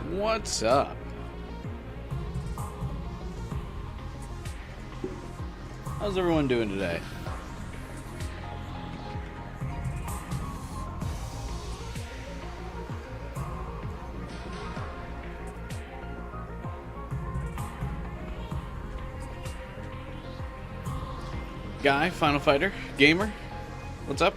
What's up? How's everyone doing today? Guy, Final Fighter, Gamer, what's up?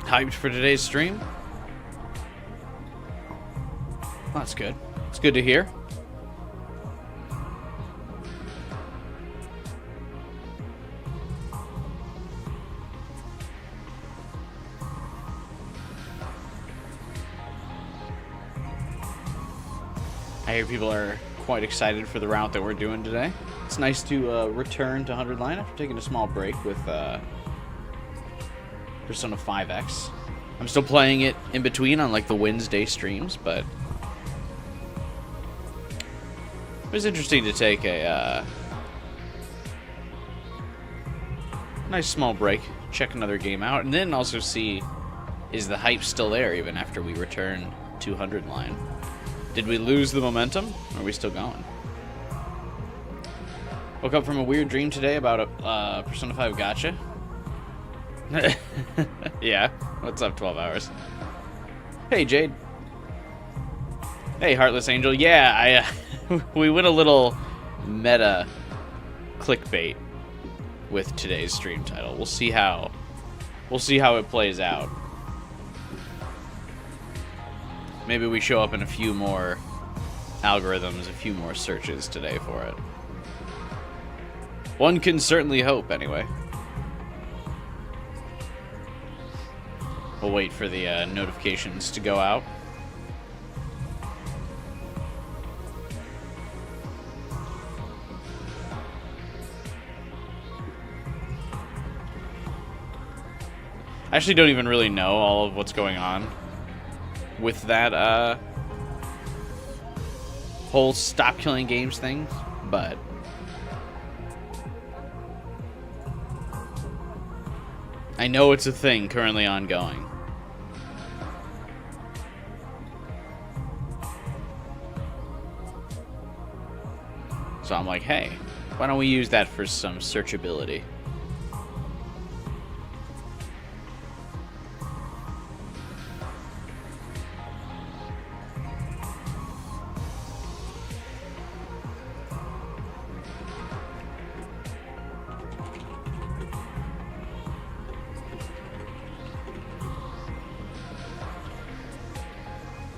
Hyped for today's stream? Well, that's good. It's good to hear. I hear people are quite excited for the route that we're doing today. It's nice to return to 100 line after taking a small break with Persona 5X. I'm still playing it in between on like the Wednesday streams, but it was interesting to take a nice small break, check another game out, and then also see, is the hype still there even after we return to 100 line? Did we lose the momentum, or are we still going? Woke up from a weird dream today about a Persona 5 gacha. Yeah, what's up, 12 hours? Hey, Jade. Hey, Heartless Angel. Yeah, we went a little meta clickbait with today's stream title. We'll see how it plays out. Maybe we show up in a few more algorithms, a few more searches today for it. One can certainly hope, anyway. We'll wait for the notifications to go out. I actually don't even really know all of what's going on with that whole stop killing games thing, but I know it's a thing currently ongoing. So I'm like, hey, why don't we use that for some searchability?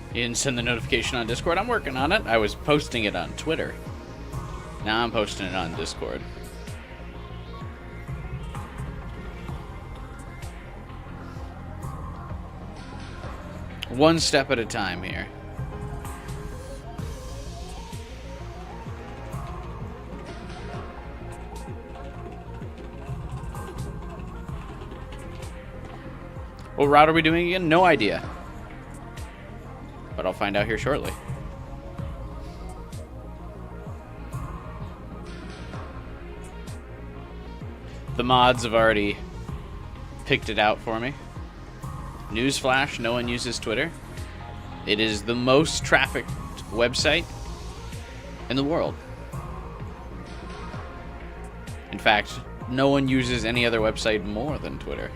You didn't send the notification on Discord? I'm working on it. I was posting it on Twitter. Now I'm posting it on Discord. One step at a time here. What route are we doing again? No idea. But I'll find out here shortly. The mods have already picked it out for me. Newsflash, no one uses Twitter. It is the most trafficked website in the world. In fact, no one uses any other website more than Twitter.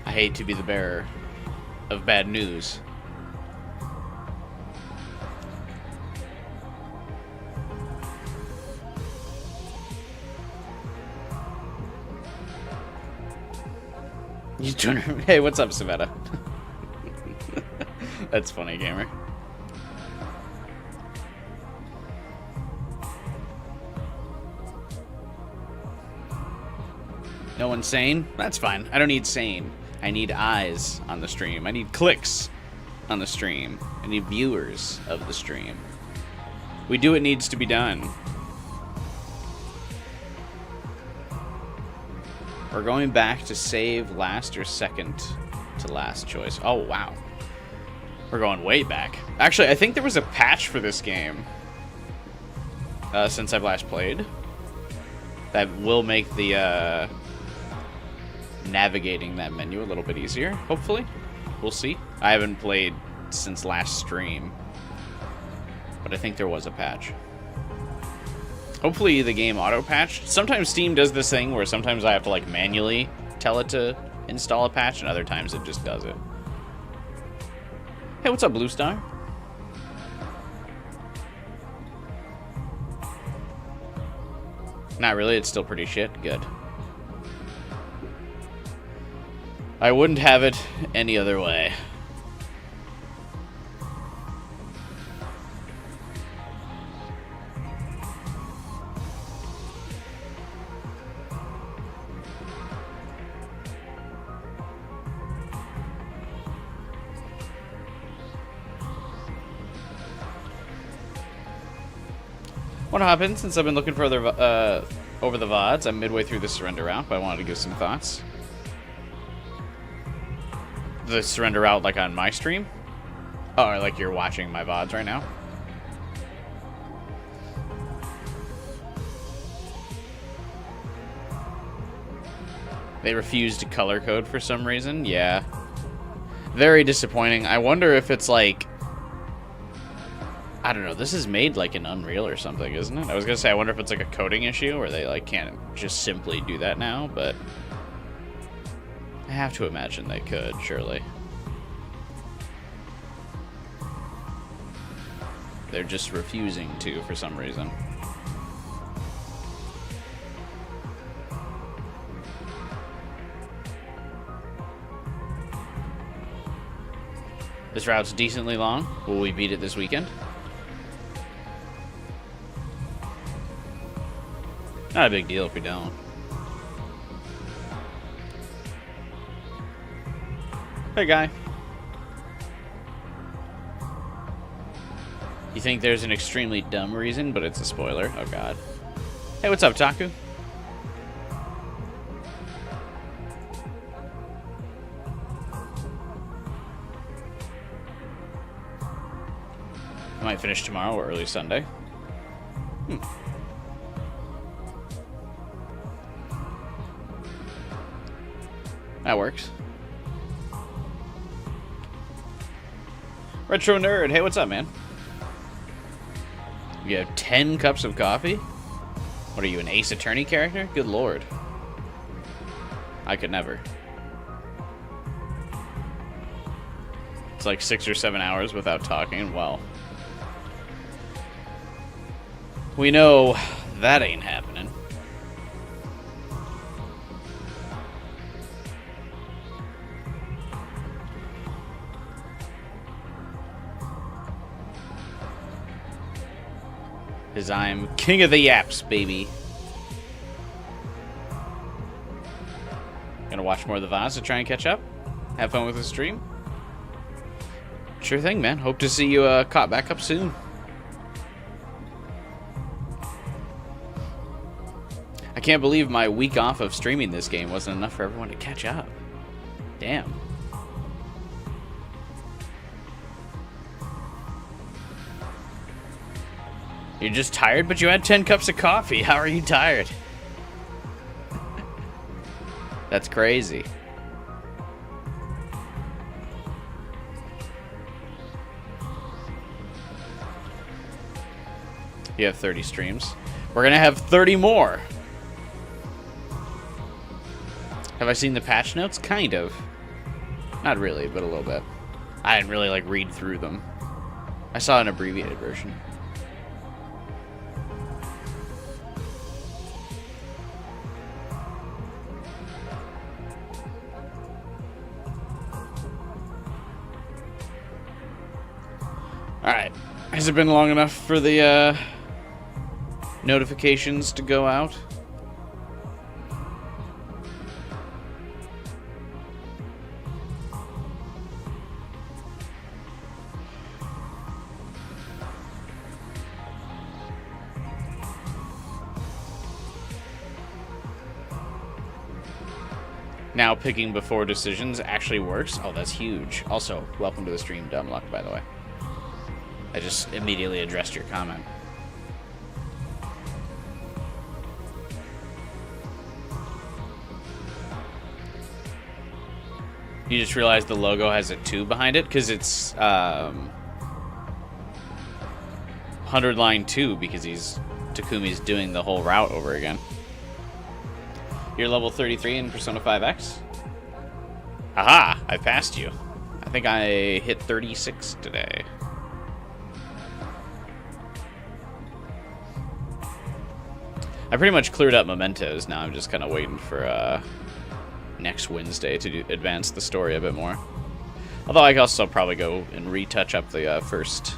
I hate to be the bearer of bad news. You turn. Hey, what's up, Savetta? That's funny, gamer. No one's sane? That's fine. I don't need sane. I need eyes on the stream. I need clicks on the stream. I need viewers of the stream. We do what needs to be done. We're going back to save last or second to last choice. Oh, wow. We're going way back. Actually, I think there was a patch for this game since I've last played that will make the navigating that menu a little bit easier, hopefully. We'll see. I haven't played since last stream, but I think there was a patch. Hopefully the game auto-patched. Sometimes Steam does this thing where sometimes I have to like manually tell it to install a patch, and other times it just does it. Hey, what's up, Blue Star? Not really, it's still pretty shit. Good. I wouldn't have it any other way. What happened since I've been looking further over the VODs? I'm midway through the surrender route, but I wanted to give some thoughts. The surrender route, like on my stream? Oh, or like you're watching my VODs right now? They refused to color code for some reason? Yeah. Very disappointing. I wonder if it's like... I don't know, this is made like in Unreal or something, isn't it? I was gonna say, I wonder if it's like a coding issue where they like can't just simply do that now, but I have to imagine they could, surely. They're just refusing to for some reason. This route's decently long. Will we beat it this weekend? Not a big deal if we don't. Hey, guy. You think there's an extremely dumb reason, but it's a spoiler. Oh, God. Hey, what's up, Taku? I might finish tomorrow or early Sunday. That works. Retro Nerd, hey, what's up, man? You have 10 cups of coffee? What are you, an Ace Attorney character? Good lord. I could never. It's like 6 or 7 hours without talking. Well, we know that ain't happening. Because I'm king of the yaps, baby. Gonna watch more of the VODs to try and catch up. Have fun with the stream. Sure thing, man. Hope to see you caught back up soon. I can't believe my week off of streaming this game wasn't enough for everyone to catch up. Damn. You're just tired, but you had 10 cups of coffee. How are you tired? That's crazy. You have 30 streams. We're gonna have 30 more. Have I seen the patch notes? Kind of. Not really, but a little bit. I didn't really like read through them. I saw an abbreviated version. Alright. Has it been long enough for the notifications to go out? Now picking before decisions actually works. Oh, that's huge. Also, welcome to the stream, Dumb Luck, by the way. I just immediately addressed your comment. You just realized the logo has a 2 behind it because it's 100 line 2 because Takumi's doing the whole route over again. You're level 33 in Persona 5X? Aha! I passed you. I think I hit 36 today. I pretty much cleared up mementos. Now I'm just kind of waiting for next Wednesday to advance the story a bit more. Although I can also probably go and retouch up the first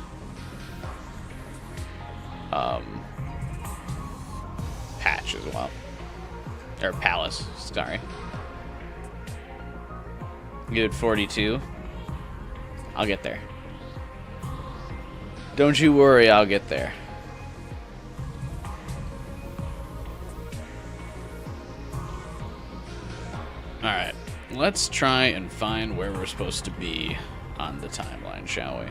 patch as well. Or palace, sorry. Good 42. I'll get there. Don't you worry, I'll get there. Alright, let's try and find where we're supposed to be on the timeline, shall we?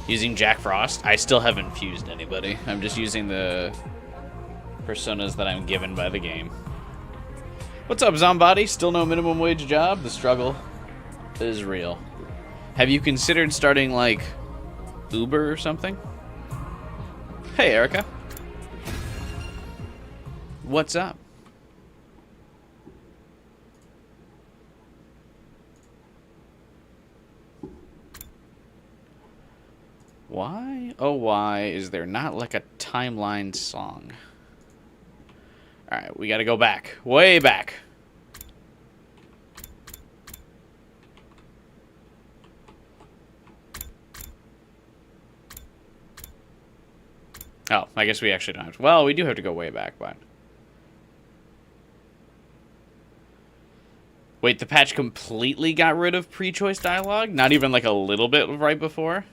Using Jack Frost? I still haven't fused anybody. I'm just using the personas that I'm given by the game. What's up, Zombody? Still no minimum wage job? The struggle is real. Have you considered starting, like, Uber or something? Hey, Erica. What's up? Why, oh why, is there not like a timeline song? Alright, we gotta go back. Way back. Oh, I guess we actually don't have to. Well, we do have to go way back, but... Wait, the patch completely got rid of pre-choice dialogue? Not even like a little bit right before?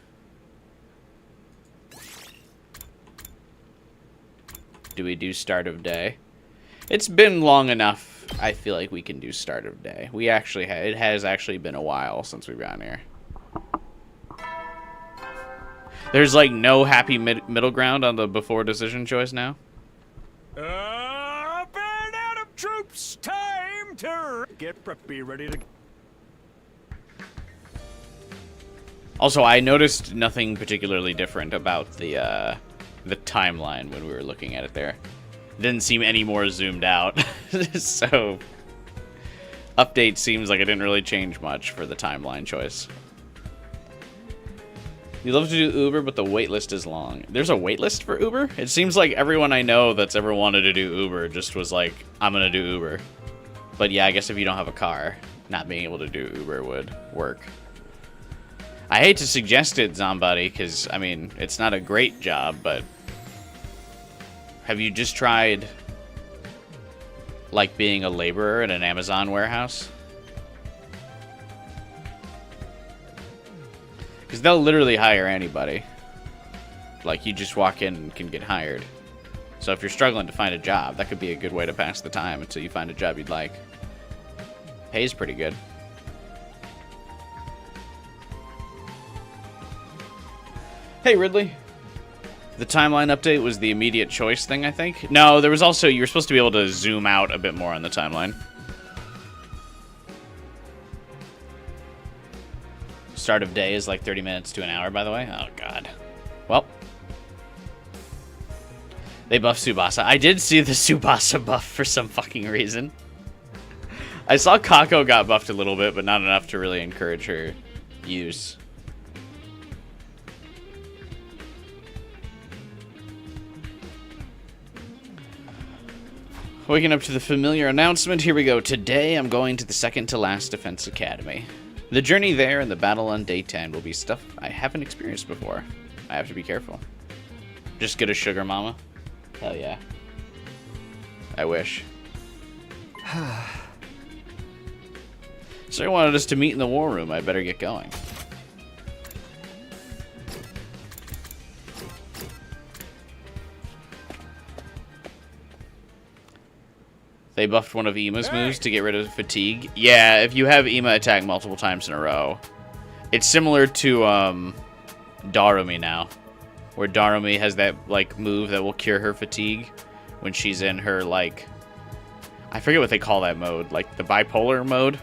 Do we do start of day? It's been long enough. I feel like we can do start of day. We actually it has actually been a while since we've gotten here. There's like no happy middle ground on the before decision choice now. Been out of troops. Time to get preppy, ready to. Also, I noticed nothing particularly different about the timeline when we were looking at it there. It didn't seem any more zoomed out. So, update seems like it didn't really change much for the timeline choice. You love to do Uber, but the waitlist is long. There's a waitlist for Uber? It seems like everyone I know that's ever wanted to do Uber just was like, I'm gonna do Uber. But yeah, I guess if you don't have a car, not being able to do Uber would work. I hate to suggest it, Zombody, because, I mean, it's not a great job, but... Have you just tried, like, being a laborer in an Amazon warehouse? Because they'll literally hire anybody. Like, you just walk in and can get hired. So if you're struggling to find a job, that could be a good way to pass the time until you find a job you'd like. Pays pretty good. Hey, Ridley. The timeline update was the immediate choice thing, I think. No, there was also, you were supposed to be able to zoom out a bit more on the timeline. Start of day is like 30 minutes to an hour, by the way. Oh, God. Well. They buffed Tsubasa. I did see the Tsubasa buff for some fucking reason. I saw Kako got buffed a little bit, but not enough to really encourage her use. Waking up to the familiar announcement. Here we go. Today, I'm going to the second to last Defense Academy. The journey there and the battle on day 10 will be stuff I haven't experienced before. I have to be careful. Just get a sugar mama. Hell yeah. I wish. So I wanted us to meet in the war room. I better get going. They buffed one of Ima's moves to get rid of fatigue. Yeah, if you have Ima attack multiple times in a row. It's similar to Darumi now, where Darumi has that like move that will cure her fatigue when she's in her like, I forget what they call that mode, like the bipolar mode.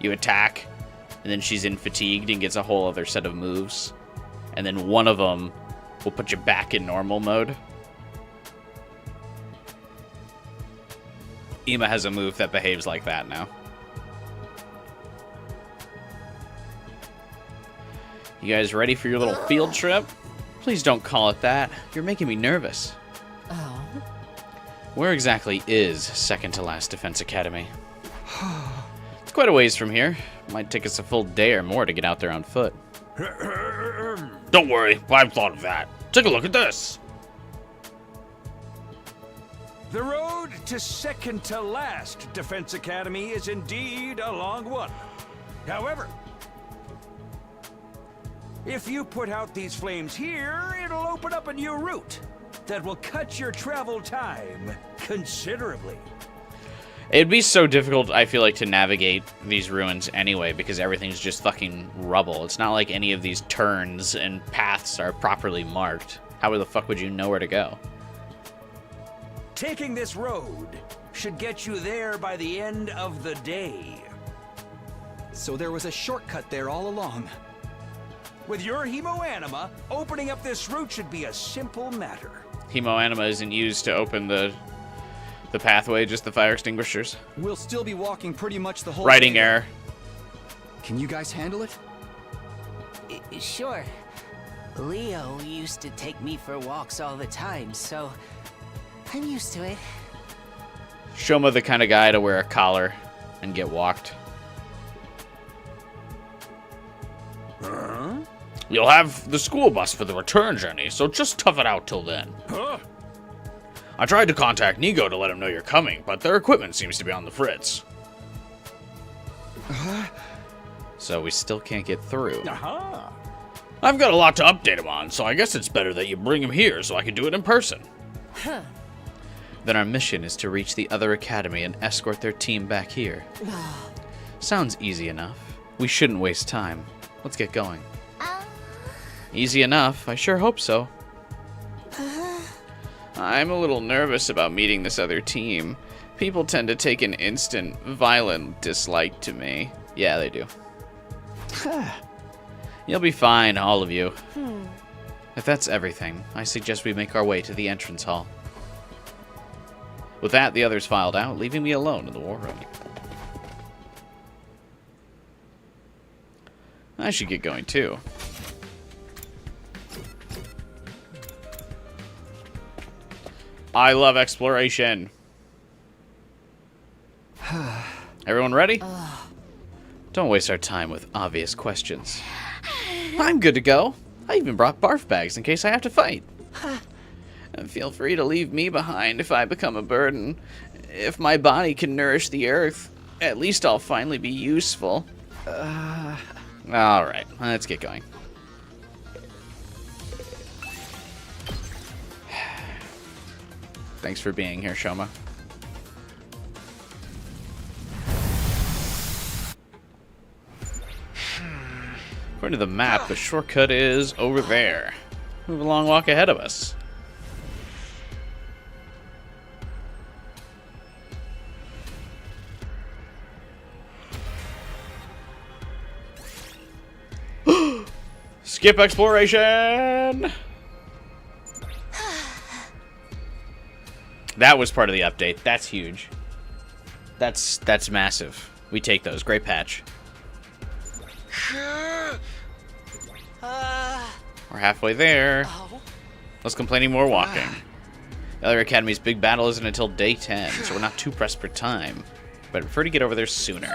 You attack, and then she's in fatigued and gets a whole other set of moves, and then one of them will put you back in normal mode. Ima has a move that behaves like that now. You guys ready for your little field trip? Please don't call it that. You're making me nervous. Oh. Where exactly is second to last Defense Academy? It's quite a ways from here. Might take us a full day or more to get out there on foot. Don't worry, I've thought of that. Take a look at this. The road to second to last Defense Academy is indeed a long one. However, if you put out these flames here, it'll open up a new route that will cut your travel time considerably. It'd be so difficult, I feel like, to navigate these ruins anyway, because everything's just fucking rubble. It's not like any of these turns and paths are properly marked. How the fuck would you know where to go? Taking this road should get you there by the end of the day. So there was a shortcut there all along. With your Hemoanima, opening up this route should be a simple matter. Hemoanima isn't used to open the pathway, just the fire extinguishers. We'll still be walking pretty much the whole Writing way. error. Can you guys handle it? Sure. Leo used to take me for walks all the time, so I'm used to it. Shoma the kind of guy to wear a collar and get walked. You'll have the school bus for the return journey, so just tough it out till then. I tried to contact Nigo to let him know you're coming, but their equipment seems to be on the fritz. So we still can't get through. Aha! I've got a lot to update him on, so I guess it's better that you bring him here so I can do it in person. Huh. Then our mission is to reach the other academy and escort their team back here. Sounds easy enough. We shouldn't waste time. Let's get going. Easy enough. I sure hope so. I'm a little nervous about meeting this other team. People tend to take an instant, violent dislike to me. Yeah, they do. You'll be fine, all of you. If that's everything, I suggest we make our way to the entrance hall. With that, the others filed out, leaving me alone in the war room. I should get going, too. I love exploration. Everyone ready? Don't waste our time with obvious questions. I'm good to go. I even brought barf bags in case I have to fight. And feel free to leave me behind if I become a burden. If my body can nourish the earth, at least I'll finally be useful. Alright, let's get going. Thanks for being here, Shoma. According to the map, the shortcut is over there. Move along, walk ahead of us. Skip exploration! That was part of the update. That's huge. That's massive. We take those. Great patch. We're halfway there. Less complaining, more walking. The other academy's big battle isn't until day 10, so we're not too pressed for time. But I prefer to get over there sooner.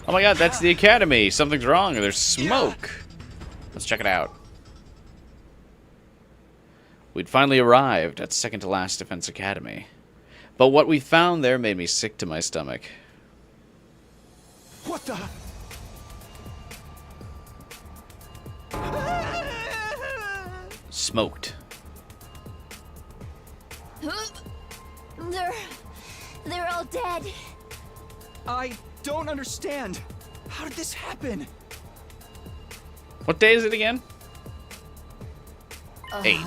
Oh my god, that's the academy. Something's wrong. There's smoke. Let's check it out. We'd finally arrived at second to last Defense Academy. But what we found there made me sick to my stomach. What the? Smoked. They're all dead. I don't understand. How did this happen? What day is it again? 8.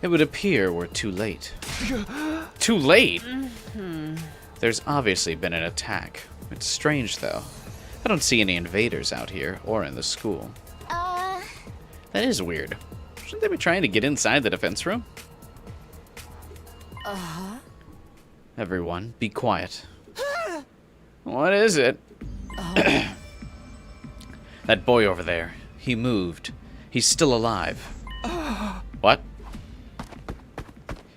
It would appear we're too late. Too late? There's obviously been an attack. It's strange, though. I don't see any invaders out here or in the school. That is weird. Shouldn't they be trying to get inside the defense room? Everyone, be quiet. What is it? That boy over there. He moved. He's still alive. What?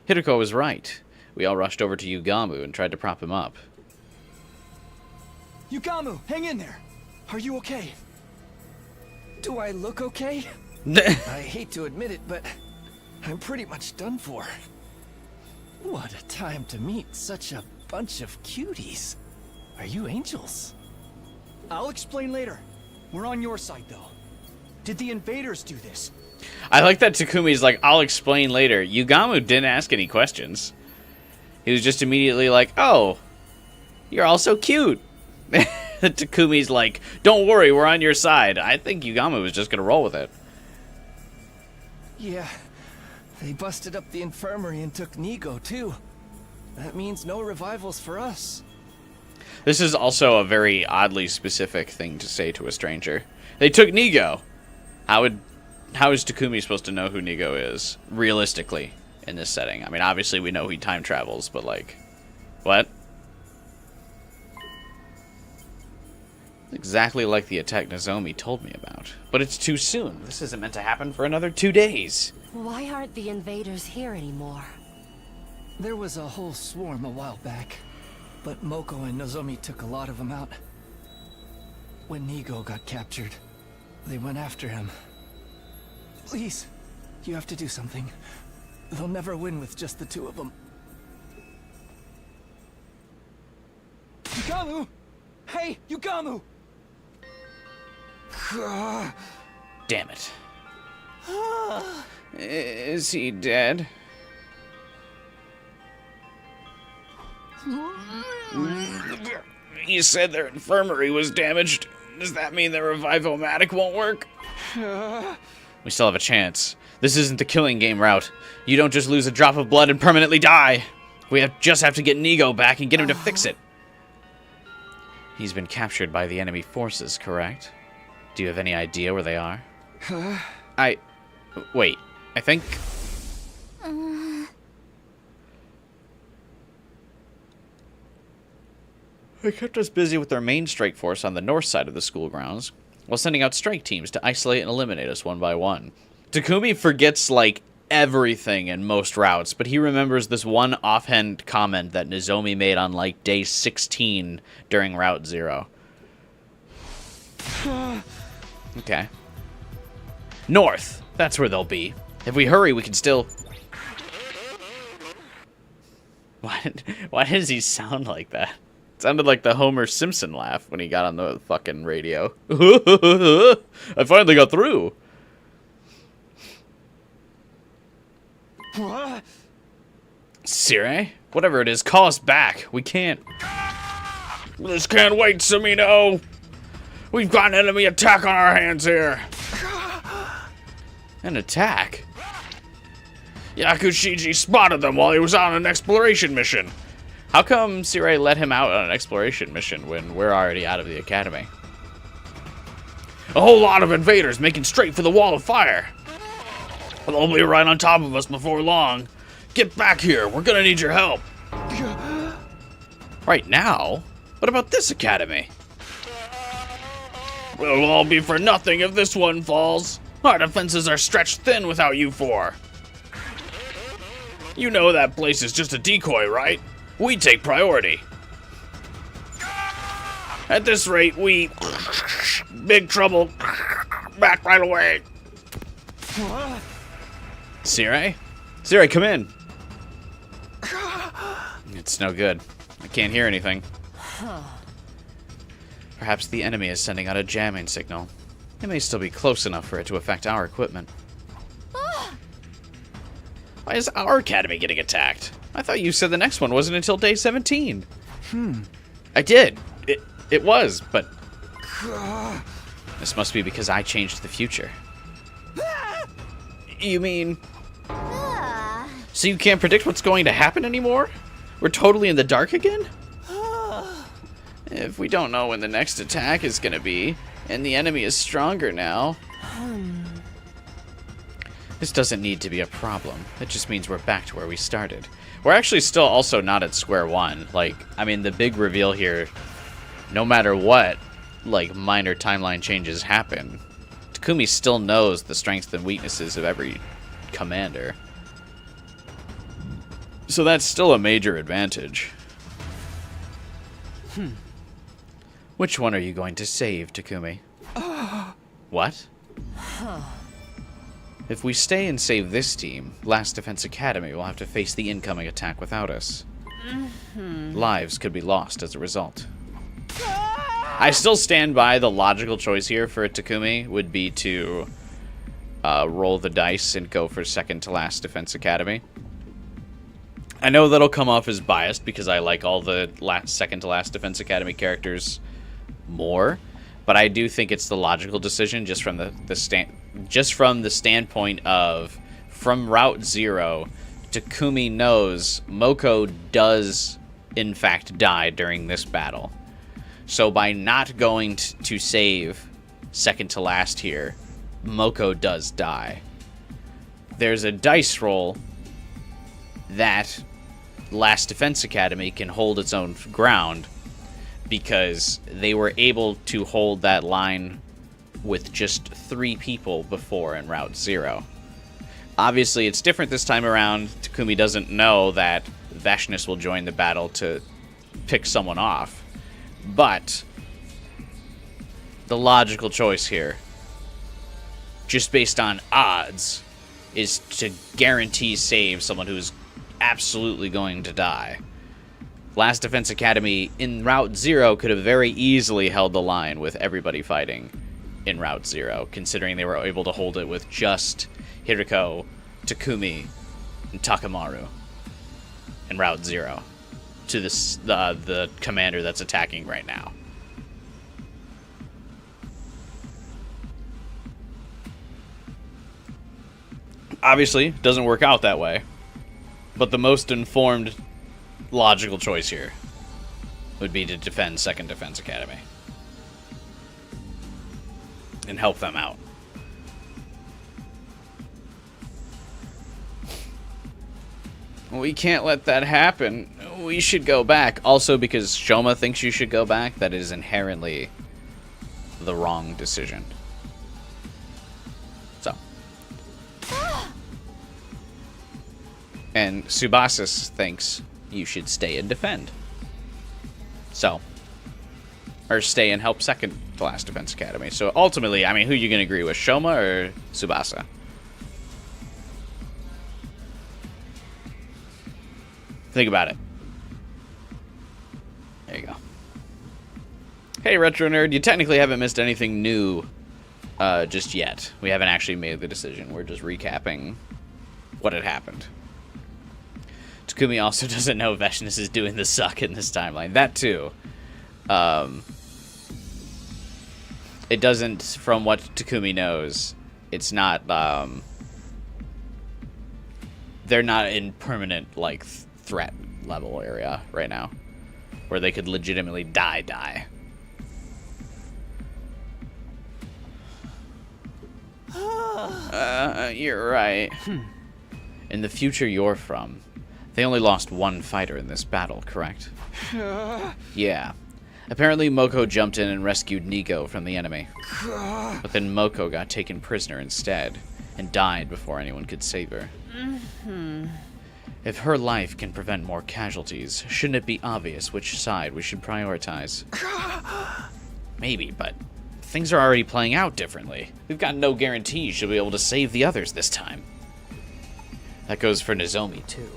Hideko was right. We all rushed over to Yugamu and tried to prop him up. Yugamu, hang in there. Are you okay? Do I look okay? I hate to admit it, but I'm pretty much done for. What a time to meet such a bunch of cuties. Are you angels? I'll explain later. We're on your side, though. Did the invaders do this? I like that Takumi's like, I'll explain later. Yugamu didn't ask any questions. He was just immediately like, oh, you're all so cute. Takumi's like, don't worry, we're on your side. I think Yugamu was just going to roll with it. Yeah, they busted up the infirmary and took Nigo, too. That means no revivals for us. This is also a very oddly specific thing to say to a stranger. They took Nigo. How is Takumi supposed to know who Nigo is, realistically, in this setting? I mean, obviously we know he time travels, but like, what? Exactly like the attack Nozomi told me about. But it's too soon. This isn't meant to happen for another 2 days. Why aren't the invaders here anymore? There was a whole swarm a while back, but Moko and Nozomi took a lot of them out. When Nigo got captured, they went after him. Please, you have to do something. They'll never win with just the 2 of them. Yugamu! Hey, Yugamu! Damn it. Is he dead? You said their infirmary was damaged. Does that mean their revival-matic won't work? We still have a chance. This isn't the killing game route. You don't just lose a drop of blood and permanently die. We just have to get Nigo back and get him to fix it. He's been captured by the enemy forces, correct? Do you have any idea where they are? Wait, I think... They kept us busy with their main strike force on the north side of the school grounds, while sending out strike teams to isolate and eliminate us one by one. Takumi forgets, like, everything in most routes, but he remembers this one offhand comment that Nozomi made on, like, day 16 during Route 0. Okay. North! That's where they'll be. If we hurry, we can still... Why does he sound like that? It sounded like the Homer Simpson laugh when he got on the fucking radio. I finally got through. Sire? Whatever it is, call us back. We can't. This can't wait, Samino. We've got an enemy attack on our hands here. An attack? Yakushiji spotted them while he was on an exploration mission. How come Sire let him out on an exploration mission when we're already out of the academy? A whole lot of invaders making straight for the wall of fire. They'll be right on top of us before long. Get back here. We're gonna need your help. Right now? What about this academy? It'll all be for nothing if this one falls. Our defenses are stretched thin without you four. You know that place is just a decoy, right? We take priority. At this rate, we... Big trouble. Back right away. Sire? Sire, come in. It's no good. I can't hear anything. Perhaps the enemy is sending out a jamming signal. It may still be close enough for it to affect our equipment. Why is our academy getting attacked? I thought you said the next one wasn't until day 17. I did. It was, but... This must be because I changed the future. You mean... So you can't predict what's going to happen anymore? We're totally in the dark again? If we don't know when the next attack is going to be, and the enemy is stronger now... This doesn't need to be a problem. It just means we're back to where we started. We're actually still also not at square one. Like, I mean, the big reveal here, no matter what, like, minor timeline changes happen, Takumi still knows the strengths and weaknesses of every commander. So that's still a major advantage. Which one are you going to save, Takumi? What? If we stay and save this team, Last Defense Academy will have to face the incoming attack without us. Lives could be lost as a result. I still stand by the logical choice here for Takumi would be to roll the dice and go for second to Last Defense Academy. I know that'll come off as biased because I like all the second to Last Defense Academy characters more, but I do think it's the logical decision just from the standpoint of from Route 0, Takumi knows Moko does in fact die during this battle. So by not going to save second to last here, Moko does die. There's a dice roll that Last Defense Academy can hold its own ground because they were able to hold that line with just 3 people before in Route 0. Obviously, it's different this time around. Takumi doesn't know that Veshness will join the battle to pick someone off. But the logical choice here, just based on odds, is to guarantee save someone who's absolutely going to die. Last Defense Academy in Route 0 could have very easily held the line with everybody fighting in Route 0, considering they were able to hold it with just Hiriko, Takumi, and Takamaru in Route 0 to the commander that's attacking right now. Obviously, it doesn't work out that way, but the most informed, logical choice here would be to defend Second Defense Academy and help them out. We can't let that happen. We should go back. Also, because Shoma thinks you should go back, that is inherently the wrong decision. So. And Tsubasa thinks you should stay and defend. So. Or stay and help second to Last Defense Academy. So ultimately, I mean, who are you going to agree with? Shoma or Tsubasa? Think about it. There you go. Hey, Retro Nerd, you technically haven't missed anything new just yet. We haven't actually made the decision. We're just recapping what had happened. Takumi also doesn't know Veshness is doing the suck in this timeline. That too. It doesn't, from what Takumi knows, it's not, they're not in permanent, like, threat level area right now, where they could legitimately die. You're right. In the future you're from, they only lost 1 fighter in this battle, correct? Yeah. Apparently Moko jumped in and rescued Nico from the enemy. But then Moko got taken prisoner instead, and died before anyone could save her. If her life can prevent more casualties, shouldn't it be obvious which side we should prioritize? Maybe, but things are already playing out differently. We've got no guarantee she'll be able to save the others this time. That goes for Nozomi, too.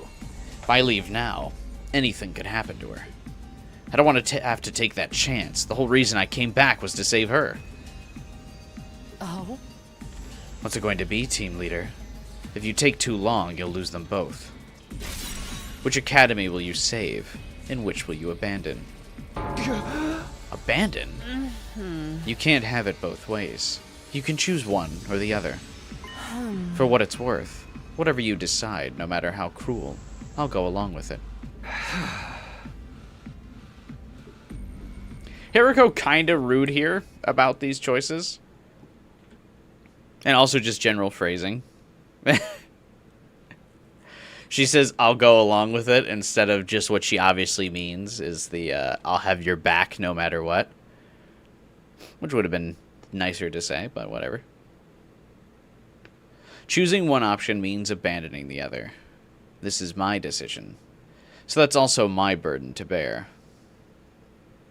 If I leave now, anything could happen to her. I don't want to have to take that chance. The whole reason I came back was to save her. What's it going to be, team leader? If you take too long, you'll lose them both. Which academy will you save? And which will you abandon? Abandon? You can't have it both ways. You can choose one or the other. For what it's worth, whatever you decide, no matter how cruel, I'll go along with it. Hiriko kinda rude here about these choices. And also just general phrasing. She says, I'll go along with it, instead of just what she obviously means is the, I'll have your back no matter what. Which would have been nicer to say, but whatever. Choosing one option means abandoning the other. This is my decision. So that's also my burden to bear.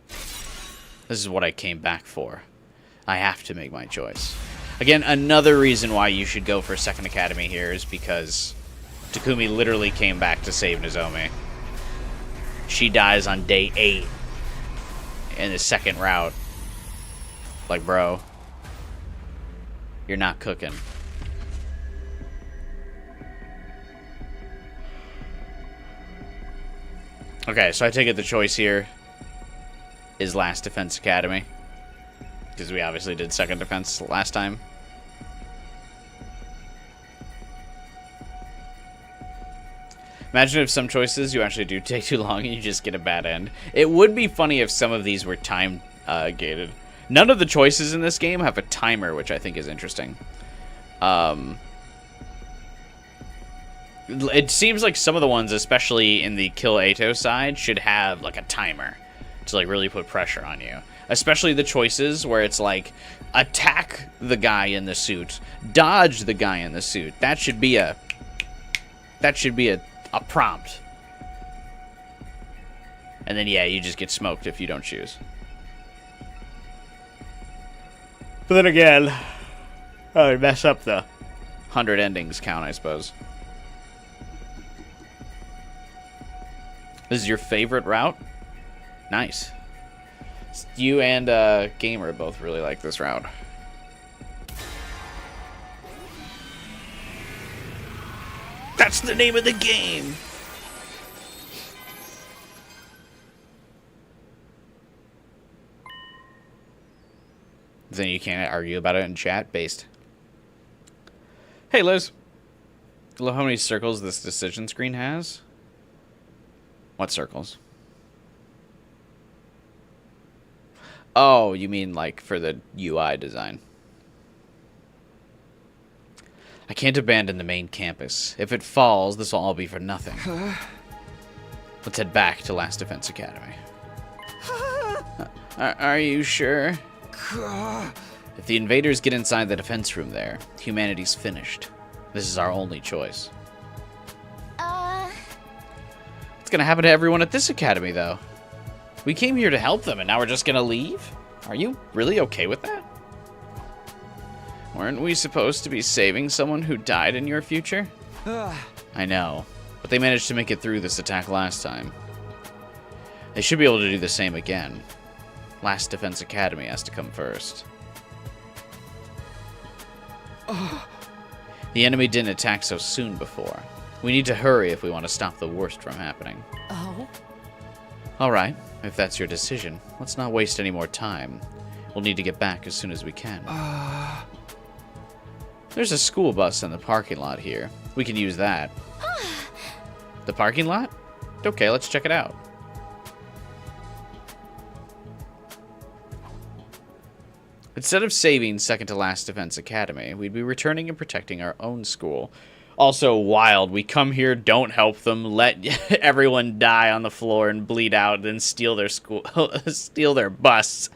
This is what I came back for. I have to make my choice. Again, another reason why you should go for Second Academy here is because Takumi literally came back to save Nozomi. She dies on day 8 in the second route. Like, bro, you're not cooking. Okay, so I take it the choice here is Last Defense Academy. Because we obviously did Second Defense last time. Imagine if some choices you actually do take too long and you just get a bad end. It would be funny if some of these were time gated. None of the choices in this game have a timer, which I think is interesting. It seems like some of the ones, especially in the Kill Ato side, should have like a timer to like really put pressure on you. Especially the choices where it's like attack the guy in the suit, dodge the guy in the suit. That should be a prompt. And then yeah, you just get smoked if you don't choose. But then again, I mess up the 100 endings count, I suppose. This is your favorite route? Nice. You and Gamer both really like this route. That's the name of the game! Then you can't argue about it in chat. Based. Hey, Liz. I love how many circles this decision screen has. What circles? Oh, you mean like for the UI design. I can't abandon the main campus. If it falls, this will all be for nothing. Let's head back to Last Defense Academy. Are you sure? If the invaders get inside the defense room there, humanity's finished. This is our only choice. What's gonna happen to everyone at this academy, though? We came here to help them, and now we're just gonna leave? Are you really okay with that? Weren't we supposed to be saving someone who died in your future? I know, but they managed to make it through this attack last time. They should be able to do the same again. Last Defense Academy has to come first. The enemy didn't attack so soon before. We need to hurry if we want to stop the worst from happening. Oh? Alright, if that's your decision, let's not waste any more time. We'll need to get back as soon as we can. There's a school bus in the parking lot here. We can use that. The parking lot? Okay, let's check it out. Instead of saving Second to Last Defense Academy, we'd be returning and protecting our own school. Also wild, we come here, don't help them, let everyone die on the floor and bleed out, then steal their school, steal their bus.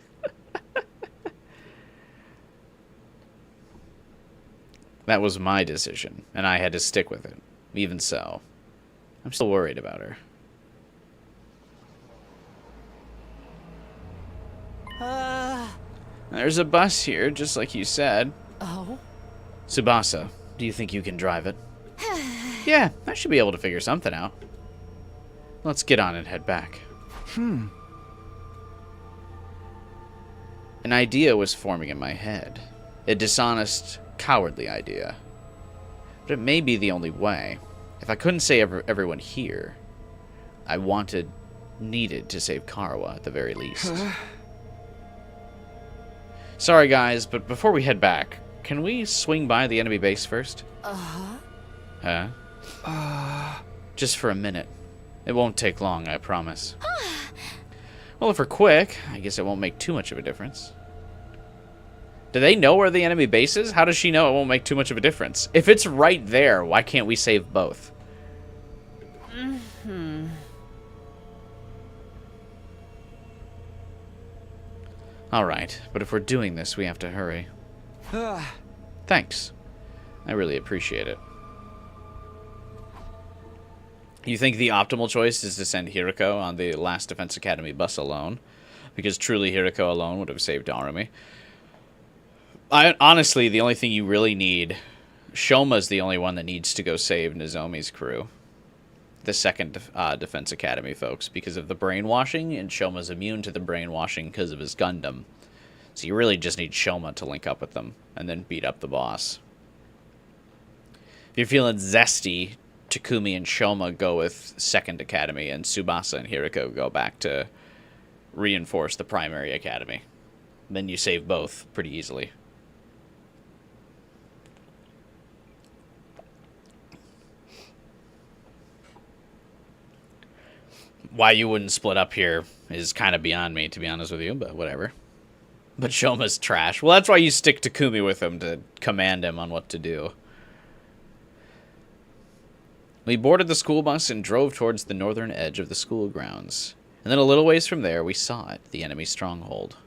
That was my decision, and I had to stick with it. Even so, I'm still worried about her. There's a bus here, just like you said. Oh? Tsubasa, do you think you can drive it? Yeah, I should be able to figure something out. Let's get on and head back. An idea was forming in my head. A dishonest cowardly idea. But it may be the only way. If I couldn't save everyone here, I needed to save Karawa at the very least. Sorry guys, but before we head back, can we swing by the enemy base first? Huh? Just for a minute. It won't take long, I promise. Well, if we're quick, I guess it won't make too much of a difference. Do they know where the enemy base is? How does she know it won't make too much of a difference? If it's right there, why can't we save both? Alright, but if we're doing this, we have to hurry. Thanks. I really appreciate it. You think the optimal choice is to send Hiriko on the last Defense Academy bus alone? Because truly Hiriko alone would have saved Arumi. Honestly, the only thing you really need... Shoma's the only one that needs to go save Nozomi's crew. The second Defense Academy folks. Because of the brainwashing, and Shoma's immune to the brainwashing because of his Gundam. So you really just need Shoma to link up with them. And then beat up the boss. If you're feeling zesty... Takumi and Shoma go with Second Academy, and Tsubasa and Hiriko go back to reinforce the primary academy. Then you save both pretty easily. Why you wouldn't split up here is kind of beyond me, to be honest with you, but whatever. But Shoma's trash. Well, that's why you stick Takumi with him, to command him on what to do. We boarded the school bus and drove towards the northern edge of the school grounds. And then a little ways from there, we saw it, the enemy stronghold.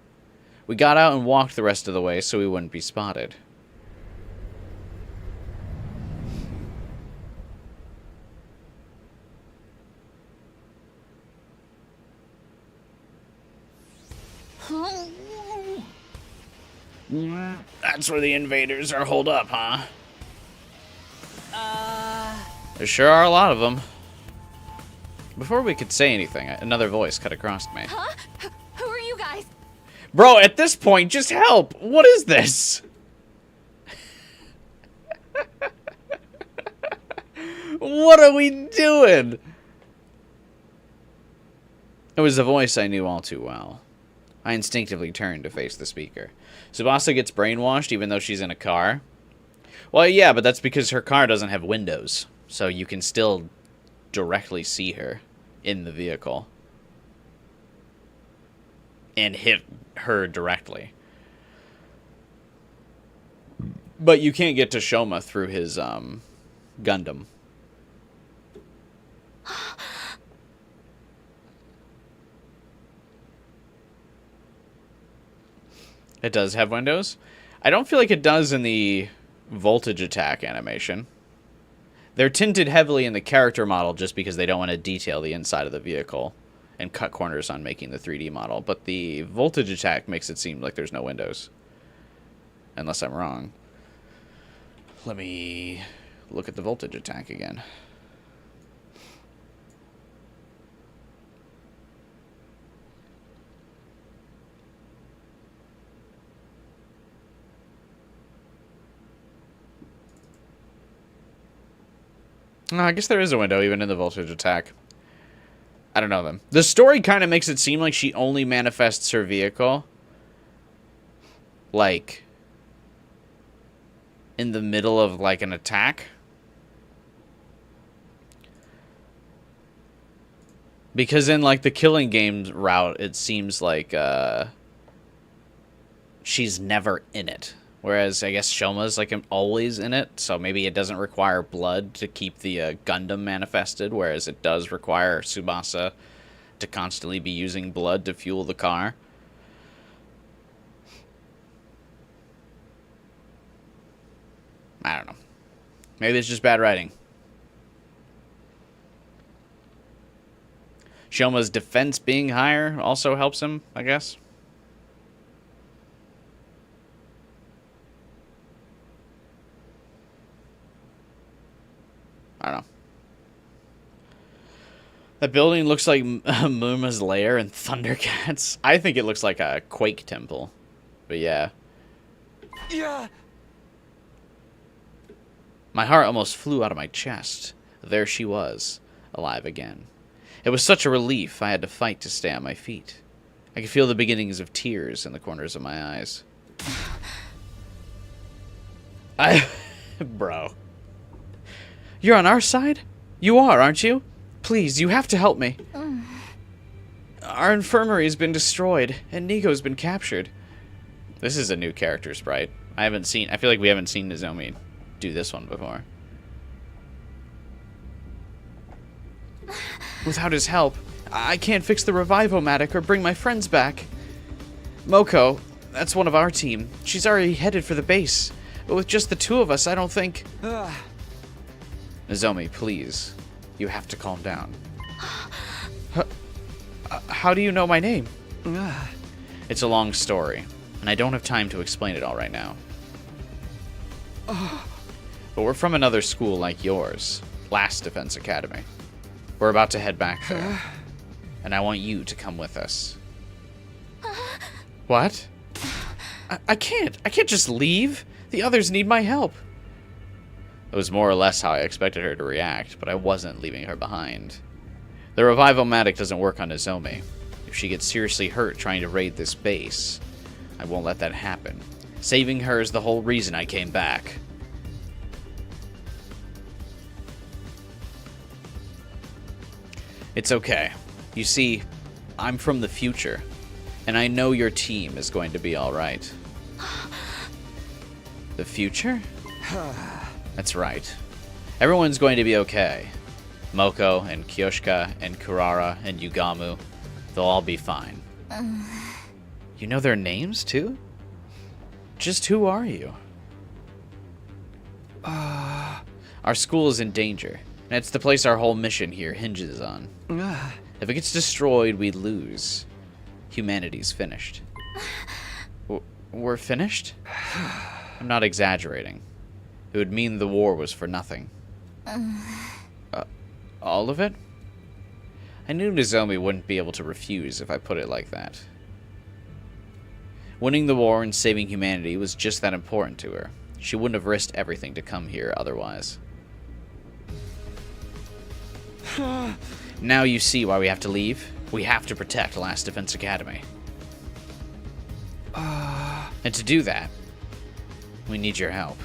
We got out and walked the rest of the way so we wouldn't be spotted. That's where the invaders are holed up, huh? There sure are a lot of them. Before we could say anything, another voice cut across me. Huh? Who are you guys? Bro, at this point, just help! What is this? What are we doing? It was a voice I knew all too well. I instinctively turned to face the speaker. Tsubasa gets brainwashed even though she's in a car. Well, yeah, but that's because her car doesn't have windows. So you can still directly see her in the vehicle. And hit her directly. But you can't get to Shoma through his Gundam. It does have windows. I don't feel like it does in the voltage attack animation. They're tinted heavily in the character model just because they don't want to detail the inside of the vehicle and cut corners on making the 3D model. But the voltage attack makes it seem like there's no windows. Unless I'm wrong. Let me look at the voltage attack again. No, I guess there is a window even in the voltage attack. I don't know them. The story kind of makes it seem like she only manifests her vehicle, like, in the middle of, like, an attack. Because in, like, the killing game route, it seems like, she's never in it. Whereas, I guess Shoma's, like, always in it, so maybe it doesn't require blood to keep the Gundam manifested, whereas it does require Tsubasa to constantly be using blood to fuel the car. I don't know. Maybe it's just bad writing. Shoma's defense being higher also helps him, I guess. I don't know. That building looks like Muma's lair in Thundercats. I think it looks like a Quake temple. But yeah. Yeah. My heart almost flew out of my chest. There she was, alive again. It was such a relief I had to fight to stay on my feet. I could feel the beginnings of tears in the corners of my eyes. Bro. You're on our side? You are, aren't you? Please, you have to help me. Our infirmary's been destroyed, and Nico's been captured. This is a new character sprite. I feel like we haven't seen Nozomi do this one before. Without his help, I can't fix the Revivomatic or bring my friends back. Moko, that's one of our team. She's already headed for the base. But with just the two of us, I don't think... Nozomi, please. You have to calm down. How do you know my name? It's a long story, and I don't have time to explain it all right now. But we're from another school like yours, Last Defense Academy. We're about to head back there, and I want you to come with us. What? I can't. I can't just leave. The others need my help. It was more or less how I expected her to react, but I wasn't leaving her behind. The Revivomatic doesn't work on Nozomi. If she gets seriously hurt trying to raid this base, I won't let that happen. Saving her is the whole reason I came back. It's okay. You see, I'm from the future, and I know your team is going to be alright. The future? That's right. Everyone's going to be okay. Moko and Kyoshika and Kurara and Yugamu, they'll all be fine. You know their names, too? Just who are you? Our school is in danger, and it's the place our whole mission here hinges on. If it gets destroyed, we lose. Humanity's finished. We're finished? I'm not exaggerating. It would mean the war was for nothing. All of it? I knew Nozomi wouldn't be able to refuse if I put it like that. Winning the war and saving humanity was just that important to her. She wouldn't have risked everything to come here otherwise. Now you see why we have to leave. We have to protect Last Defense Academy. And to do that, we need your help.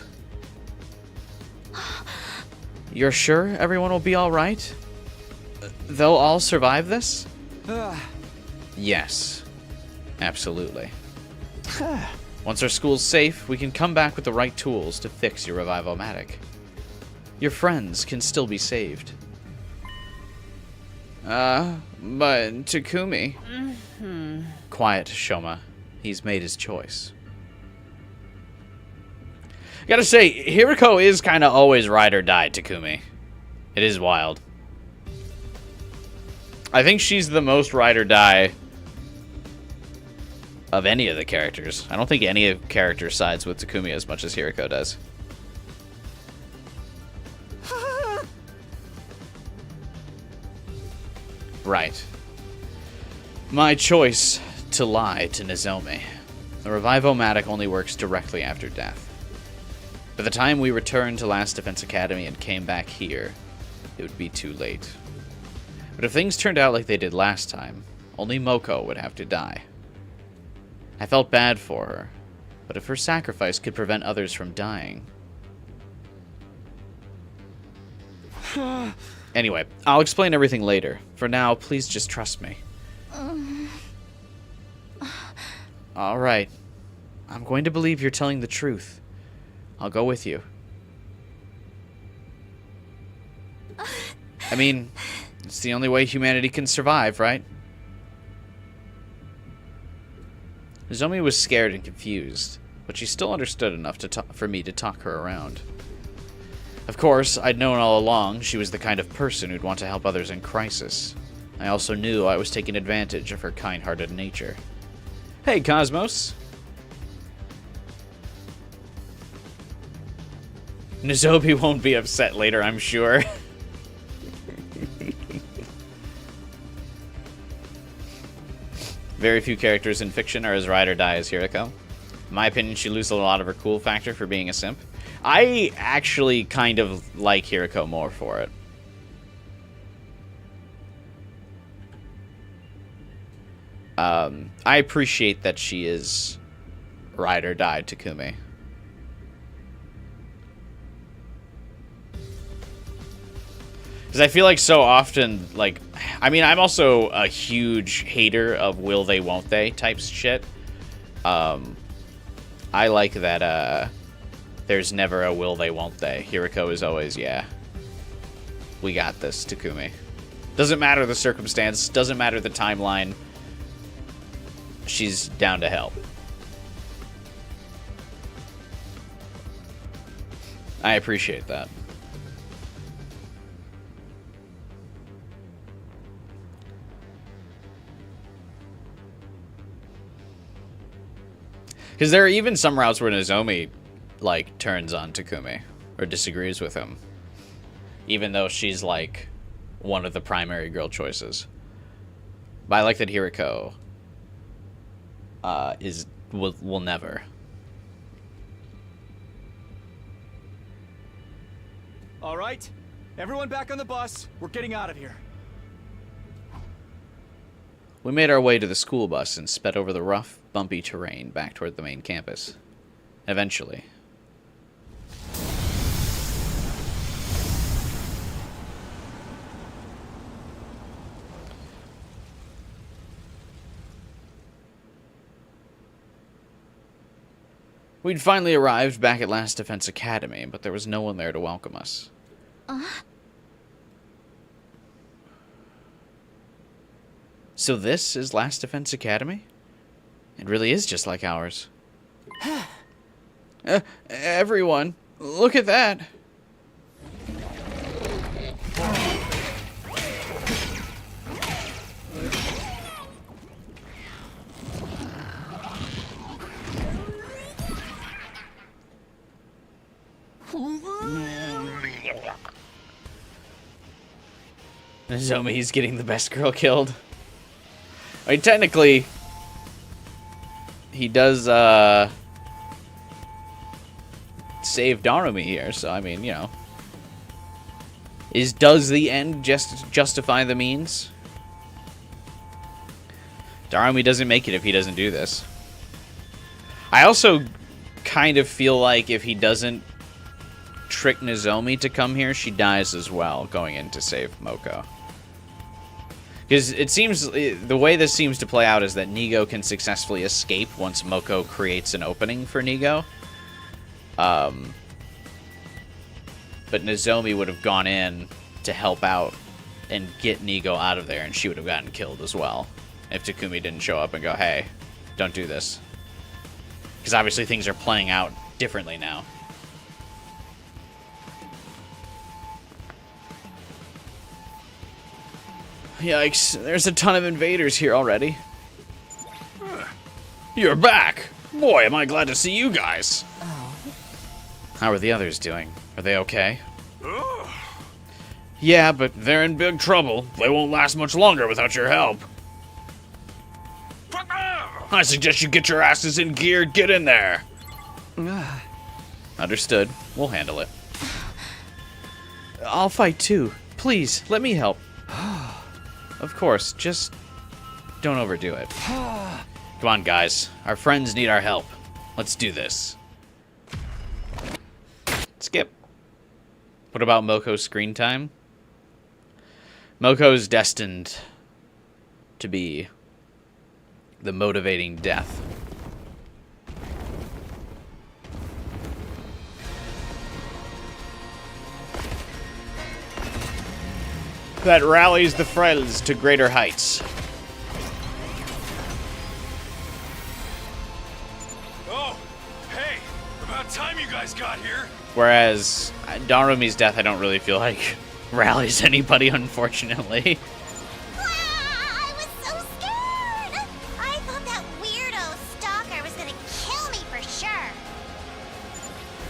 You're sure everyone will be alright? They'll all survive this? Yes. Absolutely. Once our school's safe, we can come back with the right tools to fix your Revivomatic. Your friends can still be saved. But Takumi... Quiet, Shoma. He's made his choice. Gotta say, Hiriko is kind of always ride or die Takumi. It is wild. I think she's the most ride or die of any of the characters. I don't think any of the characters sides with Takumi as much as Hiriko does. Right. My choice to lie to Nozomi. The Revivomatic only works directly after death. By the time we returned to Last Defense Academy and came back here, it would be too late. But if things turned out like they did last time, only Moko would have to die. I felt bad for her, but if her sacrifice could prevent others from dying... Anyway, I'll explain everything later. For now, please just trust me. Alright. I'm going to believe you're telling the truth. I'll go with you. I mean, it's the only way humanity can survive, right? Nozomi was scared and confused, but she still understood enough for me to talk her around. Of course, I'd known all along she was the kind of person who'd want to help others in crisis. I also knew I was taking advantage of her kind-hearted nature. Hey, Cosmos! Nozomi won't be upset later, I'm sure. Very few characters in fiction are as ride or die as Hiriko. In my opinion, she loses a lot of her cool factor for being a simp. I actually kind of like Hiriko more for it. I appreciate that she is ride or die Takumi. Because I feel like so often, like, I mean, I'm also a huge hater of will they, won't they type shit. I like that, there's never a will they, won't they. Hiriko is always, yeah, we got this, Takumi. Doesn't matter the circumstance, doesn't matter the timeline. She's down to help. I appreciate that. Because there are even some routes where Nozomi, like, turns on Takumi or disagrees with him, even though she's, like, one of the primary girl choices. But I like that Hiriko will never. All right, everyone back on the bus. We're getting out of here. We made our way to the school bus and sped over the rough, bumpy terrain back toward the main campus. Eventually. We'd finally arrived back at Last Defense Academy, but there was no one there to welcome us. So this is Last Defense Academy? It really is just like ours. Everyone, look at that. Nozomi's getting the best girl killed. I mean, technically, he does, save Nozomi here, so, I mean, you know. Does the end just justify the means? Nozomi doesn't make it if he doesn't do this. I also kind of feel like if he doesn't trick Nozomi to come here, she dies as well, going in to save Moko. Because it seems, the way this seems to play out is that Nigo can successfully escape once Moko creates an opening for Nigo. But Nozomi would have gone in to help out and get Nigo out of there, and she would have gotten killed as well if Takumi didn't show up and go, hey, don't do this. Because obviously things are playing out differently now. Yikes, there's a ton of invaders here already. You're back! Boy, am I glad to see you guys! Oh. How are the others doing? Are they okay? Yeah, but they're in big trouble. They won't last much longer without your help. I suggest you get your asses in gear, get in there! Understood. We'll handle it. I'll fight too. Please, let me help. Of course, just don't overdo it. Come on, guys. Our friends need our help. Let's do this. Skip. What about Moko's screen time? Moko's destined to be the motivating death. That rallies the friends to greater heights. Oh, hey, about time you guys got here. Whereas Darumi's death, I don't really feel like rallies anybody, unfortunately. I was so scared! I thought that weirdo stalker was gonna kill me for sure.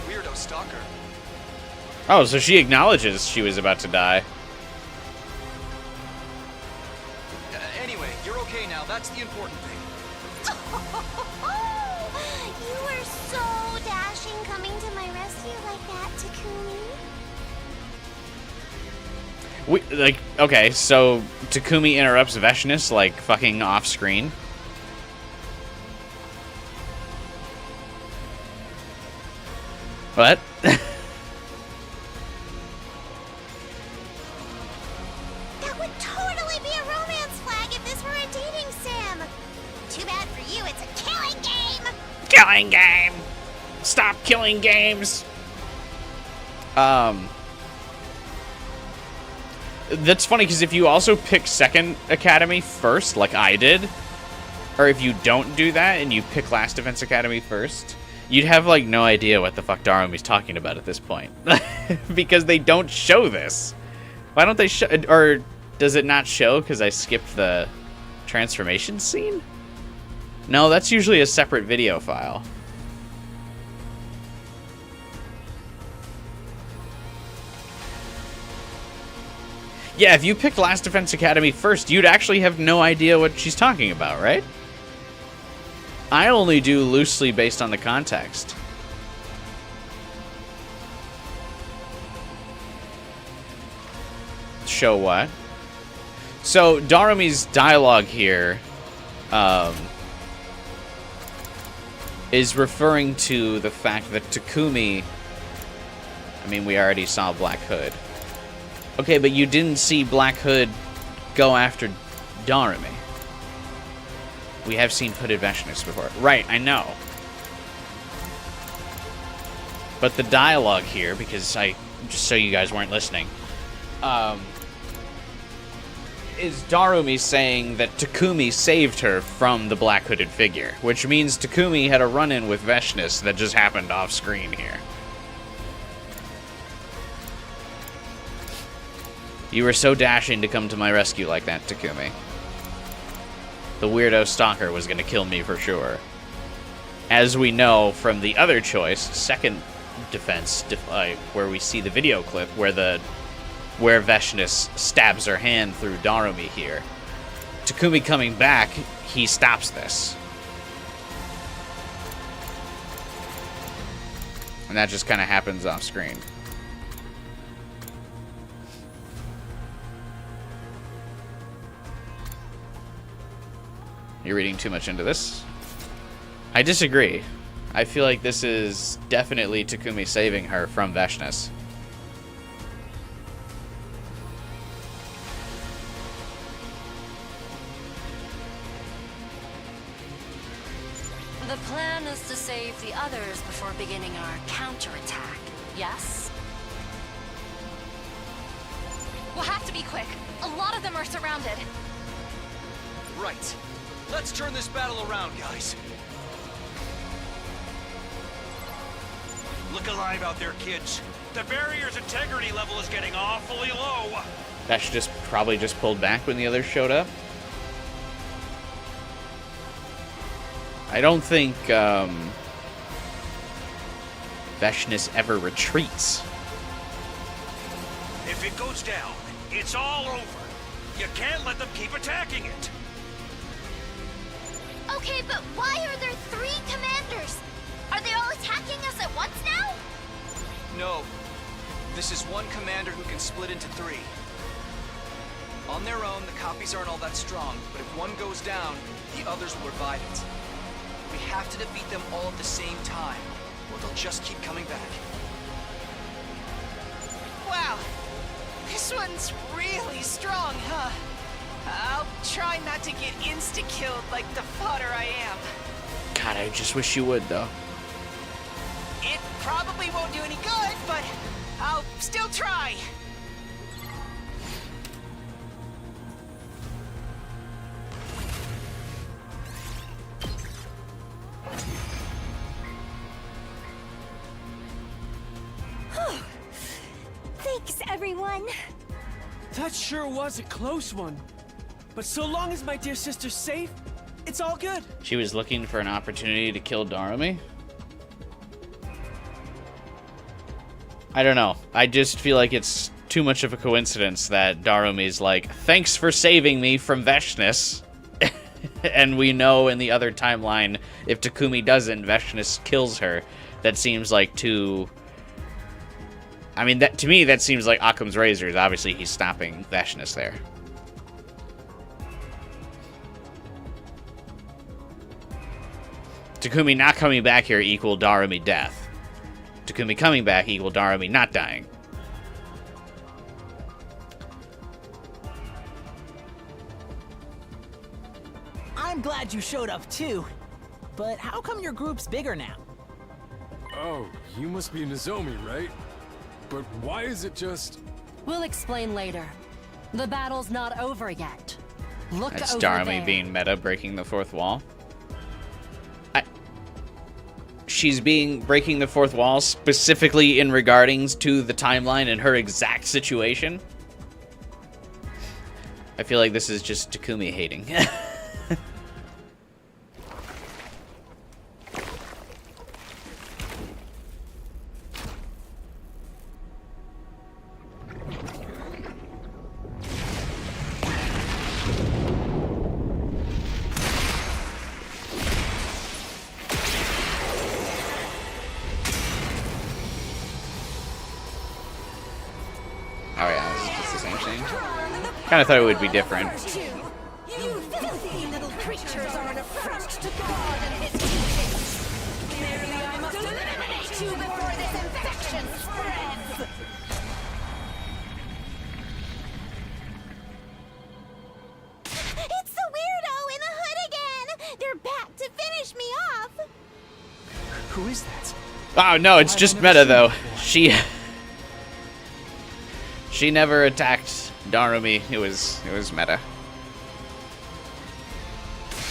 Weirdo stalker. Oh, so she acknowledges she was about to die. Anyway, you're okay now. That's the important thing. You were so dashing coming to my rescue like that, Takumi. Okay, so Takumi interrupts Veshness, like, fucking off-screen. What? That would totally be a romance flag if this were a dating sim. Too bad for you, it's a killing game. Killing game! Stop killing games! That's funny, because if you also pick Second Academy first, like I did, or if you don't do that and you pick Last Defense Academy first, you'd have, like, no idea what the fuck Darumi's talking about at this point. Because they don't show this. Why don't they show... Or does it not show because I skipped the transformation scene? No, that's usually a separate video file. Yeah, if you picked Last Defense Academy first, you'd actually have no idea what she's talking about, right? I only do loosely based on the context. Show what? So, Darumi's dialogue here is referring to the fact that Takumi... I mean, we already saw Black Hood. Okay, but you didn't see Black Hood go after Darumi. We have seen Hooded Veshness before. Right, I know. But the dialogue here, because just so you guys weren't listening, is Darumi saying that Takumi saved her from the Black Hooded figure, which means Takumi had a run-in with Veshness that just happened off-screen here. You were so dashing to come to my rescue like that, Takumi. The weirdo stalker was going to kill me for sure. As we know from the other choice, Second Defense, where we see the video clip where Veshness stabs her hand through Darumi here. Takumi coming back, he stops this. And that just kind of happens off screen. You're reading too much into this? I disagree. I feel like this is definitely Takumi saving her from Veshness. The plan is to save the others before beginning our counterattack, yes? We'll have to be quick. A lot of them are surrounded. Right. Let's turn this battle around, guys. Look alive out there, kids. The barrier's integrity level is getting awfully low. Veshness probably just pulled back when the others showed up. I don't think Veshness ever retreats. If it goes down, it's all over. You can't let them keep attacking it. Okay, but why are there 3 commanders? Are they all attacking us at once now? No. This is one commander who can split into 3. On their own, the copies aren't all that strong, but if one goes down, the others will revive it. We have to defeat them all at the same time, or they'll just keep coming back. Wow, this one's really strong, huh? I'll try not to get insta-killed like the fodder I am. God, I just wish you would, though. It probably won't do any good, but I'll still try. Thanks, everyone. That sure was a close one. But so long as my dear sister's safe, it's all good. She was looking for an opportunity to kill Darumi? I don't know. I just feel like it's too much of a coincidence that Darumi's like, thanks for saving me from Veshness. And we know in the other timeline, if Takumi doesn't, Veshness kills her. That seems like too... I mean, that to me, that seems like Occam's razors. Obviously, he's stopping Veshness there. Takumi not coming back here equal Darumi death. Takumi coming back equal Darumi not dying. I'm glad you showed up too. But how come your group's bigger now? Oh, you must be Nozomi, right? But why is it just... We'll explain later. The battle's not over yet. Look That's over Darumi there. being meta, breaking the fourth wall. She's breaking the fourth wall specifically in regardings to the timeline and her exact situation. I feel like this is just Takumi hating. Oh yeah, it's the same thing. Kind of thought it would be different. You filthy little creatures are an affront to God and his teachings. Clearly, I must eliminate you before this infection spreads. It's the weirdo in the hood again. They're back to finish me off. Who is that? Oh no, it's just meta though. She never attacked Darumi. It was meta.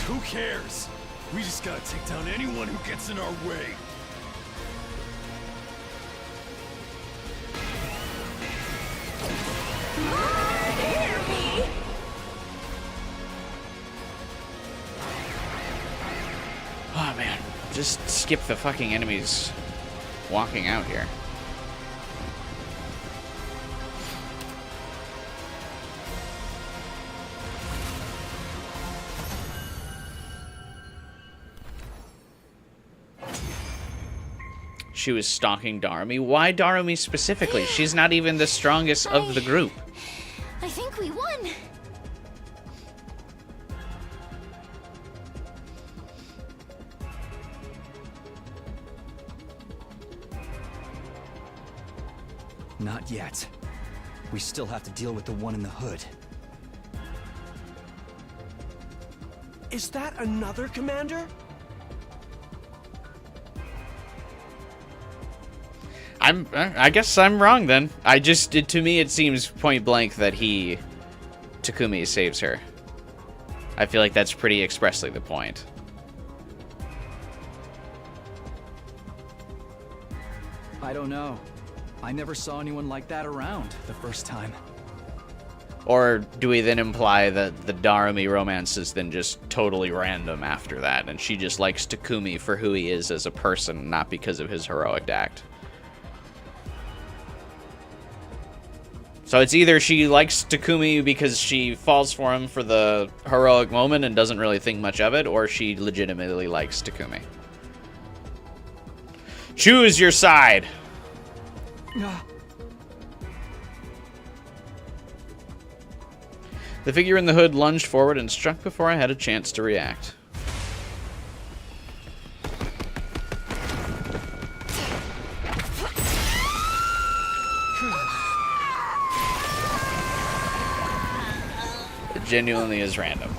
Who cares? We just gotta take down anyone who gets in our way. Hear me. Oh man, just skip the fucking enemies walking out here. She was stalking Darumi. Why Darumi specifically? She's not even the strongest of the group. I think we won. Not yet. We still have to deal with the one in the hood. Is that another commander? I guess I'm wrong then. To me it seems point blank that Takumi saves her. I feel like that's pretty expressly the point. I don't know. I never saw anyone like that around the first time. Or do we then imply that the Darumi romance is then just totally random after that, and she just likes Takumi for who he is as a person, not because of his heroic act? So it's either she likes Takumi because she falls for him for the heroic moment and doesn't really think much of it, or she legitimately likes Takumi. Choose your side! The figure in the hood lunged forward and struck before I had a chance to react. It genuinely is random.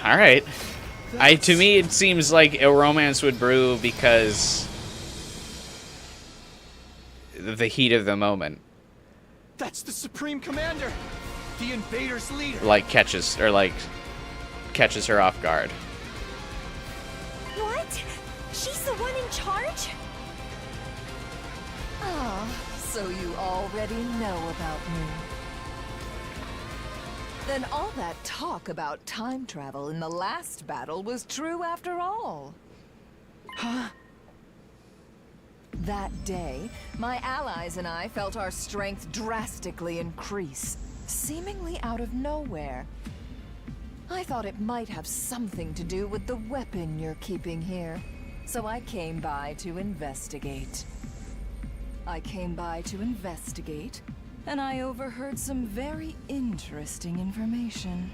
Alright. To me, it seems like a romance would brew because the heat of the moment. That's the Supreme Commander! The invaders' leader! Catches her off guard. What? She's the one in charge? Ah, so you already know about me. Then all that talk about time travel in the last battle was true after all. Huh? That day, my allies and I felt our strength drastically increase, seemingly out of nowhere. I thought it might have something to do with the weapon you're keeping here. So I came by to investigate. And I overheard some very interesting information.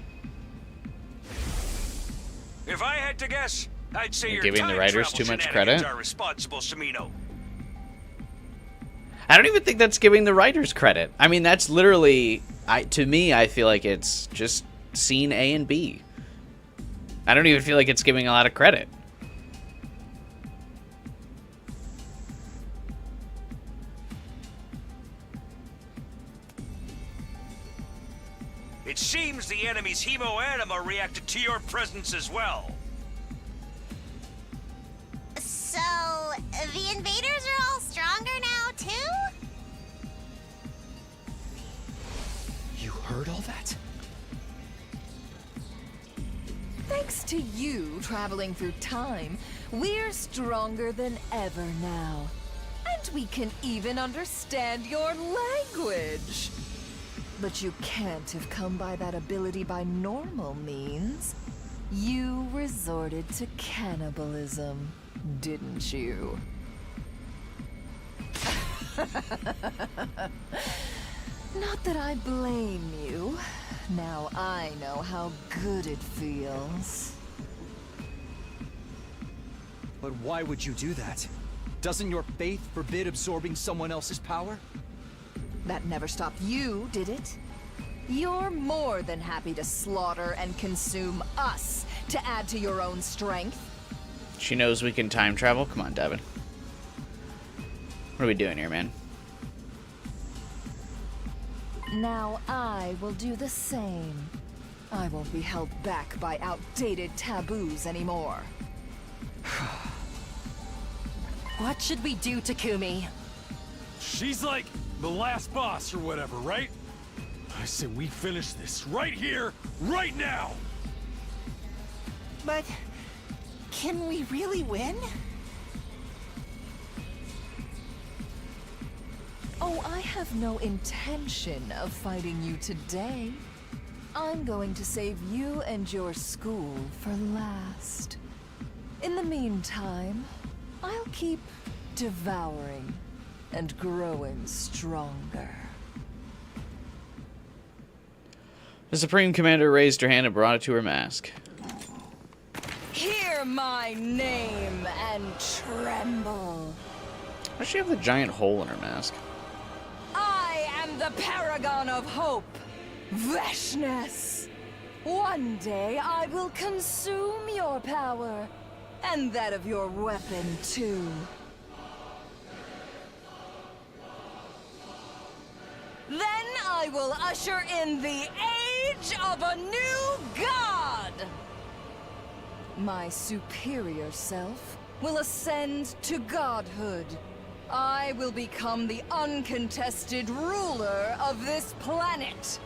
If I had to guess, I'd say your giving the time writers travel too much shenanigans credit? are responsible, Samino. I don't even think that's giving the writers credit. I mean, that's literally, to me, I feel like it's just scene A and B. I don't even feel like it's giving a lot of credit. It seems the enemy's hemo-anima reacted to your presence as well. So, the invaders are all stronger now, too? You heard all that? Thanks to you traveling through time, we're stronger than ever now. And we can even understand your language. But you can't have come by that ability by normal means. You resorted to cannibalism, didn't you? Not that I blame you. Now I know how good it feels. But why would you do that? Doesn't your faith forbid absorbing someone else's power? That never stopped you, did it? You're more than happy to slaughter and consume us to add to your own strength. She knows we can time travel? Come on, Devin. What are we doing here, man? Now I will do the same. I won't be held back by outdated taboos anymore. What should we do, Takumi? She's like the last boss or whatever, right? I say we finish this right here, right now! But can we really win? Oh, I have no intention of fighting you today. I'm going to save you and your school for last. In the meantime, I'll keep devouring and growing stronger. The Supreme Commander raised her hand and brought it to her mask. Hear my name and tremble. Why does she have the giant hole in her mask? I am the paragon of hope, Veshness. One day I will consume your power, and that of your weapon too. Then I will usher in the age of a new god! My superior self will ascend to godhood. I will become the uncontested ruler of this planet.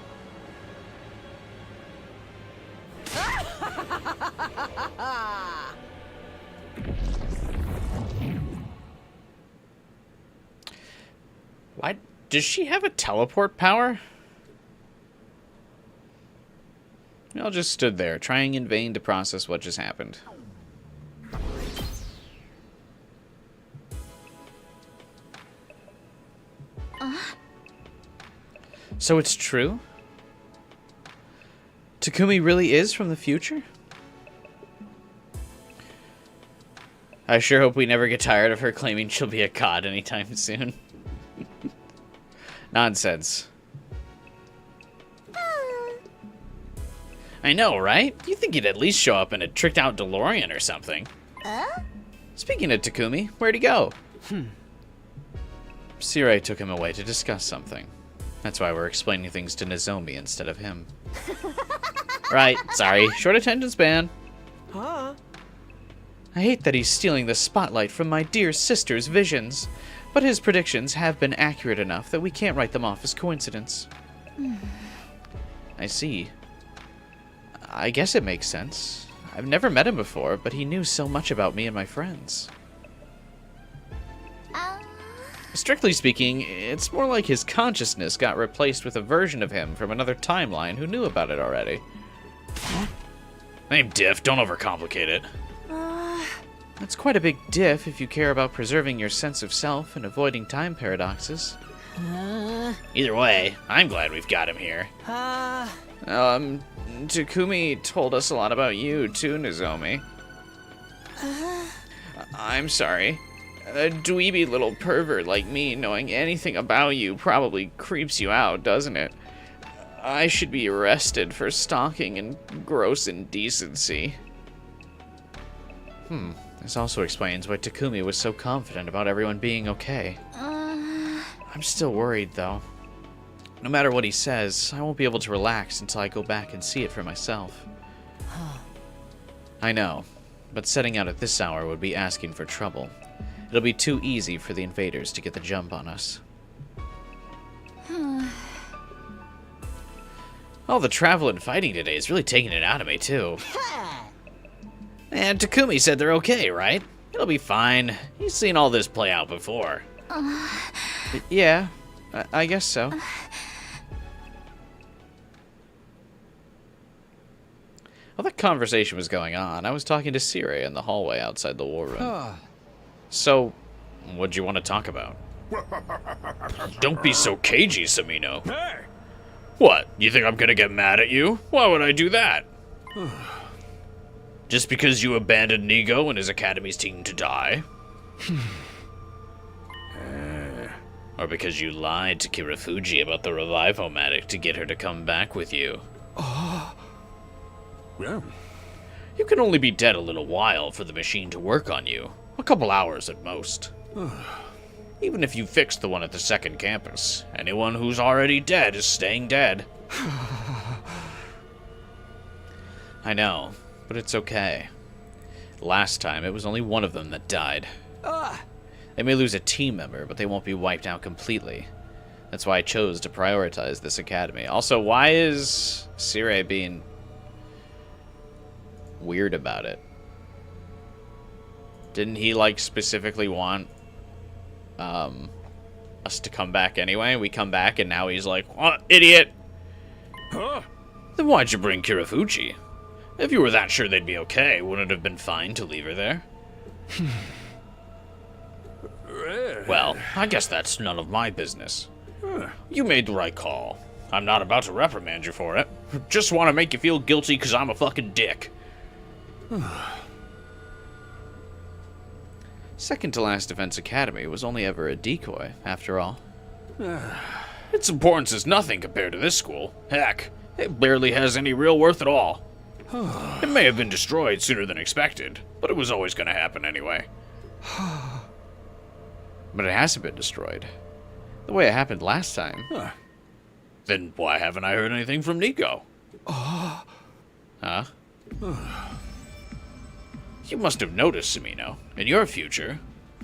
Why does she have a teleport power? We all just stood there, trying in vain to process what just happened. So it's true? Takumi really is from the future? I sure hope we never get tired of her claiming she'll be a god anytime soon. Nonsense. I know, right? You think you'd at least show up in a tricked-out DeLorean or something. Speaking of Takumi, where'd he go? Sirai took him away to discuss something. That's why we're explaining things to Nozomi instead of him. Right, sorry. Short attention span. Huh? I hate that he's stealing the spotlight from my dear sister's visions, but his predictions have been accurate enough that we can't write them off as coincidence. I see. I guess it makes sense. I've never met him before, but he knew so much about me and my friends. Strictly speaking, it's more like his consciousness got replaced with a version of him from another timeline who knew about it already. Hey, Diff, don't overcomplicate it. That's quite a big diff if you care about preserving your sense of self and avoiding time paradoxes. Either way, I'm glad we've got him here. Takumi told us a lot about you, too, Nozomi. I'm sorry. A dweeby little pervert like me knowing anything about you probably creeps you out, doesn't it? I should be arrested for stalking and gross indecency. This also explains why Takumi was so confident about everyone being okay. I'm still worried, though. No matter what he says, I won't be able to relax until I go back and see it for myself. I know, but setting out at this hour would be asking for trouble. It'll be too easy for the invaders to get the jump on us. All the travel and fighting today is really taking it out of me, too. And Takumi said they're okay, right? It'll be fine. He's seen all this play out before. Yeah, I guess so. While that conversation was going on, I was talking to Sire in the hallway outside the war room. So, what'd you want to talk about? Don't be so cagey, Samino. Hey! What, you think I'm gonna get mad at you? Why would I do that? Just because you abandoned Nigo and his academy's team to die? Or because you lied to Kirafuji about the Revivomatic to get her to come back with you? Well, You can only be dead a little while for the machine to work on you. A couple hours at most. Even if you fix the one at the second campus, anyone who's already dead is staying dead. I know, but it's okay. Last time, it was only one of them that died. They may lose a team member, but they won't be wiped out completely. That's why I chose to prioritize this academy. Also, why is Sire being weird about it? Didn't he, like, specifically want us to come back anyway? We come back, and now he's like, "What, idiot!" Then why'd you bring Kirafuji? If you were that sure they'd be okay, wouldn't it have been fine to leave her there? Well, I guess that's none of my business. You made the right call. I'm not about to reprimand you for it. Just want to make you feel guilty because I'm a fucking dick. Second to last Defense Academy was only ever a decoy, after all. Its importance is nothing compared to this school. Heck, it barely has any real worth at all. It may have been destroyed sooner than expected, but it was always going to happen anyway. But it hasn't been destroyed. The way it happened last time. Then why haven't I heard anything from Nico? Huh? You must have noticed, Samino. In your future,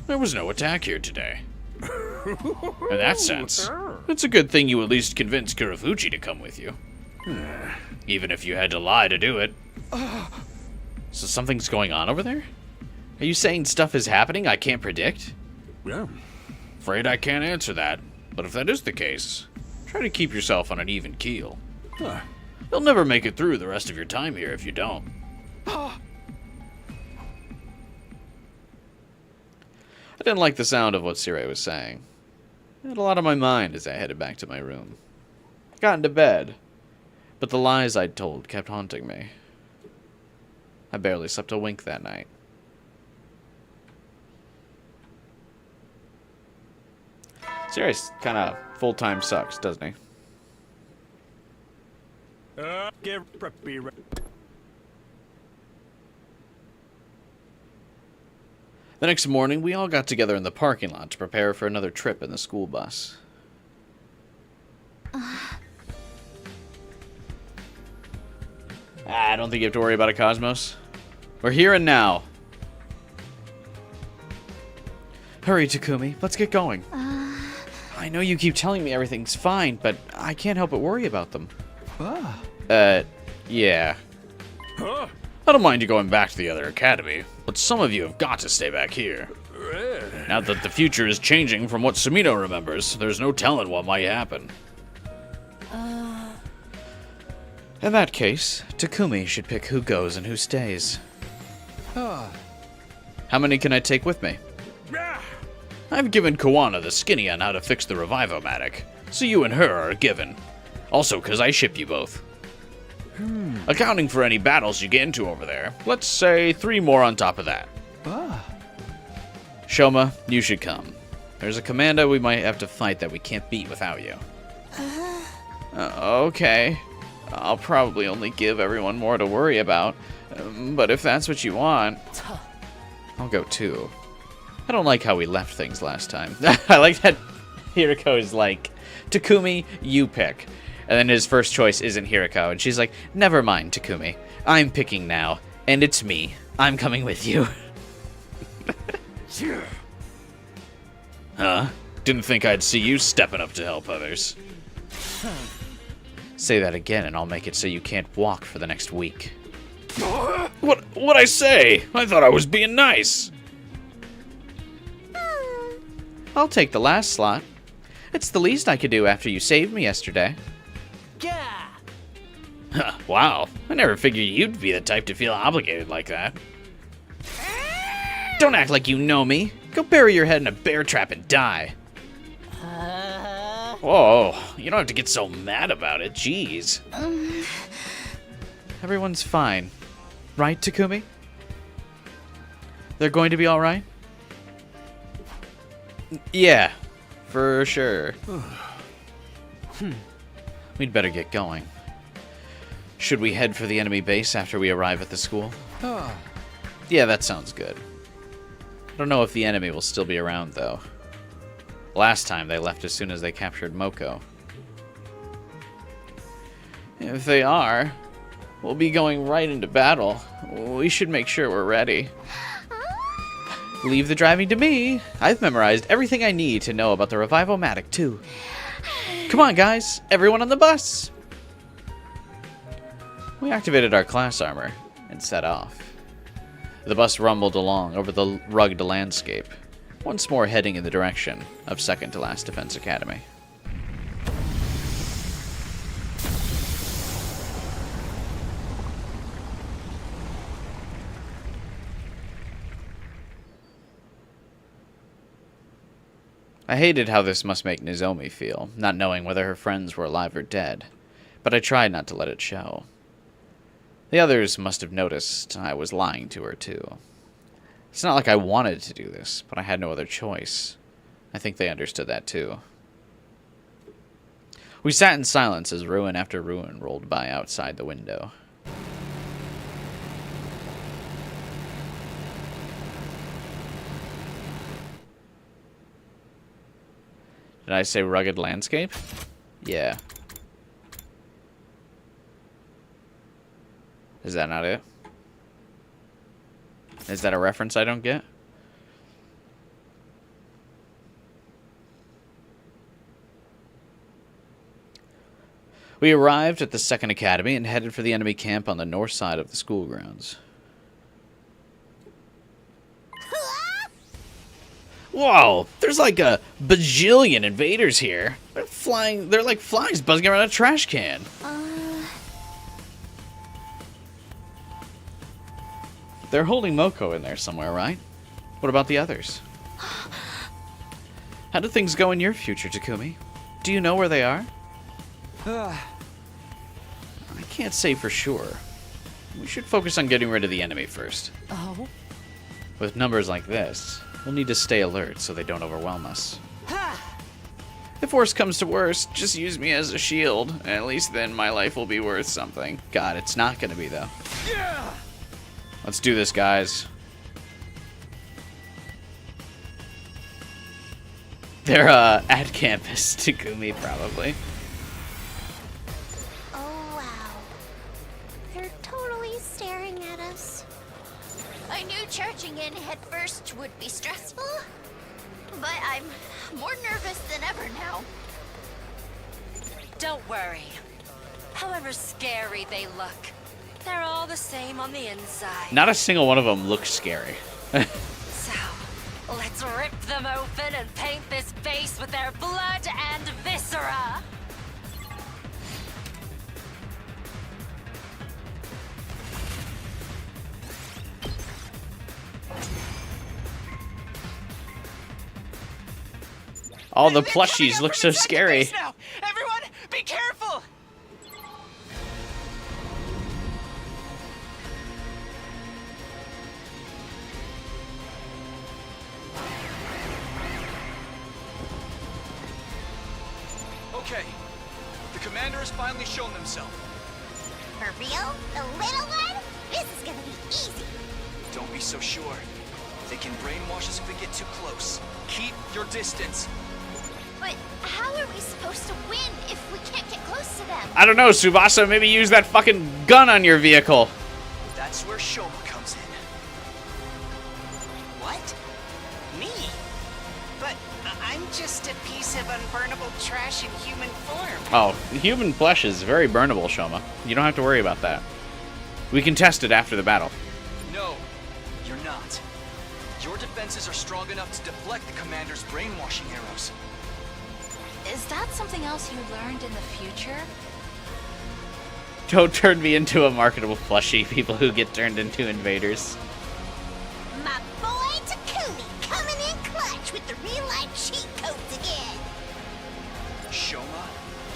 there was no attack here today. In that sense, it's a good thing you at least convinced Kirafuji to come with you. Even if you had to lie to do it. So something's going on over there? Are you saying stuff is happening I can't predict? yeah. Afraid I can't answer that, but if that is the case, try to keep yourself on an even keel. You'll never make it through the rest of your time here if you don't. I didn't like the sound of what Sire was saying. I had a lot on my mind as I headed back to my room. I got into bed, but the lies I'd told kept haunting me. I barely slept a wink that night. Sire kind of full-time sucks, doesn't he? Get preppy. The next morning, we all got together in the parking lot to prepare for another trip in the school bus. I don't think you have to worry about it, Cosmos. We're here and now. Hurry, Takumi. Let's get going. I know you keep telling me everything's fine, but I can't help but worry about them. Yeah. I don't mind you going back to the other academy, but some of you have got to stay back here. Now that the future is changing from what Samino remembers, there's no telling what might happen. In that case, Takumi should pick who goes and who stays. How many can I take with me? I've given Kawana the skinny on how to fix the Revivomatic, so you and her are a given. Also, because I ship you both. Accounting for any battles you get into over there, let's say 3 more on top of that. Shoma, you should come. There's a commando we might have to fight that we can't beat without you. Okay. I'll probably only give everyone more to worry about, but if that's what you want, I'll go too. I don't like how we left things last time. I like that Hiriko is like, Takumi, you pick. And then his first choice isn't Hiriko, and she's like, never mind, Takumi. I'm picking now, and it's me. I'm coming with you. Huh? Didn't think I'd see you stepping up to help others. Say that again, and I'll make it so you can't walk for the next week. What'd I say? I thought I was being nice. I'll take the last slot. It's the least I could do after you saved me yesterday. Yeah. Huh, wow, I never figured you'd be the type to feel obligated like that. Don't act like you know me. Go bury your head in a bear trap and die. Whoa, you don't have to get so mad about it, jeez. Everyone's fine. Right, Takumi? They're going to be alright? Yeah, for sure. We'd better get going. Should we head for the enemy base after we arrive at the school? Yeah, that sounds good. I don't know if the enemy will still be around, though. Last time, they left as soon as they captured Moko. If they are, we'll be going right into battle. We should make sure we're ready. Leave the driving to me. I've memorized everything I need to know about the Revivomatic, too. Come on, guys. Everyone on the bus. We activated our class armor and set off. The bus rumbled along over the rugged landscape, once more heading in the direction of Second to Last Defense Academy. I hated how this must make Nozomi feel, not knowing whether her friends were alive or dead, but I tried not to let it show. The others must have noticed I was lying to her, too. It's not like I wanted to do this, but I had no other choice. I think they understood that, too. We sat in silence as ruin after ruin rolled by outside the window. Did I say rugged landscape? Yeah. Is that not it? Is that a reference I don't get? We arrived at the Second Academy and headed for the enemy camp on the north side of the school grounds. Whoa! There's like a bajillion invaders here. They're like flies buzzing around a trash can. They're holding Moko in there somewhere, right? What about the others? How do things go in your future, Takumi? Do you know where they are? I can't say for sure. We should focus on getting rid of the enemy first. Oh? With numbers like this, we'll need to stay alert so they don't overwhelm us. If worst comes to worst, just use me as a shield. At least then my life will be worth something. God, it's not gonna be, though. Yeah! Let's do this, guys. They're, at campus, Takumi, probably. Oh, wow. They're totally staring at us. I knew charging in head first would be stressful, but I'm more nervous than ever now. Don't worry. However scary they look, they're all the same on the inside. Not a single one of them looks scary. So, let's rip them open and paint this base with their blood and viscera. All the plushies look so scary. Now. Everyone, be careful! Okay, the commander has finally shown themselves. For real? The little one? This is gonna be easy. Don't be so sure. They can brainwash us if we get too close. Keep your distance. But how are we supposed to win if we can't get close to them? I don't know, Tsubasa. Maybe use that fucking gun on your vehicle. That's where Shoma comes in. What? Me? But I'm just a piece of unburnable trash in human form. Oh, human flesh is very burnable, Shoma. You don't have to worry about that. We can test it after the battle. No, you're not. Your defenses are strong enough to deflect the commander's brainwashing arrows. Is that something else you learned in the future? Don't turn me into a marketable plushie, people who get turned into invaders. My boy Takumi coming in clutch with the real-life cheat codes again. Shoma,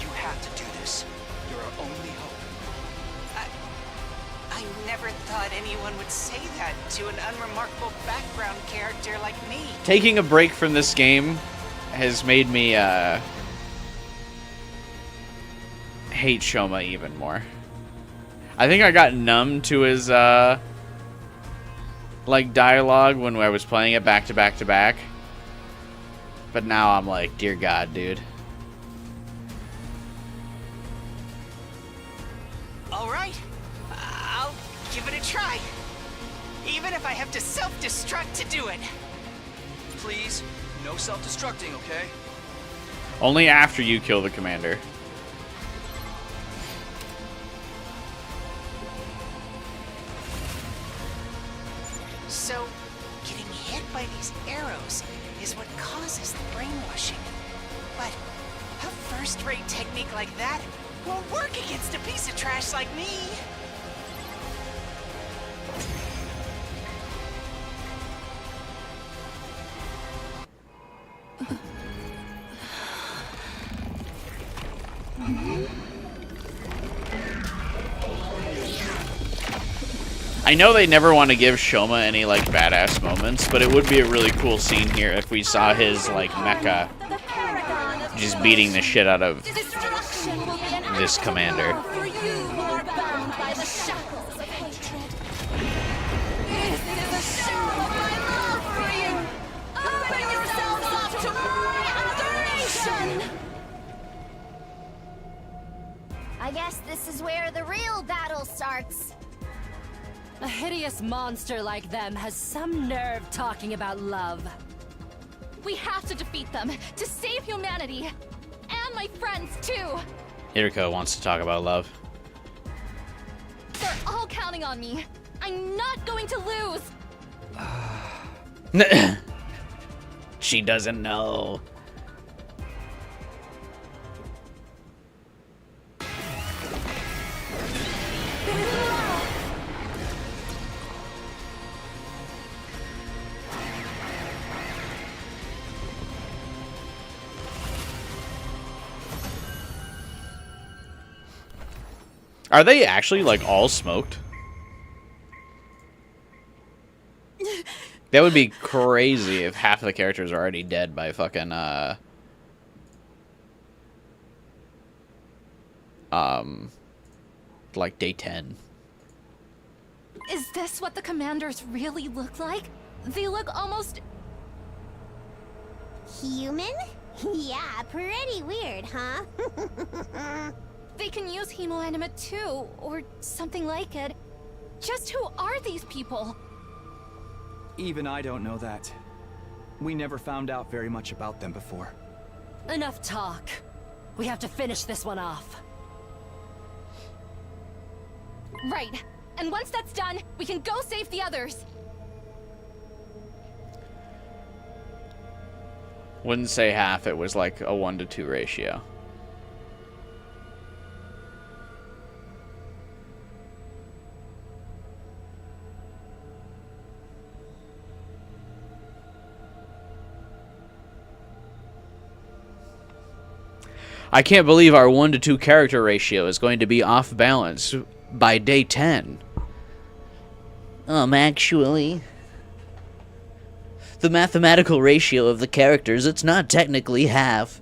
you have to do this. You're our only hope. I never thought anyone would say that to an unremarkable background character like me. Taking a break from this game has made me hate Shoma even more. I think I got numb to his like dialogue when I was playing it back to back to back. But now I'm like, dear God, dude. All right, I'll give it a try. Even if I have to self-destruct to do it. Please, no self-destructing, okay? Only after you kill the commander. So, getting hit by these arrows is what causes the brainwashing. But a first-rate technique like that won't work against a piece of trash like me. I know they never want to give Shoma any, like, badass moments, but it would be a really cool scene here if we saw his, like, mecha just beating the shit out of this commander. I guess this is where the real battle starts. A hideous monster like them has some nerve talking about love. We have to defeat them to save humanity. And my friends, too. Iriko wants to talk about love. They're all counting on me. I'm not going to lose. She doesn't know. Are they actually, like, all smoked? That would be crazy if half of the characters are already dead by fucking, like, day 10. Is this what the commanders really look like? They look almost... Human? Yeah, pretty weird, huh? They can use hemoanima too, or something like it. Just who are these people? Even I don't know that. We never found out very much about them before. Enough talk. We have to finish this one off. Right. And once that's done, we can go save the others. Wouldn't say half, it was like a 1-to-2 ratio. I can't believe our 1 to 2 character ratio is going to be off balance by day 10. Actually, the mathematical ratio of the characters, it's not technically half.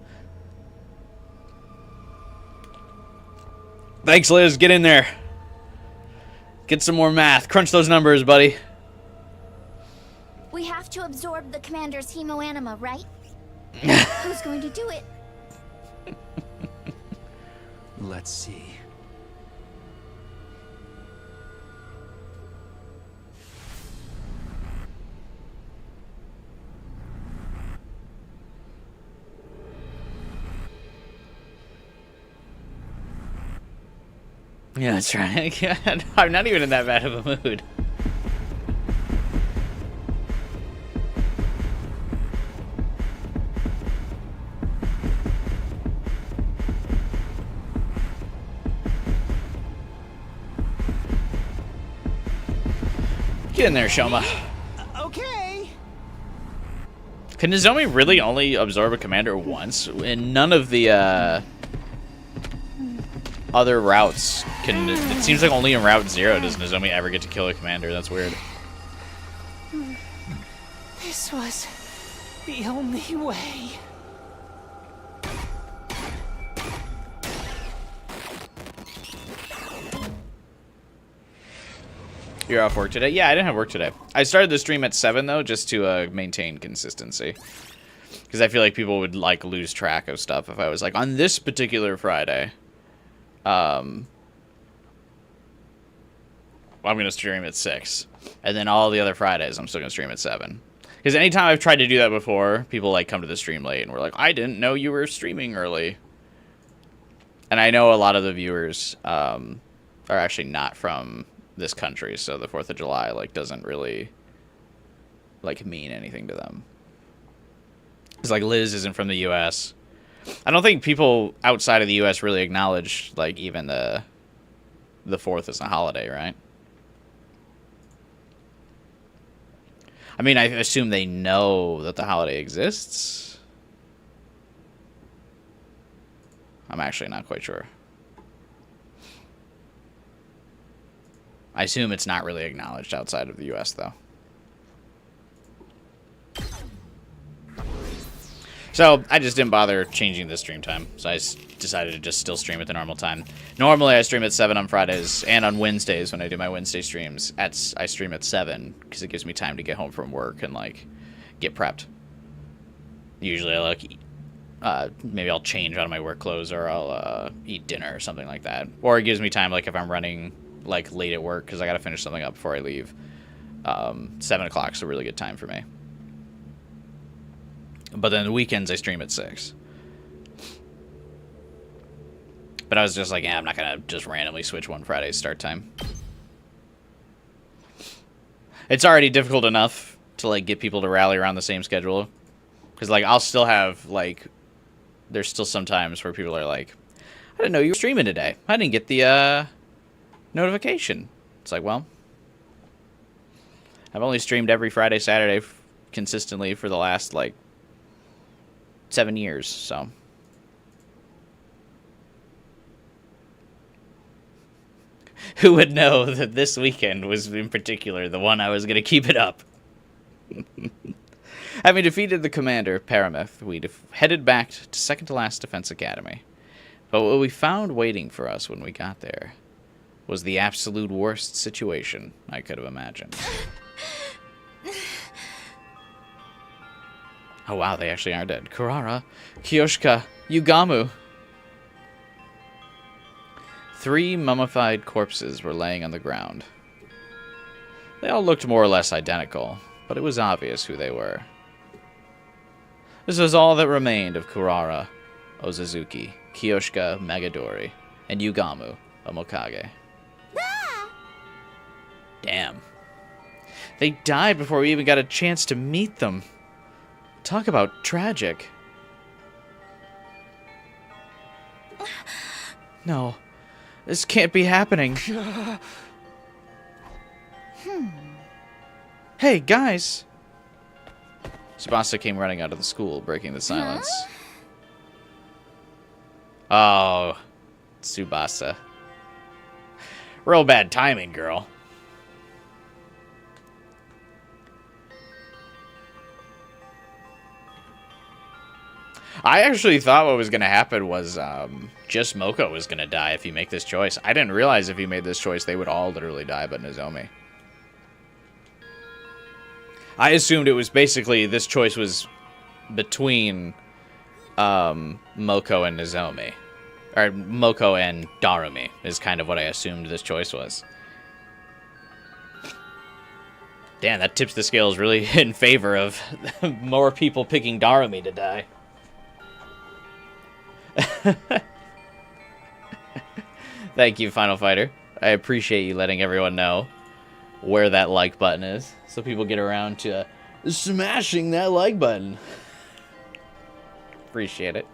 Thanks, Liz. Get in there. Get some more math. Crunch those numbers, buddy. We have to absorb the commander's hemoanima, right? Who's going to do it? Let's see. Yeah, that's right. I'm not even in that bad of a mood. Get in there, Shoma. Okay. Can Nozomi really only absorb a commander once? And none of the other routes can... It seems like only in Route 0 does Nozomi ever get to kill a commander. That's weird. This was the only way. You're off work today? Yeah, I didn't have work today. I started the stream at 7, though, just to maintain consistency. Because I feel like people would, like, lose track of stuff if I was like, on this particular Friday, I'm going to stream at 6. And then all the other Fridays, I'm still going to stream at 7. Because anytime I've tried to do that before, people, like, come to the stream late and we're like, I didn't know you were streaming early. And I know a lot of the viewers are actually not from this country, so the 4th of July, like, doesn't really, like, mean anything to them. It's like Liz isn't from the U.S. I don't think people outside of the U.S. really acknowledge, like, even the 4th as a holiday, right? I mean, I assume they know that the holiday exists. I'm actually not quite sure. I assume it's not really acknowledged outside of the U.S., though. So, I just didn't bother changing the stream time. So I decided to just still stream at the normal time. Normally, I stream at 7 on Fridays, and on Wednesdays, when I do my Wednesday streams, I stream at 7, because it gives me time to get home from work and, like, get prepped. Usually, I, like, maybe I'll change out of my work clothes, or I'll eat dinner or something like that. Or it gives me time, like, if I'm running, like, late at work, because I got to finish something up before I leave. 7 o'clock is a really good time for me. But then the weekends I stream at 6. But I was just like, yeah, I'm not going to just randomly switch one Friday's start time. It's already difficult enough to, like, get people to rally around the same schedule. Because, like, I'll still have, like, there's still some times where people are like, I didn't know you were streaming today. I didn't get the notification. It's like, well, I've only streamed every Friday, Saturday consistently for the last, like, 7 years, so. Who would know that this weekend was, in particular, the one I was going to keep it up? Having defeated the commander, Parameth, we headed back to second-to-last Defense Academy. But what we found waiting for us when we got there was the absolute worst situation I could have imagined. Oh wow, they actually are dead. Kurara, Kiyoshika, Yugamu. 3 mummified corpses were laying on the ground. They all looked more or less identical, but it was obvious who they were. This was all that remained of Kurara, Ozazuki, Kiyoshika Megadori, and Yugamu Omokage. Ah! Damn. They died before we even got a chance to meet them. Talk about tragic. No, this can't be happening. Hey, guys! Tsubasa came running out of the school, breaking the silence. Oh, Tsubasa. Real bad timing, girl. I actually thought what was going to happen was just Moko was going to die if you make this choice. I didn't realize if you made this choice, they would all literally die but Nozomi. I assumed it was basically this choice was between Moko and Nozomi. Or Moko and Darumi is kind of what I assumed this choice was. Damn, that tips the scales really in favor of more people picking Darumi to die. Thank you, Final Fighter. I appreciate you letting everyone know where that like button is, so people get around to smashing that like button. Appreciate it.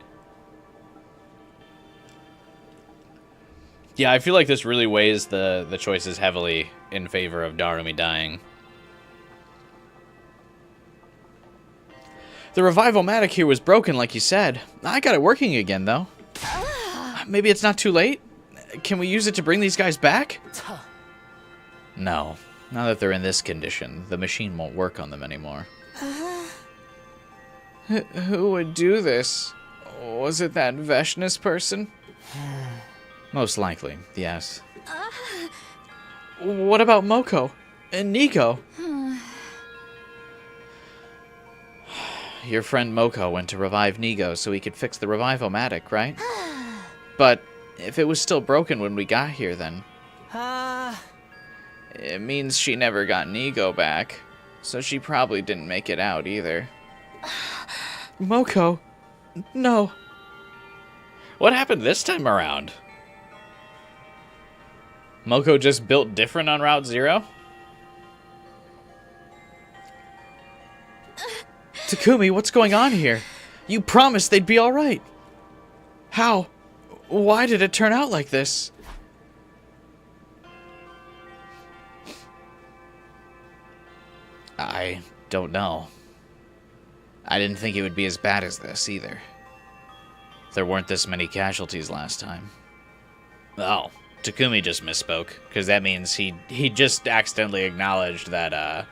Yeah, I feel like this really weighs the choices heavily in favor of Darumi dying. The revival-matic here was broken, like you said. I got it working again, though. Maybe it's not too late? Can we use it to bring these guys back? No. Now that they're in this condition, the machine won't work on them anymore. Who would do this? Was it that Veshness person? Most likely, yes. What about Moko? And Nico? Your friend Moko went to revive Nigo so he could fix the revival-matic, right? But if it was still broken when we got here, then... It means she never got Nigo back, so she probably didn't make it out either. Moko, no. What happened this time around? Moko just built different on Route 0? Takumi, what's going on here? You promised they'd be alright. How? Why did it turn out like this? I don't know. I didn't think it would be as bad as this, either. There weren't this many casualties last time. Oh, Takumi just misspoke, because that means he just accidentally acknowledged that,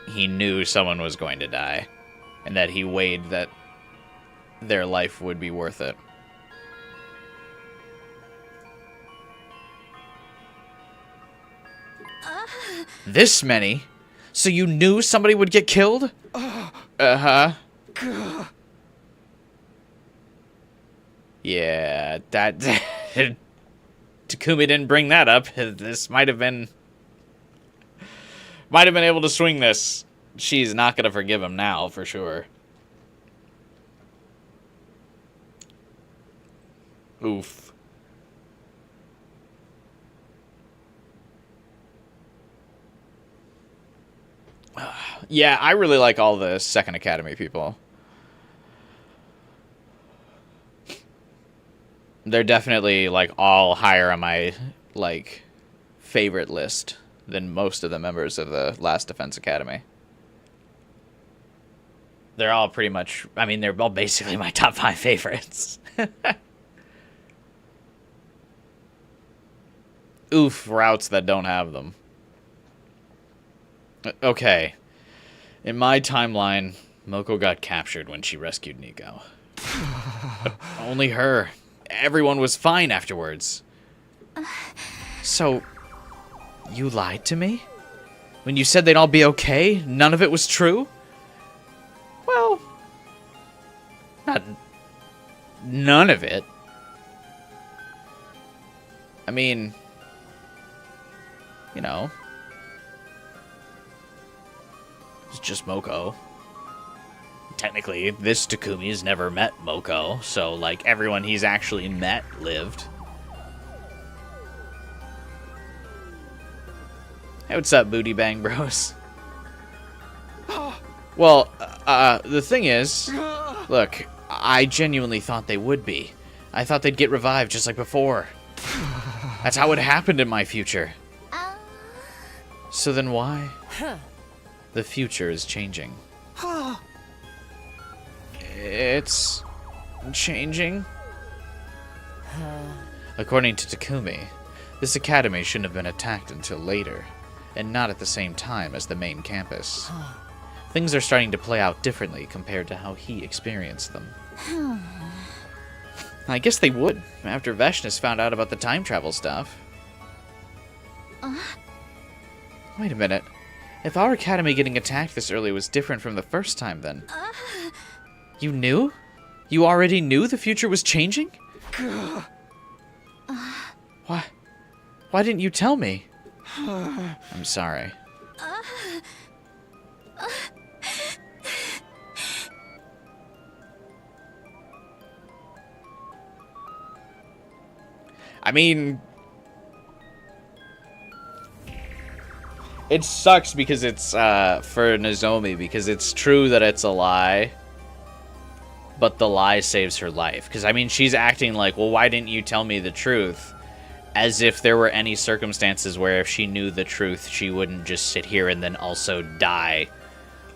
he knew someone was going to die, and that he weighed that their life would be worth it. This many? So you knew somebody would get killed? Uh-huh. Yeah, that... Takumi didn't bring that up. This might have been able to swing this. She's not going to forgive him now, for sure. Oof. Yeah, I really like all the Second Academy people. They're definitely, like, all higher on my, like, favorite list than most of the members of the Last Defense Academy. They're all pretty much, I mean, they're all basically my top 5 favorites. Oof, routes that don't have them. Okay. In my timeline, Moko got captured when she rescued Nico. Only her. Everyone was fine afterwards. So, you lied to me? When you said they'd all be okay, none of it was true? Well, not none of it. I mean, you know, it's just Moko. Technically, this Takumi's never met Moko, so, like, everyone he's actually met lived. Hey, what's up, Booty Bang Bros? Well, the thing is, look, I genuinely thought they would be. I thought they'd get revived just like before. That's how it happened in my future. So then why? The future is changing. It's changing? According to Takumi, this academy shouldn't have been attacked until later, and not at the same time as the main campus. Things are starting to play out differently compared to how he experienced them. I guess they would, after Veshnis found out about the time travel stuff. Wait a minute. If our academy getting attacked this early was different from the first time, then... You knew? You already knew the future was changing? Why? Why didn't you tell me? I'm sorry. I mean... It sucks because it's, for Nozomi, because it's true that it's a lie. But the lie saves her life. Because, I mean, she's acting like, well, why didn't you tell me the truth? As if there were any circumstances where if she knew the truth, she wouldn't just sit here and then also die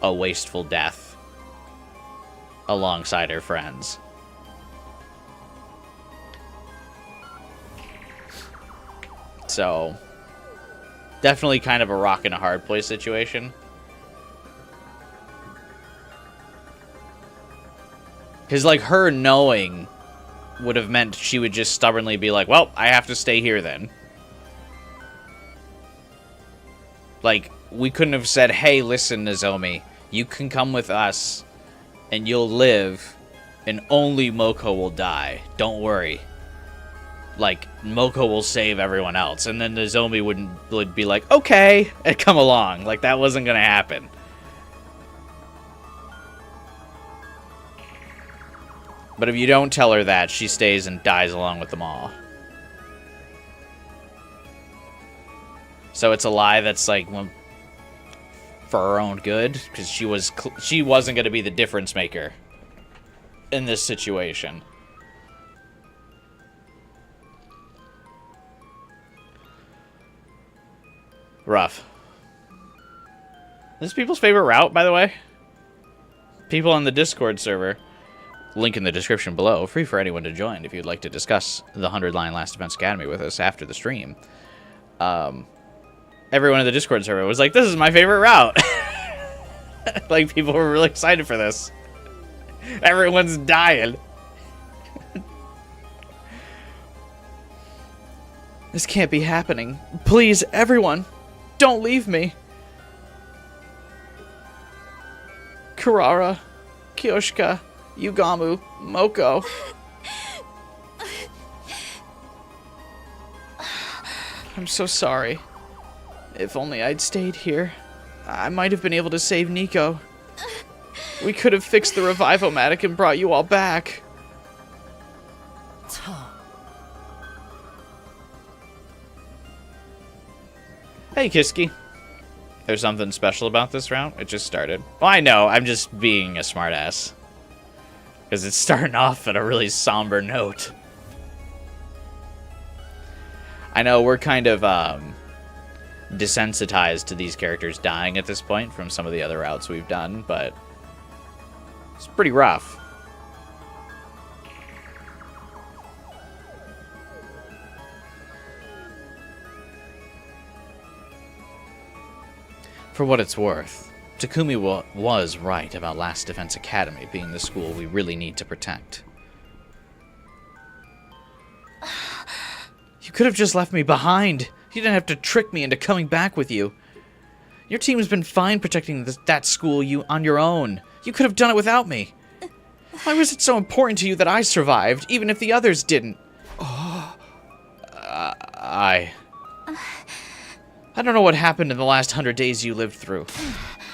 a wasteful death alongside her friends. So, definitely kind of a rock and a hard place situation. Because, like, her knowing would have meant she would just stubbornly be like, well, I have to stay here then. Like, we couldn't have said, hey, listen, Nozomi, you can come with us, and you'll live, and only Moko will die. Don't worry. Like, Moko will save everyone else. And then Nozomi would be like, okay, and come along. Like, that wasn't going to happen. But if you don't tell her that, she stays and dies along with them all. So it's a lie that's like for her own good, because she wasn't going to be the difference maker in this situation. Rough. This is people's favorite route, by the way. People on the Discord server. Link in the description below. Free for anyone to join if you'd like to discuss the 100-line Last Defense Academy with us after the stream. Everyone in the Discord server was like, this is my favorite route. Like, people were really excited for this. Everyone's dying. This can't be happening. Please, everyone, don't leave me. Kurara, Kyoshika, Yugamu, Moko. I'm so sorry. If only I'd stayed here, I might have been able to save Nico. We could have fixed the Revivomatic and brought you all back. Hey, Kiski. There's something special about this round? It just started. Well, I know. I'm just being a smartass. Because it's starting off at a really somber note. I know we're kind of desensitized to these characters dying at this point from some of the other routes we've done, but it's pretty rough. For what it's worth, Takumi was right about Last Defense Academy being the school we really need to protect. You could have just left me behind. You didn't have to trick me into coming back with you. Your team's been fine protecting that school on your own. You could have done it without me. Why was it so important to you that I survived, even if the others didn't? I don't know what happened in the last 100 days you lived through,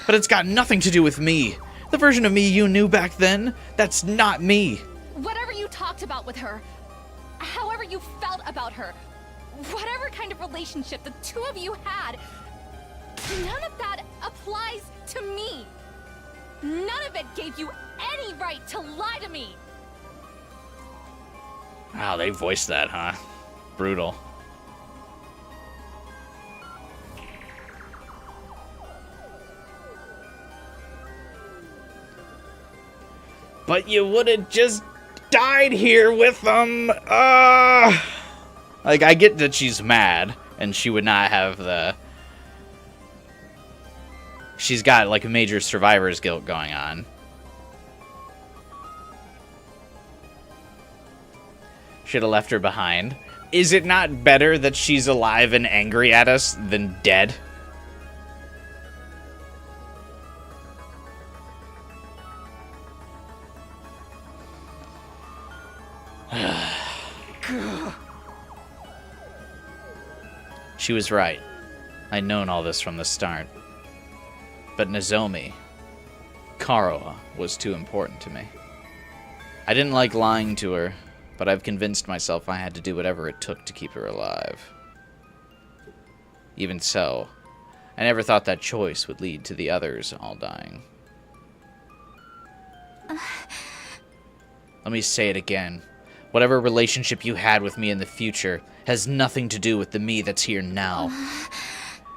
but it's got nothing to do with me. The version of me you knew back then, that's not me. Whatever you talked about with her, however you felt about her, whatever kind of relationship the two of you had, none of that applies to me. None of it gave you any right to lie to me. Wow, they voiced that, huh? Brutal. But you would have just died here with them. Like, I get that she's mad, and she would not have the... She's got, like, a major survivor's guilt going on. Should have left her behind. Is it not better that she's alive and angry at us than dead? She was right. I'd known all this from the start. But Nozomi, Karawa, was too important to me. I didn't like lying to her, but I've convinced myself I had to do whatever it took to keep her alive. Even so, I never thought that choice would lead to the others all dying. Let me say it again. Whatever relationship you had with me in the future has nothing to do with the me that's here now.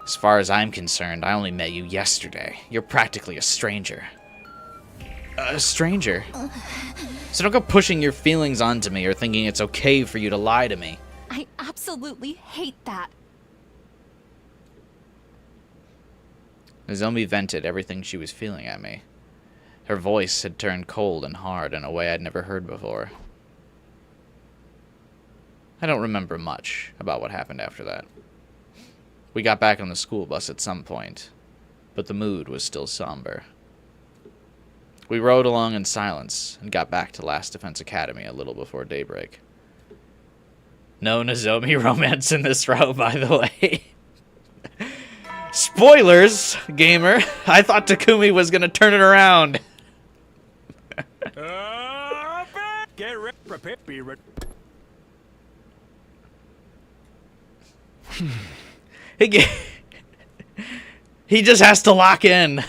As far as I'm concerned, I only met you yesterday. You're practically a stranger. A stranger? So don't go pushing your feelings onto me or thinking it's okay for you to lie to me. I absolutely hate that. Nozomi vented everything she was feeling at me. Her voice had turned cold and hard in a way I'd never heard before. I don't remember much about what happened after that. We got back on the school bus at some point, but the mood was still somber. We rode along in silence and got back to Last Defense Academy a little before daybreak. No Nozomi romance in this row, by the way. Spoilers, gamer! I thought Takumi was gonna turn it around. Get ready, prepare, be ready. He just has to lock in.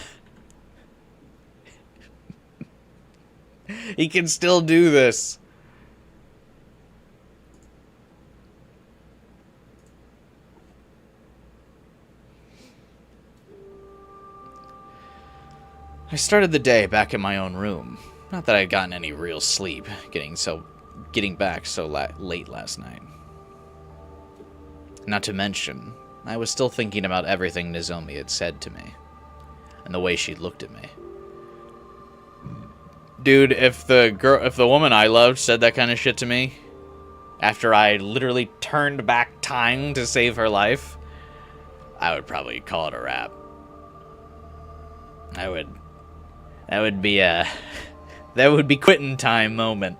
He can still do this. I started the day back in my own room. Not that I'd gotten any real sleep, getting back so late last night. Not to mention, I was still thinking about everything Nozomi had said to me, and the way she looked at me. Dude, if the woman I loved said that kind of shit to me, after I literally turned back time to save her life, I would probably call it a wrap. That would be quitting time moment.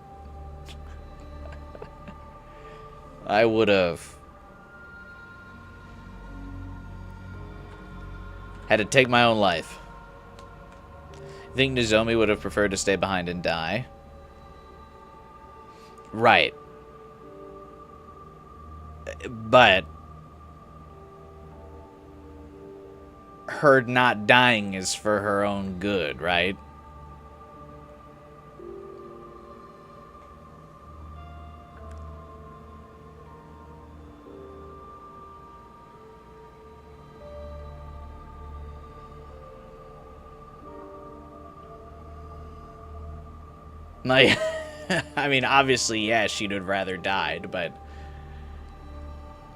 I would have had to take my own life. You think Nozomi would have preferred to stay behind and die? Right. But her not dying is for her own good, right? Like, I mean, obviously, yeah, she'd have rather died, but,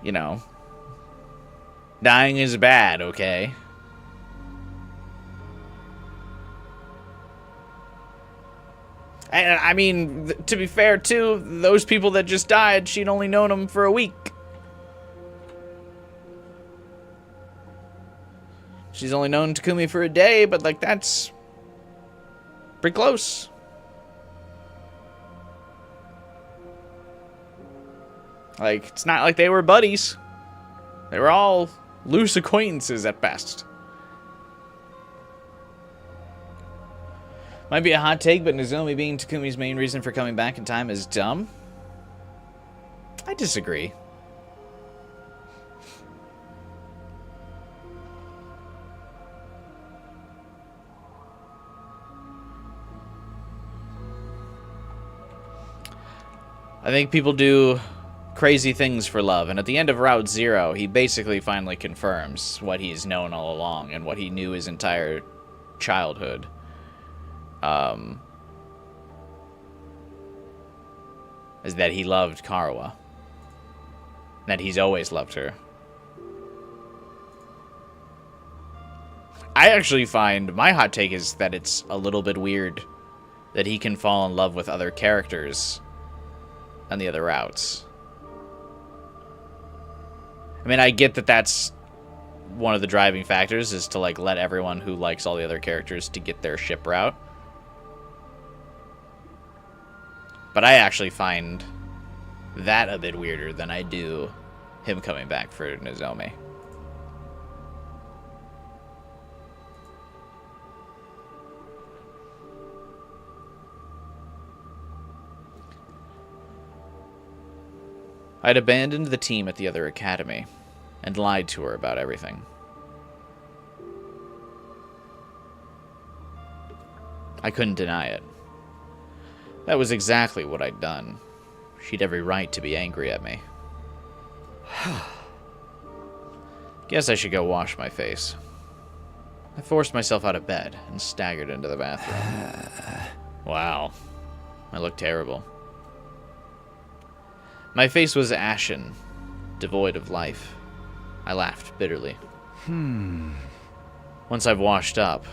you know, dying is bad, okay? And, I mean, to be fair, too, those people that just died, she'd only known them for a week. She's only known Takumi for a day, but, like, that's pretty close. Like, it's not like they were buddies. They were all loose acquaintances at best. Might be a hot take, but Nozomi being Takumi's main reason for coming back in time is dumb. I disagree. I think people do crazy things for love, and at the end of Route Zero, he basically finally confirms what he's known all along and what he knew his entire childhood. is that he loved Karawa. That he's always loved her. I actually find, my hot take is that it's a little bit weird that he can fall in love with other characters on the other routes. I mean, I get that that's one of the driving factors, is to, like, let everyone who likes all the other characters to get their ship route. But I actually find that a bit weirder than I do him coming back for Nozomi. I'd abandoned the team at the other academy and lied to her about everything. I couldn't deny it. That was exactly what I'd done. She'd every right to be angry at me. Guess I should go wash my face. I forced myself out of bed and staggered into the bathroom. Wow. I looked terrible. My face was ashen, devoid of life. I laughed bitterly. Once I've washed up,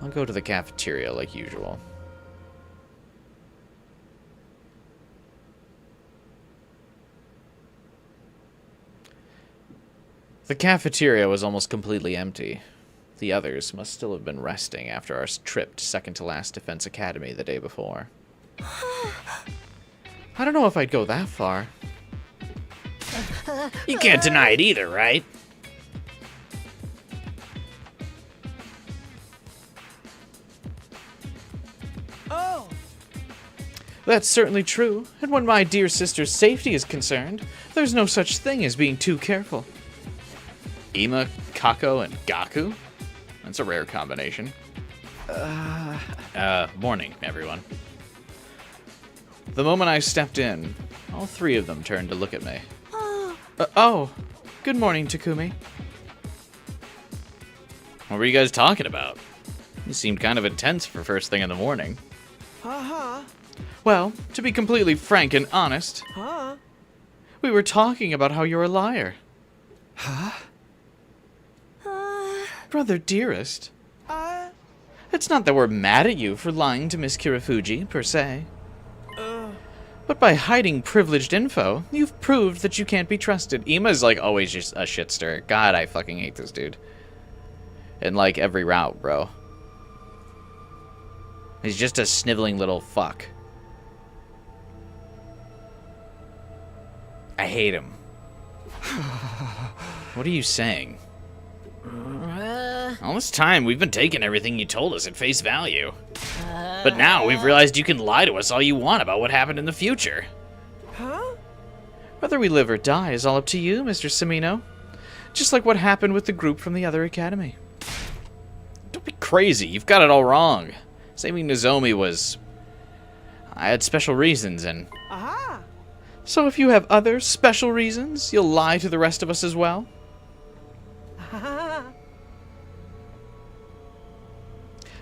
I'll go to the cafeteria like usual. The cafeteria was almost completely empty. The others must still have been resting after our trip to second-to-last Defense Academy the day before. I don't know if I'd go that far. You can't deny it either, right? Oh! That's certainly true, and when my dear sister's safety is concerned, there's no such thing as being too careful. Ima, Kako, and Gaku? That's a rare combination. Morning, everyone. The moment I stepped in, all three of them turned to look at me. Oh, good morning, Takumi. What were you guys talking about? You seemed kind of intense for first thing in the morning. Well, to be completely frank and honest, we were talking about how you're a liar. Brother dearest, it's not that we're mad at you for lying to Miss Kirafuji, per se. But by hiding privileged info, you've proved that you can't be trusted. Ima's like always just a shitster. God, I fucking hate this dude. In like every route, bro. He's just a sniveling little fuck. I hate him. What are you saying? All this time, we've been taking everything you told us at face value. But now we've realized you can lie to us all you want about what happened in the future. Whether we live or die is all up to you, Mr. Samino. Just like what happened with the group from the other academy. Don't be crazy, you've got it all wrong. Saving Nozomi was... I had special reasons, and... So if you have other special reasons, you'll lie to the rest of us as well?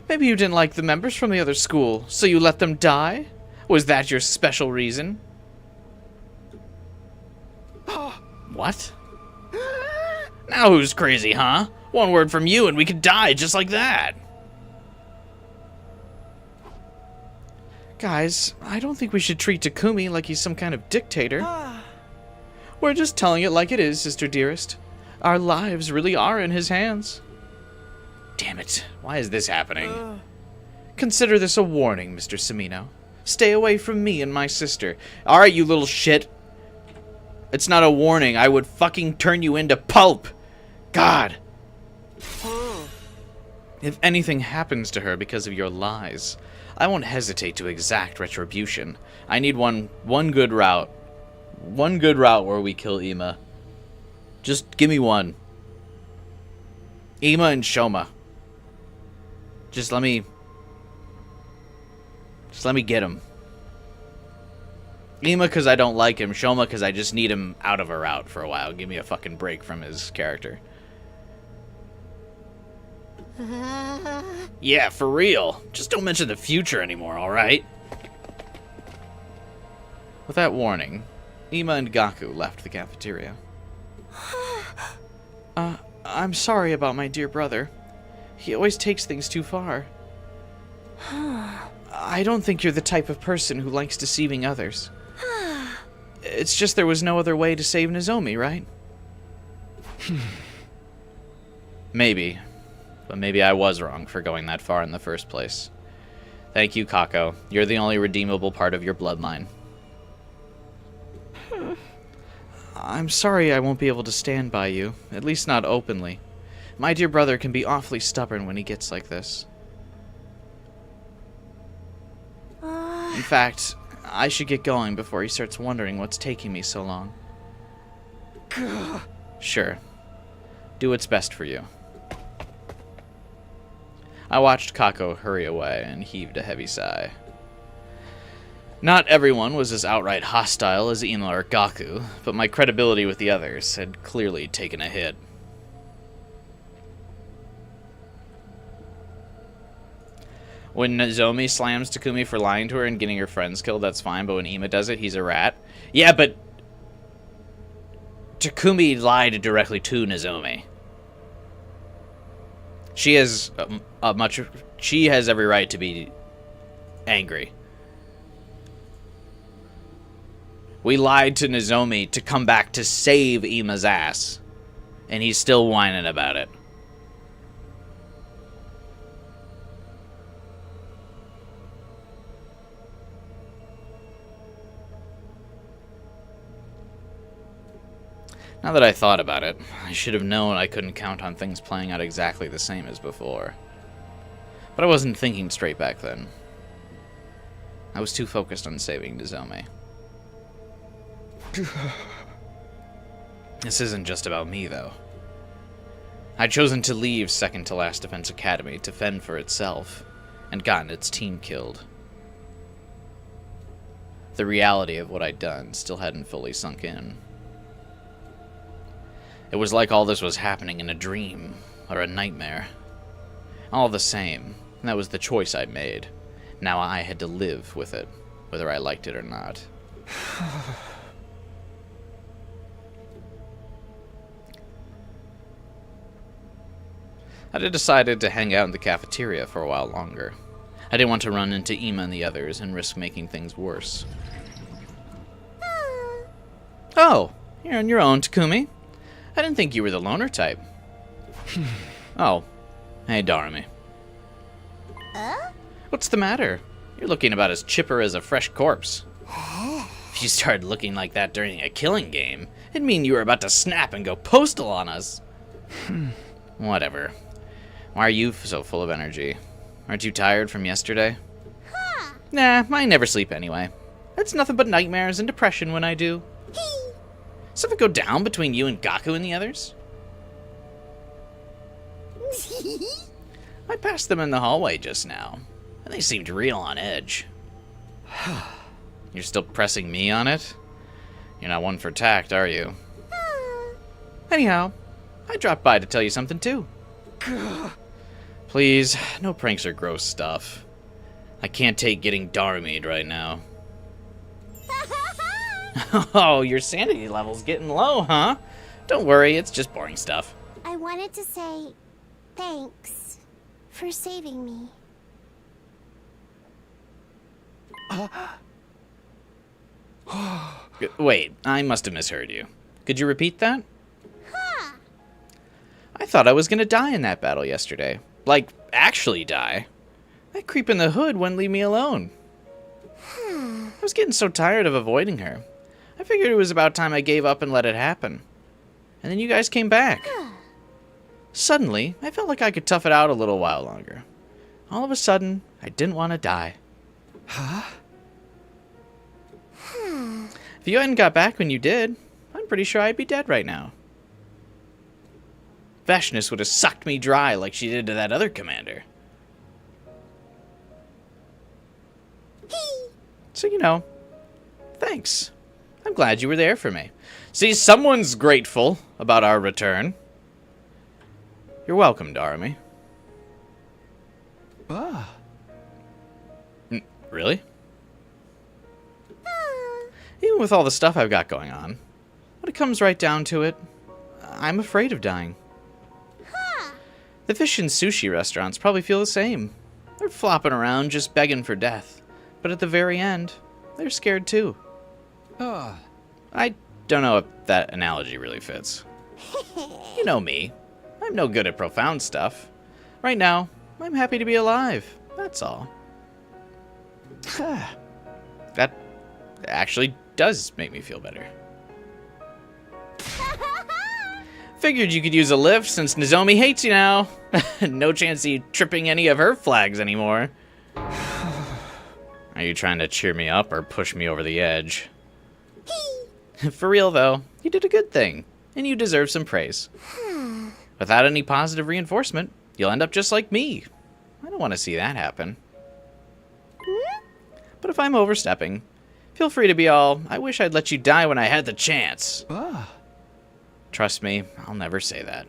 Maybe you didn't like the members from the other school, so you let them die? Was that your special reason? What? Now who's crazy, huh? One word from you and we could die just like that. Guys, I don't think we should treat Takumi like he's some kind of dictator. We're just telling it like it is, sister dearest. Our lives really are in his hands. Damn it, why is this happening? Consider this a warning, Mr. Samino. Stay away from me and my sister. Alright, you little shit. It's not a warning. I would fucking turn you into pulp. God. If anything happens to her because of your lies, I won't hesitate to exact retribution. I need one good route. One good route where we kill Ima. Just give me one. Ima and Shoma. Just let me get him. Ima because I don't like him. Shoma because I just need him out of a route for a while. Give me a fucking break from his character. Yeah, for real. Just don't mention the future anymore, alright? With that warning, Ima and Gaku left the cafeteria. I'm sorry about my dear brother. He always takes things too far. I don't think you're the type of person who likes deceiving others. It's just there was no other way to save Nozomi, right? Maybe. But maybe I was wrong for going that far in the first place. Thank you, Kako. You're the only redeemable part of your bloodline. I'm sorry I won't be able to stand by you, at least not openly. My dear brother can be awfully stubborn when he gets like this. In fact, I should get going before he starts wondering what's taking me so long. Sure. Do what's best for you. I watched Kako hurry away and heaved a heavy sigh. Not everyone was as outright hostile as Ima or Gaku, but my credibility with the others had clearly taken a hit. When Nozomi slams Takumi for lying to her and getting her friends killed, that's fine, but when Ima does it, he's a rat. Yeah, but Takumi lied directly to Nozomi. She has she has every right to be angry. We lied to Nozomi to come back to save Ima's ass, and he's still whining about it. Now that I thought about it, I should have known I couldn't count on things playing out exactly the same as before. But I wasn't thinking straight back then. I was too focused on saving Nozomi. This isn't just about me, though. I'd chosen to leave second to last Defense Academy to fend for itself, and gotten its team killed. The reality of what I'd done still hadn't fully sunk in. It was like all this was happening in a dream, or a nightmare. All the same, that was the choice I'd made. Now I had to live with it, whether I liked it or not. I had decided to hang out in the cafeteria for a while longer. I didn't want to run into Ima and the others and risk making things worse. Oh, you're on your own, Takumi. I didn't think you were the loner type. Oh, hey, Darumi. What's the matter? You're looking about as chipper as a fresh corpse. If you started looking like that during a killing game, it'd mean you were about to snap and go postal on us. Whatever. Why are you so full of energy? Aren't you tired from yesterday? Nah, I never sleep anyway. It's nothing but nightmares and depression when I do. Something go down between you and Gaku and the others? I passed them in the hallway just now, and they seemed real on edge. You're still pressing me on it? You're not one for tact, are you? Anyhow, I dropped by to tell you something too. Please, no pranks or gross stuff. I can't take getting Darumi'd right now. Oh, your sanity level's getting low, huh? Don't worry, it's just boring stuff. I wanted to say thanks for saving me. Wait, I must have misheard you. Could you repeat that? I thought I was gonna die in that battle yesterday. Like, actually die. That creep in the hood wouldn't leave me alone. I was getting so tired of avoiding her. I figured it was about time I gave up and let it happen. And then you guys came back. Suddenly, I felt like I could tough it out a little while longer. All of a sudden, I didn't want to die. If you hadn't got back when you did, I'm pretty sure I'd be dead right now. Veshness would have sucked me dry like she did to that other commander. So, you know, thanks. I'm glad you were there for me. See, someone's grateful about our return. You're welcome, Darumi. Really? Even with all the stuff I've got going on, when it comes right down to it, I'm afraid of dying. Huh. The fish and sushi restaurants probably feel the same. They're flopping around just begging for death. But at the very end, they're scared too. I don't know if that analogy really fits. You know me. I'm no good at profound stuff. Right now, I'm happy to be alive. That's all. That actually does make me feel better. Figured you could use a lift since Nozomi hates you now. No chance of you tripping any of her flags anymore. Are you trying to cheer me up or push me over the edge? For real, though, you did a good thing, and you deserve some praise. Without any positive reinforcement, you'll end up just like me. I don't want to see that happen. But if I'm overstepping, feel free to be all, I wish I'd let you die when I had the chance. Trust me, I'll never say that.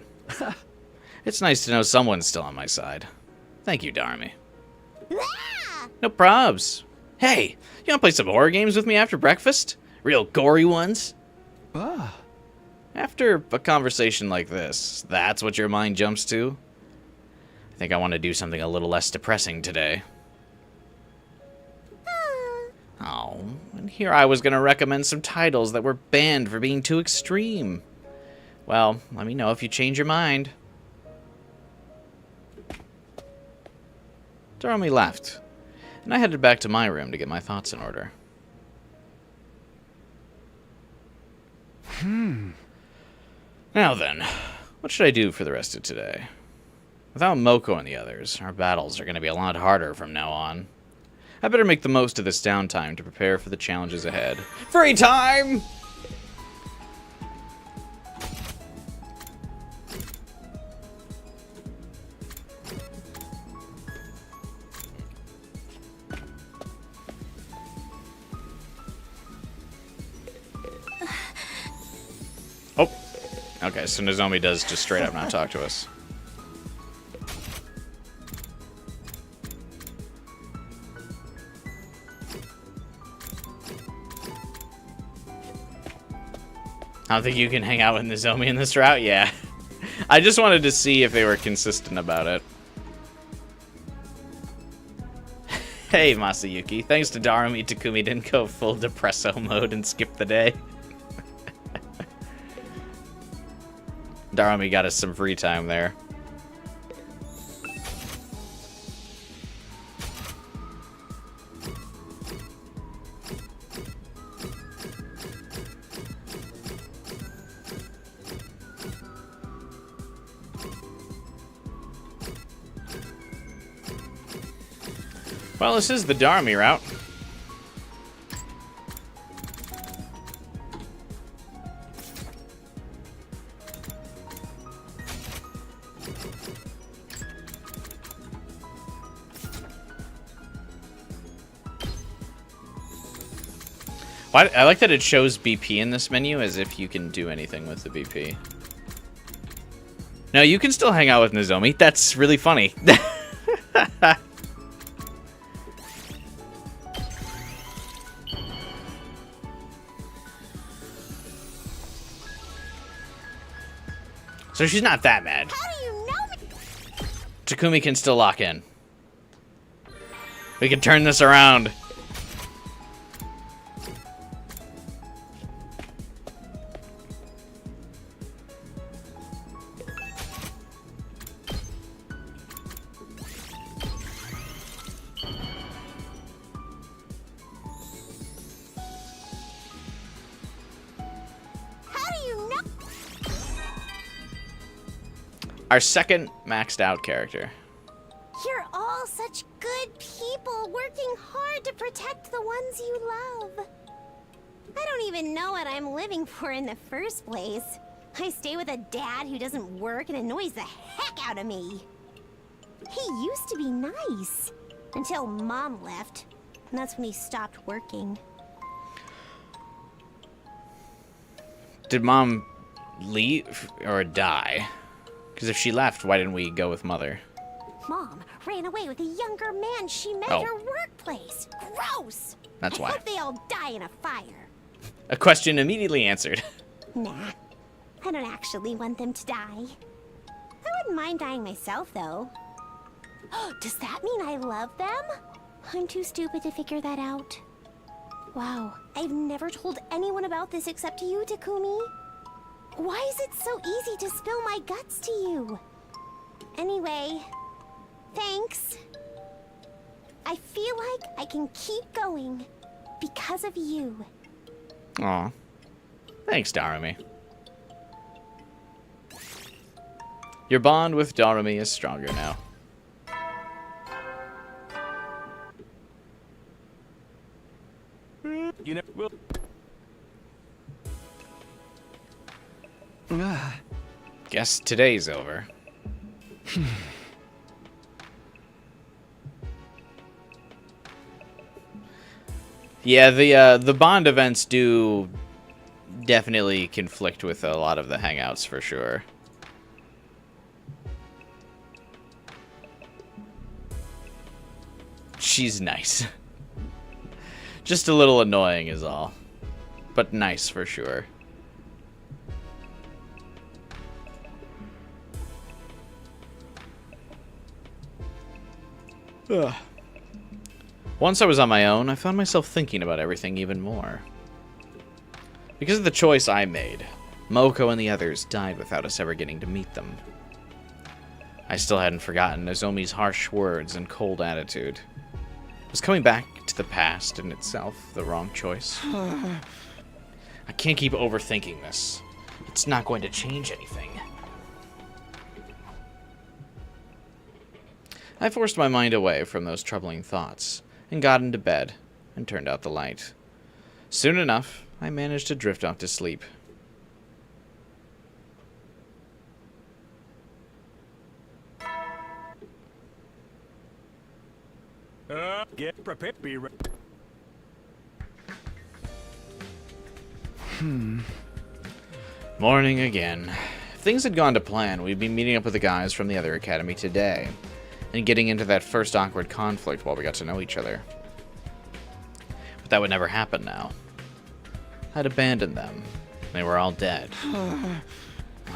It's nice to know someone's still on my side. Thank you, Darmy. No probs. Hey, you want to play some horror games with me after breakfast? Real gory ones? After a conversation like this, that's what your mind jumps to? I think I want to do something a little less depressing today. Oh, and here I was going to recommend some titles that were banned for being too extreme. Well, let me know if you change your mind. Darmy left, and I headed back to my room to get my thoughts in order. Now then, what should I do for the rest of today? Without Moko and the others, our battles are going to be a lot harder from now on. I better make the most of this downtime to prepare for the challenges ahead. Free time! Oh, okay, so Nozomi does just straight up not talk to us. I don't think you can hang out with Nozomi in this route? Yeah. I just wanted to see if they were consistent about it. Hey, Masayuki. Thanks to Darumi, Takumi didn't go full depresso mode and skip the day. Darumi got us some free time there. Well, this is the Darmy route. Well, I like that it shows BP in this menu as if you can do anything with the BP. No, you can still hang out with Nozomi. That's really funny. So she's not that mad. How do you know me? Takumi can still lock in. We can turn this around. Our second maxed out character. You're all such good people working hard to protect the ones you love. I don't even know what I'm living for in the first place. I stay with a dad who doesn't work and annoys the heck out of me. He used to be nice until Mom left, and that's when he stopped working. Did Mom leave or die? Because if she left, why didn't we go with Mother? Mom ran away with a younger man she met at her workplace. Gross! That's why. I hope they all die in a fire. A question immediately answered. Nah, I don't actually want them to die. I wouldn't mind dying myself, though. Does that mean I love them? I'm too stupid to figure that out. Wow, I've never told anyone about this except to you, Takumi. Why is it so easy to spill my guts to you? Anyway, thanks. I feel like I can keep going because of you. Aw. Thanks, Darumi. Your bond with Darumi is stronger now. You never will. Guess today's over. Yeah, the Bond events do definitely conflict with a lot of the hangouts for sure. She's nice. Just a little annoying is all. But nice for sure. Ugh. Once I was on my own, I found myself thinking about everything even more. Because of the choice I made, Moko and the others died without us ever getting to meet them. I still hadn't forgotten Nozomi's harsh words and cold attitude. Was coming back to the past in itself the wrong choice? I can't keep overthinking this. It's not going to change anything. I forced my mind away from those troubling thoughts and got into bed and turned out the light. Soon enough, I managed to drift off to sleep. Get prepared. Be ready. Morning again. If things had gone to plan, we'd be meeting up with the guys from the other academy today and getting into that first awkward conflict while we got to know each other. But that would never happen now. I'd abandoned them. They were all dead. Oh,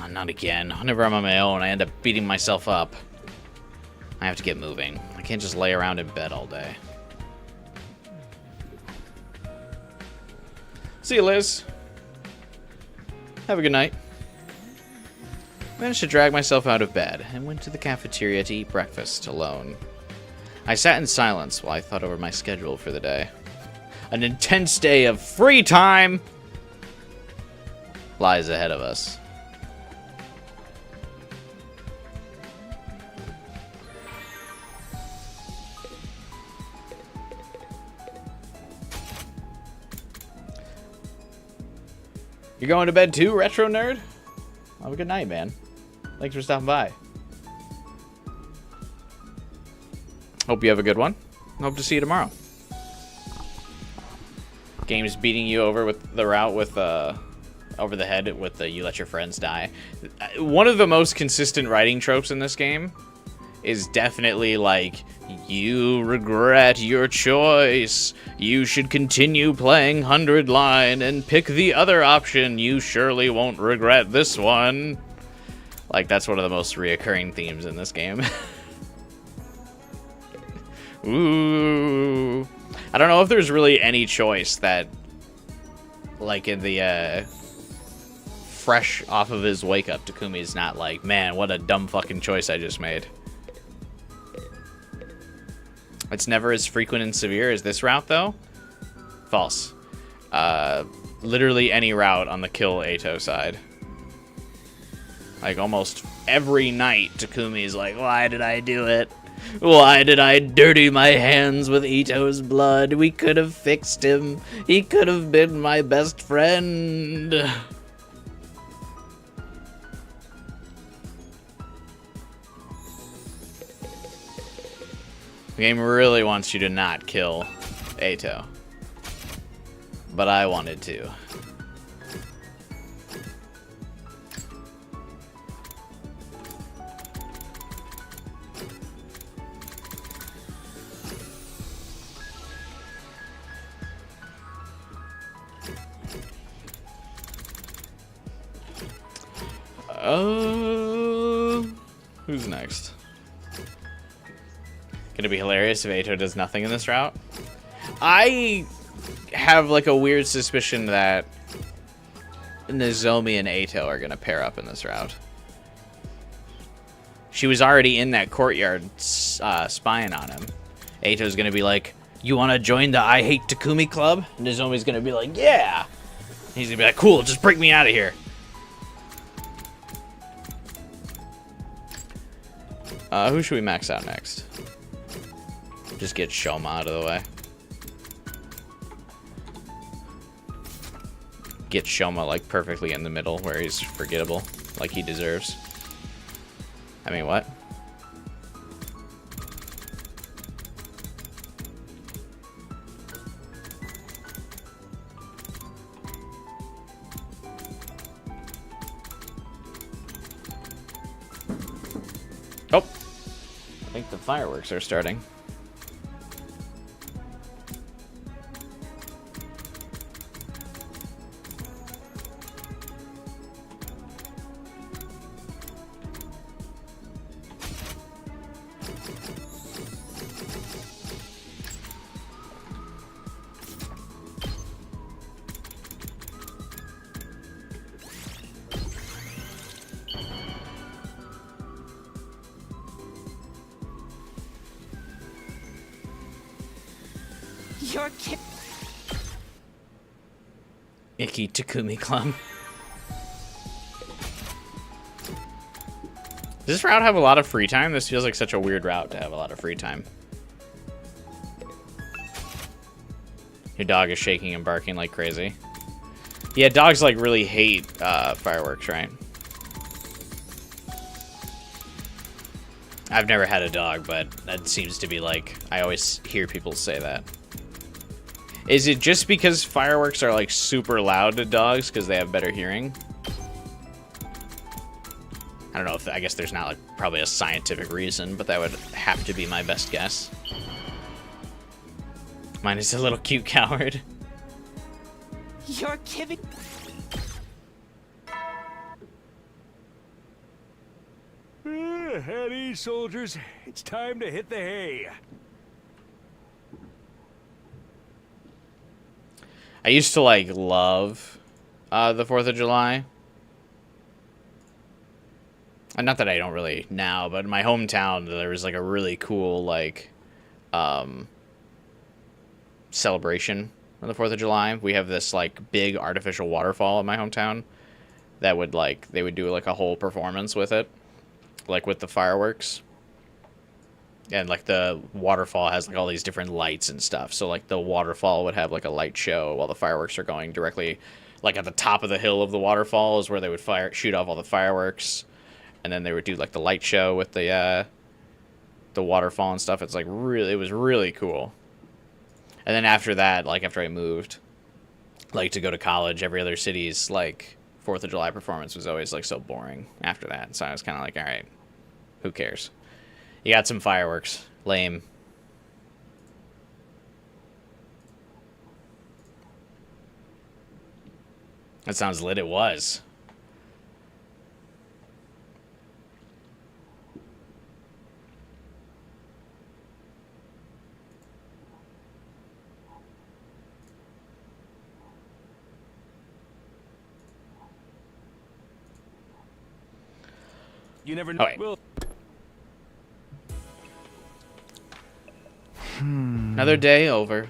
not again. Whenever I'm on my own, I end up beating myself up. I have to get moving. I can't just lay around in bed all day. See you, Liz. Have a good night. Managed to drag myself out of bed and went to the cafeteria to eat breakfast alone. I sat in silence while I thought over my schedule for the day. An intense day of free time lies ahead of us. You're going to bed too, Retro Nerd? Have a good night, man. Thanks for stopping by. Hope you have a good one. Hope to see you tomorrow. Game's beating you over with the route with over the head with the you let your friends die. One of the most consistent writing tropes in this game is definitely like, you regret your choice. You should continue playing 100 line and pick the other option. You surely won't regret this one. Like, that's one of the most reoccurring themes in this game. Ooh. I don't know if there's really any choice that, like, in the, fresh off of his wake-up, Takumi's not like, man, what a dumb fucking choice I just made. It's never as frequent and severe as this route, though. False. Literally any route on the kill Eito side. Like, almost every night, Takumi's like, why did I do it? Why did I dirty my hands with Ito's blood? We could have fixed him. He could have been my best friend. The game really wants you to not kill Eito. But I wanted to. Who's next? Gonna be hilarious if Ato does nothing in this route. I have like a weird suspicion that Nozomi and Ato are gonna pair up in this route. She was already in that courtyard spying on him. Ato's gonna be like, "You wanna join the I Hate Takumi Club?" Nozomi's gonna be like, "Yeah." He's gonna be like, "Cool, just break me out of here." Who should we max out next? Just get Shoma out of the way. Get Shoma like perfectly in the middle where he's forgettable, like he deserves. I mean, what? Oh, I think the fireworks are starting. Your kid. Icky Takumi Club. Does this route have a lot of free time? This feels like such a weird route to have a lot of free time. Your dog is shaking and barking like crazy. Yeah, dogs like really hate fireworks, right? I've never had a dog, but that seems to be like, I always hear people say that. Is it just because fireworks are like super loud to dogs because they have better hearing? I don't know if, I guess there's not like probably a scientific reason, but that would have to be my best guess. Mine is a little cute coward. You're kidding. At ease, soldiers. It's time to hit the hay. I used to like love the 4th of July. And not that I don't really now, but in my hometown there was like a really cool like celebration on the 4th of July. We have this like big artificial waterfall in my hometown that would like, they would do like a whole performance with it, like with the fireworks. And like the waterfall has like all these different lights and stuff. So like the waterfall would have like a light show while the fireworks are going directly like at the top of the hill of the waterfall is where they would shoot off all the fireworks. And then they would do like the light show with the waterfall and stuff. It's like really, it was really cool. And then after that, like after I moved, like to go to college, every other city's like 4th of July performance was always like so boring after that. So I was kind of like, all right, who cares? You got some fireworks. Lame. That sounds lit. It was. You never know. Okay. Another day over.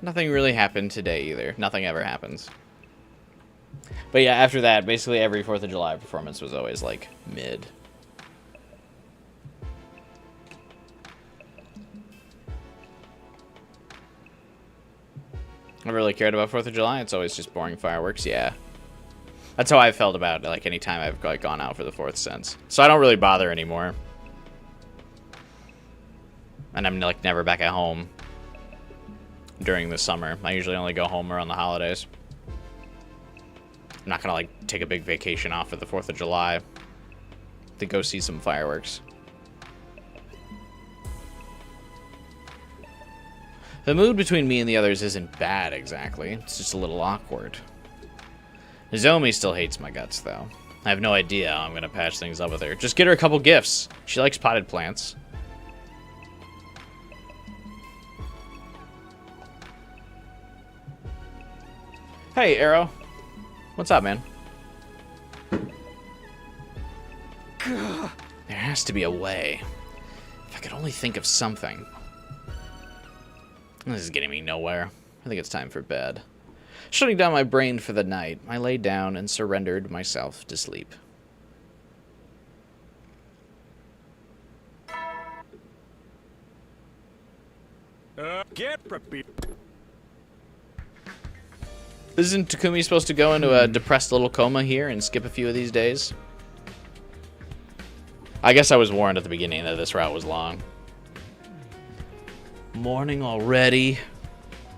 Nothing really happened today either. Nothing ever happens. But yeah, after that, basically every 4th of July performance was always like mid. Never really cared about 4th of July. It's always just boring fireworks. Yeah. That's how I felt about like any time I've like gone out for the 4th since. So I don't really bother anymore. And I'm like never back at home during the summer. I usually only go home around the holidays. I'm not gonna like take a big vacation off for the 4th of July to go see some fireworks. The mood between me and the others isn't bad exactly. It's just a little awkward. Nozomi still hates my guts though. I have no idea how I'm gonna patch things up with her. Just get her a couple gifts. She likes potted plants. Hey, Arrow. What's up, man? There has to be a way. If I could only think of something. This is getting me nowhere. I think it's time for bed. Shutting down my brain for the night, I lay down and surrendered myself to sleep. Get prepared. Isn't Takumi supposed to go into a depressed little coma here and skip a few of these days? I guess I was warned at the beginning that this route was long. Morning already.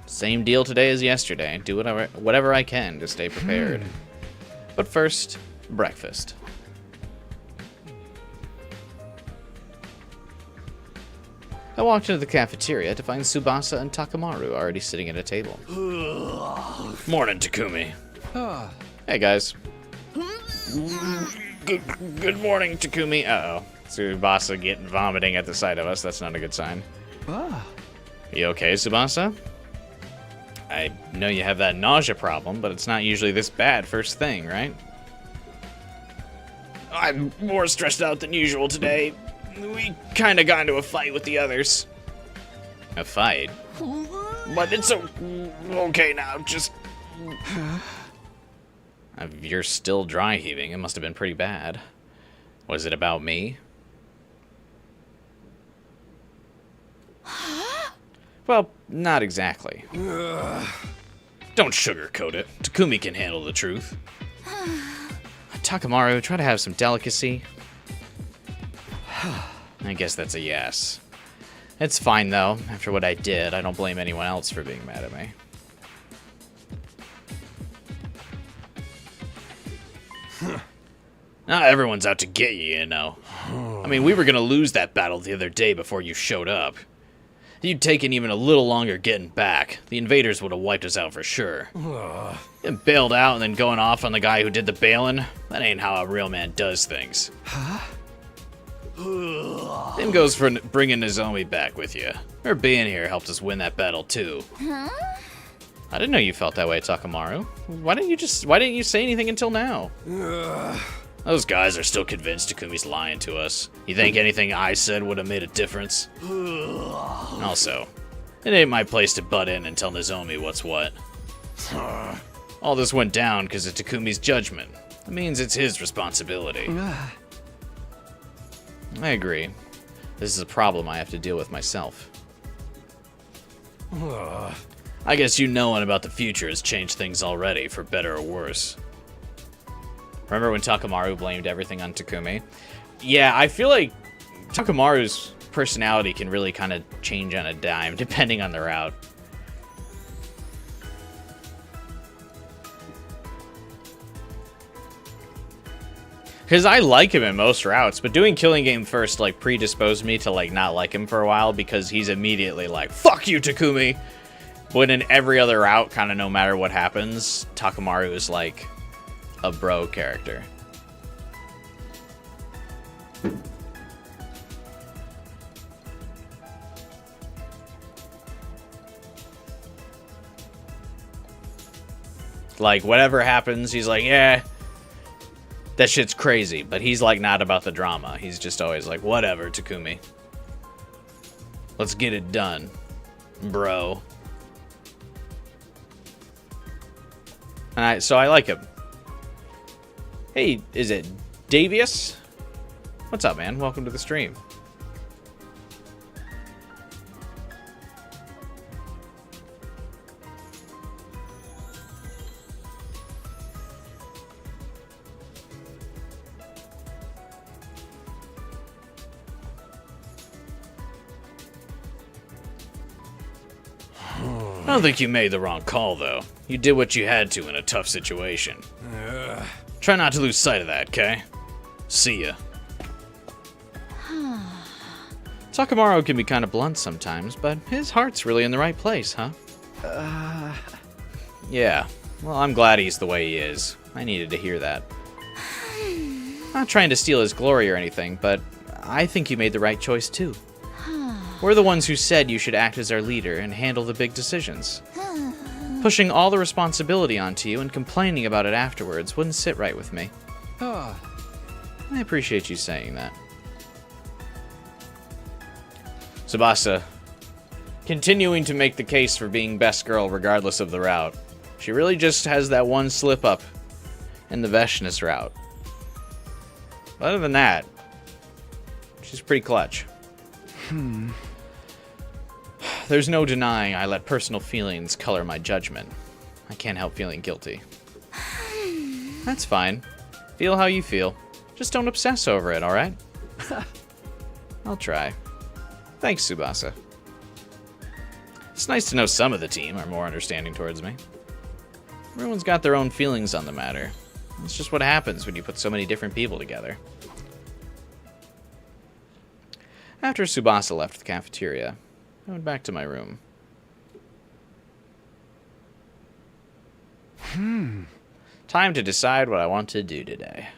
Same deal today as yesterday. Do whatever I can to stay prepared. But first, breakfast. I walked into the cafeteria to find Tsubasa and Takamaru already sitting at a table. Morning, Takumi. Hey, guys. Good morning, Takumi. Uh-oh. Tsubasa vomiting at the sight of us. That's not a good sign. You okay, Tsubasa? I know you have that nausea problem, but it's not usually this bad first thing, right? I'm more stressed out than usual today. We kind of got into a fight with the others. A fight? But it's okay now, just... You're still dry heaving. It must have been pretty bad. Was it about me? Well, not exactly. Don't sugarcoat it. Takumi can handle the truth. Takamaru, try to have some delicacy. I guess that's a yes. It's fine, though. After what I did, I don't blame anyone else for being mad at me. Not everyone's out to get you, you know. I mean, we were gonna lose that battle the other day before you showed up. If you'd taken even a little longer getting back, the invaders would have wiped us out for sure. Getting bailed out and then going off on the guy who did the bailing, that ain't how a real man does things. Same goes for bringing Nozomi back with you. Her being here helped us win that battle too. I didn't know you felt that way, Takamaru. Why didn't you say anything until now? Those guys are still convinced Takumi's lying to us. You think anything I said would have made a difference? Also, it ain't my place to butt in and tell Nozomi what's what. All this went down because of Takumi's judgment. It means it's his responsibility. I agree. This is a problem I have to deal with myself. I guess you knowing about the future has changed things already, for better or worse. Remember when Takamaru blamed everything on Takumi? Yeah, I feel like Takamaru's personality can really kind of change on a dime, depending on the route. Because I like him in most routes, but doing Killing Game first, like, predisposed me to, like, not like him for a while, because he's immediately like, fuck you, Takumi! When in every other route, kind of no matter what happens, Takamaru is, like, a bro character. Like, whatever happens, he's like, yeah, that shit's crazy. But he's, like, not about the drama. He's just always like, whatever, Takumi. Let's get it done, bro. And so I like him. Hey, is it Davius? What's up, man? Welcome to the stream. I don't think you made the wrong call, though. You did what you had to in a tough situation. Try not to lose sight of that, okay? See ya. Takamaru can be kind of blunt sometimes, but his heart's really in the right place, huh? Yeah. Well, I'm glad he's the way he is. I needed to hear that. Not trying to steal his glory or anything, but I think you made the right choice too. We're the ones who said you should act as our leader and handle the big decisions. Pushing all the responsibility onto you and complaining about it afterwards wouldn't sit right with me. I appreciate you saying that. Tsubasa, continuing to make the case for being best girl regardless of the route. She really just has that one slip up in the Veshness route. Other than that, she's pretty clutch. There's no denying I let personal feelings color my judgment. I can't help feeling guilty. That's fine. Feel how you feel. Just don't obsess over it, alright? I'll try. Thanks, Tsubasa. It's nice to know some of the team are more understanding towards me. Everyone's got their own feelings on the matter. It's just what happens when you put so many different people together. After Tsubasa left the cafeteria, I went back to my room. Time to decide what I want to do today.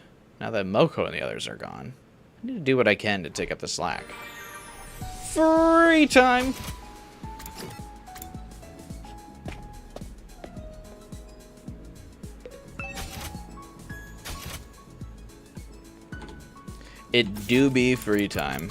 Now that Moko and the others are gone, I need to do what I can to take up the slack. Free time! It do be free time.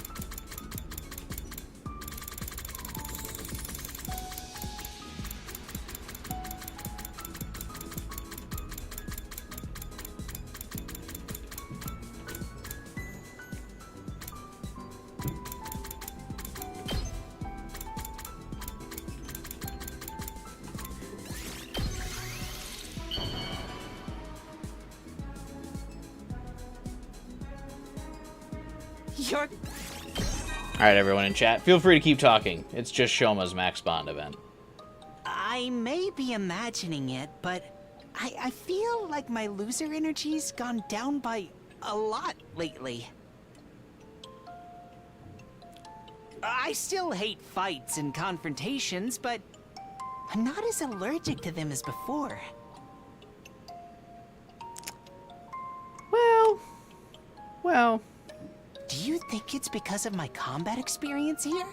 Alright, everyone in chat, feel free to keep talking. It's just Shoma's Max Bond event. I may be imagining it, but I feel like my loser energy's gone down by a lot lately. I still hate fights and confrontations, but I'm not as allergic to them as before. Well... Do you think it's because of my combat experience here?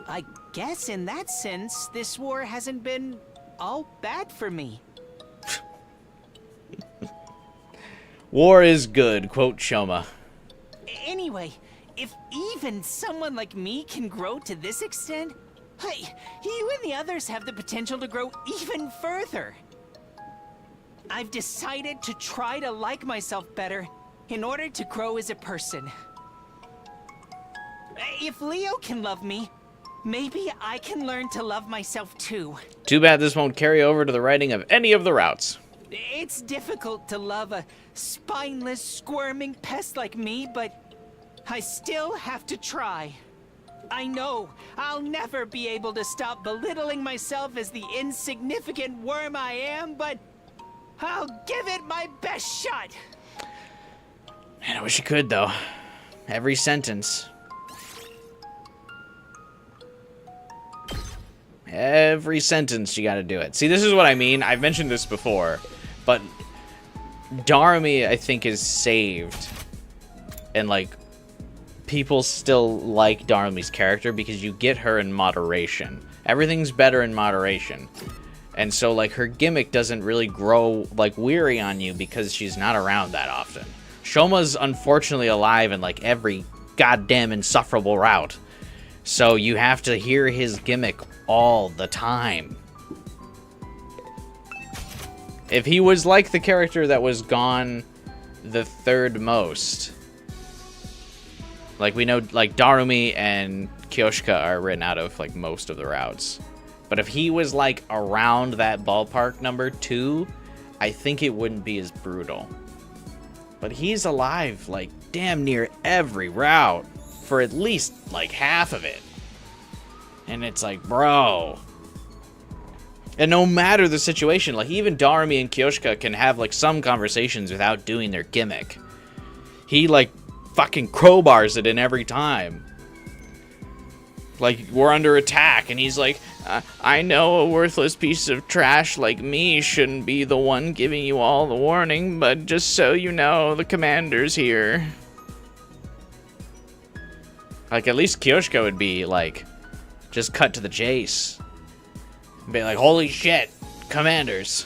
I guess in that sense, this war hasn't been all bad for me. War is good, quote Shoma. Anyway, if even someone like me can grow to this extent, hey, you and the others have the potential to grow even further. I've decided to try to like myself better in order to grow as a person. If Leo can love me, maybe I can learn to love myself too. Too bad this won't carry over to the writing of any of the routes. It's difficult to love a spineless, squirming pest like me, but I still have to try. I know I'll never be able to stop belittling myself as the insignificant worm I am, but I'll give it my best shot. Man, I wish you could, though. Every sentence. Every sentence, you gotta do it. See, this is what I mean. I've mentioned this before, but Darumi, I think, is saved. And, like, people still like Darumi's character because you get her in moderation. Everything's better in moderation. And so, like, her gimmick doesn't really grow, like, weary on you because she's not around that often. Shoma's unfortunately alive in, like, every goddamn insufferable route. So you have to hear his gimmick all the time. If he was like the character that was gone the third most, like, we know, like, Darumi and Kyoshika are written out of, like, most of the routes. But if he was, like, around that ballpark number 2, I think it wouldn't be as brutal. But he's alive, like, damn near every route for at least, like, half of it. And it's like, bro. And no matter the situation, like, even Darumi and Kyoshika can have, like, some conversations without doing their gimmick. He, like, fucking crowbars it in every time. Like, we're under attack, and he's like, I know a worthless piece of trash like me shouldn't be the one giving you all the warning, but just so you know, the commander's here. Like, at least Kyoshiko would be, like, just cut to the chase. Be like, holy shit, commanders.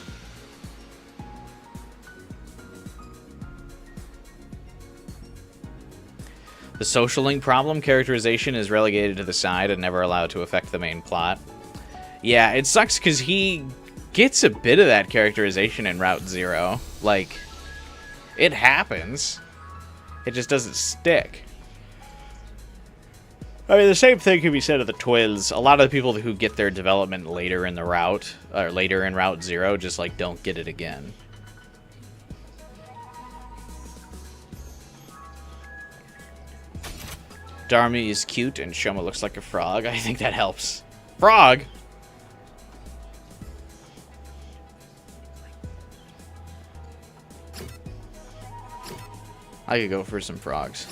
The social link problem, characterization is relegated to the side and never allowed to affect the main plot. Yeah, it sucks because he gets a bit of that characterization in Route Zero. Like, it happens. It just doesn't stick. I mean, the same thing can be said of the twins. A lot of the people who get their development later in the route, or later in Route Zero, just, like, don't get it again. Darmi is cute and Shoma looks like a frog. I think that helps. Frog? I could go for some frogs.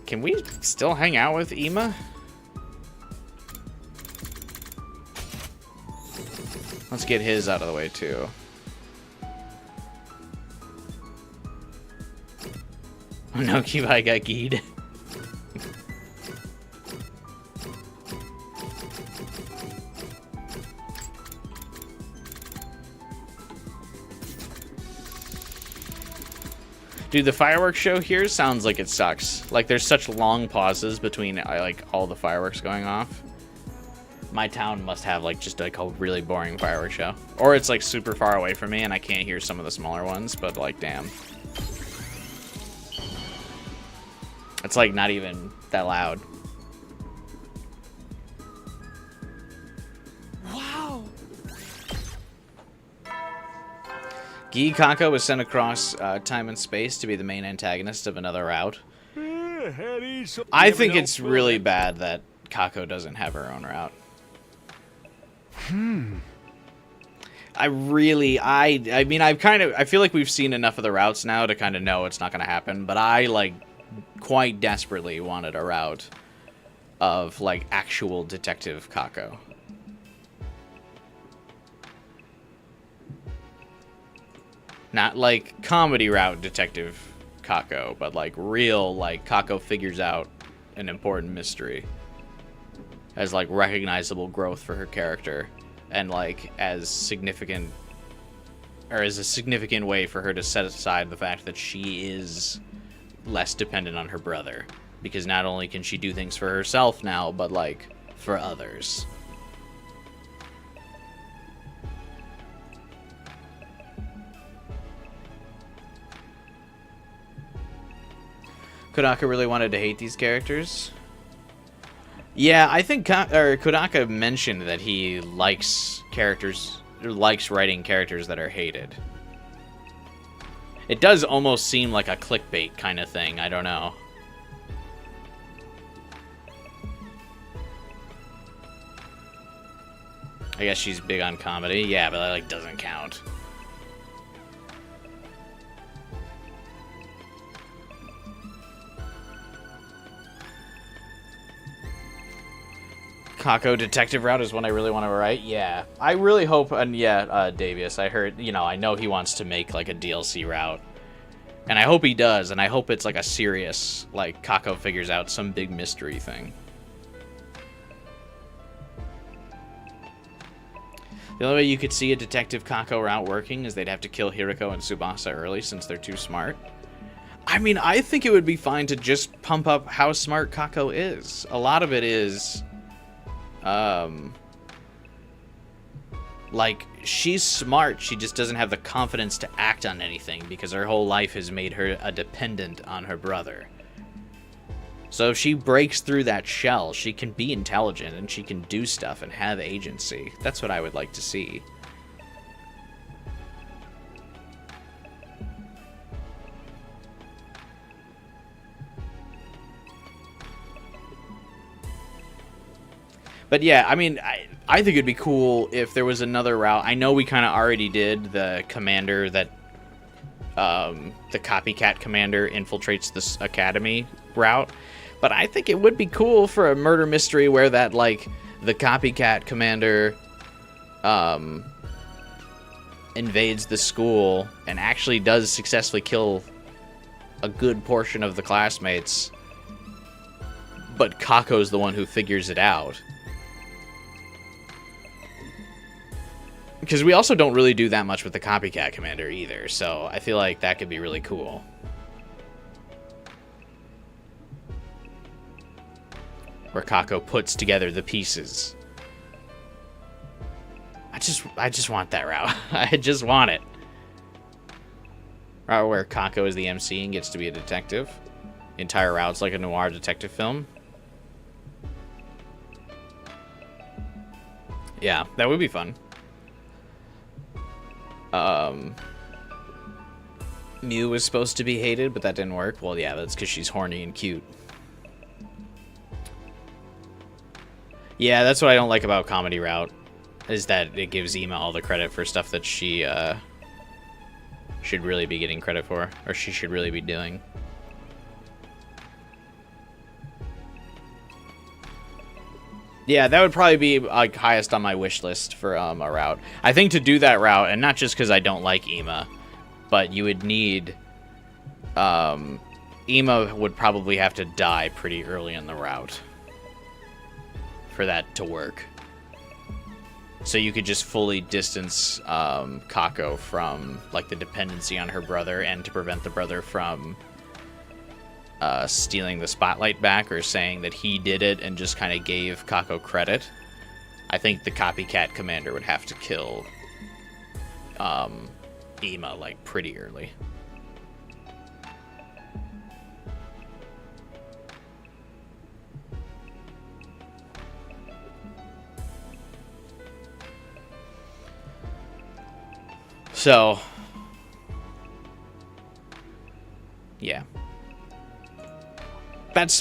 Can we still hang out with Ima? Let's get his out of the way, too. Oh no, Kibai got geed. Dude, the fireworks show here sounds like it sucks. Like, there's such long pauses between, like, all the fireworks going off. My town must have, like, just, like, a really boring fireworks show. Or it's, like, super far away from me and I can't hear some of the smaller ones, but, like, damn. It's, like, not even that loud. Wow! Gi Kako was sent across time and space to be the main antagonist of another route. I think it's really bad that Kako doesn't have her own route. I mean, I feel like we've seen enough of the routes now to kind of know it's not going to happen, but I, like, quite desperately wanted a route of, like, actual Detective Kako. Not, like, comedy route Detective Kako, but, like, real, like, Kako figures out an important mystery. As, like, recognizable growth for her character. And, like, as significant... Or as a significant way for her to set aside the fact that she is less dependent on her brother. Because not only can she do things for herself now, but, like, for others. Kodaka really wanted to hate these characters. Yeah, I think Kodaka mentioned that he likes writing characters that are hated. It does almost seem like a clickbait kind of thing. I don't know. I guess she's big on comedy. Yeah, but that, like, doesn't count. Kako Detective Route is one I really want to write. Yeah, I really hope, and yeah, Davius, I heard, you know, I know he wants to make, like, a DLC route. And I hope he does, and I hope it's, like, a serious, like, Kako figures out some big mystery thing. The only way you could see a Detective Kako route working is they'd have to kill Hiriko and Tsubasa early since they're too smart. I mean, I think it would be fine to just pump up how smart Kako is. A lot of it is... like, she's smart, she just doesn't have the confidence to act on anything because her whole life has made her a dependent on her brother. So if she breaks through that shell, she can be intelligent and she can do stuff and have agency. That's what I would like to see. But yeah, I mean, I think it'd be cool if there was another route. I know we kind of already did the commander that, the copycat commander infiltrates this academy route, but I think it would be cool for a murder mystery where that, like, the copycat commander, invades the school and actually does successfully kill a good portion of the classmates, but Kako's the one who figures it out. Because we also don't really do that much with the copycat commander either, so I feel like that could be really cool. Where Kako puts together the pieces. I just want that route. I just want it. Route where Kako is the MC and gets to be a detective. The entire route's like a noir detective film. Yeah, that would be fun. Mew was supposed to be hated, but that didn't work. Well, yeah, that's because she's horny and cute. Yeah, that's what I don't like about Comedy Route, is that it gives Ema all the credit for stuff that she should really be getting credit for, or she should really be doing. Yeah, that would probably be like highest on my wish list for a route. I think to do that route, and not just because I don't like Ema, but you would need... Ema would probably have to die pretty early in the route for that to work. So you could just fully distance Kako from like the dependency on her brother, and to prevent the brother from stealing the spotlight back or saying that he did it and just kind of gave Kako credit. I think the copycat commander would have to kill Ema like pretty early. So, yeah. That's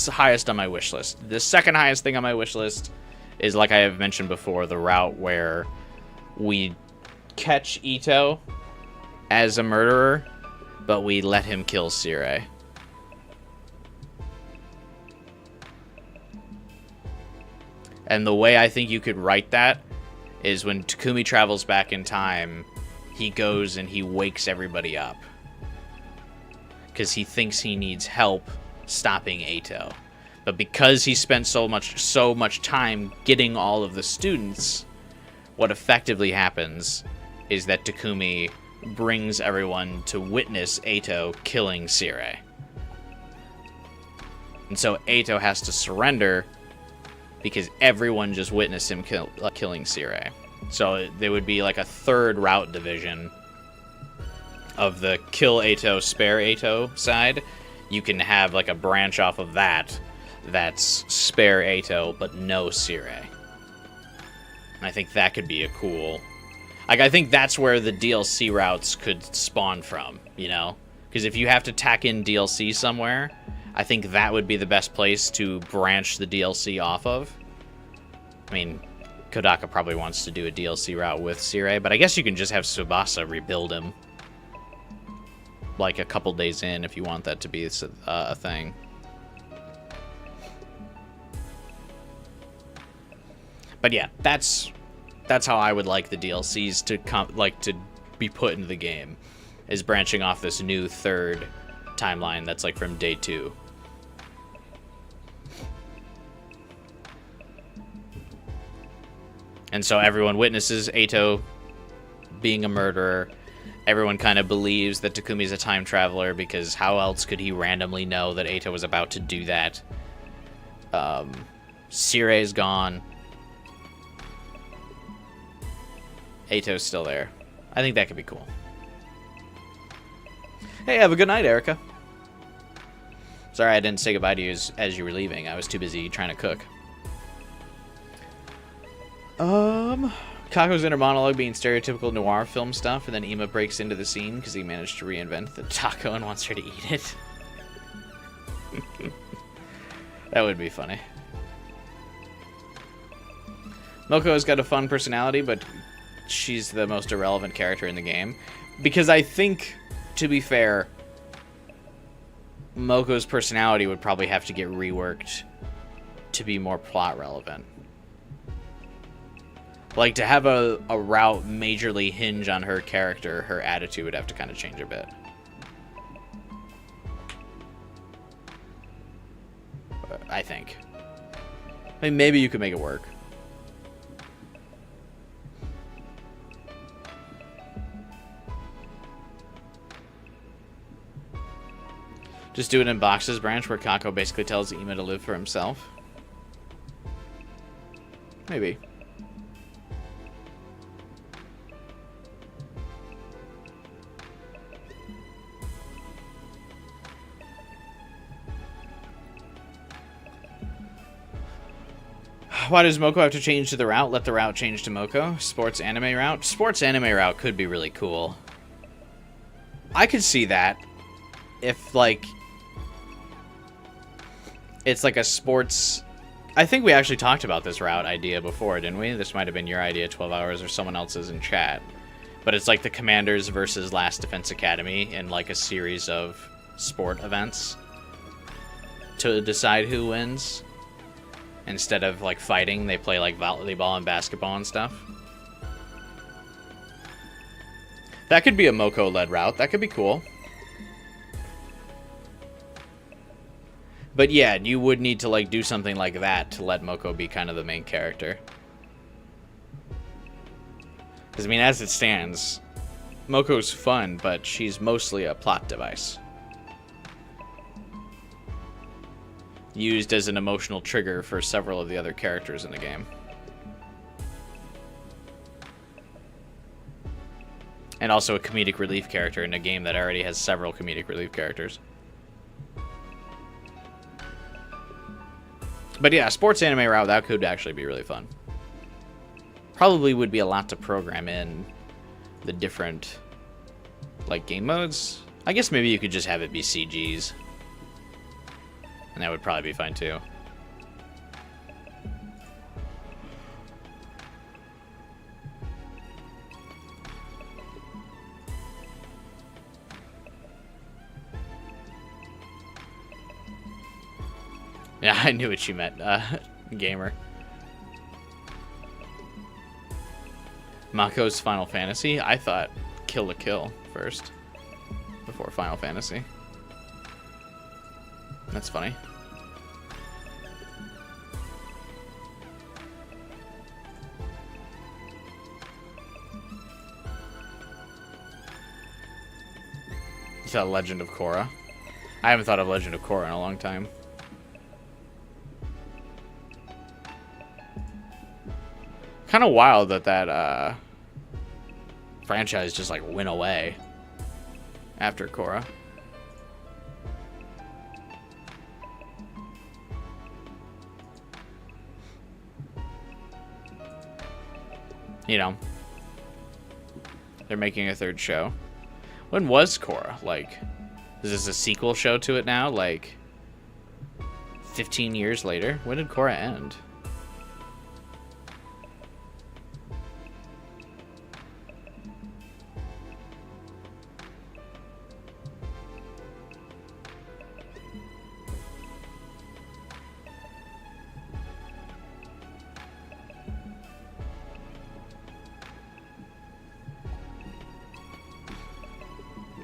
highest on my wish list. The second highest thing on my wish list is, like I have mentioned before, the route where we catch Ito as a murderer, but we let him kill Sirei. And the way I think you could write that is when Takumi travels back in time, he goes and he wakes everybody up. Because he thinks he needs help stopping Eito. But because he spent so much time getting all of the students, what effectively happens is that Takumi brings everyone to witness Eito killing Sirei. And so Eito has to surrender because everyone just witnessed him killing Sirei. So there would be like a third route division of the kill Eito, spare Eito side. You can have like a branch off of that that's spare Eito but no Sirei. And I think that could be a cool... Like, I think that's where the DLC routes could spawn from, you know? Because if you have to tack in DLC somewhere, I think that would be the best place to branch the DLC off of. I mean, Kodaka probably wants to do a DLC route with Sirei, but I guess you can just have Tsubasa rebuild him like a couple days in if you want that to be a thing. But yeah, that's how I would like the DLCs to be put into the game, is branching off this new third timeline that's like from day 2. And so everyone witnesses Eito being a murderer. Everyone kind of believes that Takumi's a time traveler, because how else could he randomly know that Eito was about to do that? Sirei's gone. Eito's still there. I think that could be cool. Hey, have a good night, Erica. Sorry I didn't say goodbye to you as you were leaving. I was too busy trying to cook. Kako's inner monologue being stereotypical noir film stuff, and then Ema breaks into the scene because he managed to reinvent the taco and wants her to eat it. That would be funny. Moko's got a fun personality, but she's the most irrelevant character in the game. Because I think, to be fair, Moko's personality would probably have to get reworked to be more plot relevant. Like, to have a route majorly hinge on her character, her attitude would have to kind of change a bit. I think. I mean, maybe you could make it work. Just do it in Box's branch where Kako basically tells Ima to live for himself. Maybe. Why does Moko have to change to the route? Let the route change to Moko. Sports anime route? Sports anime route could be really cool. I could see that. If, like... It's like a sports... I think we actually talked about this route idea before, didn't we? This might have been your idea, 12 hours, or someone else's in chat. But it's like the Commanders versus Last Defense Academy in like a series of sport events to decide who wins. Instead of like fighting, they play like volleyball and basketball and stuff. That could be a Moko-led route. That could be cool. But yeah, you would need to like do something like that to let Moko be kind of the main character. Because I mean, as it stands, Moko's fun, but she's mostly a plot device. Used as an emotional trigger for several of the other characters in the game. And also a comedic relief character in a game that already has several comedic relief characters. But yeah, sports anime route, that could actually be really fun. Probably would be a lot to program in the different, like, game modes. I guess maybe you could just have it be CGs. And that would probably be fine too. Yeah, I knew what you meant, gamer. Mako's Final Fantasy? I thought Kill la Kill first, before Final Fantasy. That's funny. You thought Legend of Korra? I haven't thought of Legend of Korra in a long time. Kind of wild that franchise just like went away after Korra. You know, they're making a third show. When was Korra? Like, is this a sequel show to it now? Like, 15 years later? When did Korra end?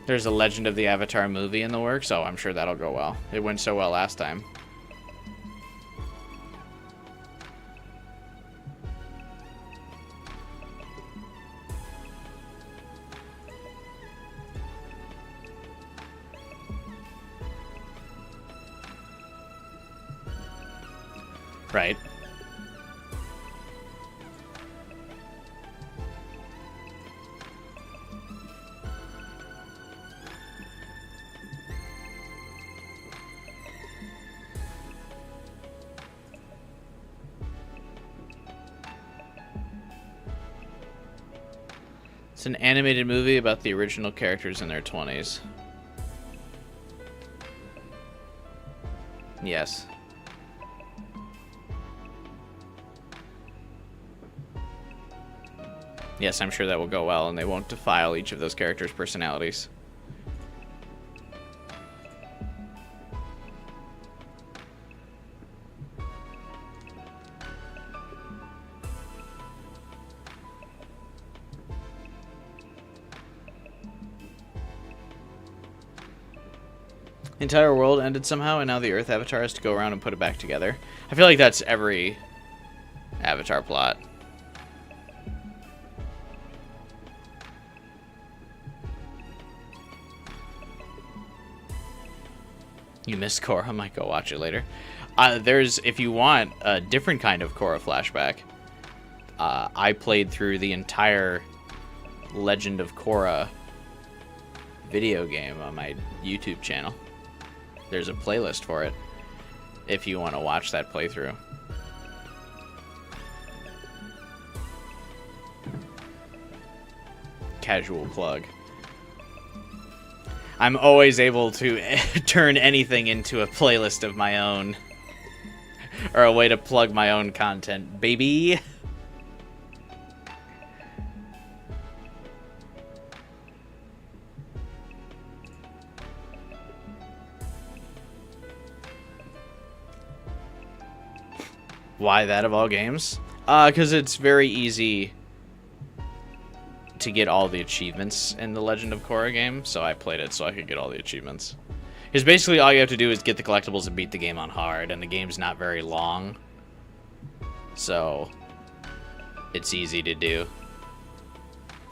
There's a Legend of the Avatar movie in the works. Oh, I'm sure that'll go well. It went so well last time. Right. It's an animated movie about the original characters in their 20s. Yes. Yes, I'm sure that will go well, and they won't defile each of those characters' personalities. Entire world ended somehow, and now the Earth Avatar has to go around and put it back together. I feel like that's every Avatar plot. You missed Korra. I might go watch it later. There's, if you want a different kind of Korra flashback, I played through the entire Legend of Korra video game on my YouTube channel. There's a playlist for it if you want to watch that playthrough. Casual plug. I'm always able to turn anything into a playlist of my own. Or a way to plug my own content, baby. Why that of all games? Because it's very easy to get all the achievements in the Legend of Korra game, so I played it so I could get all the achievements. Because basically all you have to do is get the collectibles and beat the game on hard, and the game's not very long. So, it's easy to do.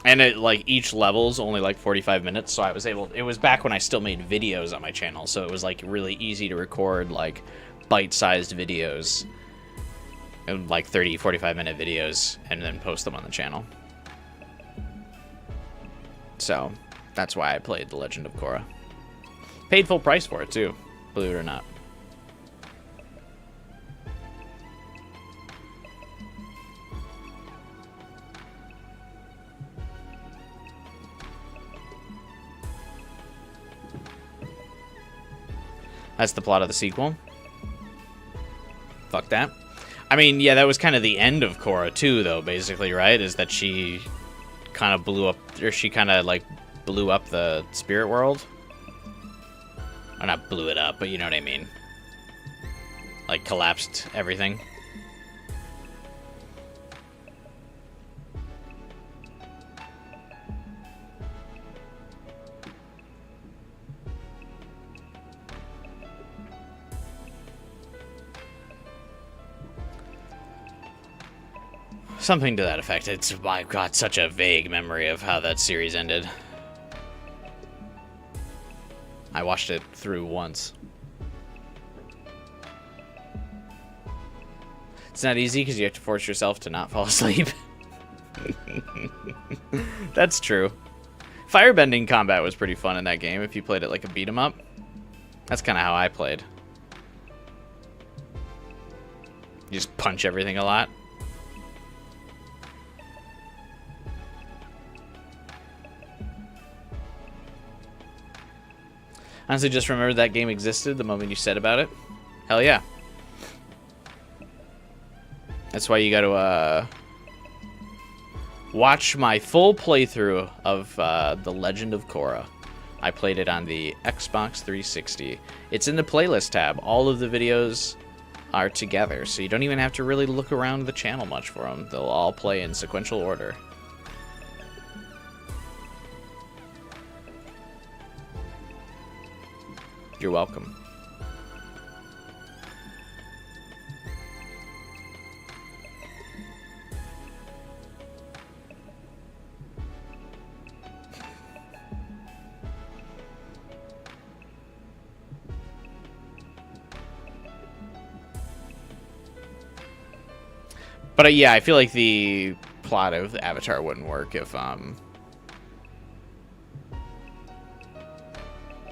And it, like, each level's only like 45 minutes, so I was able... It was back when I still made videos on my channel, so it was like really easy to record like bite-sized videos. And like 30, 45-minute videos, and then post them on the channel. So, that's why I played The Legend of Korra. Paid full price for it, too, believe it or not. That's the plot of the sequel. Fuck that. I mean, yeah, that was kind of the end of Korra, too, though, basically, right? Is that she kind of blew up, or she kind of, like, blew up the spirit world? Or not blew it up, but you know what I mean. Like, collapsed everything. Something to that effect. I've got such a vague memory of how that series ended. I watched it through once. It's not easy because you have to force yourself to not fall asleep. That's true. Firebending combat was pretty fun in that game if you played it like a beat 'em up. That's kind of how I played. You just punch everything a lot. Honestly, just remembered that game existed the moment you said about it. Hell yeah. That's why you gotta, watch my full playthrough of, The Legend of Korra. I played it on the Xbox 360. It's in the playlist tab. All of the videos are together, so you don't even have to really look around the channel much for them. They'll all play in sequential order. You're welcome. But yeah, I feel like the plot of Avatar wouldn't work if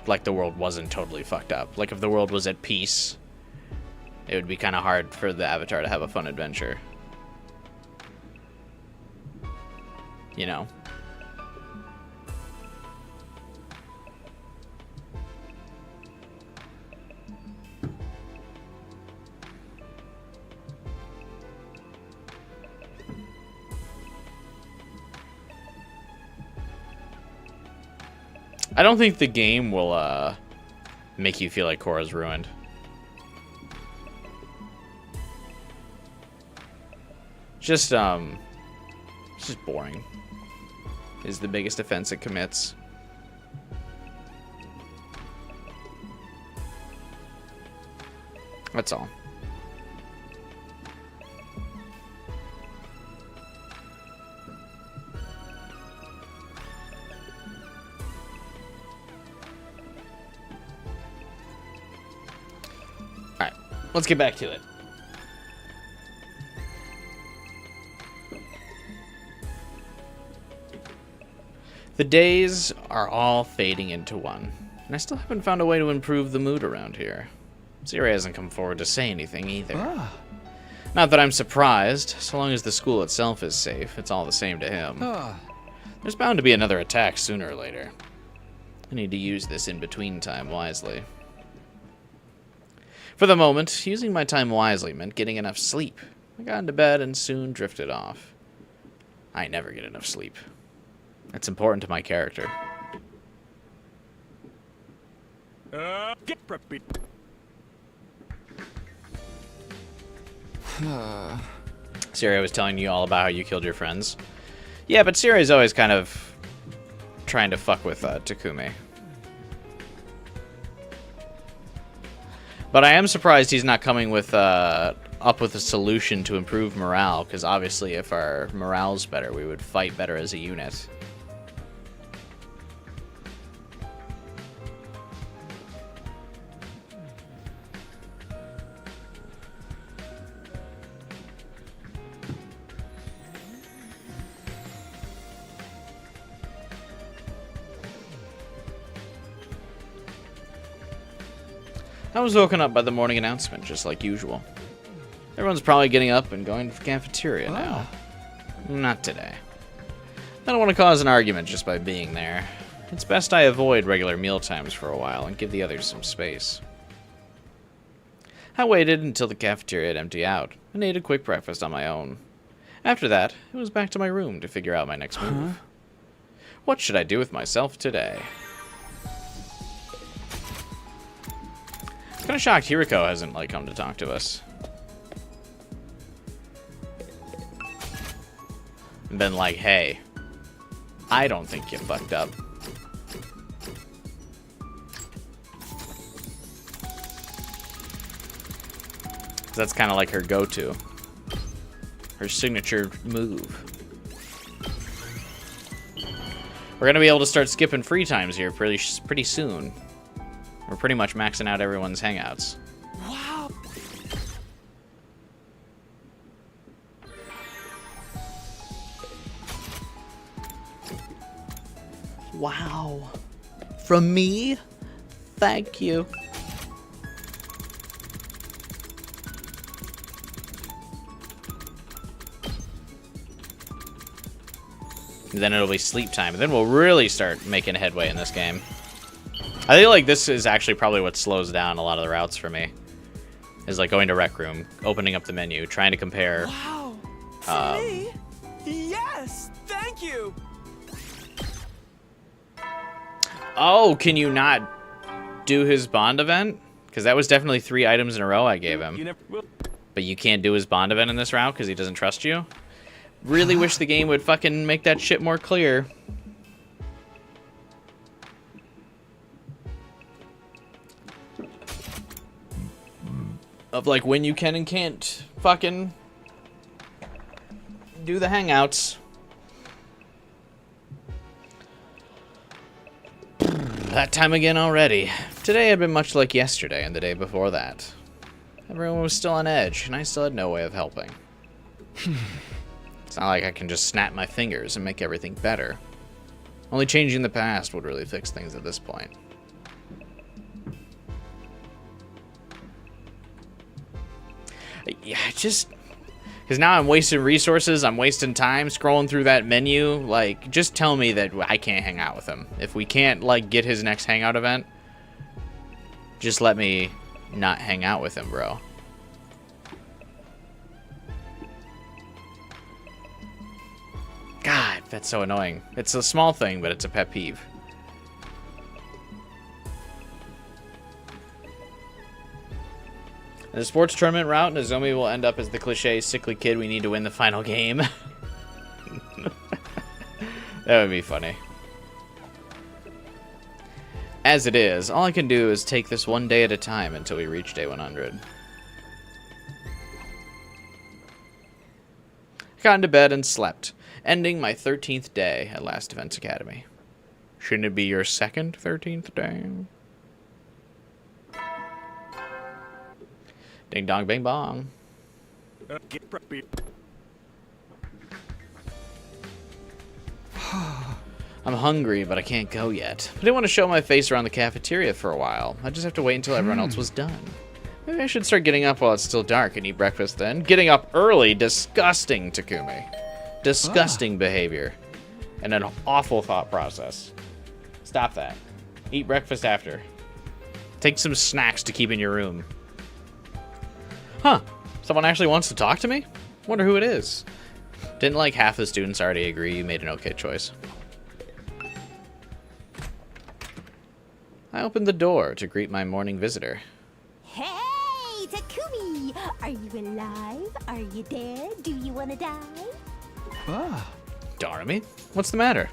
like the world wasn't totally fucked up. Like if the world was at peace, it would be kind of hard for the Avatar to have a fun adventure. You know? I don't think the game will make you feel like Korra's ruined. Just it's just boring. Is the biggest offense it commits. That's all. Alright, let's get back to it. The days are all fading into one, and I still haven't found a way to improve the mood around here. Ziri hasn't come forward to say anything either. Not that I'm surprised. So long as the school itself is safe, it's all the same to him. There's bound to be another attack sooner or later. I need to use this in-between time wisely. For the moment, using my time wisely meant getting enough sleep. I got into bed and soon drifted off. I never get enough sleep. That's important to my character. Get prepped. Siri was telling you all about how you killed your friends. Yeah, but Siri's always kind of trying to fuck with Takumi. But I am surprised he's not coming with up with a solution to improve morale, because obviously if our morale's better, we would fight better as a unit. I was woken up by the morning announcement, just like usual. Everyone's probably getting up and going to the cafeteria now. Not today. I don't want to cause an argument just by being there. It's best I avoid regular meal times for a while and give the others some space. I waited until the cafeteria had emptied out and ate a quick breakfast on my own. After that, it was back to my room to figure out my next move. What should I do with myself today? I'm kind of shocked Hiriko hasn't, like, come to talk to us. And been like, hey, I don't think you fucked up. That's kind of like her go-to. Her signature move. We're going to be able to start skipping free times here pretty soon. We're pretty much maxing out everyone's hangouts. Wow. Wow. From me? Thank you. And then it'll be sleep time. And then we'll really start making headway in this game. I think like this is actually probably what slows down a lot of the routes for me. Is like going to Rec Room, opening up the menu, trying to compare. Wow. For me? Yes. Thank you. Oh, can you not do his Bond event? Because that was definitely 3 items in a row I gave him. But you can't do his Bond event in this route because he doesn't trust you? Really wish the game would fucking make that shit more clear. Of like when you can and can't fucking do the hangouts. That time again already. Today had been much like yesterday and the day before that. Everyone was still on edge, and I still had no way of helping. It's not like I can just snap my fingers and make everything better. Only changing the past would really fix things at this point. Yeah, just... Because now I'm wasting resources, I'm wasting time scrolling through that menu. Like, just tell me that I can't hang out with him. If we can't, like, get his next hangout event, just let me not hang out with him, bro. God, that's so annoying. It's a small thing, but it's a pet peeve. In the sports tournament route, Nozomi will end up as the cliche sickly kid we need to win the final game. That would be funny. As it is, all I can do is take this one day at a time until we reach day 100. I got into bed and slept, ending my 13th day at Last Defense Academy. Shouldn't it be your second 13th day? Ding dong bing bong. I'm hungry, but I can't go yet. I didn't want to show my face around the cafeteria for a while. I just have to wait until everyone else was done. Maybe I should start getting up while it's still dark and eat breakfast then. Getting up early, disgusting, Takumi. Disgusting behavior. And an awful thought process. Stop that. Eat breakfast after. Take some snacks to keep in your room. Huh. Someone actually wants to talk to me? Wonder who it is. Didn't like half the students already agree you made an okay choice? I opened the door to greet my morning visitor. Hey, Takumi! Are you alive? Are you dead? Do you want to die? Ah. Nozomi, what's the matter?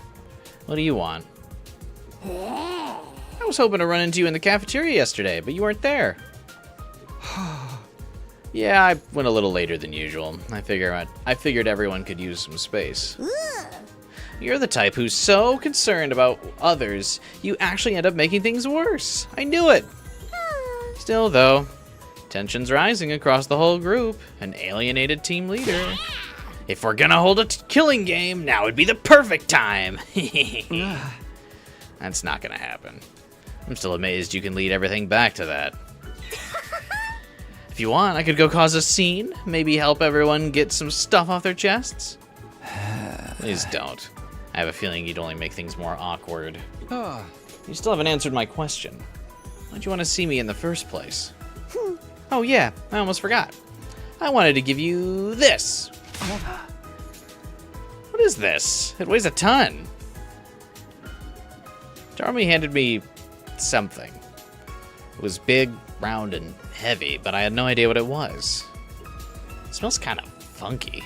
What do you want? I was hoping to run into you in the cafeteria yesterday, but you weren't there. Yeah, I went a little later than usual. I figured everyone could use some space. You're the type who's so concerned about others, you actually end up making things worse. I knew it. Still, though, tension's rising across the whole group. An alienated team leader. If we're gonna hold a killing game, now would be the perfect time. That's not gonna happen. I'm still amazed you can lead everything back to that. If you want, I could go cause a scene. Maybe help everyone get some stuff off their chests. Please don't. I have a feeling you'd only make things more awkward. You still haven't answered my question. Why'd you want to see me in the first place? Oh yeah, I almost forgot. I wanted to give you this. What is this? It weighs a ton. Nozomi handed me something. It was big, round, and heavy, but I had no idea what it was. It smells kind of funky.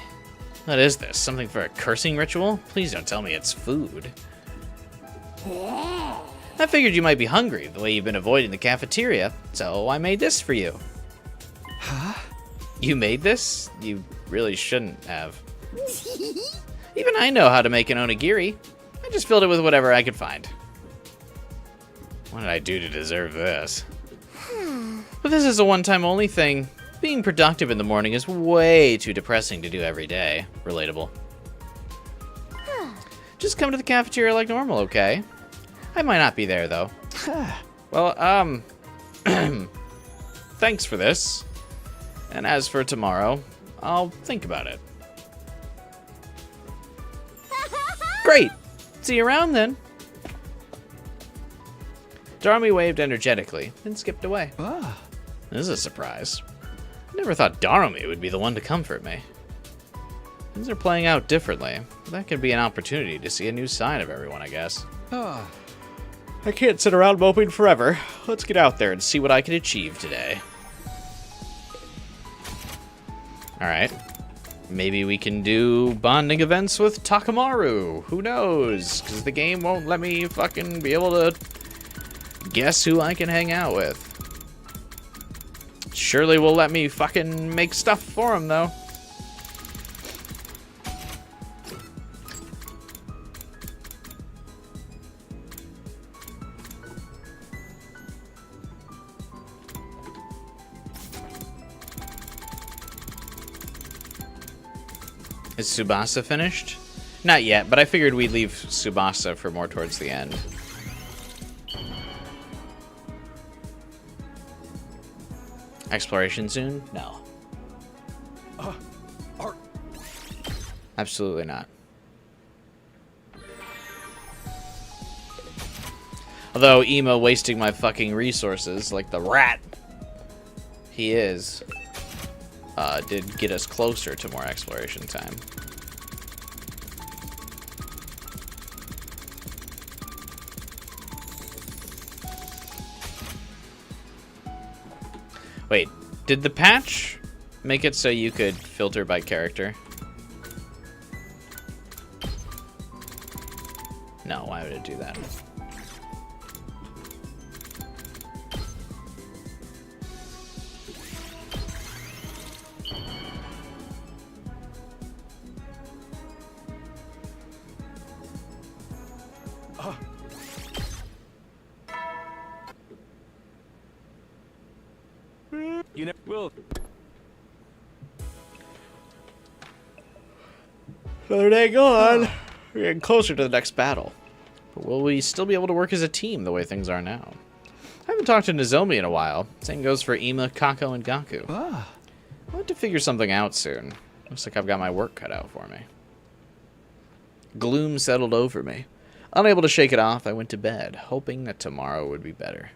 What is this? Something for a cursing ritual? Please don't tell me it's food. I figured you might be hungry, the way you've been avoiding the cafeteria, so I made this for you. Huh? You made this? You really shouldn't have. Even I know how to make an onigiri. I just filled it with whatever I could find. What did I do to deserve this? But this is a one-time only thing. Being productive in the morning is way too depressing to do every day. Relatable. Just come to the cafeteria like normal, okay? I might not be there, though. Well, thanks for this. And as for tomorrow, I'll think about it. Great! See you around, then. Nozomi waved energetically, then skipped away. This is a surprise. I never thought Nozomi would be the one to comfort me. Things are playing out differently. That could be an opportunity to see a new side of everyone, I guess. I can't sit around moping forever. Let's get out there and see what I can achieve today. Alright. Maybe we can do bonding events with Takamaru. Who knows? Because the game won't let me fucking be able to guess who I can hang out with. Surely will let me fucking make stuff for him, though. Is Tsubasa finished? Not yet, but I figured we'd leave Tsubasa for more towards the end. Exploration soon? No. Absolutely not. Although Emo wasting my fucking resources like the rat he is, did get us closer to more exploration time. Wait, Did the patch make it so you could filter by character? No, why would it do that? You know, well, Another day gone. We're getting closer to the next battle. But will we still be able to work as a team the way things are now? I haven't talked to Nozomi in a while. Same goes for Ima, Kako, and Gaku. I want to figure something out soon. Looks like I've got my work cut out for me. Gloom settled over me. Unable to shake it off, I went to bed, hoping that tomorrow would be better.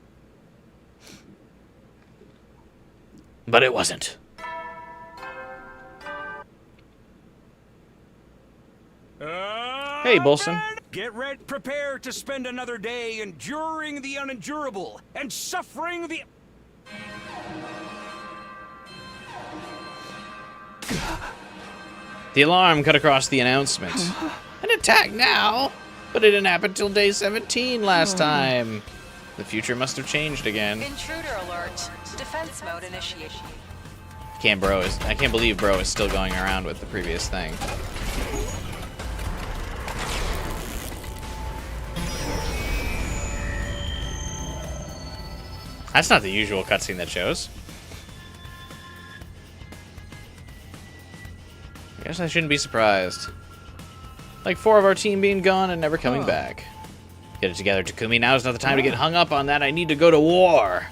But it wasn't. Hey, Bolson. Get ready, prepare to spend another day enduring the unendurable and suffering the... The alarm cut across the announcement. An attack now? But it didn't happen till day 17 last time. The future must have changed again. Intruder alert. Defense mode initiated. I can't believe bro is still going around with the previous thing. That's not the usual cutscene that shows. I guess I shouldn't be surprised. Like 4 of our team being gone and never coming back. Get it together, Takumi. Now's not the time to get hung up on that. I need to go to war.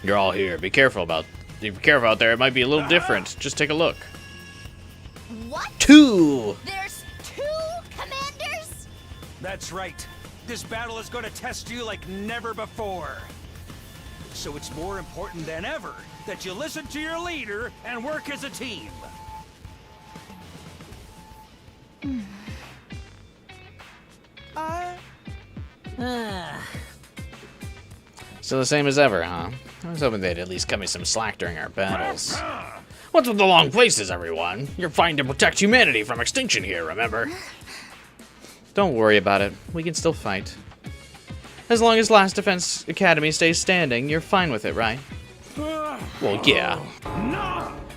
You're all here. Be careful out there. It might be a little different. Just take a look. What? 2! There's 2 commanders? That's right. This battle is going to test you like never before. So it's more important than ever that you listen to your leader and work as a team. Still the same as ever, huh? I was hoping they'd at least cut me some slack during our battles. What's with the long places, everyone? You're fighting to protect humanity from extinction here, remember? Don't worry about it. We can still fight. As long as Last Defense Academy stays standing, you're fine with it, right? Well, yeah.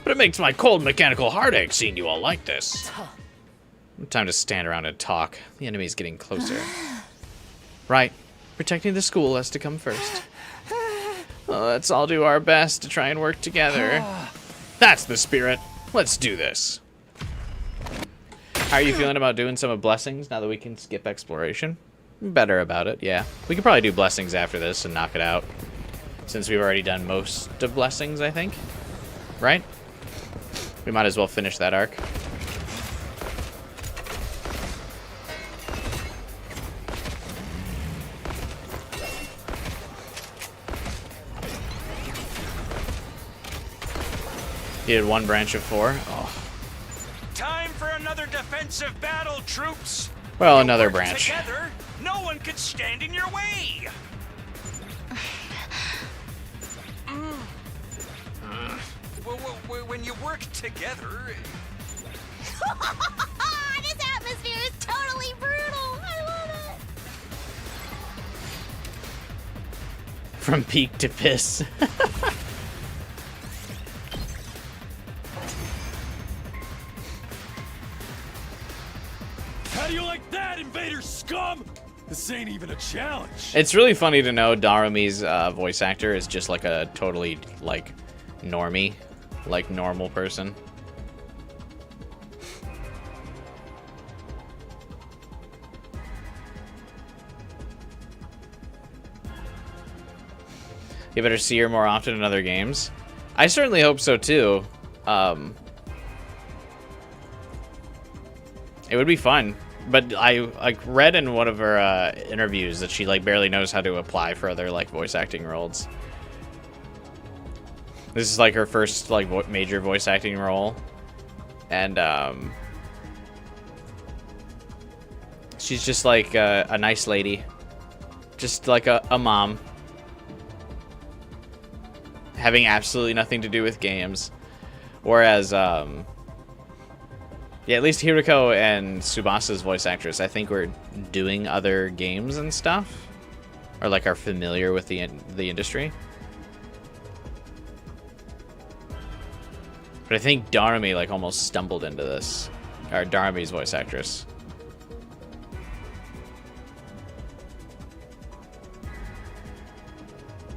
But it makes my cold mechanical heartache seeing you all like this. Time to stand around and talk. The enemy's getting closer. Right. Protecting the school has to come first. Well, let's all do our best to try and work together. That's the spirit. Let's do this. How are you feeling about doing some of Blessings now that we can skip exploration? Better about it, yeah. We could probably do Blessings after this and knock it out. Since we've already done most of Blessings, I think. Right? We might as well finish that arc. He did 1 branch of 4. Oh. Time for another defensive battle, troops. Well, another branch. Together, no one can stand in your way. When you work together. This atmosphere is totally brutal. I love it. From peak to piss. How do you like that, invader scum? This ain't even a challenge. It's really funny to know Darumi's voice actor is just like a totally, like, normie, like, normal person. You better see her more often in other games. I certainly hope so, too. It would be fun. But I read in one of her interviews that she like barely knows how to apply for other like voice acting roles. This is like her first like major voice acting role, and she's just like a nice lady, just like a mom. having absolutely nothing to do with games. Whereas, yeah, at least Hiroko and Tsubasa's voice actress, I think were doing other games and stuff, or like are familiar with the industry. But I think Darumi like almost stumbled into this, or Darumi's voice actress.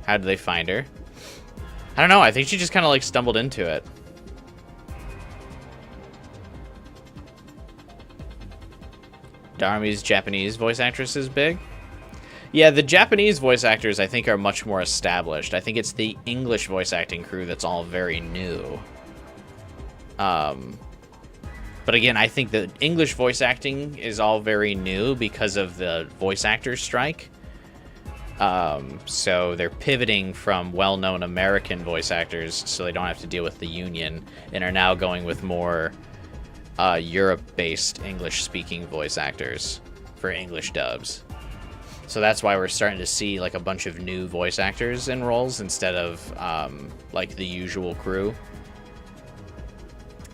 How did they find her? I don't know. I think she just kind of like stumbled into it. Darumi's Japanese voice actress is big. Yeah, the Japanese voice actors I think are much more established. I think it's the English voice acting crew that's all very new. But again, I think the English voice acting is all very new because of the voice actors strike. So they're pivoting from well-known American voice actors so they don't have to deal with the union and are now going with more Europe-based English-speaking voice actors for English dubs. So that's why we're starting to see like a bunch of new voice actors in roles instead of like the usual crew.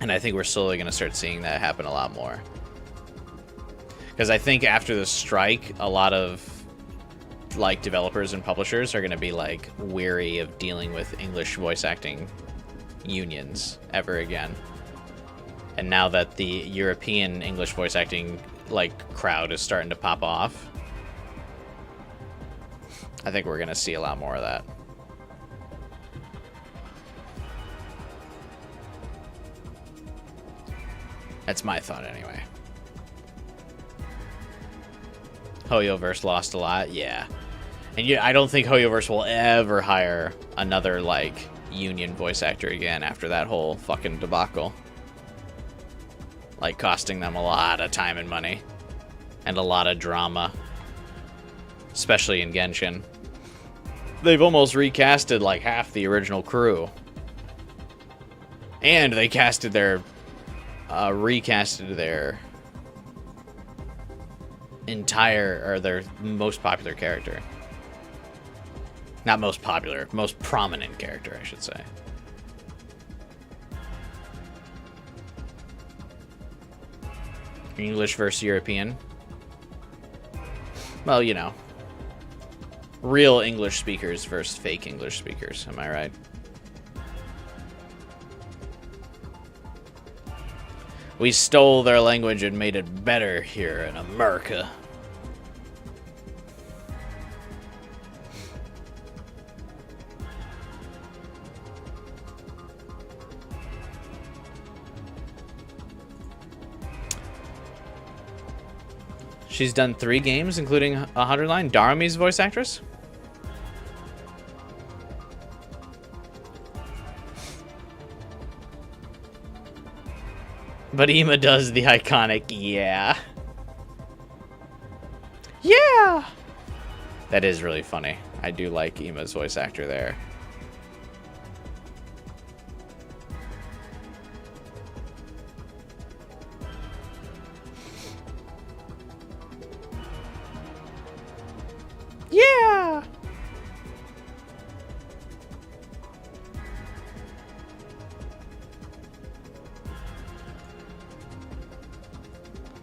And I think we're slowly going to start seeing that happen a lot more. Because I think after the strike, a lot of like developers and publishers are going to be like weary of dealing with English voice acting unions ever again. And now that the European English voice acting like crowd is starting to pop off, I think we're going to see a lot more of that. That's my thought anyway. Hoyoverse lost a lot, yeah. And I don't think Hoyoverse will ever hire another, like, union voice actor again after that whole fucking debacle. Like, costing them a lot of time and money. And a lot of drama. Especially in Genshin. They've almost recasted, like, half the original crew. And they recasted their entire, or their most popular character. Not most popular, most prominent character, I should say. English versus European. Well, you know. Real English speakers versus fake English speakers, am I right? We stole their language and made it better here in America. She's done 3 games, including 100 Line. Darumi's voice actress? But Ima does the iconic, yeah. Yeah! That is really funny. I do like Ima's voice actor there. Yeah!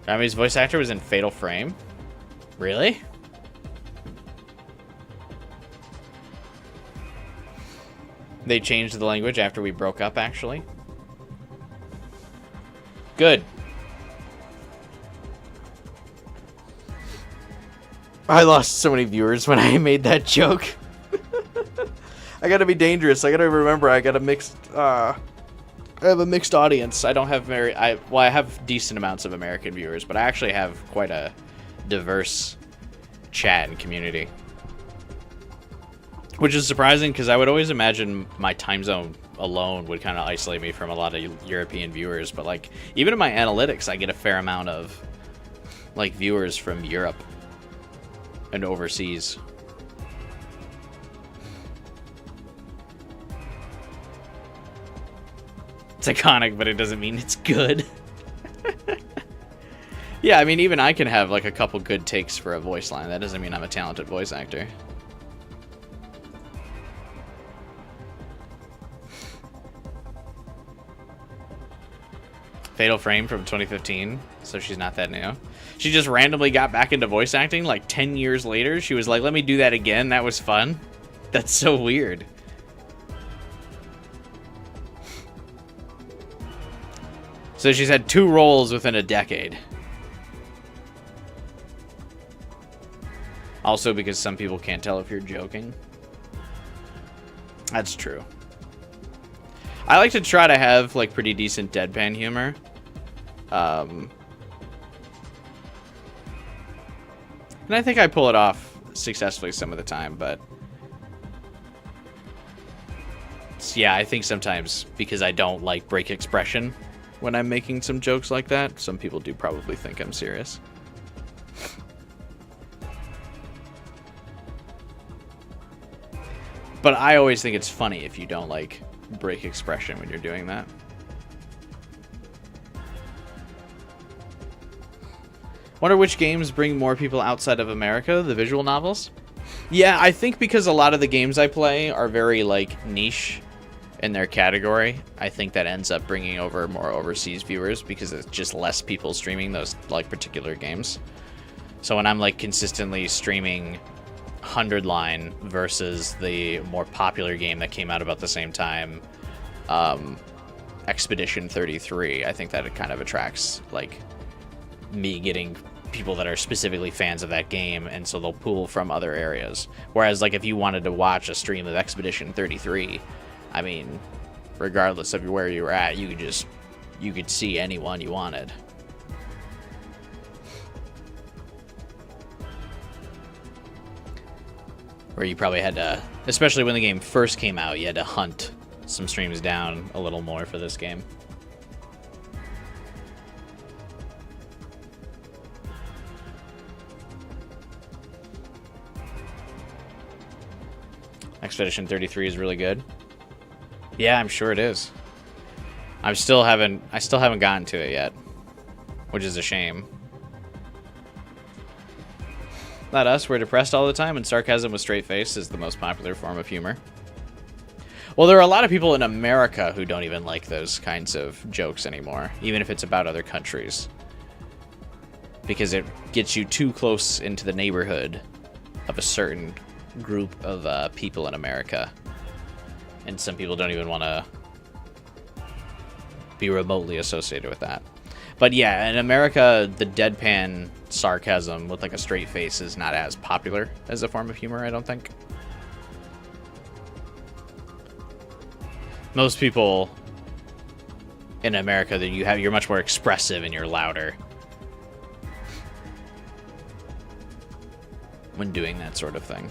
Darumi's voice actor was in Fatal Frame? Really? They changed the language after we broke up, actually. Good. I lost so many viewers when I made that joke. I gotta be dangerous. I gotta remember I got a mixed, I have a mixed audience. I don't have I have decent amounts of American viewers, but I actually have quite a diverse chat and community. Which is surprising because I would always imagine my time zone alone would kind of isolate me from a lot of European viewers, but like even in my analytics I get a fair amount of like viewers from Europe and overseas. It's iconic, but it doesn't mean it's good. Yeah, I mean, even I can have like a couple good takes for a voice line. That doesn't mean I'm a talented voice actor. Fatal Frame from 2015, so she's not that new. She just randomly got back into voice acting like 10 years later. She was like, let me do that again. That was fun. That's so weird. So she's had 2 roles within a decade. Also because some people can't tell if you're joking. That's true. I like to try to have like pretty decent deadpan humor. And I think I pull it off successfully some of the time, but yeah, I think sometimes because I don't like break expression when I'm making some jokes like that, some people do probably think I'm serious. But I always think it's funny if you don't like break expression when you're doing that. Wonder which games bring more people outside of America, the visual novels? Yeah, I think because a lot of the games I play are very like niche in their category, I think that ends up bringing over more overseas viewers because it's just less people streaming those like particular games. So when I'm like consistently streaming 100 Line versus the more popular game that came out about the same time, Expedition 33, I think that it kind of attracts like me getting people that are specifically fans of that game, and so they'll pool from other areas. Whereas like if you wanted to watch a stream of Expedition 33, I mean, regardless of where you were at, you could see anyone you wanted. Where you probably had to, especially when the game first came out, you had to hunt some streams down a little more for this game. Expedition 33 is really good. Yeah, I'm sure it is. I still haven't gotten to it yet, which is a shame. Not us, we're depressed all the time, and sarcasm with straight face is the most popular form of humor. Well, there are a lot of people in America who don't even like those kinds of jokes anymore, even if it's about other countries. Because it gets you too close into the neighborhood of a certain group of people in America. And some people don't even want to be remotely associated with that. But yeah, in America, the deadpan sarcasm with like a straight face is not as popular as a form of humor, I don't think. Most people in America that you're much more expressive and you're louder when doing that sort of thing.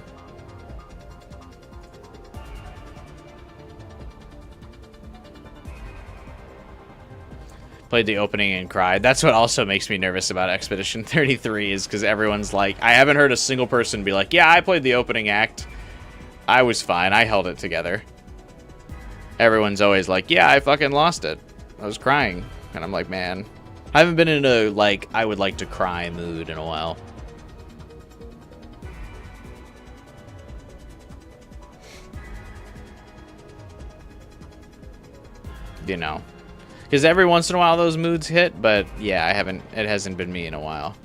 Played the opening and cried. That's what also makes me nervous about Expedition 33 is because everyone's like, I haven't heard a single person be like, yeah, I played the opening act. I was fine. I held it together. Everyone's always like, yeah, I fucking lost it. I was crying. And I'm like, man, I haven't been in a, like, I would like to cry mood in a while. You know. Because every once in a while those moods hit, but yeah, it hasn't been me in a while.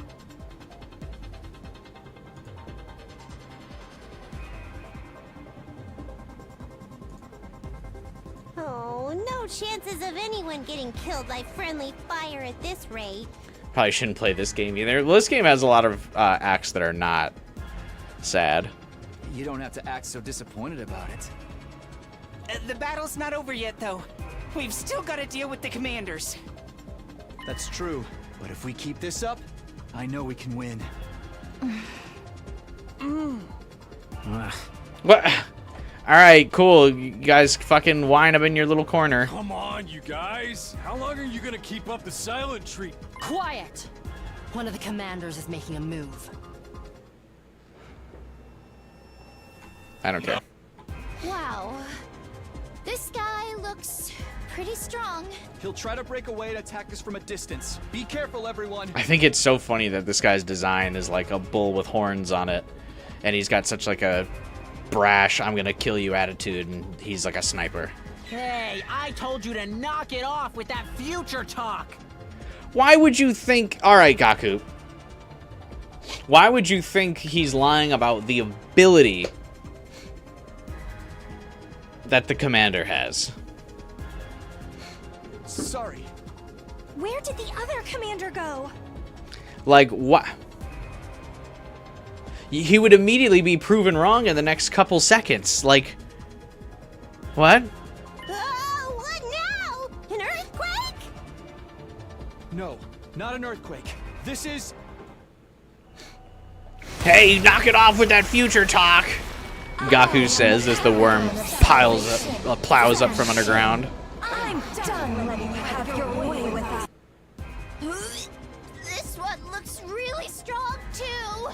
Oh, no chances of anyone getting killed by friendly fire at this rate. Probably shouldn't play this game either. Well, this game has a lot of acts that are not sad. You don't have to act so disappointed about it. The battle's not over yet, though. We've still got to deal with the commanders. That's true, but if we keep this up, I know we can win. What? Alright, cool. You guys fucking whine up in your little corner. Come on, you guys. How long are you gonna keep up the silent treat? Quiet! One of the commanders is making a move. I don't care. Wow. This guy looks pretty strong. He'll try to break away and attack us from a distance. Be careful, everyone. I think it's so funny that this guy's design is like a bull with horns on it. And he's got such like a brash, I'm gonna kill you attitude, and he's like a sniper. Hey, I told you to knock it off with that future talk. Why would you think... Alright, Gaku. Why would you think he's lying about the ability that the commander has? Sorry. Where did the other commander go? Like, what? He would immediately be proven wrong in the next couple seconds. Like, what? Oh, what now? An earthquake? No, not an earthquake. This is... Hey, knock it off with that future talk, Gaku says as the worm plows up from underground. I'm done letting you have your way with that. This one looks really strong, too.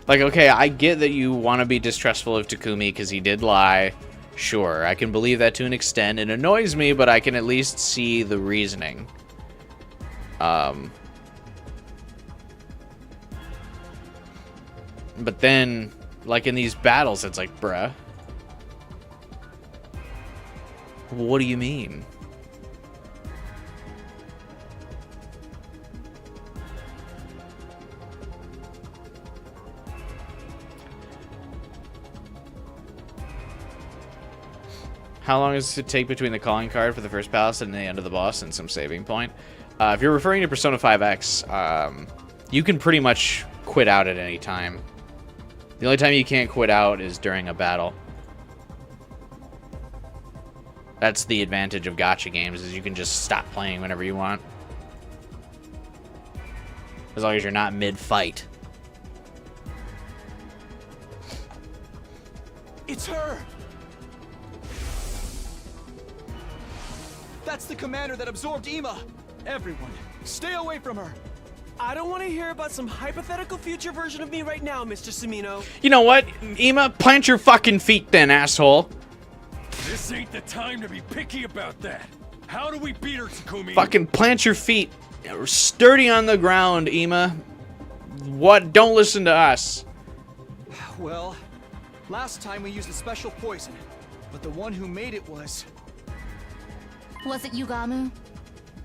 Like, okay, I get that you want to be distrustful of Takumi because he did lie. Sure, I can believe that to an extent. It annoys me, but I can at least see the reasoning. But then, like in these battles, it's like, bruh. What do you mean? How long does it take between the calling card for the first palace and the end of the boss and some saving point? If you're referring to Persona 5X, you can pretty much quit out at any time. The only time you can't quit out is during a battle. That's the advantage of gacha games, is you can just stop playing whenever you want. As long as you're not mid-fight. It's her! That's the commander that absorbed Ima! Everyone, stay away from her! I don't want to hear about some hypothetical future version of me right now, Mr. Sumino. You know what, Ima? Plant your fucking feet then, asshole. This ain't the time to be picky about that. How do we beat her, Takumi? Fucking plant your feet sturdy on the ground, Ima. What? Don't listen to us. Well, last time we used a special poison, but the one who made it was... Was it Yugamu?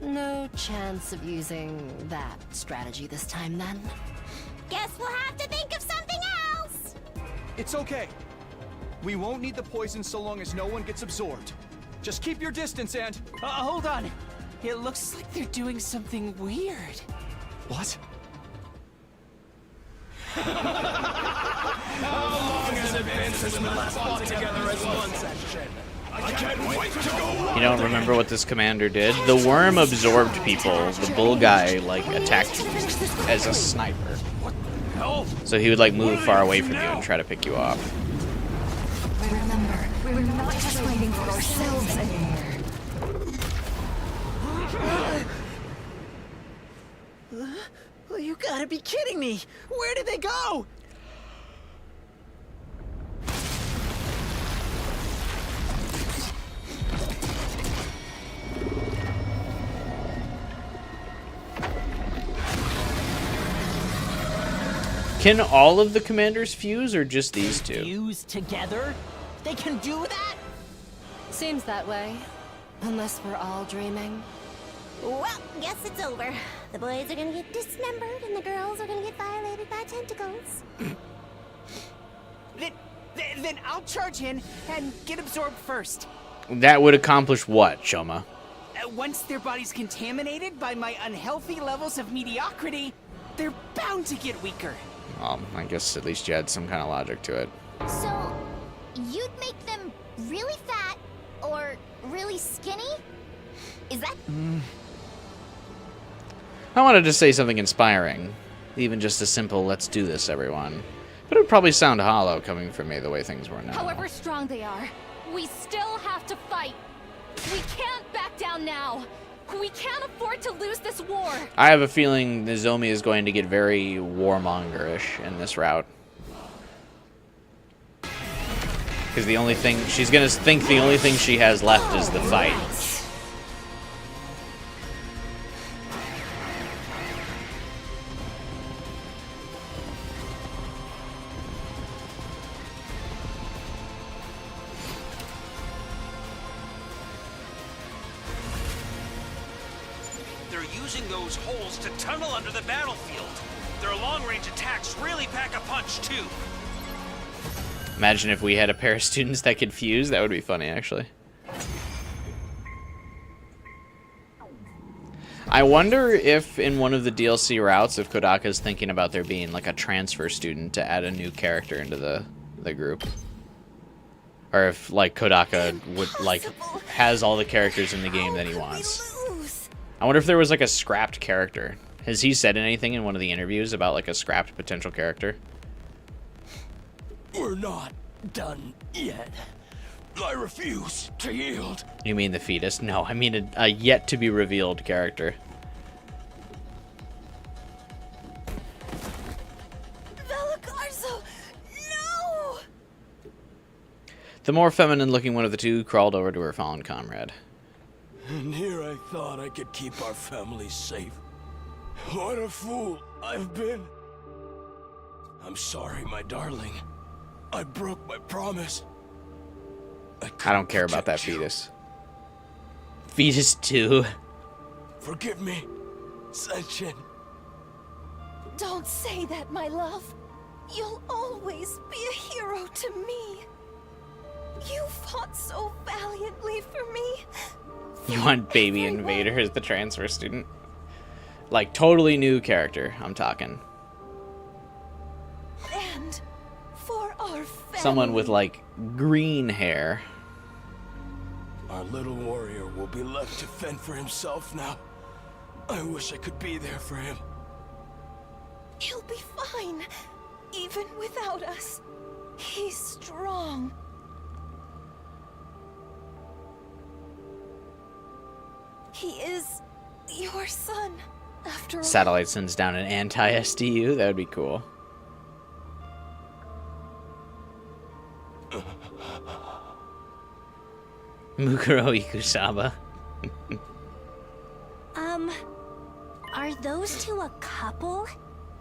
No chance of using that strategy this time, then. Guess we'll have to think of something else. It's okay. We won't need the poison so long as no one gets absorbed. Just keep your distance and... Hold on. It looks like they're doing something weird. What? How long has it been since we last fought together as one section? I can't wait to go. You don't remember what this commander did? The worm absorbed people. The bull guy, like, attacked as a sniper. So he would, like, move far away from you and try to pick you off. Remember, we're not just waiting for ourselves anymore. Well, you gotta be kidding me! Where did they go? Can all of the commanders fuse, or just these two? Fuse together? They can do that? Seems that way. Unless we're all dreaming. Well, guess it's over. The boys are gonna get dismembered and the girls are gonna get violated by tentacles. Then I'll charge in and get absorbed first. That would accomplish what, Shoma? Once their body's contaminated by my unhealthy levels of mediocrity, they're bound to get weaker. I guess at least you had some kind of logic to it. So, you'd make them really fat or really skinny? Is that... I wanted to say something inspiring. Even just a simple, let's do this, everyone. But it would probably sound hollow coming from me the way things were now. However strong they are, we still have to fight. We can't back down now. We can't afford to lose this war. I have a feeling Nozomi is going to get very warmongerish in this route. Because the only thing, she's going to think the only thing she has left is the fight. they're using those holes to tunnel under the battlefield. Their long-range attacks really pack a punch, too. Imagine if we had a pair of students that could fuse. That would be funny, actually. I wonder if in one of the DLC routes, if Kodaka's thinking about there being like a transfer student to add a new character into the group. Or if like Kodaka would like has all the characters in the game that he wants. I wonder if there was like a scrapped character. Has he said anything in one of the interviews about like a scrapped potential character? We're not done yet. I refuse to yield. You mean the fetus? No, I mean a yet to be revealed character. Valagarzo, no! The more feminine looking one of the two crawled over to her fallen comrade. And here I thought I could keep our family safe. What a fool I've been. I'm sorry, my darling. I broke my promise. I don't care about that fetus. Fetus 2. Forgive me, Senshin. Don't say that, my love. You'll always be a hero to me. You fought so valiantly for me. You want Baby Invader as the transfer student? Like, totally new character, I'm talking. And for our family. Someone with, like, green hair. Our little warrior will be left to fend for himself now. I wish I could be there for him. He'll be fine, even without us. He's strong. He is your son, after all. Satellite sends down an anti-SDU? That would be cool. Mukuro Ikusaba. Are those two a couple?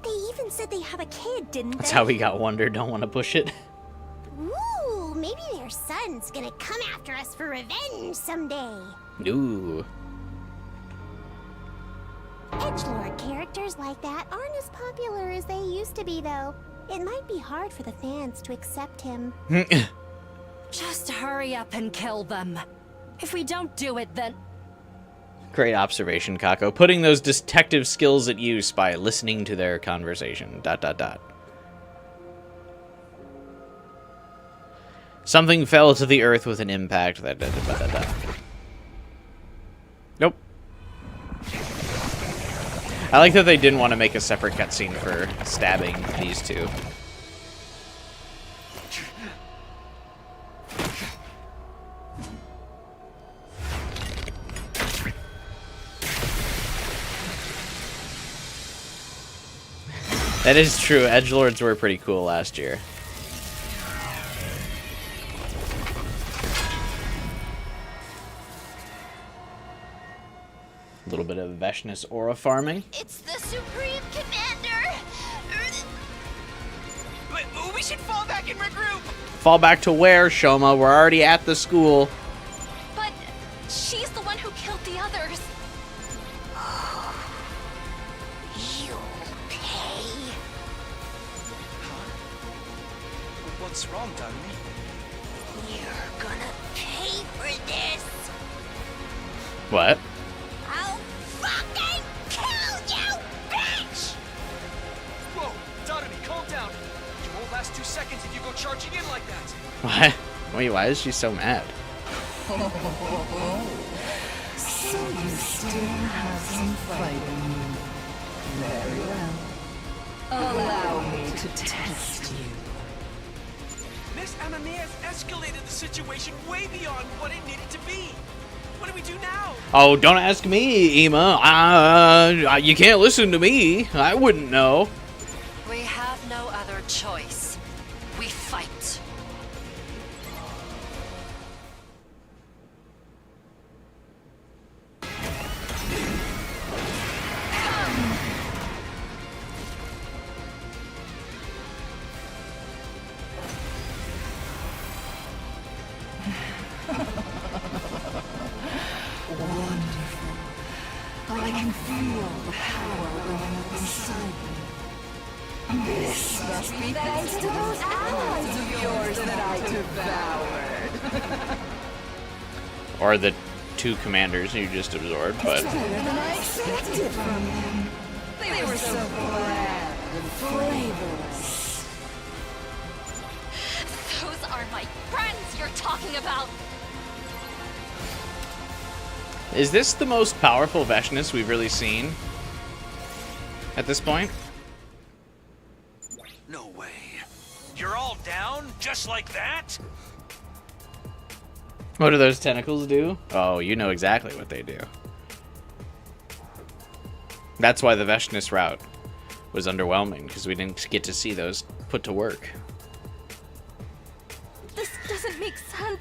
They even said they have a kid, didn't they? That's how we got Wonder. Don't want to push it. Ooh, maybe their son's gonna come after us for revenge someday. Ooh. Edgelord characters like that aren't as popular as they used to be, though. It might be hard for the fans to accept him. Just hurry up and kill them. If we don't do it, then... Great observation, Kako. Putting those detective skills at use by listening to their conversation. ... Something fell to the earth with an impact. Nope. I like that they didn't want to make a separate cutscene for stabbing these two. That is true. Edgelords were pretty cool last year. A little bit of Veshness aura farming. It's the Supreme Commander! We should fall back and regroup! Fall back to where, Shoma? We're already at the school. But she's the one who killed the others. What's wrong, Darling? You're gonna pay for this! What? I'll fucking kill you, bitch! Whoa, Darumi, calm down. You won't last 2 seconds if you go charging in like that. What? Wait, why is she so mad? So you still have some fight in you. Very well. Allow me to test you. Miss Amamiya has escalated the situation way beyond what it needed to be. What do we do now? Oh, don't ask me, Ima. You can't listen to me. I wouldn't know. We have no other choice. We fight. Wonderful. I I can feel the power growing up inside me. This must be thanks to those allies of yours that I devoured. Or the 2 commanders you just absorbed, but... Better than I expected from them. They were so bland and flavorless. Those are my friends you're talking about! Is this the most powerful Veshness we've really seen at this point? No way. You're all down just like that? What do those tentacles do? Oh, you know exactly what they do. That's why the Veshness route was underwhelming, because we didn't get to see those put to work. This doesn't make sense.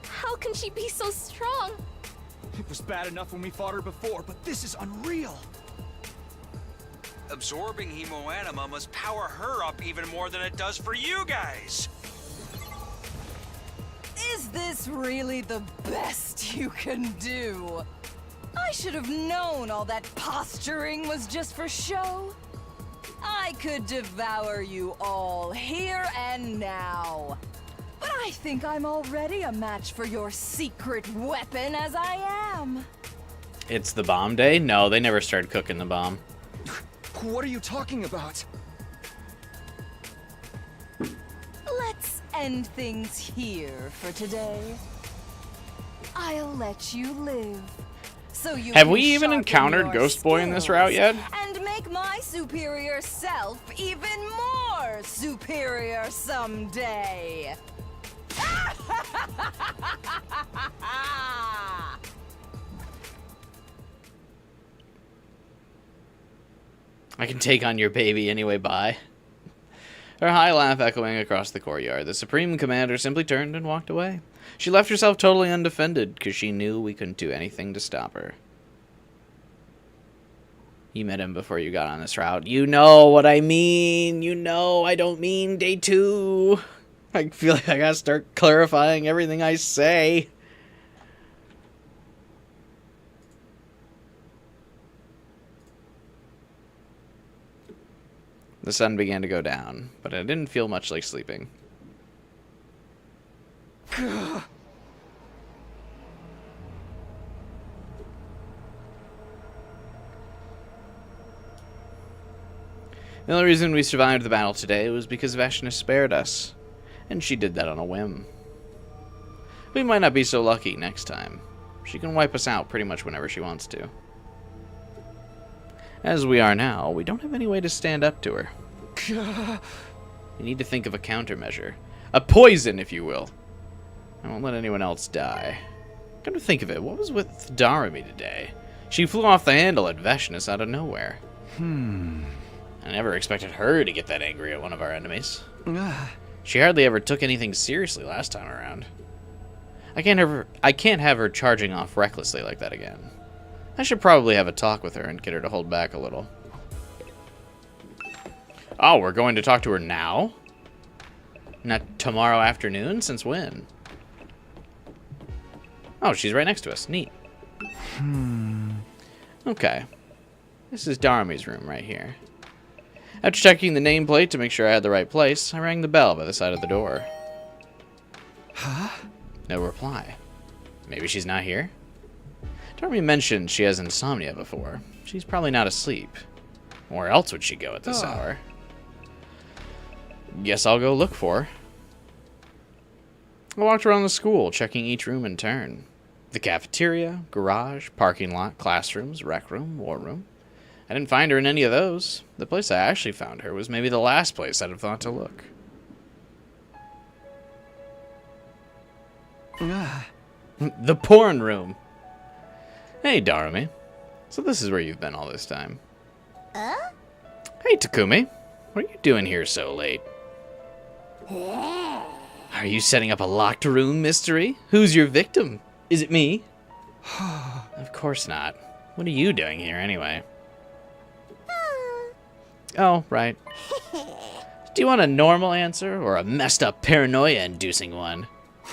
How can she be so strong? It was bad enough when we fought her before, but this is unreal. Absorbing hemoanima must power her up even more than it does for you guys. Is this really the best you can do? I should have known all that posturing was just for show. I could devour you all here and now. But I think I'm already a match for your secret weapon as I am. It's the bomb day? No, they never started cooking the bomb. What are you talking about? Let's end things here for today. I'll let you live. So you Have can we even sharpen encountered your Ghost Boy in this skills route yet? And make my superior self even more superior someday. I can take on your baby anyway, bye. Her high laugh echoing across the courtyard, the Supreme Commander simply turned and walked away. She left herself totally undefended, because she knew we couldn't do anything to stop her. You met him before you got on this route. You know what I mean. You know I don't mean day 2. I feel like I gotta start clarifying everything I say. The sun began to go down, but I didn't feel much like sleeping. The only reason we survived the battle today was because Veshness spared us, and she did that on a whim. We might not be so lucky next time. She can wipe us out pretty much whenever she wants to. As we are now, we don't have any way to stand up to her. We need to think of a countermeasure. A poison, if you will. I won't let anyone else die. Come to think of it, what was with Darumi today? She flew off the handle at Veshness out of nowhere. I never expected her to get that angry at one of our enemies. She hardly ever took anything seriously last time around. I can't have her charging off recklessly like that again. I should probably have a talk with her and get her to hold back a little. Oh, we're going to talk to her now? Not tomorrow afternoon? Since when? Oh, she's right next to us. Neat. Okay. This is Darumi's room right here. After checking the nameplate to make sure I had the right place, I rang the bell by the side of the door. Huh? No reply. Maybe she's not here? Darumi mentioned she has insomnia before. She's probably not asleep. Where else would she go at this hour? Guess I'll go look for her. I walked around the school, checking each room in turn. The cafeteria, garage, parking lot, classrooms, rec room, war room. I didn't find her in any of those. The place I actually found her was maybe the last place I'd have thought to look. The porn room. Hey, Darumi. So this is where you've been all this time. Hey, Takumi. What are you doing here so late? Are you setting up a locked room mystery? Who's your victim? Is it me? Of course not. What are you doing here anyway? Oh, right. Do you want a normal answer or a messed up paranoia-inducing one?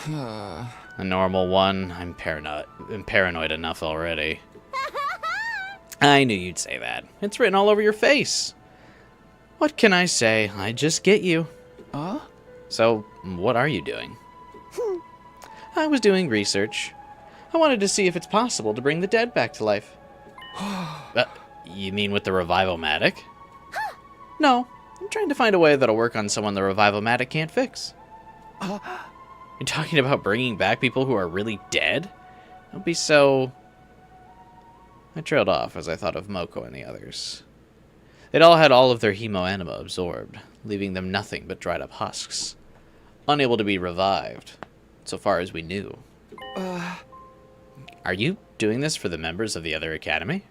A normal one. I'm paranoid enough already. I knew you'd say that. It's written all over your face. What can I say? I just get you. So, what are you doing? I was doing research. I wanted to see if it's possible to bring the dead back to life. You mean with the Revival-matic? No, I'm trying to find a way that'll work on someone the Revival-matic can't fix. You're talking about bringing back people who are really dead? Don't be so... I trailed off as I thought of Moko and the others. They'd all had all of their hemo-anima absorbed, leaving them nothing but dried-up husks. Unable to be revived, so far as we knew. Are you doing this for the members of the other academy?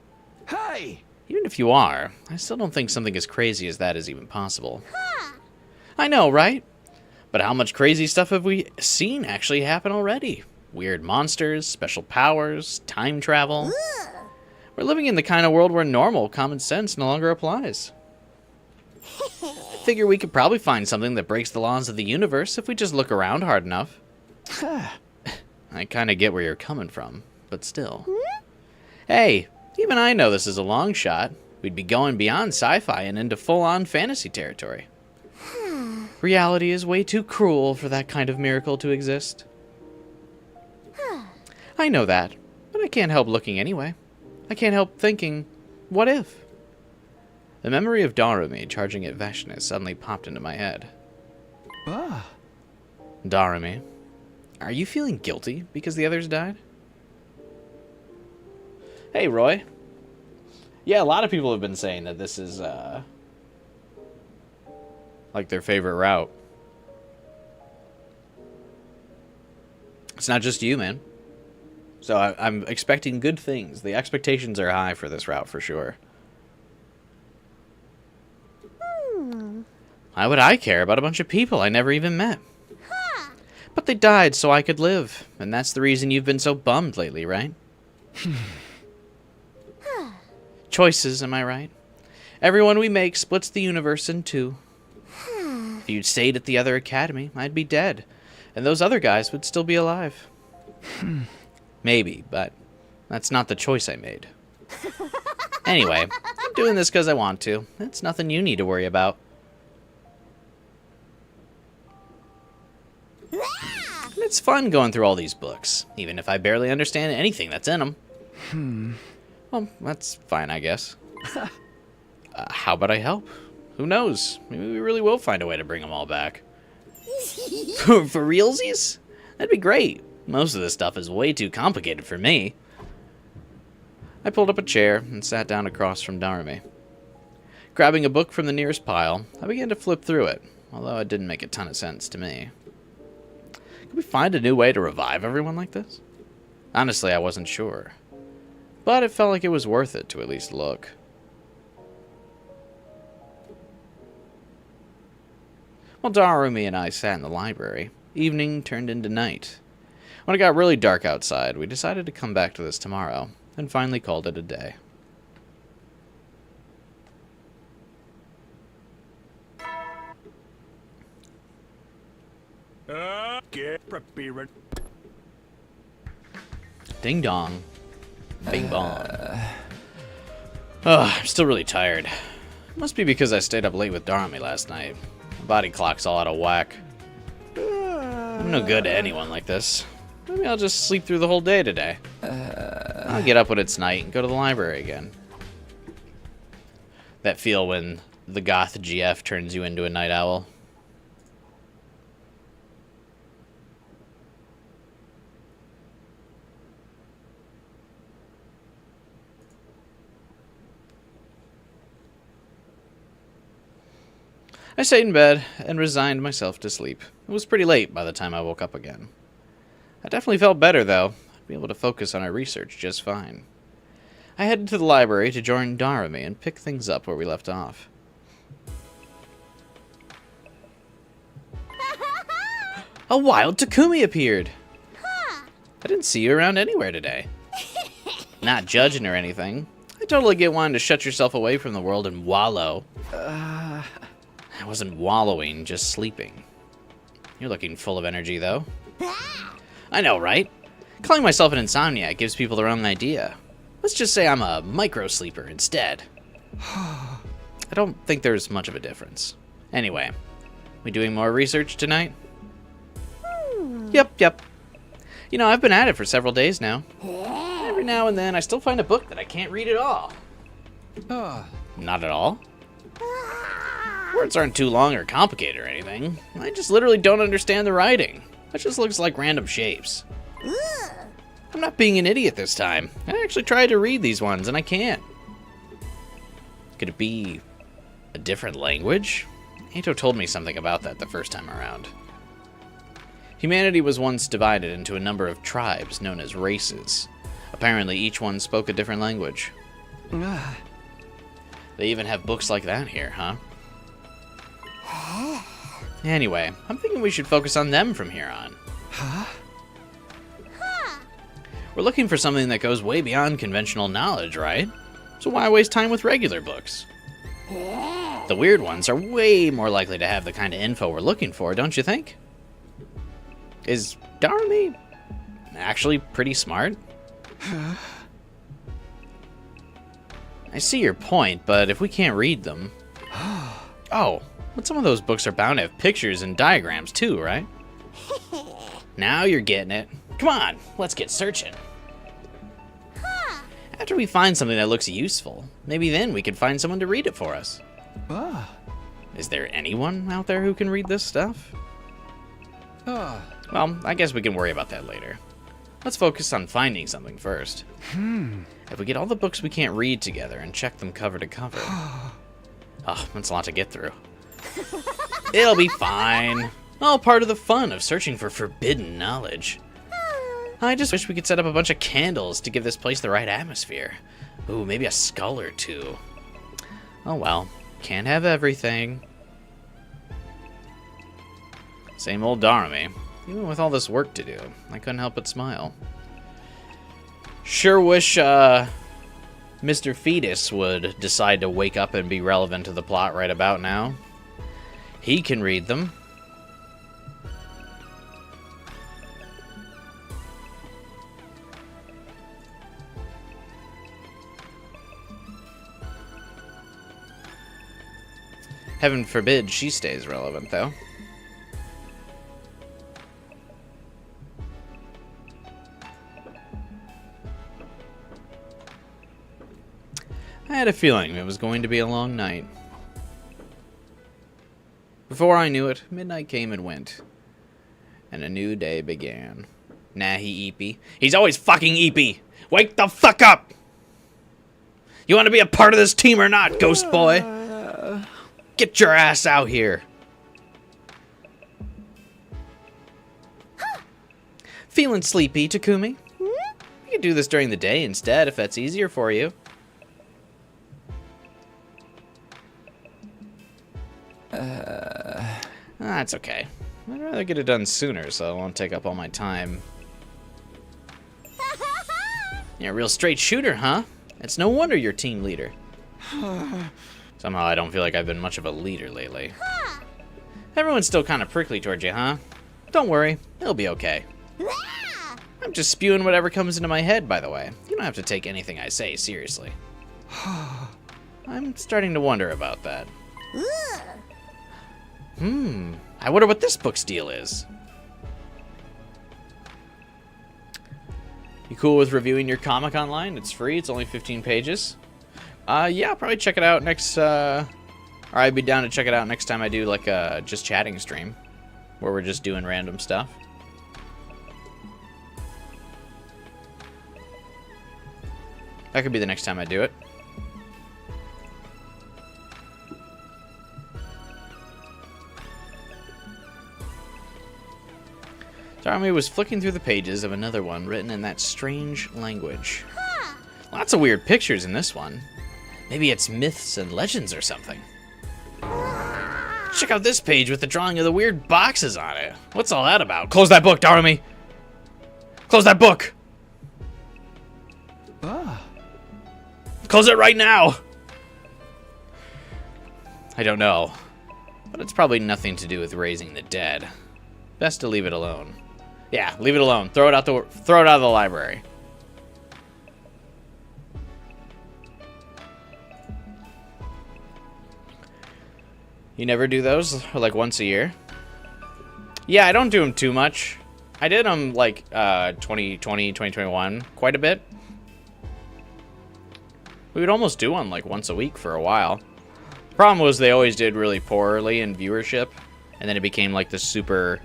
Hey! Even if you are, I still don't think something as crazy as that is even possible. I know, right? But how much crazy stuff have we seen actually happen already? Weird monsters, special powers, time travel. We're living in the kind of world where normal common sense no longer applies. I figure we could probably find something that breaks the laws of the universe if we just look around hard enough. I kind of get where you're coming from, but still. Hey, even I know this is a long shot. We'd be going beyond sci-fi and into full-on fantasy territory. Reality is way too cruel for that kind of miracle to exist. I know that, but I can't help looking anyway. I can't help thinking, what if? The memory of Nozomi charging at Vashnis suddenly popped into my head. Nozomi, are you feeling guilty because the others died? Hey, Roy. Yeah, a lot of people have been saying that this is, like their favorite route. It's not just you, man. So I'm expecting good things. The expectations are high for this route, for sure. Why would I care about a bunch of people I never even met? But they died so I could live. And that's the reason you've been so bummed lately, right? Choices, am I right? Everyone we make splits the universe in two. If you'd stayed at the other academy, I'd be dead. And those other guys would still be alive. Maybe, but that's not the choice I made. Anyway, I'm doing this because I want to. It's nothing you need to worry about. It's fun going through all these books, even if I barely understand anything that's in them. Well, that's fine, I guess. How about I help? Who knows? Maybe we really will find a way to bring them all back. For realsies? That'd be great. Most of this stuff is way too complicated for me. I pulled up a chair and sat down across from Nozomi. Grabbing a book from the nearest pile, I began to flip through it, although it didn't make a ton of sense to me. Could we find a new way to revive everyone like this? Honestly, I wasn't sure. But it felt like it was worth it to at least look. While Nozomi and I sat in the library, evening turned into night. When it got really dark outside, we decided to come back to this tomorrow, and finally called it a day. Get prepared. Ding dong. Bing bong. I'm still really tired. Must be because I stayed up late with Nozomi last night. My body clock's all out of whack. I'm no good to anyone like this. Maybe I'll just sleep through the whole day today. I'll get up when it's night and go to the library again. That feel when the goth GF turns you into a night owl. I stayed in bed and resigned myself to sleep. It was pretty late by the time I woke up again. I definitely felt better, though. I'd be able to focus on our research just fine. I headed to the library to join Nozomi and pick things up where we left off. A wild Takumi appeared! I didn't see you around anywhere today. Not judging or anything. I totally get wanting to shut yourself away from the world and wallow. I wasn't wallowing, just sleeping. You're looking full of energy, though. I know, right? Calling myself an insomniac gives people the wrong idea. Let's just say I'm a micro-sleeper instead. I don't think there's much of a difference. Anyway, we doing more research tonight? Yep. You know, I've been at it for several days now. Every now and then, I still find a book that I can't read at all. Not at all? Words aren't too long or complicated or anything. I just literally don't understand the writing. It just looks like random shapes. I'm not being an idiot this time. I actually tried to read these ones, and I can't. Could it be a different language? Ato told me something about that the first time around. Humanity was once divided into a number of tribes known as races. Apparently, each one spoke a different language. They even have books like that here, huh? Anyway, I'm thinking we should focus on them from here on. We're looking for something that goes way beyond conventional knowledge, right? So why waste time with regular books? The weird ones are way more likely to have the kind of info we're looking for, don't you think? Is Darumi actually pretty smart? I see your point, but if we can't read them... Oh, but some of those books are bound to have pictures and diagrams too, right? Now you're getting it. Come on, let's get searching. After we find something that looks useful, maybe then we can find someone to read it for us. Is there anyone out there who can read this stuff? Well, I guess we can worry about that later. Let's focus on finding something first. If we get all the books we can't read together and check them cover to cover... Oh, that's a lot to get through. It'll be fine. All part of the fun of searching for forbidden knowledge. I just wish we could set up a bunch of candles to give this place the right atmosphere. Ooh, maybe a skull or two. Oh well, can't have everything. Same old Darumi. Even with all this work to do, I couldn't help but smile. Sure wish, Mr. Fetus would decide to wake up and be relevant to the plot right about now. He can read them. Heaven forbid she stays relevant, though. I had a feeling it was going to be a long night. Before I knew it, midnight came and went, and a new day began. Nah, he eepy. He's always fucking eepy! Wake the fuck up! You want to be a part of this team or not, ghost boy? Get your ass out here! Feeling sleepy, Takumi? You can do this during the day instead, if that's easier for you. That's okay. I'd rather get it done sooner, so it won't take up all my time. You're a real straight shooter, huh? It's no wonder you're team leader. Somehow I don't feel like I've been much of a leader lately. Everyone's still kind of prickly towards you, huh? Don't worry, it'll be okay. I'm just spewing whatever comes into my head, by the way. You don't have to take anything I say seriously. I'm starting to wonder about that. I wonder what this book's deal is. You cool with reviewing your comic online? It's free, it's only 15 pages. Yeah, I'll probably check it out next, or I'd be down to check it out next time I do, like, a just chatting stream, where we're just doing random stuff. That could be the next time I do it. Darumi was flicking through the pages of another one written in that strange language. Lots of weird pictures in this one. Maybe it's myths and legends or something. Check out this page with the drawing of the weird boxes on it. What's all that about? Close that book, Darumi! Close that book! Close it right now! I don't know, but it's probably nothing to do with raising the dead. Best to leave it alone. Yeah, leave it alone. Throw it out of the library. You never do those? Like once a year? Yeah, I don't do them too much. I did them like 2020, 2021 quite a bit. We would almost do one like once a week for a while. Problem was they always did really poorly in viewership, and then it became like the super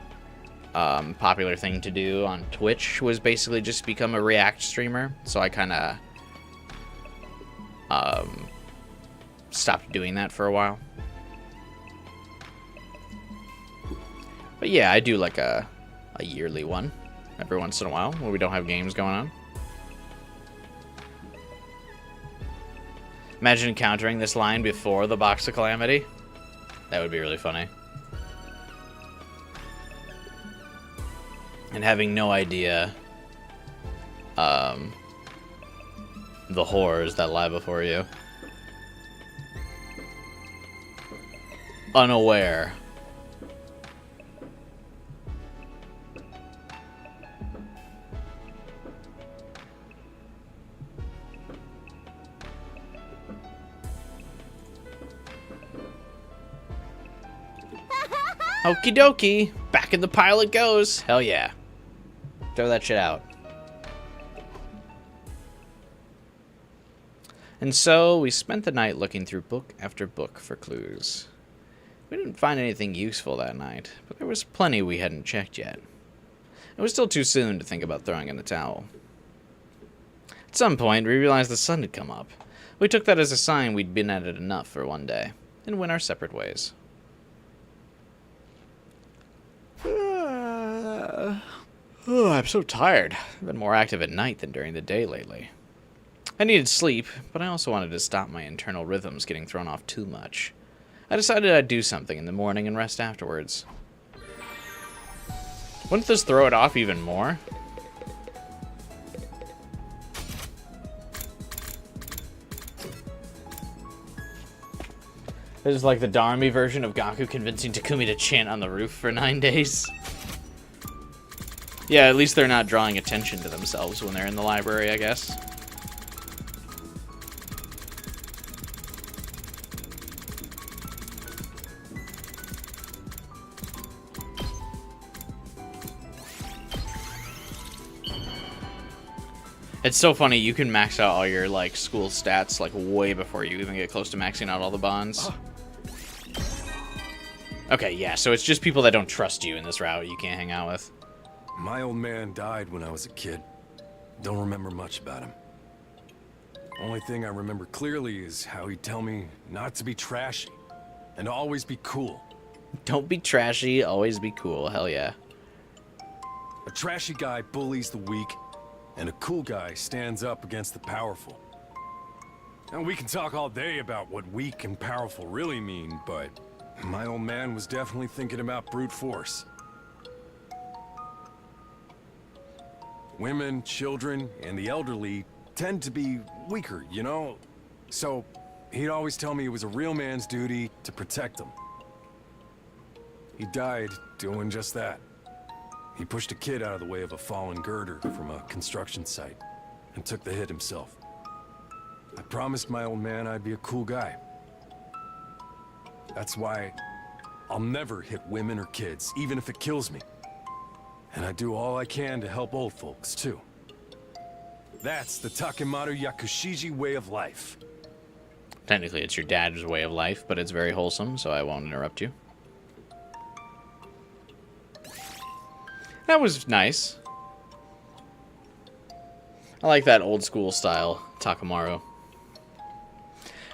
popular thing to do on Twitch was basically just become a React streamer. So I kind of stopped doing that for a while. But yeah, I do like a yearly one every once in a while when we don't have games going on. Imagine encountering this line before the Box of Calamity. That would be really funny. And having no idea the horrors that lie before you. Unaware. Okie dokie. Back in the pile it goes. Hell yeah. Throw that shit out. And so we spent the night looking through book after book for clues. We didn't find anything useful that night, but there was plenty we hadn't checked yet. It was still too soon to think about throwing in the towel. At some point, we realized the sun had come up. We took that as a sign we'd been at it enough for one day, and went our separate ways. Oh, I'm so tired. I've been more active at night than during the day lately. I needed sleep, but I also wanted to stop my internal rhythms getting thrown off too much. I decided I'd do something in the morning and rest afterwards. Wouldn't this throw it off even more? This is like the Darmy version of Gaku convincing Takumi to chant on the roof for 9 days. Yeah, at least they're not drawing attention to themselves when they're in the library, I guess. It's so funny, you can max out all your, like, school stats, like, way before you even get close to maxing out all the bonds. Okay, yeah, so it's just people that don't trust you in this route you can't hang out with. My old man died when I was a kid. Don't remember much about him. Only thing I remember clearly is how he'd tell me not to be trashy and always be cool. Don't be trashy, always be cool. Hell yeah. A trashy guy bullies the weak, and a cool guy stands up against the powerful. And we can talk all day about what weak and powerful really mean, but my old man was definitely thinking about brute force. Women, children, and the elderly tend to be weaker, you know? So, he'd always tell me it was a real man's duty to protect them. He died doing just that. He pushed a kid out of the way of a fallen girder from a construction site, and took the hit himself. I promised my old man I'd be a cool guy. That's why I'll never hit women or kids, even if it kills me. And I do all I can to help old folks, too. That's the Takemaru Yakushiji way of life. Technically, it's your dad's way of life, but it's very wholesome, so I won't interrupt you. That was nice. I like that old school style Takemaru.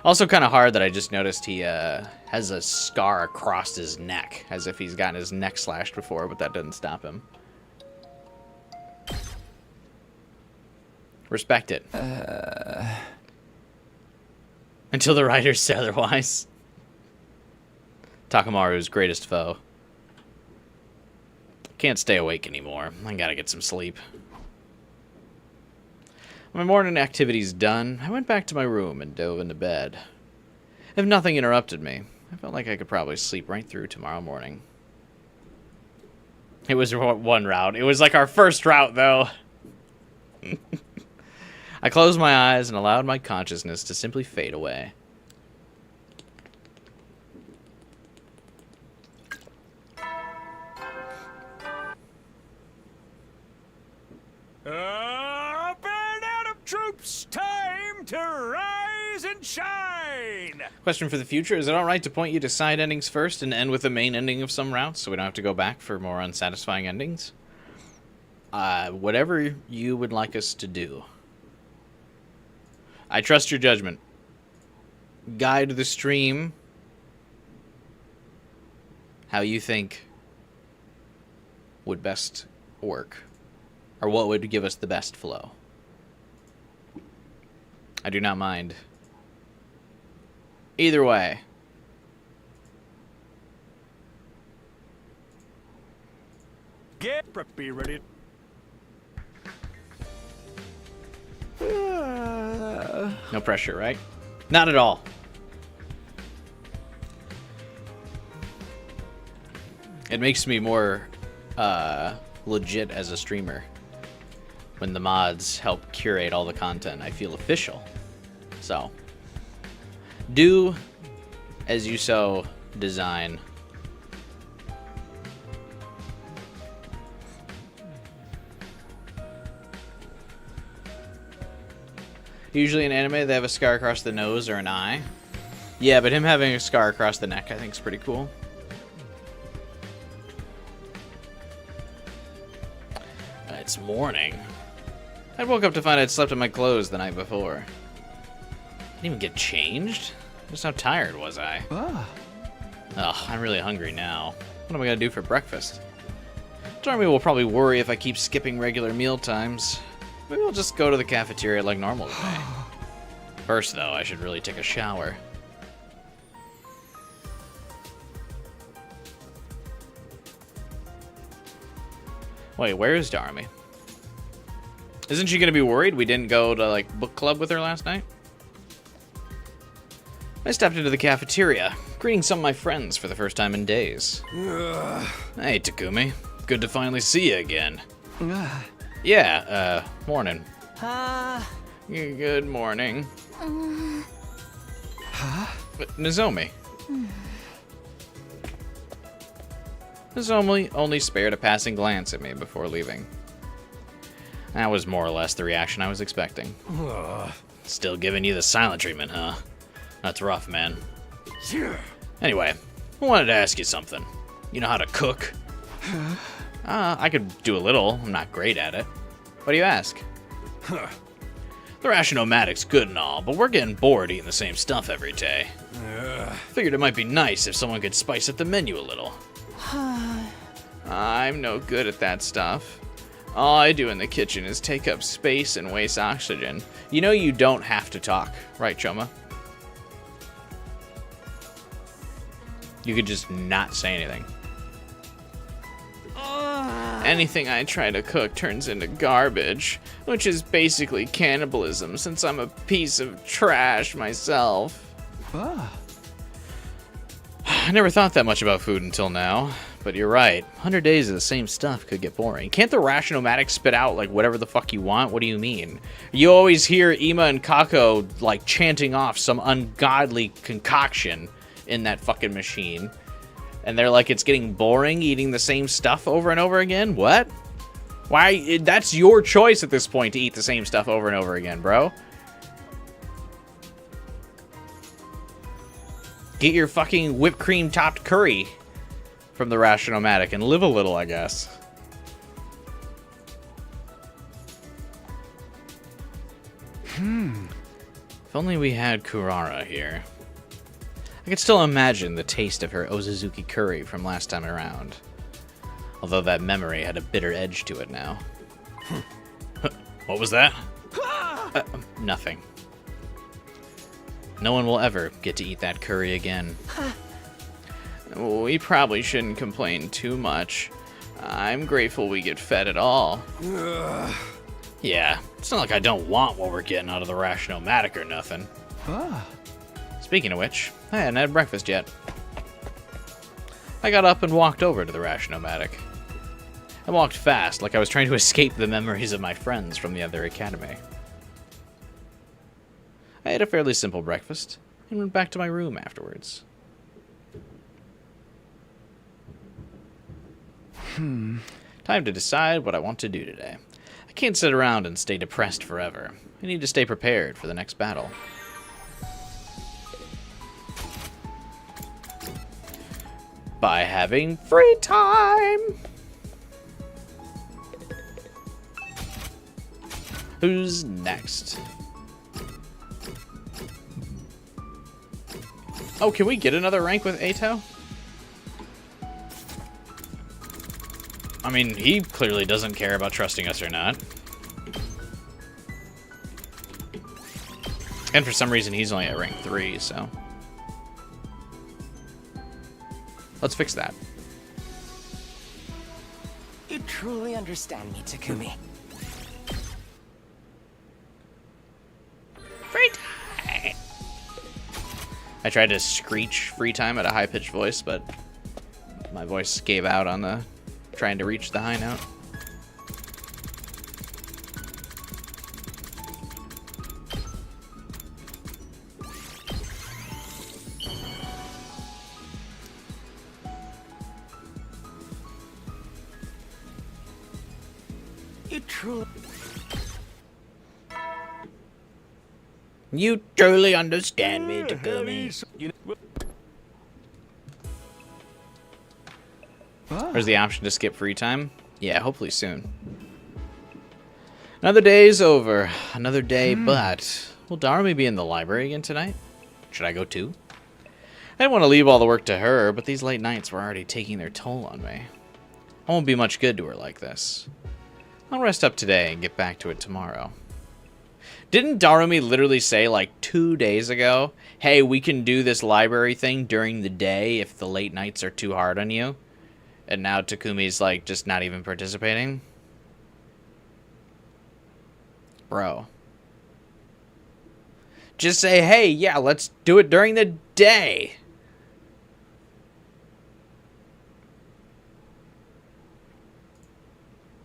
Also kind of hard that I just noticed he has a scar across his neck, as if he's gotten his neck slashed before, but that didn't stop him. Respect it. Until the writers say otherwise. Takemaru's greatest foe. Can't stay awake anymore. I gotta get some sleep. My morning activities done, I went back to my room and dove into bed. If nothing interrupted me, I felt like I could probably sleep right through tomorrow morning. It was one route. It was like our first route, though. I closed my eyes and allowed my consciousness to simply fade away. troops, time to rise and shine! Question for the future. Is it alright to point you to side endings first and end with the main ending of some routes so we don't have to go back for more unsatisfying endings? Whatever you would like us to do. I trust your judgment. Guide the stream how you think would best work, or what would give us the best flow. I do not mind. Either way. Get be ready. No pressure, right? Not at all. It makes me more legit as a streamer when the mods help curate all the content. I feel official. So, do as you so design. Usually in anime, they have a scar across the nose or an eye. Yeah, but him having a scar across the neck, I think, is pretty cool. It's morning. I woke up to find I'd slept in my clothes the night before. Didn't even get changed? Just how tired was I? Ugh, I'm really hungry now. What am I gonna do for breakfast? Jeremy will probably worry if I keep skipping regular meal times. Maybe I'll just go to the cafeteria like normal today. First, though, I should really take a shower. Wait, where is Darmy? Isn't she gonna be worried we didn't go to, like, book club with her last night? I stepped into the cafeteria, greeting some of my friends for the first time in days. Hey, Takumi. Good to finally see you again. Yeah, morning. Good morning. Nozomi. Nozomi only spared a passing glance at me before leaving. That was more or less the reaction I was expecting. Still giving you the silent treatment, huh? That's rough, man. Anyway, I wanted to ask you something. You know how to cook? I could do a little. I'm not great at it. What do you ask? The Rationomatic's good and all, but we're getting bored eating the same stuff every day. Figured it might be nice if someone could spice up the menu a little. I'm no good at that stuff. All I do in the kitchen is take up space and waste oxygen. You know you don't have to talk, right, Choma? You could just not say anything. Anything I try to cook turns into garbage, which is basically cannibalism since I'm a piece of trash myself. I never thought that much about food until now, but you're right. 100 days of the same stuff could get boring. Can't the Rationomatic spit out like whatever the fuck you want? What do you mean? You always hear Ima and Kako like chanting off some ungodly concoction in that fucking machine. And they're like, it's getting boring eating the same stuff over and over again? What? Why? That's your choice at this point to eat the same stuff over and over again, bro. Get your fucking whipped cream topped curry from the Rationomatic and live a little, I guess. If only we had Kurara here. I could still imagine the taste of her Ozazuki curry from last time around. Although that memory had a bitter edge to it now. What was that? Nothing. No one will ever get to eat that curry again. We probably shouldn't complain too much. I'm grateful we get fed at all. Yeah, it's not like I don't want what we're getting out of the Rationomatic or nothing. Speaking of which, I hadn't had breakfast yet. I got up and walked over to the Rationomatic. I walked fast, like I was trying to escape the memories of my friends from the other academy. I ate a fairly simple breakfast, and went back to my room afterwards. Time to decide what I want to do today. I I can't sit around and stay depressed forever. I need to stay prepared for the next battle. By having free time! Who's next? Oh, can we get another rank with Ato? I mean, he clearly doesn't care about trusting us or not. And for some reason, he's only at rank 3, so... let's fix that. You truly understand me, Takumi. Free time! I tried to screech free time at a high-pitched voice, but my voice gave out on the trying to reach the high note. You truly understand me, Takumi. There's the option to skip free time. Yeah, hopefully soon. Another day is over. Another day, but... will Darumi be in the library again tonight? Should I go too? I didn't want to leave all the work to her, but these late nights were already taking their toll on me. I won't be much good to her like this. I'll rest up today and get back to it tomorrow. Didn't Darumi literally say, like, 2 days ago, hey, we can do this library thing during the day if the late nights are too hard on you? And now Takumi's, like, just not even participating? Bro. Just say, hey, yeah, let's do it during the day.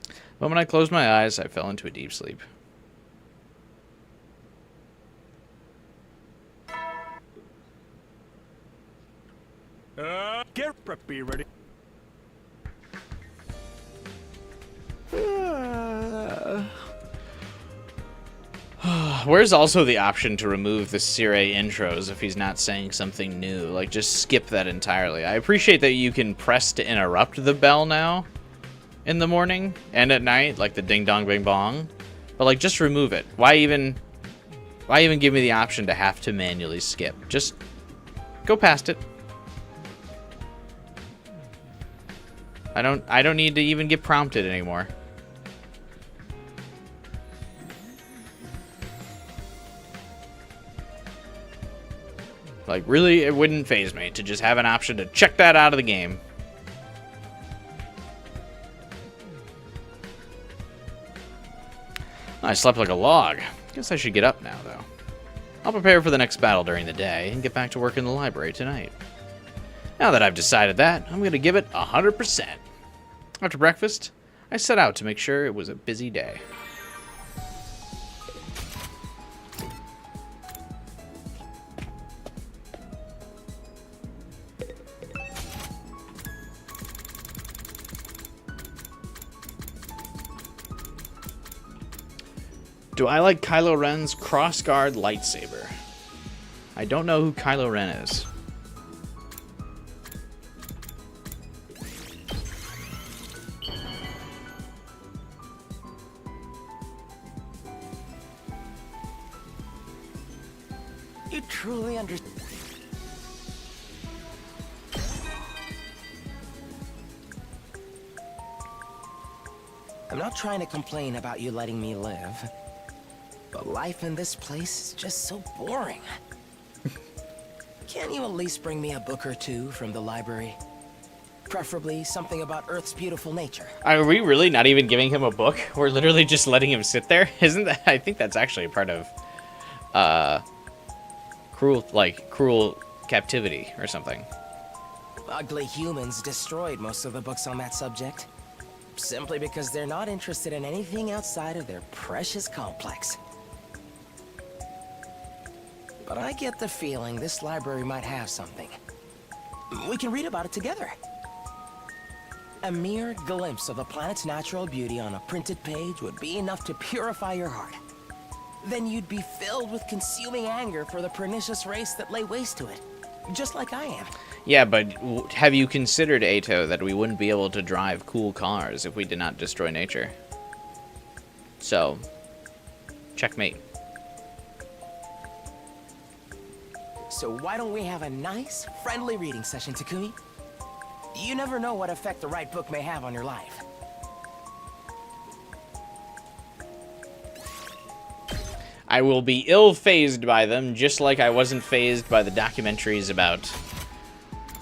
The moment I closed my eyes, I fell into a deep sleep. Get prep, be ready. Where's also the option to remove the Sire intros if he's not saying something new? Like, just skip that entirely. I appreciate that you can press to interrupt the bell now in the morning and at night, like the ding dong bing bong. But, like, just remove it. Why even give me the option to have to manually skip? Just go past it. I don't need to even get prompted anymore. Like, really, it wouldn't faze me to just have an option to check that out of the game. I slept like a log. Guess I should get up now, though. I'll prepare for the next battle during the day and get back to work in the library tonight. Now that I've decided that, I'm going to give it 100%. After breakfast, I set out to make sure it was a busy day. Do I like Kylo Ren's crossguard lightsaber? I don't know who Kylo Ren is. You truly understand. I'm not trying to complain about you letting me live, but life in this place is just so boring. Can't you at least bring me a book or two from the library? Preferably something about Earth's beautiful nature. Are we really not even giving him a book? We're literally just letting him sit there? Isn't that? I think that's actually a part of cruel captivity or something. Ugly humans destroyed most of the books on that subject, simply because they're not interested in anything outside of their precious complex. But I get the feeling this library might have something. We can read about it together. A mere glimpse of the planet's natural beauty on a printed page would be enough to purify your heart. Then you'd be filled with consuming anger for the pernicious race that lay waste to it. Just like I am. Yeah, but have you considered, Ato, that we wouldn't be able to drive cool cars if we did not destroy nature? So, checkmate. So why don't we have a nice, friendly reading session, Takumi? You never know what effect the right book may have on your life. I will be ill-phased by them, just like I wasn't phased by the documentaries about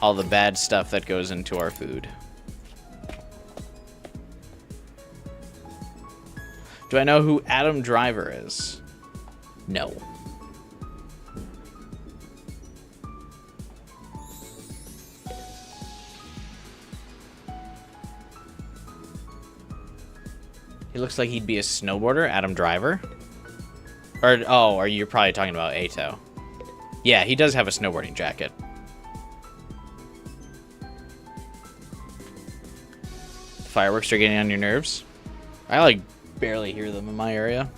all the bad stuff that goes into our food. Do I know who Adam Driver is? No. He looks like he'd be a snowboarder, Adam Driver. Or, oh, or you're probably talking about Ato. Yeah, he does have a snowboarding jacket. Fireworks are getting on your nerves? I, like, barely hear them in my area.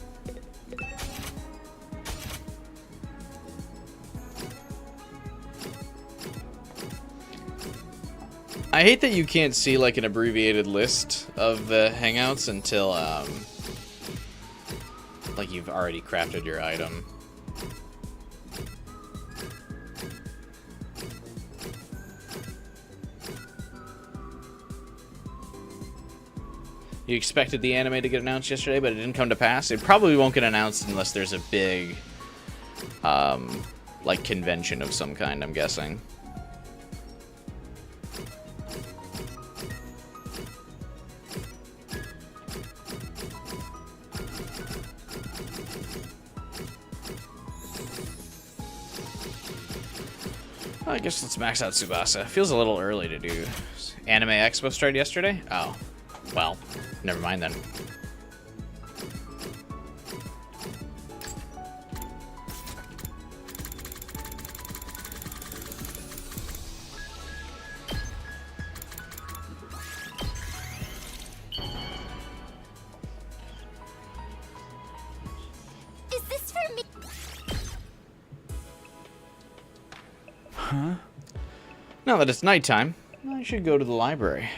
I hate that you can't see, like, an abbreviated list of the hangouts until, like, you've already crafted your item. You expected the anime to get announced yesterday, but it didn't come to pass. It probably won't get announced unless there's a big, like, convention of some kind, I'm guessing. Well, I guess let's max out Tsubasa. Feels a little early to do. Anime Expo started yesterday? Oh. Well, never mind then. Is this for me? Huh? Now that it's nighttime, I should go to the library.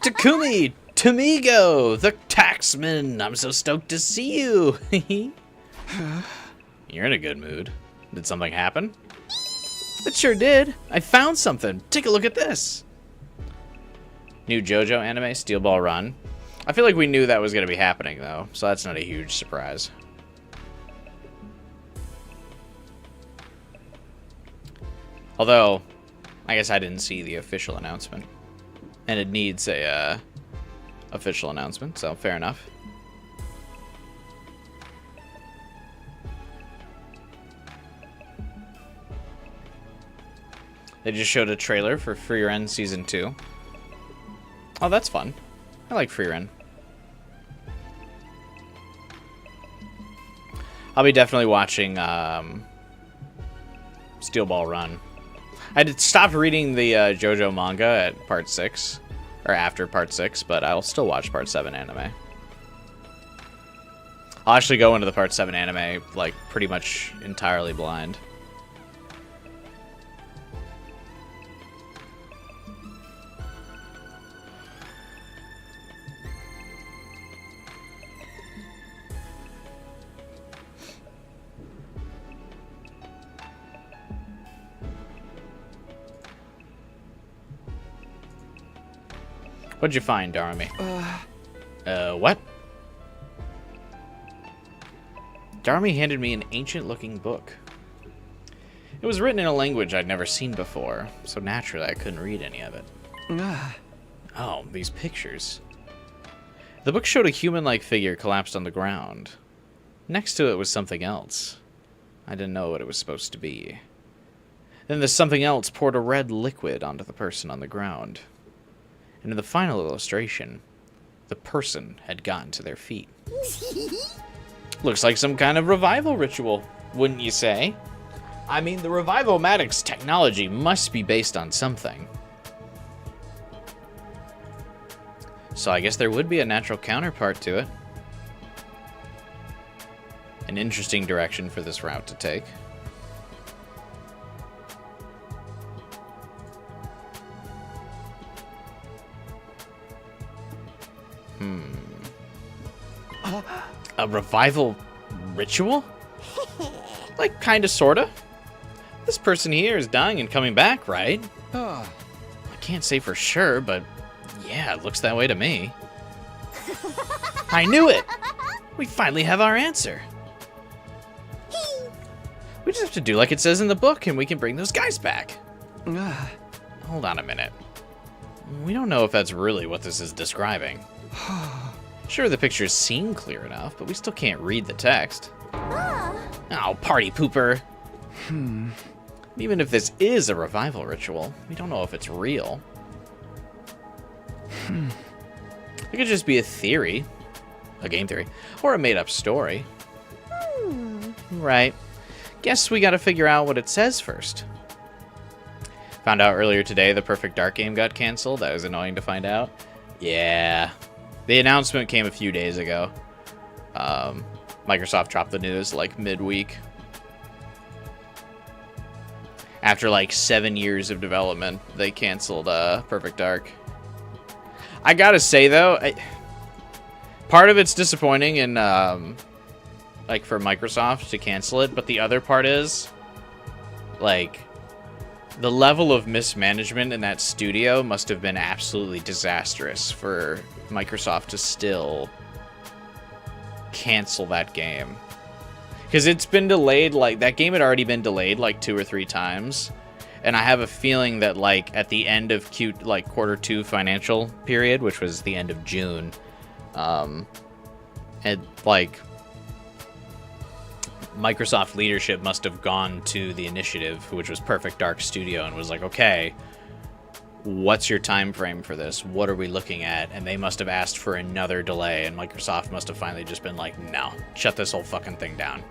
Takumi! Tamigo! The taxman! I'm so stoked to see you! You're in a good mood. Did something happen? It sure did. I found something. Take a look at this. New JoJo anime, Steel Ball Run. I feel like we knew that was going to be happening, though, so that's not a huge surprise. Although, I guess I didn't see the official announcement. And it needs a official announcement, so fair enough. They just showed a trailer for Free Ren Season 2. Oh, that's fun. I like Free Ren. I'll be definitely watching Steel Ball Run. I did stop reading the JoJo manga at part 6, or after part 6, but I'll still watch part 7 anime. I'll actually go into the part 7 anime, like, pretty much entirely blind. What'd you find, Darami? What? Darami handed me an ancient-looking book. It was written in a language I'd never seen before, so naturally I couldn't read any of it. Oh, these pictures. The book showed a human-like figure collapsed on the ground. Next to it was something else. I didn't know what it was supposed to be. Then the something else poured a red liquid onto the person on the ground. And in the final illustration, the person had gotten to their feet. Looks like some kind of revival ritual, wouldn't you say? I mean, the Revival-Matic's technology must be based on something. So I guess there would be a natural counterpart to it. An interesting direction for this route to take. A revival ritual? Like, kinda, sorta. This person here is dying and coming back, right? I can't say for sure, but yeah, it looks that way to me. I knew it! We finally have our answer. We just have to do like it says in the book, and we can bring those guys back. Hold on a minute. We don't know if that's really what this is describing. Sure, the pictures seem clear enough, but we still can't read the text. Oh, party pooper. Even if this is a revival ritual, we don't know if it's real. It could just be a theory, a game theory, or a made-up story. Right. Guess we gotta figure out what it says first. Found out earlier today the Perfect Dark game got canceled. That was annoying to find out. Yeah. The announcement came a few days ago. Microsoft dropped the news like midweek. After like 7 years of development, they canceled Perfect Dark. I gotta say though, part of it's disappointing and like for Microsoft to cancel it, but the other part is like the level of mismanagement in that studio must have been absolutely disastrous for Microsoft to still cancel that game. Because it's been delayed, like, that game had already been delayed, like, 2 or 3 times. And I have a feeling that, like, at the end of quarter 2 financial period, which was the end of June, and, like, Microsoft leadership must have gone to the initiative, which was Perfect Dark Studio, and was like, okay, what's your time frame for this? What are we looking at? And they must have asked for another delay, and Microsoft must have finally just been like, no, shut this whole fucking thing down.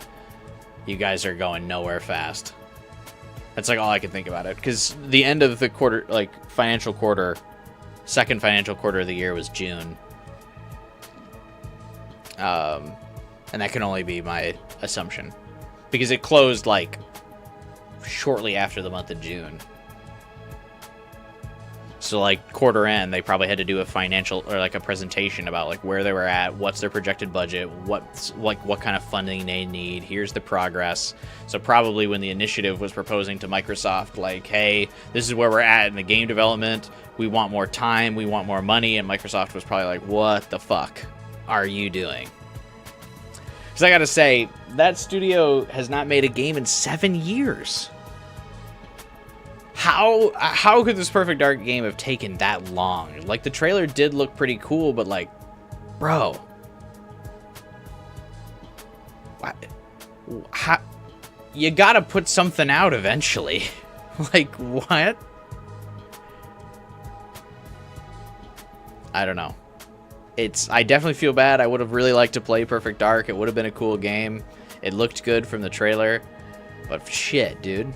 You guys are going nowhere fast. That's like all I can think about it, because the end of the quarter, like financial quarter, second financial quarter of the year was June. And that can only be my assumption, because it closed like shortly after the month of June. So like quarter end, they probably had to do a financial or like a presentation about like where they were at, what's their projected budget, what kind of funding they need. Here's the progress. So probably when the initiative was proposing to Microsoft, like, hey, this is where we're at in the game development. We want more time. We want more money. And Microsoft was probably like, what the fuck are you doing? Because I got to say, that studio has not made a game in 7 years. How could this Perfect Dark game have taken that long? Like, the trailer did look pretty cool, but like, bro. How, you gotta put something out eventually. Like, what? I don't know. I definitely feel bad. I would have really liked to play Perfect Dark. It would have been a cool game. It looked good from the trailer. But shit, dude.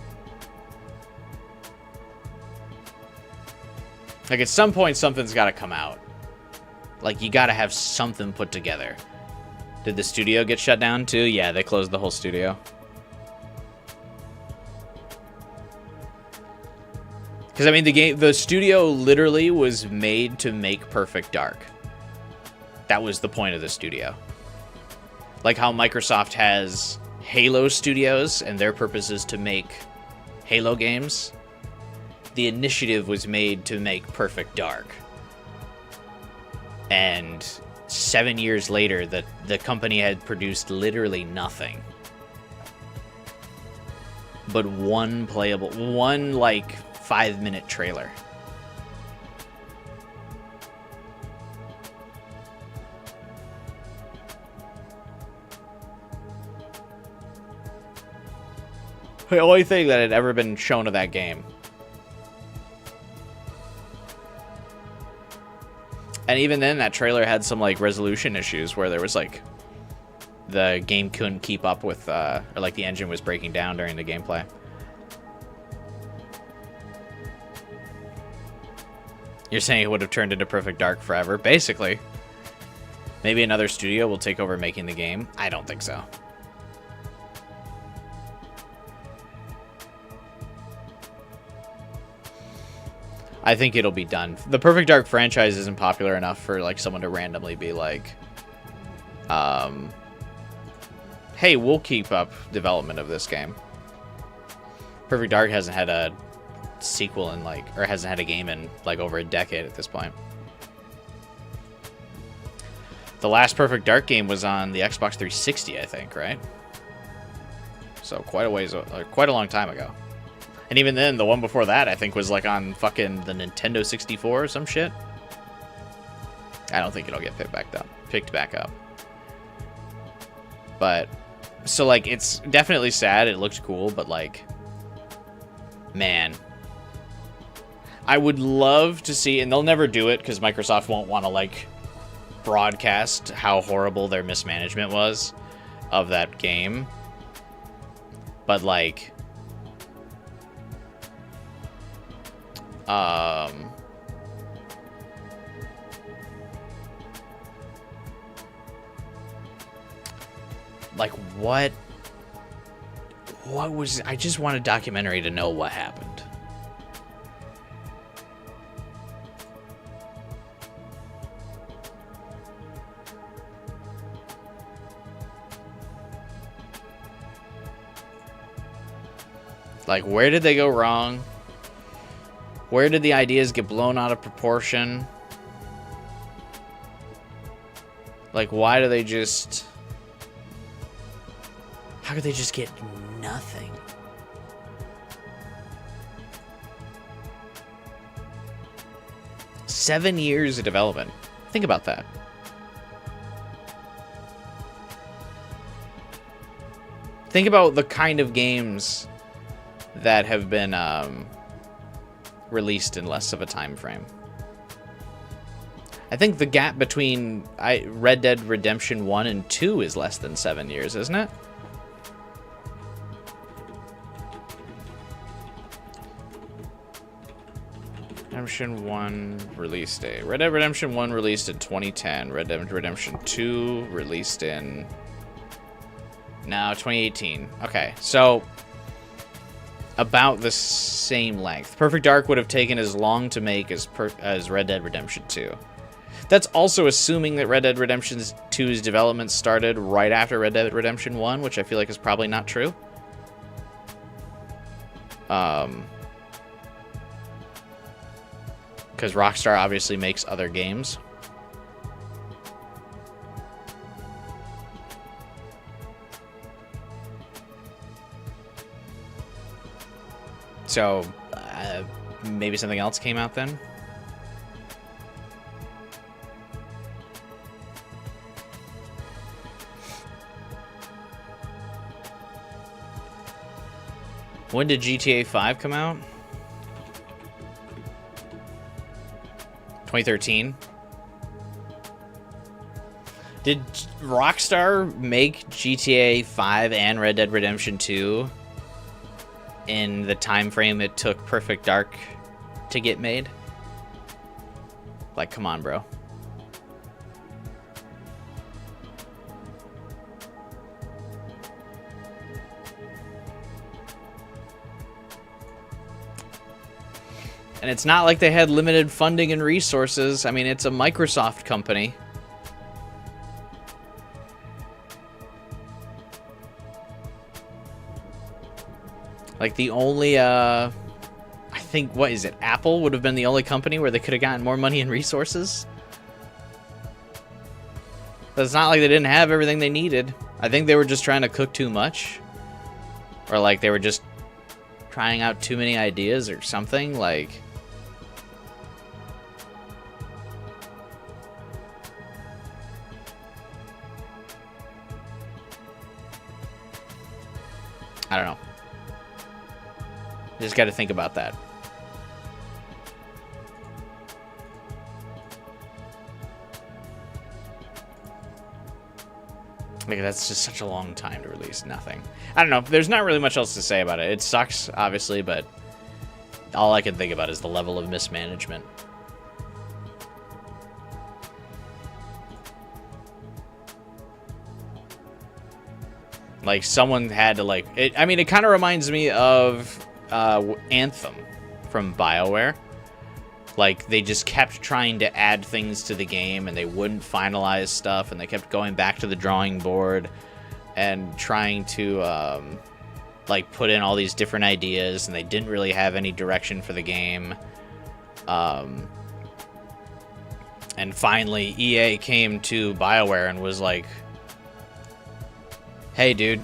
Like, at some point, something's got to come out. Like, you got to have something put together. Did the studio get shut down, too? Yeah, they closed the whole studio. Because, I mean, the studio literally was made to make Perfect Dark. That was the point of the studio. Like how Microsoft has Halo studios, and their purpose is to make Halo games. The initiative was made to make Perfect Dark. And 7 years later, the company had produced literally nothing. But one like 5-minute trailer. The only thing that had ever been shown of that game. And even then, that trailer had some, like, resolution issues where there was, like, the game couldn't keep up with, or, like, the engine was breaking down during the gameplay. You're saying it would have turned into Perfect Dark forever? Basically. Maybe another studio will take over making the game. I don't think so. I think it'll be done. The Perfect Dark franchise isn't popular enough for like someone to randomly be like, hey, we'll keep up development of this game. Perfect Dark hasn't had a sequel in like, or hasn't had a game in like over a decade at this point. The last Perfect Dark game was on the Xbox 360, I think, right? So quite a long time ago. And even then, the one before that, I think, was like on fucking the Nintendo 64 or some shit. I don't think it'll get picked back up. But, so like, it's definitely sad. It looks cool, but like, man. I would love to see, and they'll never do it because Microsoft won't want to like broadcast how horrible their mismanagement was of that game. But like, like what was, I just want a documentary to know what happened. Like, where did they go wrong? Where did the ideas get blown out of proportion? Like, why do they just... How could they just get nothing? Seven years of development. Think about that. Think about the kind of games that have been released in less of a time frame. I think the gap between Red Dead Redemption 1 and 2 is less than 7 years, isn't it? Redemption 1 release date. Red Dead Redemption 1 released in 2010. Red Dead Redemption 2 released in... No, 2018. Okay, so... about the same length. Perfect Dark would have taken as long to make as Red Dead Redemption 2. That's also assuming that Red Dead Redemption 2's development started right after Red Dead Redemption 1, which I feel like is probably not true. Because Rockstar obviously makes other games. So, maybe something else came out then? When did GTA 5 come out? 2013? Did Rockstar make GTA 5 and Red Dead Redemption 2 in the time frame it took Perfect Dark to get made? Like, come on, bro. And it's not like they had limited funding and resources. I mean, it's a Microsoft company. Like, the only, I think, what is it? Apple would have been the only company where they could have gotten more money and resources. But it's not like they didn't have everything they needed. I think they were just trying to cook too much. Or, like, they were just trying out too many ideas or something. Like... I don't know. Just got to think about that. Like, that's just such a long time to release nothing. I don't know. There's not really much else to say about it. It sucks, obviously, but all I can think about is the level of mismanagement. Like, someone had to, like... I mean, it kind of reminds me of Anthem from BioWare. Like, they just kept trying to add things to the game, and they wouldn't finalize stuff, and they kept going back to the drawing board and trying to, like, put in all these different ideas, and they didn't really have any direction for the game. And finally, EA came to BioWare and was like, hey, dude,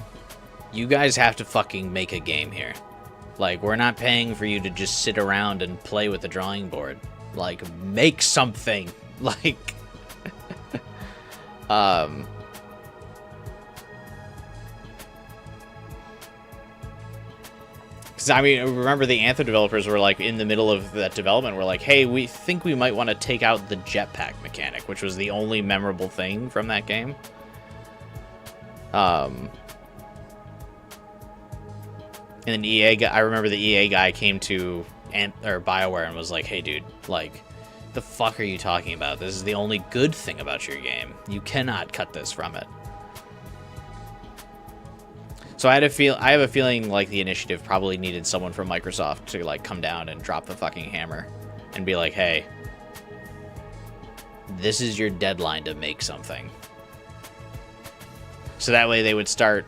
you guys have to fucking make a game here. Like, we're not paying for you to just sit around and play with the drawing board. Like, make something. Like, because, I mean, remember the Anthem developers were, like, in the middle of that development, were like, hey, we think we might want to take out the jetpack mechanic, which was the only memorable thing from that game. And then I remember the EA guy came to BioWare and was like, hey, dude, like, the fuck are you talking about? This is the only good thing about your game. You cannot cut this from it. So I have a feeling like the initiative probably needed someone from Microsoft to, like, come down and drop the fucking hammer and be like, hey, this is your deadline to make something. So that way they would start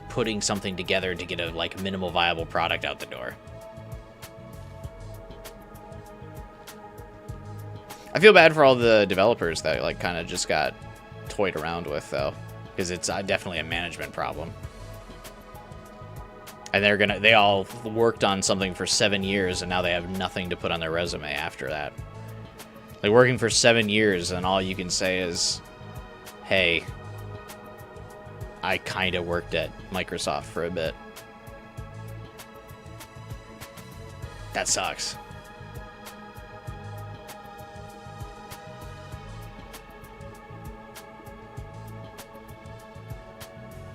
putting something together to get a, like, minimal viable product out the door. I feel bad for all the developers that, like, kind of just got toyed around with, though, because it's definitely a management problem. And they all worked on something for 7 years, and now they have nothing to put on their resume after that. Like, working for 7 years, and all you can say is, hey, I kind of worked at Microsoft for a bit. That sucks.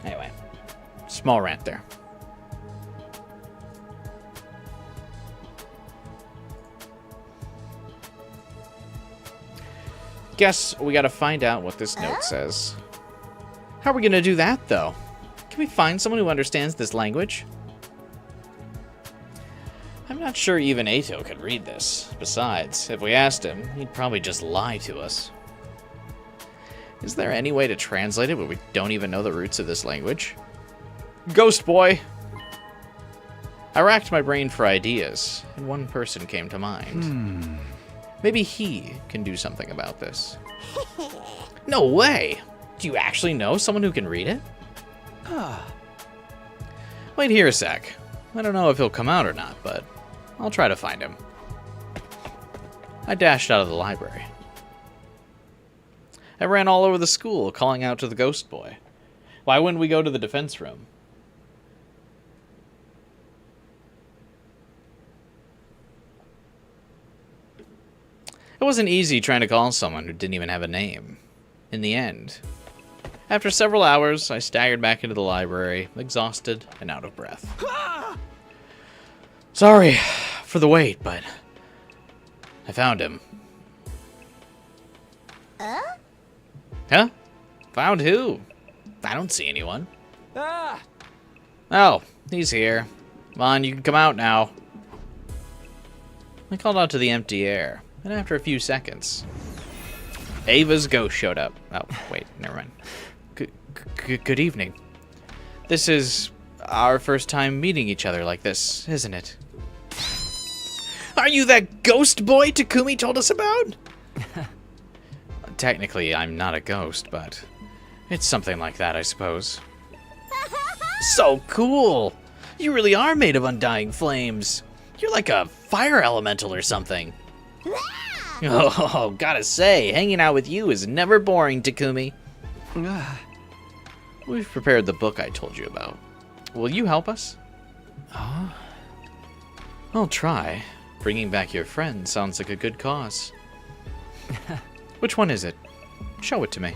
Anyway, small rant there. Guess we gotta find out what this note says. How are we gonna do that, though? Can we find someone who understands this language? I'm not sure even Ato could read this. Besides, if we asked him, he'd probably just lie to us. Is there any way to translate it when we don't even know the roots of this language? Ghost boy! I racked my brain for ideas, and one person came to mind. Maybe he can do something about this. No way! Do you actually know someone who can read it? Wait here a sec. I don't know if he'll come out or not, but I'll try to find him. I dashed out of the library. I ran all over the school, calling out to the ghost boy. Why wouldn't we go to the defense room? It wasn't easy trying to call someone who didn't even have a name. In the end, after several hours, I staggered back into the library, exhausted and out of breath. Sorry for the wait, but I found him. Huh? Found who? I don't see anyone. Oh, he's here. Come on, you can come out now. I called out to the empty air, and after a few seconds, Ava's ghost showed up. Oh, wait, never mind. Good evening. This is our first time meeting each other like this, isn't it? Are you that ghost boy Takumi told us about? Technically, I'm not a ghost, but it's something like that, I suppose. So cool! You really are made of undying flames. You're like a fire elemental or something. Oh, gotta say, hanging out with you is never boring, Takumi. We've prepared the book I told you about. Will you help us? I'll try. Bringing back your friend sounds like a good cause. Which one is it? Show it to me.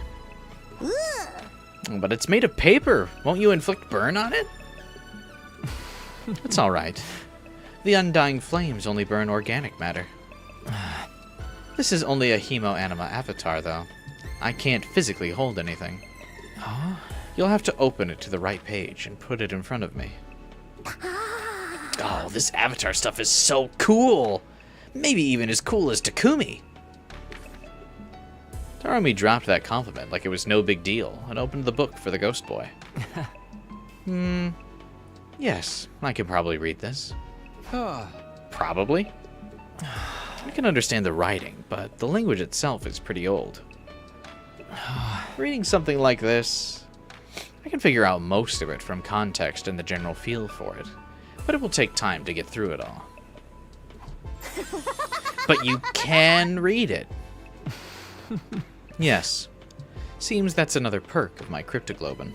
But it's made of paper. Won't you inflict burn on it? It's all right. The undying flames only burn organic matter. This is only a hemo-anima avatar, though. I can't physically hold anything. You'll have to open it to the right page and put it in front of me. Oh, this avatar stuff is so cool! Maybe even as cool as Takumi. Nozomi dropped that compliment like it was no big deal and opened the book for the ghost boy. Yes, I can probably read this. Probably? I can understand the writing, but the language itself is pretty old. Reading something like this, I can figure out most of it from context and the general feel for it, but it will take time to get through it all. But you can read it. Yes. Seems that's another perk of my cryptoglobin.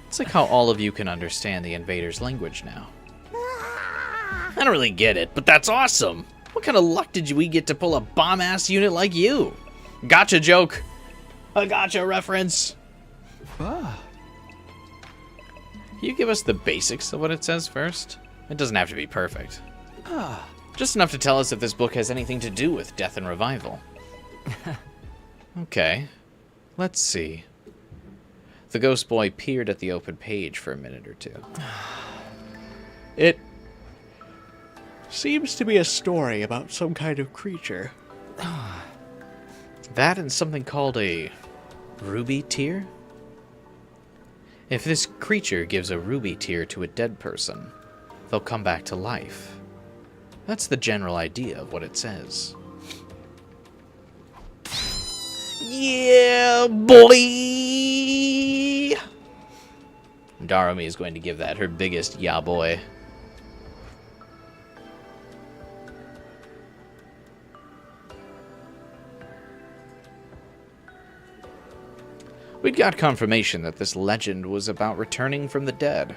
It's like how all of you can understand the invader's language now. I don't really get it, but that's awesome! What kind of luck did we get to pull a bomb-ass unit like you? Gotcha joke! A gotcha reference! You give us the basics of what it says first? It doesn't have to be perfect. Just enough to tell us if this book has anything to do with death and revival. Okay. Let's see. The ghost boy peered at the open page for a minute or two. It seems to be a story about some kind of creature. That and something called a ruby tear? If this creature gives a ruby tear to a dead person, they'll come back to life. That's the general idea of what it says. Yeah, boy! Nozomi is going to give that her biggest yeah, boy. We'd got confirmation that this legend was about returning from the dead.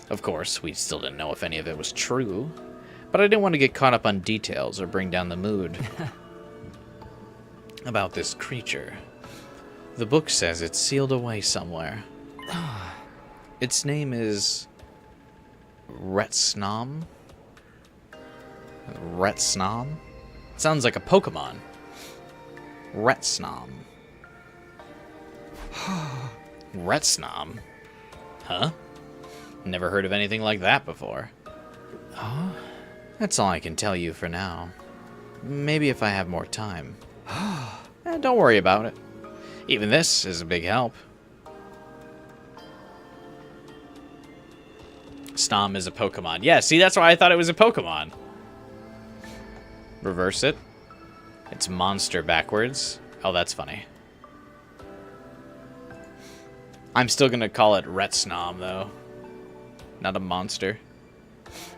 Of course, we still didn't know if any of it was true, but I didn't want to get caught up on details or bring down the mood. About this creature. The book says it's sealed away somewhere. Its name is Ratsnom? Ratsnom? Sounds like a Pokemon. Ratsnom. Ratsnom? Huh? Never heard of anything like that before. That's all I can tell you for now. Maybe if I have more time. Don't worry about it. Even this is a big help. Snom is a Pokemon. Yeah, see, that's why I thought it was a Pokemon. Reverse it. It's monster backwards. Oh, that's funny. I'm still gonna call it Ratsnom, though. Not a monster.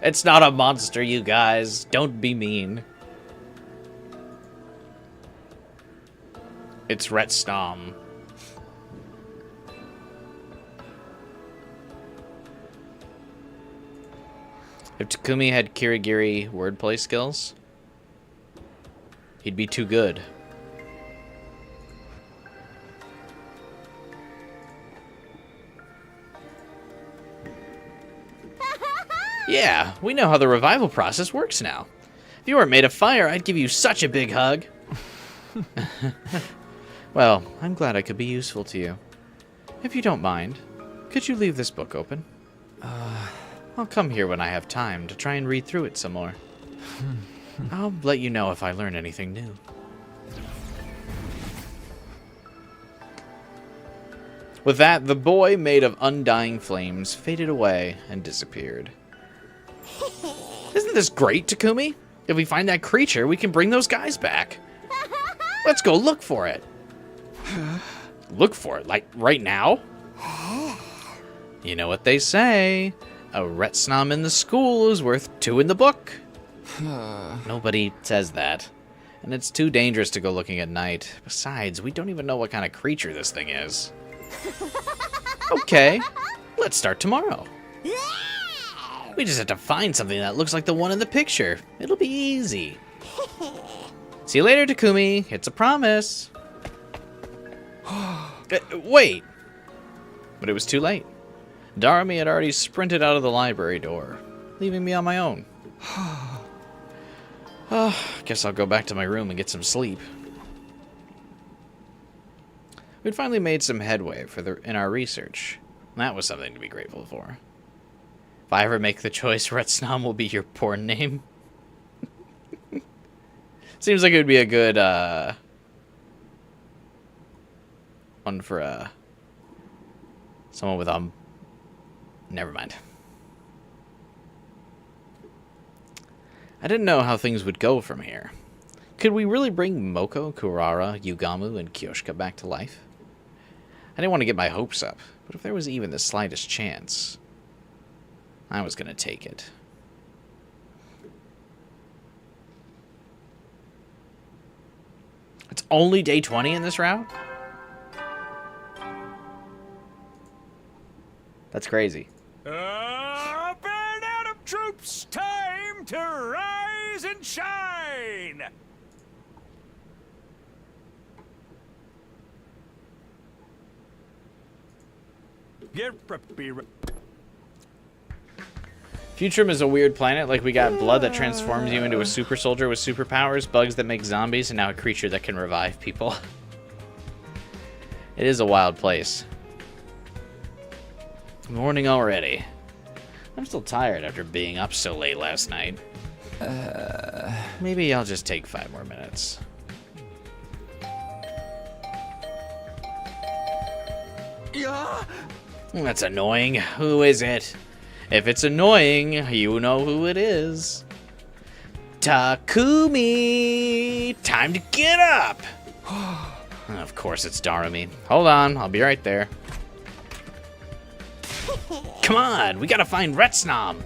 It's not a monster, you guys. Don't be mean. It's Ratsnom. If Takumi had Kirigiri wordplay skills, he'd be too good. Yeah, we know how the revival process works now. If you weren't made of fire, I'd give you such a big hug. Well, I'm glad I could be useful to you. If you don't mind, could you leave this book open? I'll come here when I have time to try and read through it some more. I'll let you know if I learn anything new. With that, the boy made of undying flames faded away and disappeared. Isn't this great, Takumi? If we find that creature, we can bring those guys back. Let's go look for it. Look for it? Like, right now? You know what they say. A Ratsnom in the school is worth 2 in the book. Nobody says that. And it's too dangerous to go looking at night. Besides, we don't even know what kind of creature this thing is. Okay, let's start tomorrow. We just have to find something that looks like the one in the picture. It'll be easy. See you later, Takumi. It's a promise. Wait. But it was too late. Nozomi had already sprinted out of the library door, leaving me on my own. Guess I'll go back to my room and get some sleep. We'd finally made some headway in our research. And that was something to be grateful for. If I ever make the choice, Ratsnom will be your porn name. Seems like it would be a good one for someone with never mind. I didn't know how things would go from here. Could we really bring Moko, Kurara, Yugamu, and Kyoshka back to life? I didn't want to get my hopes up, but if there was even the slightest chance, I was going to take it. It's only day 20 in this route? That's crazy. Up and out of troops, time to rise and shine! Get prepared. Futurum is a weird planet. Like, we got blood that transforms you into a super soldier with superpowers, bugs that make zombies, and now a creature that can revive people. It is a wild place. Morning already. I'm still tired after being up so late last night. Maybe I'll just take 5 more minutes. Yeah. That's annoying. Who is it? If it's annoying, you know who it is. Takumi! Time to get up! Of course it's Darumi. Hold on, I'll be right there. Come on, we gotta find Ratsnom.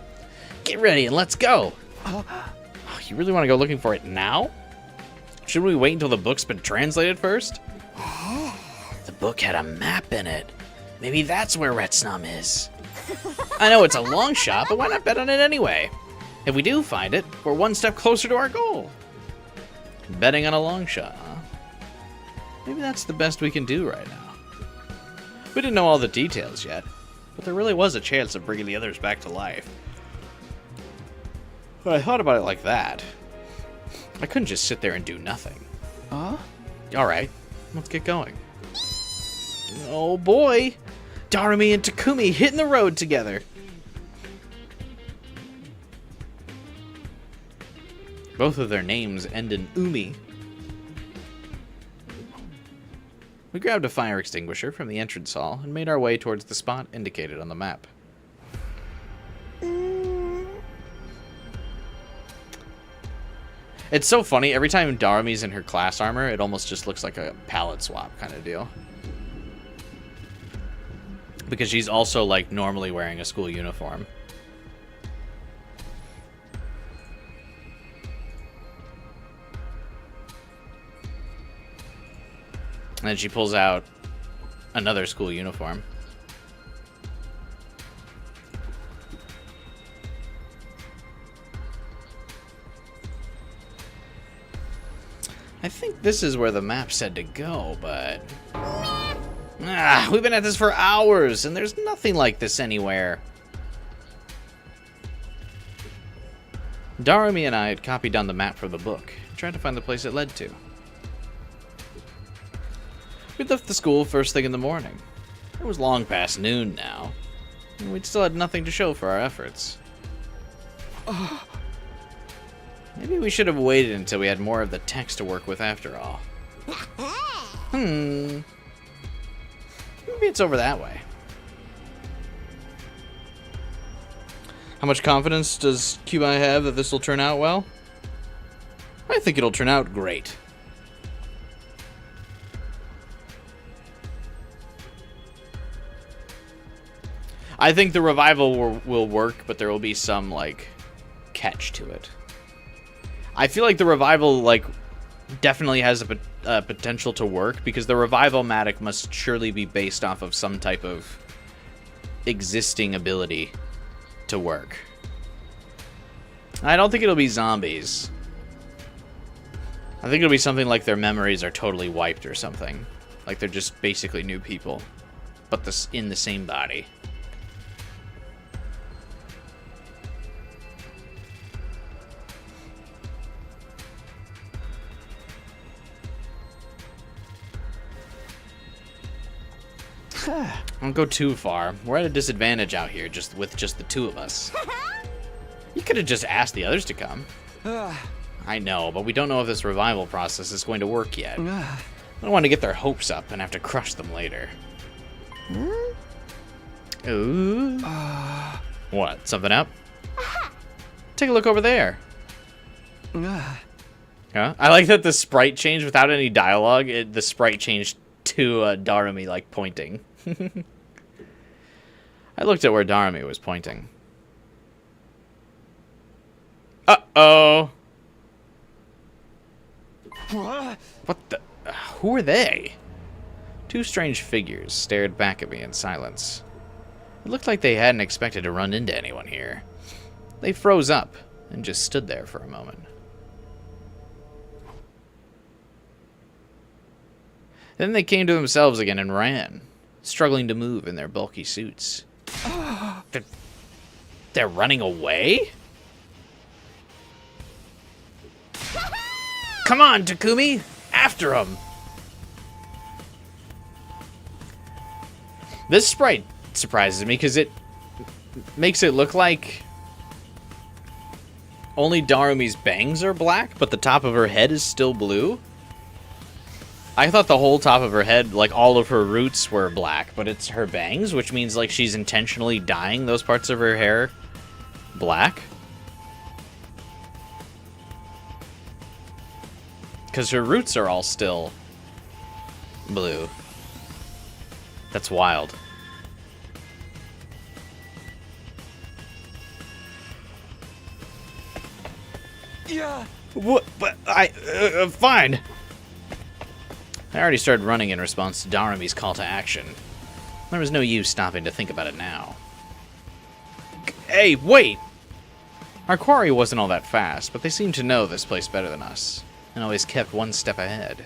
Get ready and let's go. You really want to go looking for it now? Should we wait until the book's been translated first? The book had a map in it. Maybe that's where Ratsnom is. I know it's a long shot, but why not bet on it anyway? If we do find it, we're one step closer to our goal. Betting on a long shot, huh? Maybe that's the best we can do right now. We didn't know all the details yet, but there really was a chance of bringing the others back to life. But I thought about it like that. I couldn't just sit there and do nothing. Huh? Alright, let's get going. Oh boy! Darumi and Takumi hitting the road together. Both of their names end in Umi. We grabbed a fire extinguisher from the entrance hall and made our way towards the spot indicated on the map. It's so funny, every time Darumi's in her class armor, it almost just looks like a palette swap kind of deal. Because she's also, like, normally wearing a school uniform. And then she pulls out another school uniform. I think this is where the map said to go, but... we've been at this for hours, and there's nothing like this anywhere. Darumi and I had copied down the map from the book, trying to find the place it led to. We'd left the school first thing in the morning. It was long past noon now, and we'd still had nothing to show for our efforts. Maybe we should have waited until we had more of the text to work with after all. Maybe it's over that way. How much confidence does Kubai have that this will turn out well? I think it'll turn out great. I think the revival will work, but there will be some, like, catch to it. I feel like the revival, like, definitely has a potential to work, because the revival-matic must surely be based off of some type of existing ability to work. I don't think it'll be zombies. I think it'll be something like their memories are totally wiped or something. Like they're just basically new people, but in the same body. Don't go too far. We're at a disadvantage out here, with just the two of us. You could have just asked the others to come. I know, but we don't know if this revival process is going to work yet. I don't want to get their hopes up and have to crush them later. Ooh. What? Something up? Take a look over there. Huh? I like that the sprite changed without any dialogue. The sprite changed to Darumi, like, pointing. I looked at where Darumi was pointing. Uh-oh. What the? Who are they? Two strange figures stared back at me in silence. It looked like they hadn't expected to run into anyone here. They froze up and just stood there for a moment. Then they came to themselves again and ran, struggling to move in their bulky suits. They're running away? Come on, Takumi! After them! This sprite surprises me because it makes it look like only Darumi's bangs are black, but the top of her head is still blue. I thought the whole top of her head, like all of her roots, were black, but it's her bangs, which means like she's intentionally dyeing those parts of her hair black. Because her roots are all still blue. That's wild. Yeah. What? But fine. I already started running in response to Darumi's call to action. There was no use stopping to think about it now. Hey, wait! Our quarry wasn't all that fast, but they seemed to know this place better than us, and always kept one step ahead.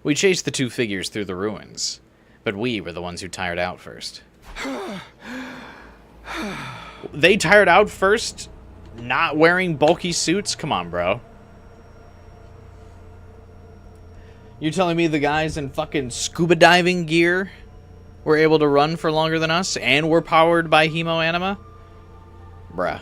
We chased the two figures through the ruins, but we were the ones who tired out first. They tired out first? Not wearing bulky suits? Come on, bro. You're telling me the guys in fucking scuba diving gear were able to run for longer than us and were powered by hemoanima? Bruh.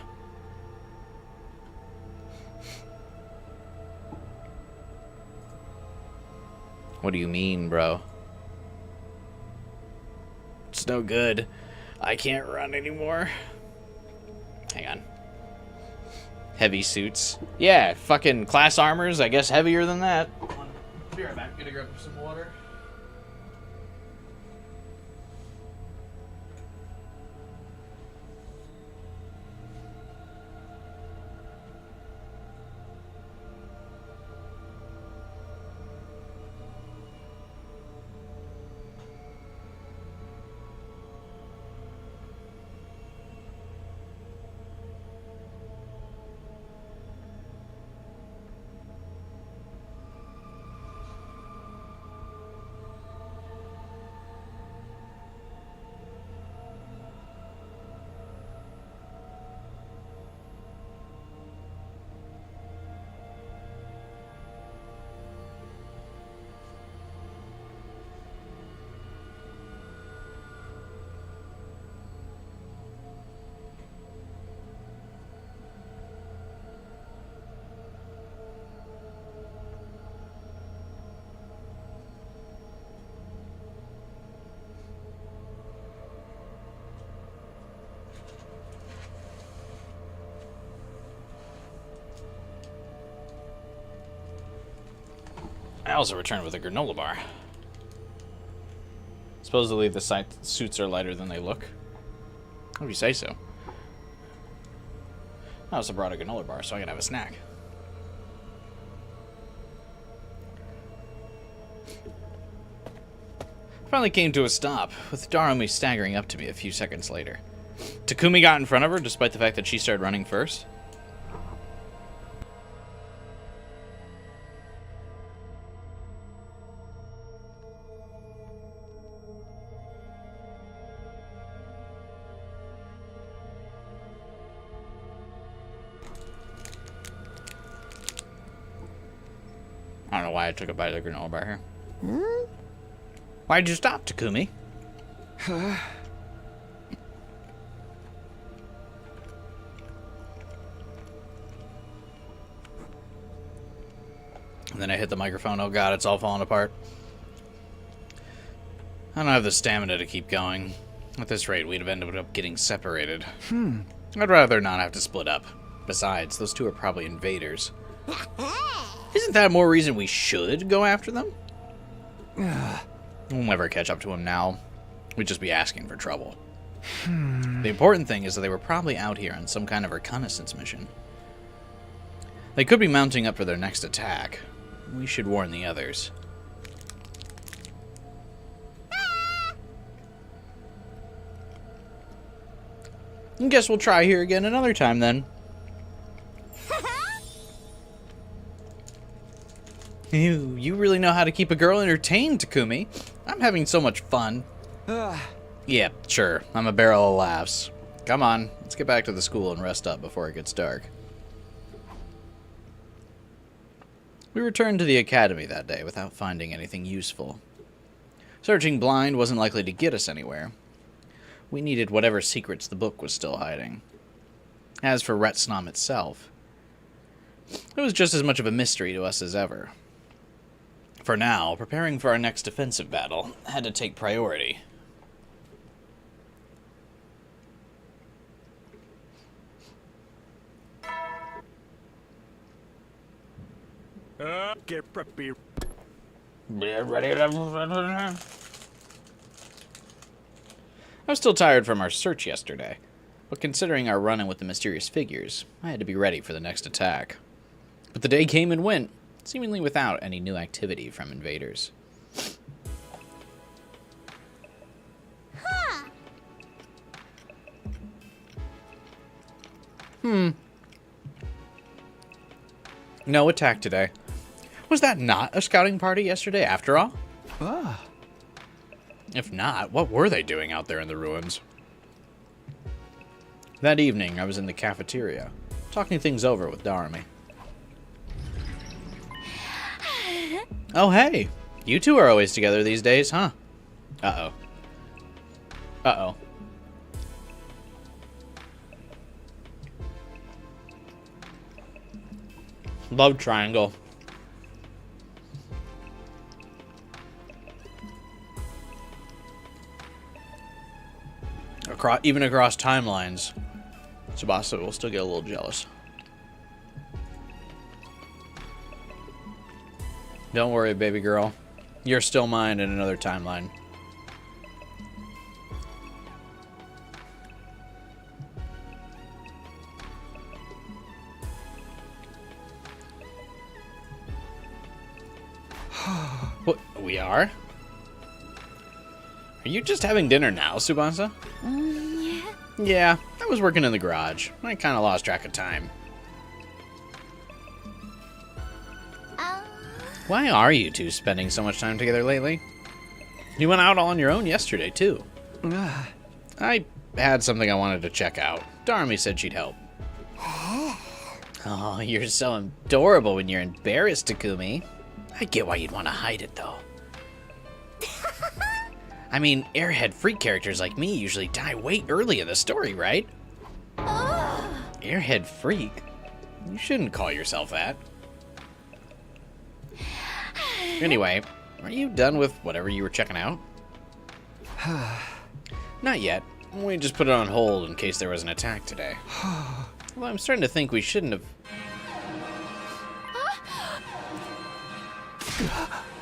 What do you mean, bro? It's no good. I can't run anymore. Hang on. Heavy suits. Yeah, fucking class armors, I guess heavier than that. Be right back. Gonna grab some water. I also returned with a granola bar. Supposedly the suits are lighter than they look. If you say so. I also brought a granola bar so I can have a snack. Finally came to a stop, with Darumi staggering up to me a few seconds later. Takumi got in front of her, despite the fact that she started running first. know why I took a bite of the granola bar here. Why'd you stop, Takumi? And then I hit the microphone. Oh god, it's all falling apart. I don't have the stamina to keep going. At this rate, we'd have ended up getting separated. I'd rather not have to split up. Besides, those two are probably invaders. Isn't that more reason we should go after them? We'll never catch up to them now. We'd just be asking for trouble. The important thing is that they were probably out here on some kind of reconnaissance mission. They could be mounting up for their next attack. We should warn the others. I guess we'll try here again another time then. You really know how to keep a girl entertained, Takumi. I'm having so much fun. Yeah, sure. I'm a barrel of laughs. Come on, let's get back to the school and rest up before it gets dark. We returned to the academy that day without finding anything useful. Searching blind wasn't likely to get us anywhere. We needed whatever secrets the book was still hiding. As for Ratsnom itself, it was just as much of a mystery to us as ever. For now, preparing for our next defensive battle had to take priority. Get prepared. I was still tired from our search yesterday, but considering our run-in with the mysterious figures, I had to be ready for the next attack. But the day came and went, seemingly without any new activity from invaders. No attack today. Was that not a scouting party yesterday after all? If not, what were they doing out there in the ruins? That evening, I was in the cafeteria, talking things over with Darami. Oh, hey. You two are always together these days, huh? Uh-oh. Uh-oh. Love triangle. Even across timelines, Tsubasa will still get a little jealous. Don't worry, baby girl. You're still mine in another timeline. What? We are? Are you just having dinner now, Tsubasa? Yeah. Yeah, I was working in the garage. I kind of lost track of time. Why are you two spending so much time together lately? You went out all on your own yesterday, too. I had something I wanted to check out. Darami said she'd help. Oh, you're so adorable when you're embarrassed, Takumi. I get why you'd want to hide it, though. I mean, airhead freak characters like me usually die way early in the story, right? Airhead freak? You shouldn't call yourself that. Anyway, are you done with whatever you were checking out? Not yet. We just put it on hold in case there was an attack today. Well, I'm starting to think we shouldn't have...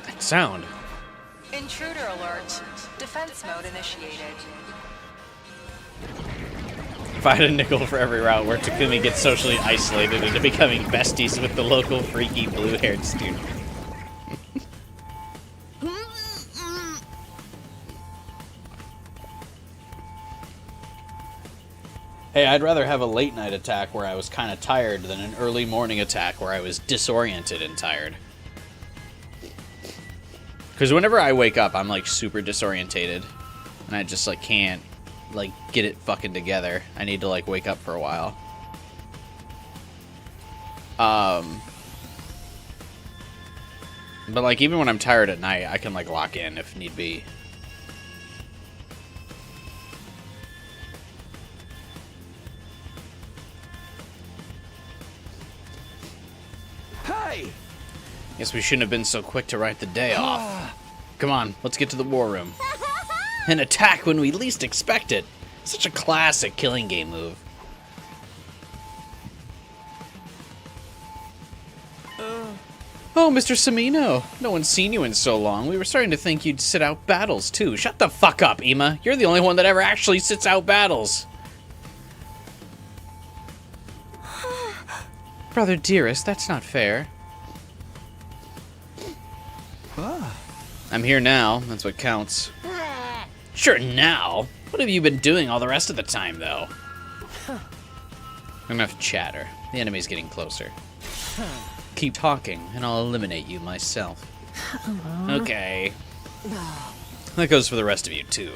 That sound. Intruder alert. Defense mode initiated. If I had a nickel for every route where Takumi gets socially isolated into becoming besties with the local freaky blue-haired student. Hey, I'd rather have a late night attack where I was kind of tired than an early morning attack where I was disoriented and tired. Because whenever I wake up, I'm like super disorientated. And I just like can't like get it fucking together. I need to like wake up for a while. But, like, even when I'm tired at night, I can, like, lock in if need be. Hey! Guess we shouldn't have been so quick to write the day off. Come on, let's get to the war room. An attack when we least expect it. Such a classic killing game move. Oh, Mr. Samino. No one's seen you in so long. We were starting to think you'd sit out battles, too. Shut the fuck up, Ima. You're the only one that ever actually sits out battles. Brother dearest, that's not fair. I'm here now. That's what counts. Sure, now. What have you been doing all the rest of the time, though? Enough chatter. The enemy's getting closer. Keep talking, and I'll eliminate you myself. Okay. That goes for the rest of you, too.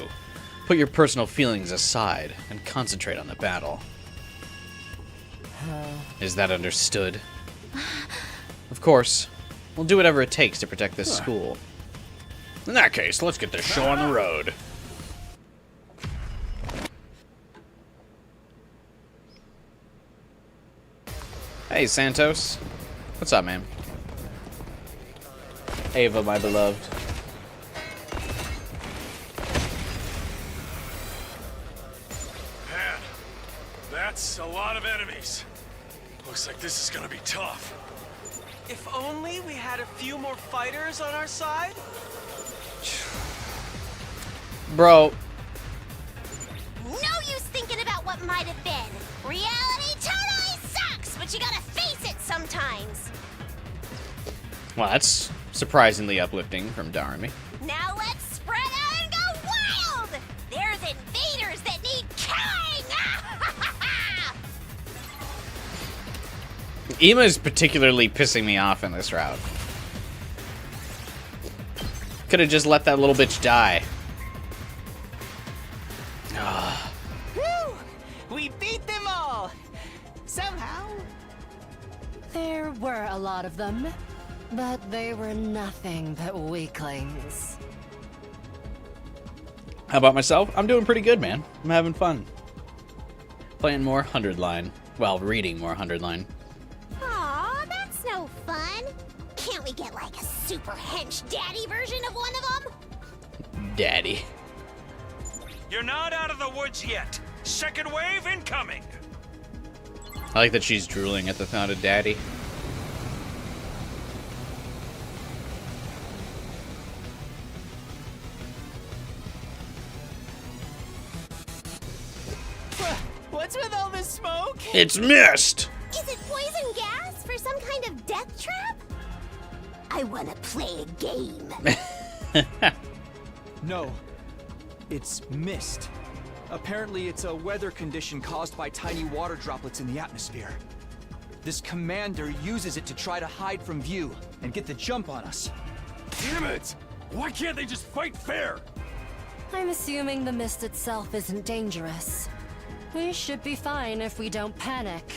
Put your personal feelings aside and concentrate on the battle. Is that understood? Of course. We'll do whatever it takes to protect this school. In that case, let's get this show on the road. Hey, Santos. What's up, man? Ava, my beloved. Man, that's a lot of enemies. Looks like this is gonna be tough. If only we had a few more fighters on our side. Bro. No use thinking about what might have been. Reality totally sucks, but you gotta face it sometimes. Well, that's surprisingly uplifting from Darmy. Now let's spread out and go wild! There's invaders that need killing! Ima's particularly pissing me off in this route. Could have just let that little bitch die. Whew! We beat them all! Somehow. There were a lot of them, but they were nothing but weaklings. How about myself? I'm doing pretty good, man. I'm having fun. Playing more 100 line. Well, reading more 100 line. Aw, that's no fun. Can't we get like a super hench daddy version of one of them? Daddy. You're not out of the woods yet. Second wave incoming. I like that she's drooling at the thought of daddy. What's with all this smoke? It's mist! Is it poison gas for some kind of death trap? I want to play a game. No. It's mist. Apparently, it's a weather condition caused by tiny water droplets in the atmosphere. This commander uses it to try to hide from view and get the jump on us. Damn it! Why can't they just fight fair? I'm assuming the mist itself isn't dangerous. We should be fine if we don't panic.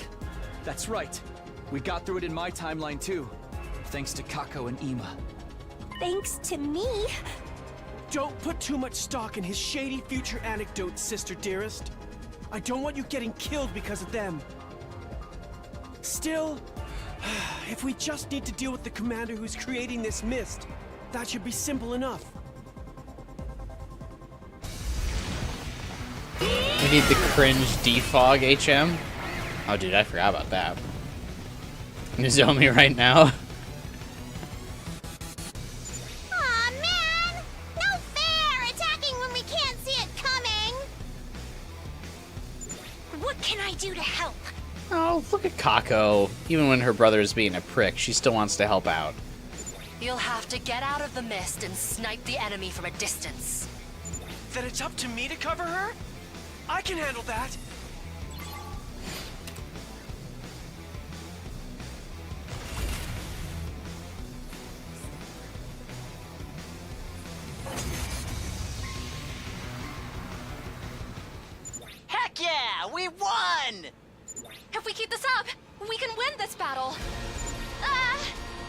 That's right. We got through it in my timeline too. Thanks to Kako and Ima. Thanks to me. Don't put too much stock in his shady future anecdotes, sister dearest. I don't want you getting killed because of them. Still, if we just need to deal with the commander who's creating this mist, that should be simple enough. We need the cringe defog HM. Oh, dude, I forgot about that. Nozomi right now. Aw, man! No fair! Attacking when we can't see it coming! What can I do to help? Oh, look at Kako. Even when her brother is being a prick, she still wants to help out. You'll have to get out of the mist and snipe the enemy from a distance. Then it's up to me to cover her? I can handle that. Heck yeah! We won! If we keep this up, we can win this battle.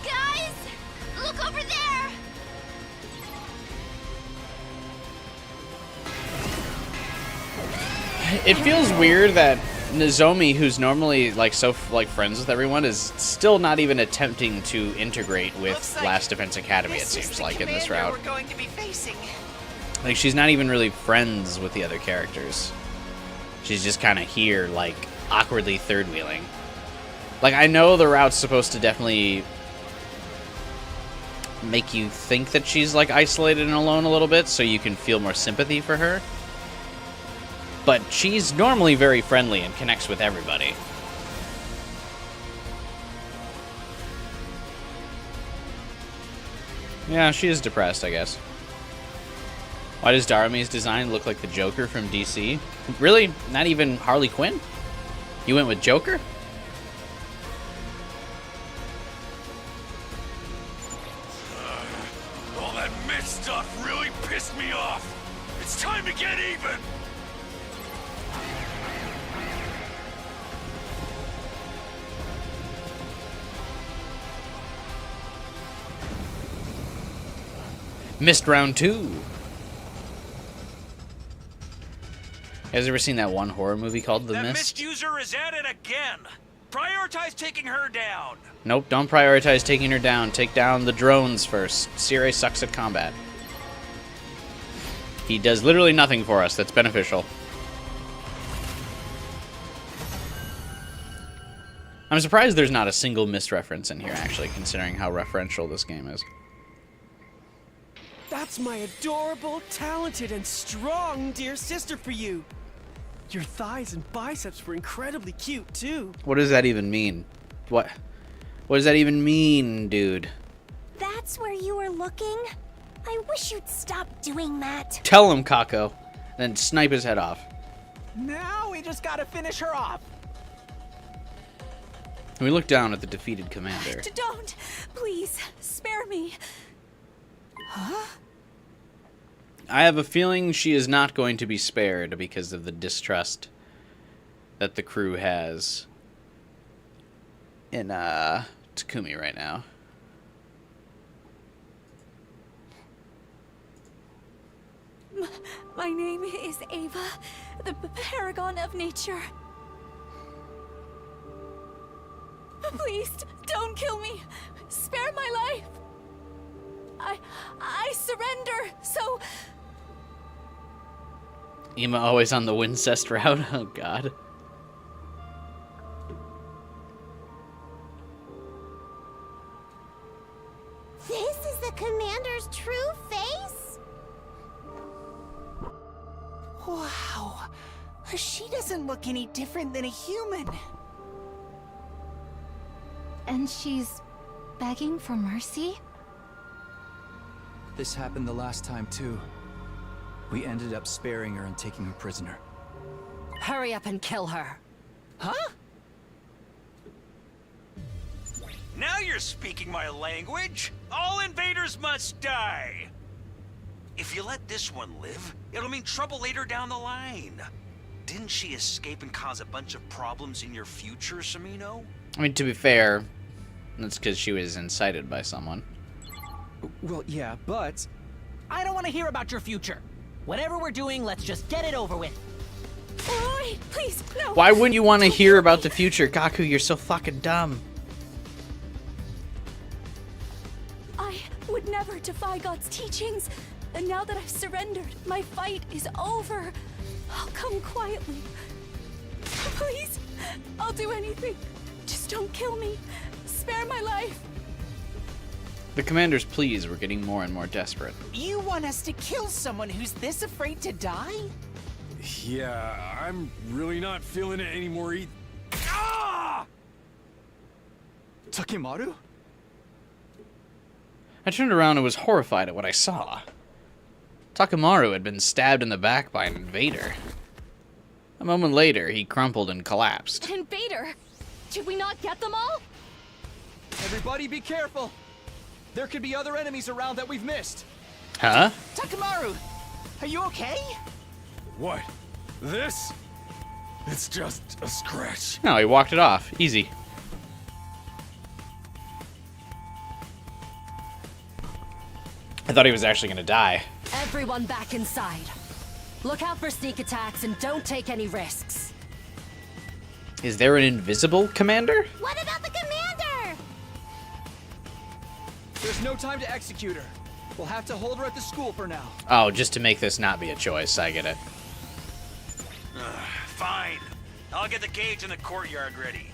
Guys, Look over there! It feels weird that Nozomi, who's normally like so friends with everyone, is still not even attempting to integrate with Like Last Defense Academy. It this is seems the like in this commander route, we're going to be facing. like she's not even really friends with the other characters. She's just kind of here, like awkwardly third wheeling. Like I know the route's supposed to definitely make you think that she's like isolated and alone a little bit, so you can feel more sympathy for her. But she's normally very friendly and connects with everybody. Yeah, she is depressed, I guess. Why does Darumi's design look like the Joker from DC? Really? Not even Harley Quinn? You went with Joker? All that mist stuff really pissed me off. It's time to get even. Missed round 2. You guys ever seen that one horror movie called The That Mist? user is at it again. Prioritize taking her down. Nope, don't prioritize taking her down. Take down the drones first. Sire sucks at combat. He does literally nothing for us that's beneficial. I'm surprised there's not a single Mist reference in here, actually, considering how referential this game is. That's my adorable, talented, and strong dear sister for you. Your thighs and biceps were incredibly cute, too. What does that even mean? What does that even mean, dude? That's where you were looking? I wish you'd stop doing that. Tell him, Kako. Then snipe his head off. Now we just gotta finish her off. We look down at the defeated commander. Don't! Please, spare me. Huh? I have a feeling she is not going to be spared because of the distrust that the crew has in Takumi right now. My name is Ava, the paragon of nature. Please, don't kill me. Spare my life. I surrender, so... Ima always on the Wincest route? Oh, God. This is the commander's true face? Wow. She doesn't look any different than a human. And she's begging for mercy? This happened the last time, too. We ended up sparing her and taking her prisoner. Hurry up and kill her. Huh? Now you're speaking my language. All invaders must die. If you let this one live, it'll mean trouble later down the line. Didn't she escape and cause a bunch of problems in your future, Samino? I mean, to be fair, that's because she was incited by someone. Well, yeah, but... I don't want to hear about your future. Whatever we're doing, let's just get it over with. Wait, please, no. Why wouldn't you want to hear about the future? Gaku, you're so fucking dumb. I would never defy God's teachings. And now that I've surrendered, my fight is over. I'll come quietly. Please, I'll do anything. Just don't kill me. Spare my life. The commander's pleas were getting more and more desperate. You want us to kill someone who's this afraid to die? Yeah, I'm really not feeling it anymore either. Ah! Takimaru? I turned around and was horrified at what I saw. Takemaru had been stabbed in the back by an invader. A moment later, he crumpled and collapsed. An invader? Did we not get them all? Everybody be careful! There could be other enemies around that we've missed. Huh? Takemaru, are you okay? What? This? It's just a scratch. No, he walked it off. Easy. I thought he was actually gonna die. Everyone back inside. Look out for sneak attacks and don't take any risks. Is there an invisible commander? What about the commander? There's no time to execute her. We'll have to hold her at the school for now. Oh, just to make this not be a choice. I get it. Fine. I'll get the cage in the courtyard ready.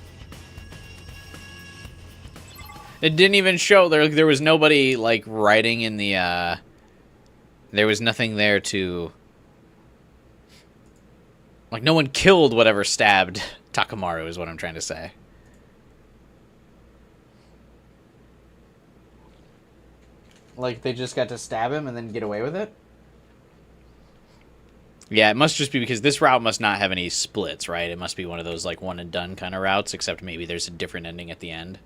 It didn't even show there was nobody like writing in the there was nothing there to like no one killed whatever stabbed Takamaru is what I'm trying to say. Like they just got to stab him and then get away with it? Yeah, it must just be because this route must not have any splits, right? It must be one of those like one and done kind of routes, except maybe there's a different ending at the end.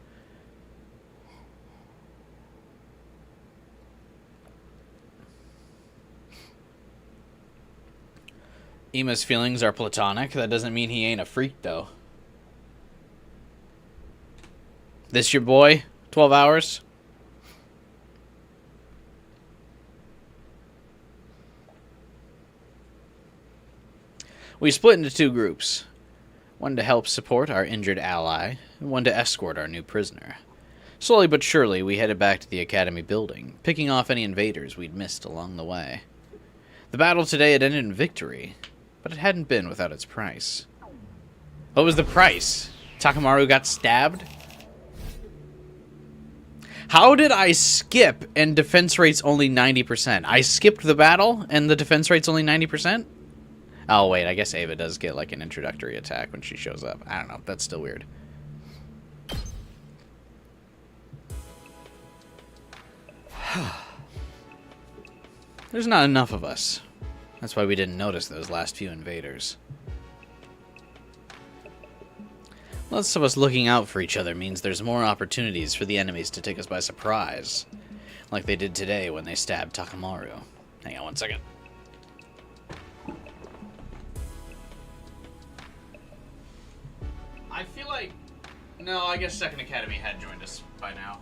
Ima's feelings are platonic. That doesn't mean he ain't a freak, though. This your boy? 12 hours? We split into two groups. One to help support our injured ally, and one to escort our new prisoner. Slowly but surely, we headed back to the academy building, picking off any invaders we'd missed along the way. The battle today had ended in victory, but it hadn't been without its price. What was the price? Takamaru got stabbed? How did I skip and defense rate's only 90%? I skipped the battle and the defense rate's only 90%? Oh, wait, I guess Ava does get, like, an introductory attack when she shows up. I don't know, that's still weird. There's not enough of us. That's why we didn't notice those last few invaders. Lots of us looking out for each other means there's more opportunities for the enemies to take us by surprise. Like they did today when they stabbed Takamaru. Hang on one second. I feel like... No, I guess Second Academy had joined us by now.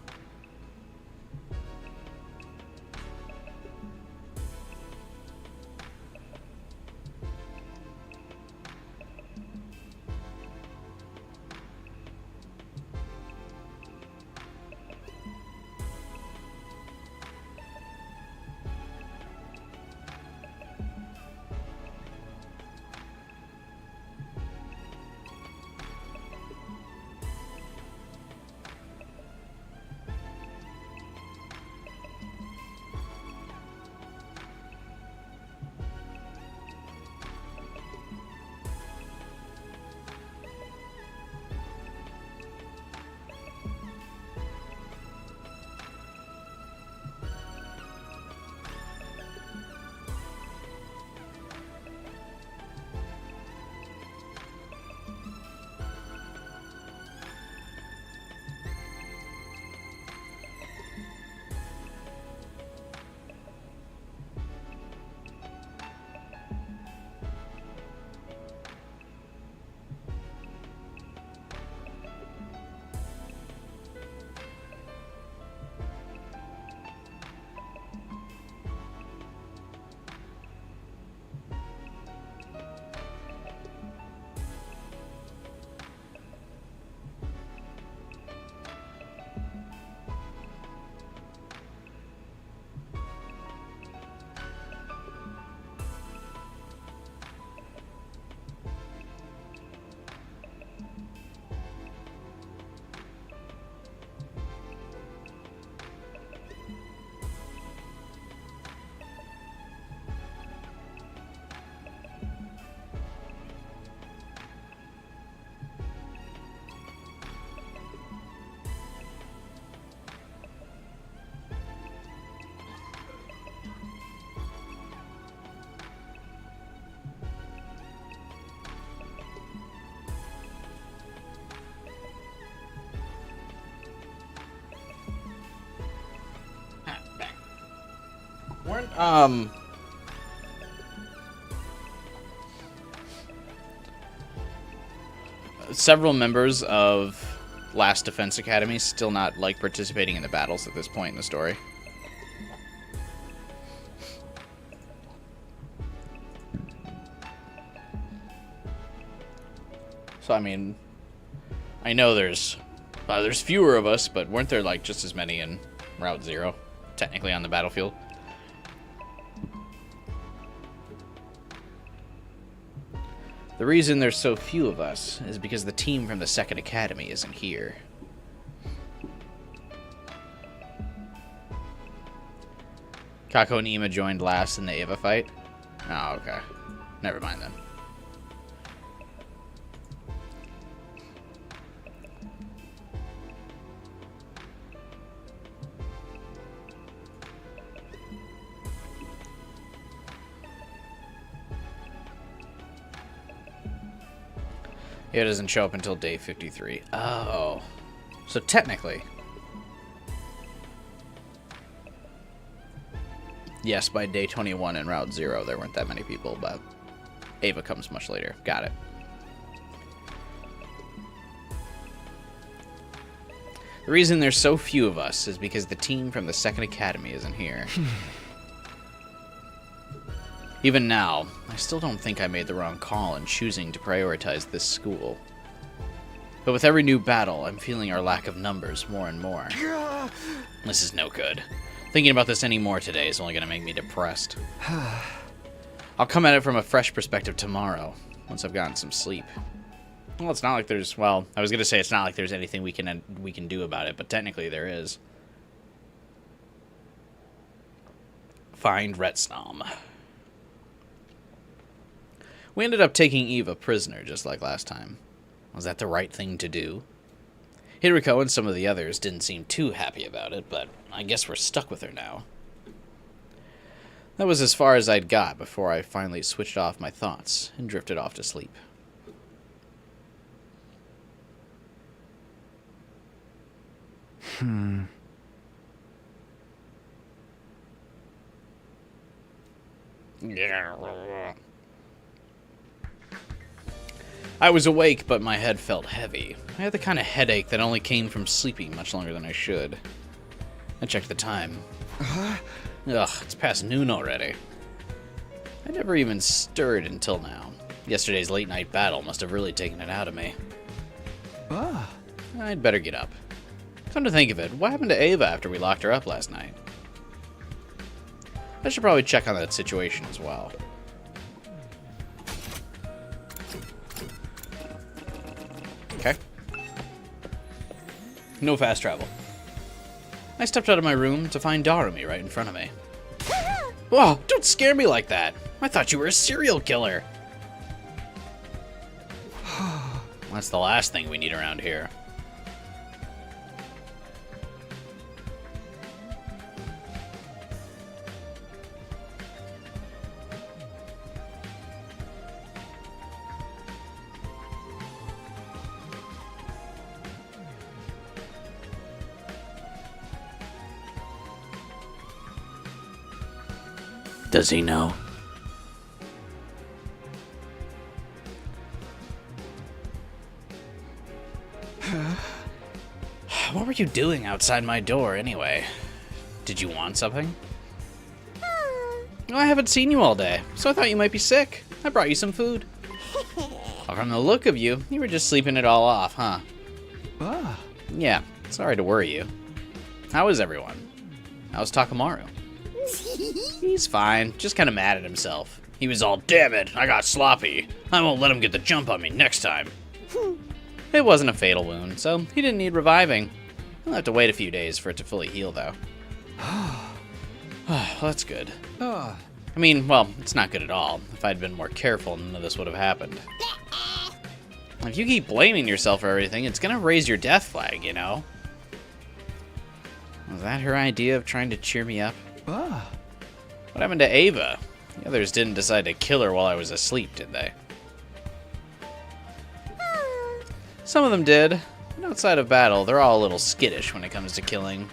Weren't, several members of Last Defense Academy still not, like, participating in the battles at this point in the story? So, I mean, I know there's fewer of us, but weren't there, like, just as many in Route 0, technically on the battlefield? The reason there's so few of us is because the team from the 2nd Academy isn't here. Kako and Ima joined last in the Ava fight? Oh, okay. Never mind then. It doesn't show up until day 53. Oh. So technically. Yes, by day 21 in Route 0, there weren't that many people, but Ava comes much later. Got it. The reason there's so few of us is because the team from the 2nd Academy isn't here. Even now, I still don't think I made the wrong call in choosing to prioritize this school. But with every new battle, I'm feeling our lack of numbers more and more. This is no good. Thinking about this anymore today is only going to make me depressed. I'll come at it from a fresh perspective tomorrow, once I've gotten some sleep. Well, it's not like there's... Well, I was going to say it's not like there's anything we can do about it, but technically there is. Find Ratsnom. We ended up taking Eva prisoner, just like last time. Was that the right thing to do? Hiriko and some of the others didn't seem too happy about it, but I guess we're stuck with her now. That was as far as I'd got before I finally switched off my thoughts and drifted off to sleep. I was awake, but my head felt heavy. I had the kind of headache that only came from sleeping much longer than I should. I checked the time. Ugh, it's past noon already. I never even stirred until now. Yesterday's late-night battle must have really taken it out of me. I'd better get up. Come to think of it, what happened to Ava after we locked her up last night? I should probably check on that situation as well. Okay. No fast travel. I stepped out of my room to find Darumi right in front of me. Whoa, don't scare me like that. I thought you were a serial killer. That's the last thing we need around here. Does he know? What were you doing outside my door anyway? Did you want something? Well, I haven't seen you all day, so I thought you might be sick. I brought you some food. Well, from the look of you, you were just sleeping it all off, huh? Yeah, sorry to worry you. How is everyone? How's Takamaru? He's fine, just kind of mad at himself. He was all, damn it, I got sloppy. I won't let him get the jump on me next time. It wasn't a fatal wound, so he didn't need reviving. He'll have to wait a few days for it to fully heal, though. Well, that's good. I mean, well, it's not good at all. If I'd been more careful, none of this would have happened. If you keep blaming yourself for everything, it's gonna raise your death flag, you know? Was that her idea of trying to cheer me up? What happened to Ava? The others didn't decide to kill her while I was asleep, did they? Some of them did. But outside of battle, they're all a little skittish when it comes to killing.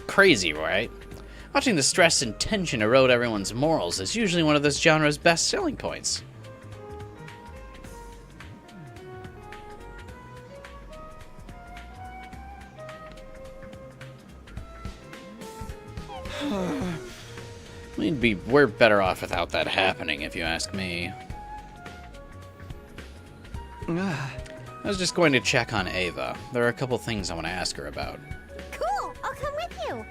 Crazy, right? Watching the stress and tension erode everyone's morals is usually one of this genre's best selling points. We're better off without that happening, if you ask me. I was just going to check on Ava. There are a couple things I want to ask her about. Cool, I'll come with you.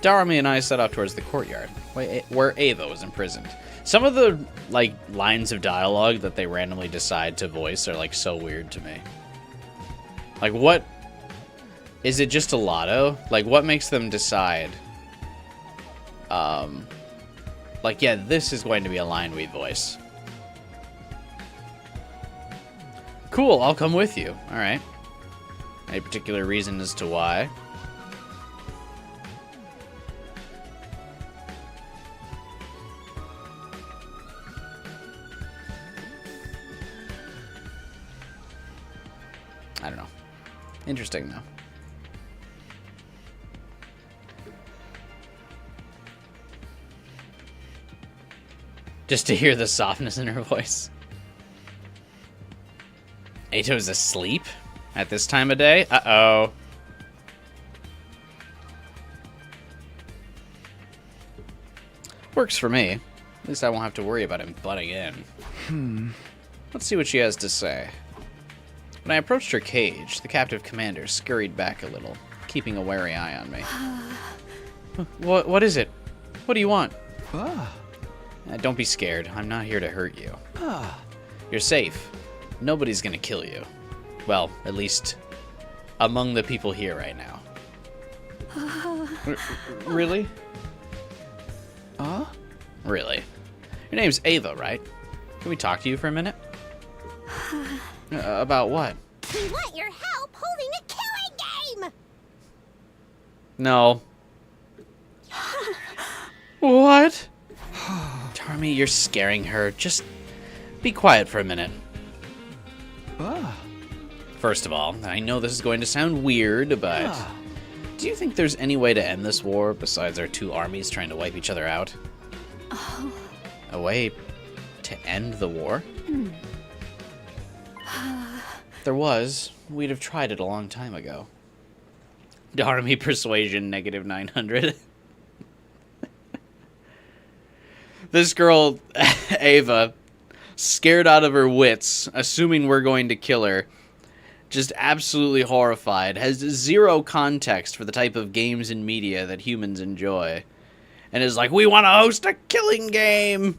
Darami and I set off towards the courtyard, where Ava was imprisoned. Some of the, like, lines of dialogue that they randomly decide to voice are, like, so weird to me. Like, what... Is it just a lotto? Like, what makes them decide... Like, yeah, this is going to be a line we voice. Cool, I'll come with you. Alright. Any particular reason as to why? I don't know. Interesting, though. Just to hear the softness in her voice. Ato's asleep at this time of day? Uh-oh. Works for me. At least I won't have to worry about him butting in. Let's see what she has to say. When I approached her cage, the captive commander scurried back a little, keeping a wary eye on me. What is it? What do you want? Don't be scared. I'm not here to hurt you. You're safe. Nobody's gonna kill you. Well, at least among the people here right now. Really? Really? Your name's Ava, right? Can we talk to you for a minute? About what? We want your help holding a killing game! No. What? Darmi, you're scaring her. Just be quiet for a minute. First of all, I know this is going to sound weird, but do you think there's any way to end this war besides our two armies trying to wipe each other out? A way to end the war? If there was, we'd have tried it a long time ago. Darmi persuasion negative 900. This girl, Ava, scared out of her wits, assuming we're going to kill her, just absolutely horrified, has zero context for the type of games and media that humans enjoy, and is like, we want to host a killing game!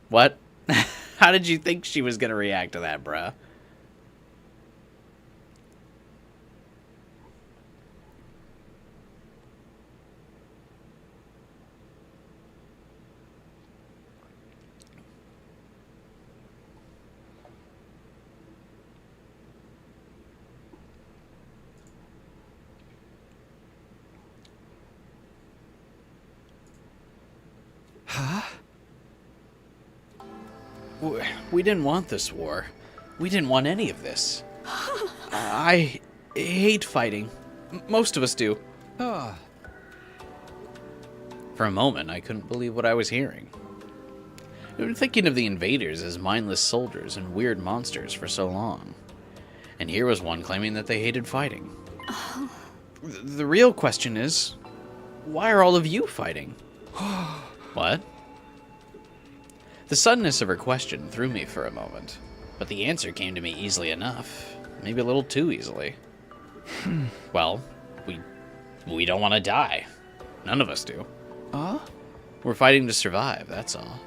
What? How did you think she was going to react to that, bruh? We didn't want this war. We didn't want any of this. I hate fighting. Most of us do. For a moment, I couldn't believe what I was hearing. I've been thinking of the invaders as mindless soldiers and weird monsters for so long. And here was one claiming that they hated fighting. The real question is, why are all of you fighting? What? The suddenness of her question threw me for a moment, but the answer came to me easily enough. Maybe a little too easily. Well, we don't want to die. None of us do. We're fighting to survive, that's all.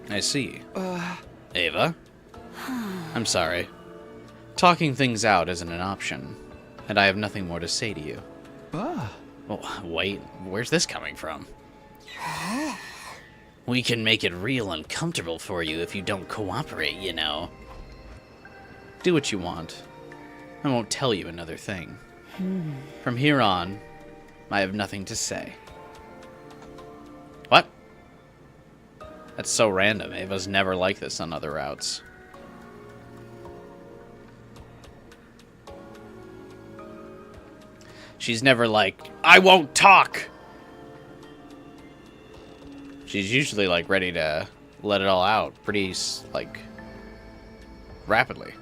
I see. Ava? I'm sorry. Talking things out isn't an option, and I have nothing more to say to you. Oh, wait, where's this coming from? We can make it real uncomfortable for you if you don't cooperate, you know. Do what you want. I won't tell you another thing. From here on, I have nothing to say. What? That's so random. Ava's never like this on other routes. She's never like, I won't talk! She's usually, like, ready to let it all out pretty, like, rapidly.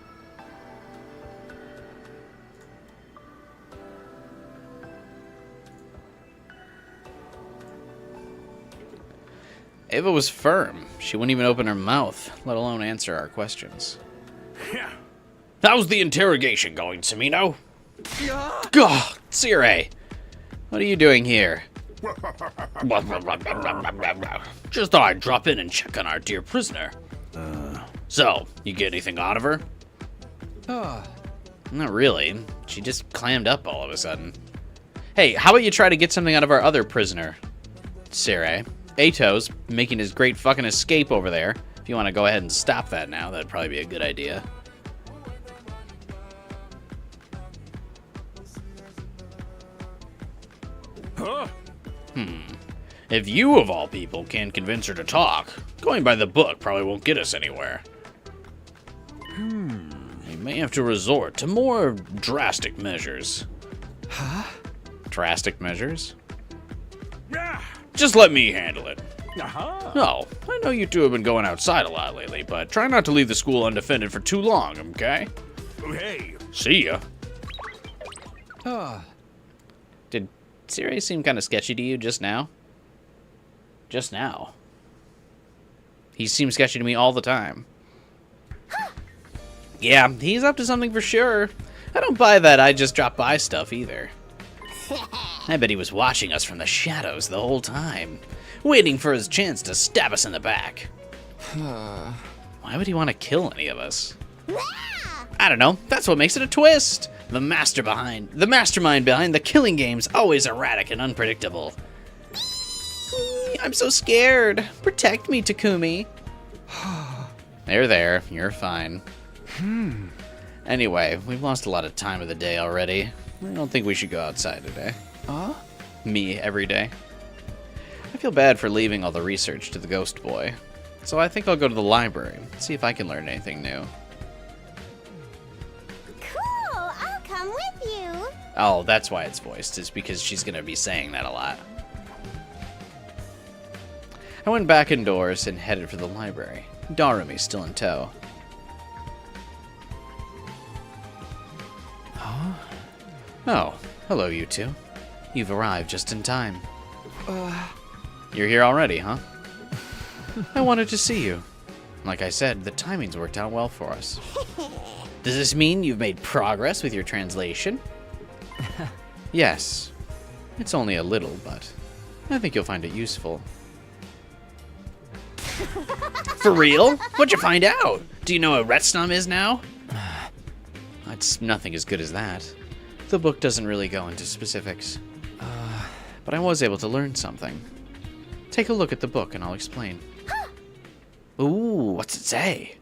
Ava was firm. She wouldn't even open her mouth, let alone answer our questions. How's the interrogation going, Samino? God, Sire, what are you doing here? Just thought I'd drop in and check on our dear prisoner. So, you get anything out of her? Not really. She just clammed up all of a sudden. Hey, how about you try to get something out of our other prisoner, Sire? Ato's making his great fucking escape over there. If you want to go ahead and stop that now, that'd probably be a good idea. Huh? If you, of all people, can't convince her to talk, going by the book probably won't get us anywhere. We may have to resort to more drastic measures. Huh? Drastic measures? Just let me handle it. No, I know you two have been going outside a lot lately, but try not to leave the school undefended for too long, okay? Hey. See ya. Oh. Did Siri seem kind of sketchy to you just now? Just now. He seems sketchy to me all the time. Yeah, he's up to something for sure. I don't buy that I just drop by stuff either. I bet he was watching us from the shadows the whole time, waiting for his chance to stab us in the back. Why would he want to kill any of us? I don't know. That's what makes it a twist. The mastermind behind the killing game's always erratic and unpredictable. I'm so scared. Protect me, Takumi. There. You're fine. Anyway, we've lost a lot of time of the day already. I don't think we should go outside today. Me, every day. I feel bad for leaving all the research to the ghost boy. So I think I'll go to the library, see if I can learn anything new. Cool, I'll come with you. Oh, that's why it's voiced, is because she's going to be saying that a lot. I went back indoors and headed for the library. Darumi's still in tow. Oh, hello you two. You've arrived just in time. You're here already, huh? I wanted to see you. Like I said, the timing's worked out well for us. Does this mean you've made progress with your translation? Yes. It's only a little, but I think you'll find it useful. For real? What'd you find out? Do you know what Ratsnom is now? It's nothing as good as that. The book doesn't really go into specifics. But I was able to learn something. Take a look at the book and I'll explain. Ooh, what's it say?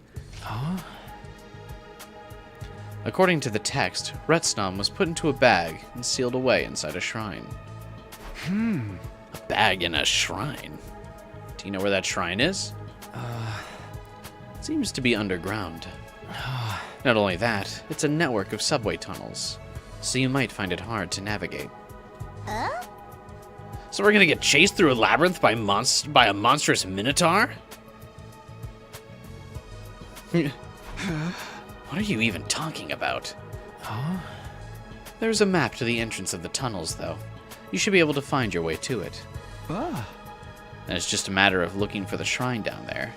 According to the text, Ratsnom was put into a bag and sealed away inside a shrine. A bag in a shrine? Do you know where that shrine is? It seems to be underground. Not only that, it's a network of subway tunnels, so you might find it hard to navigate. So we're gonna get chased through a labyrinth by a monstrous minotaur? What are you even talking about? There's a map to the entrance of the tunnels, though. You should be able to find your way to it. And it's just a matter of looking for the shrine down there.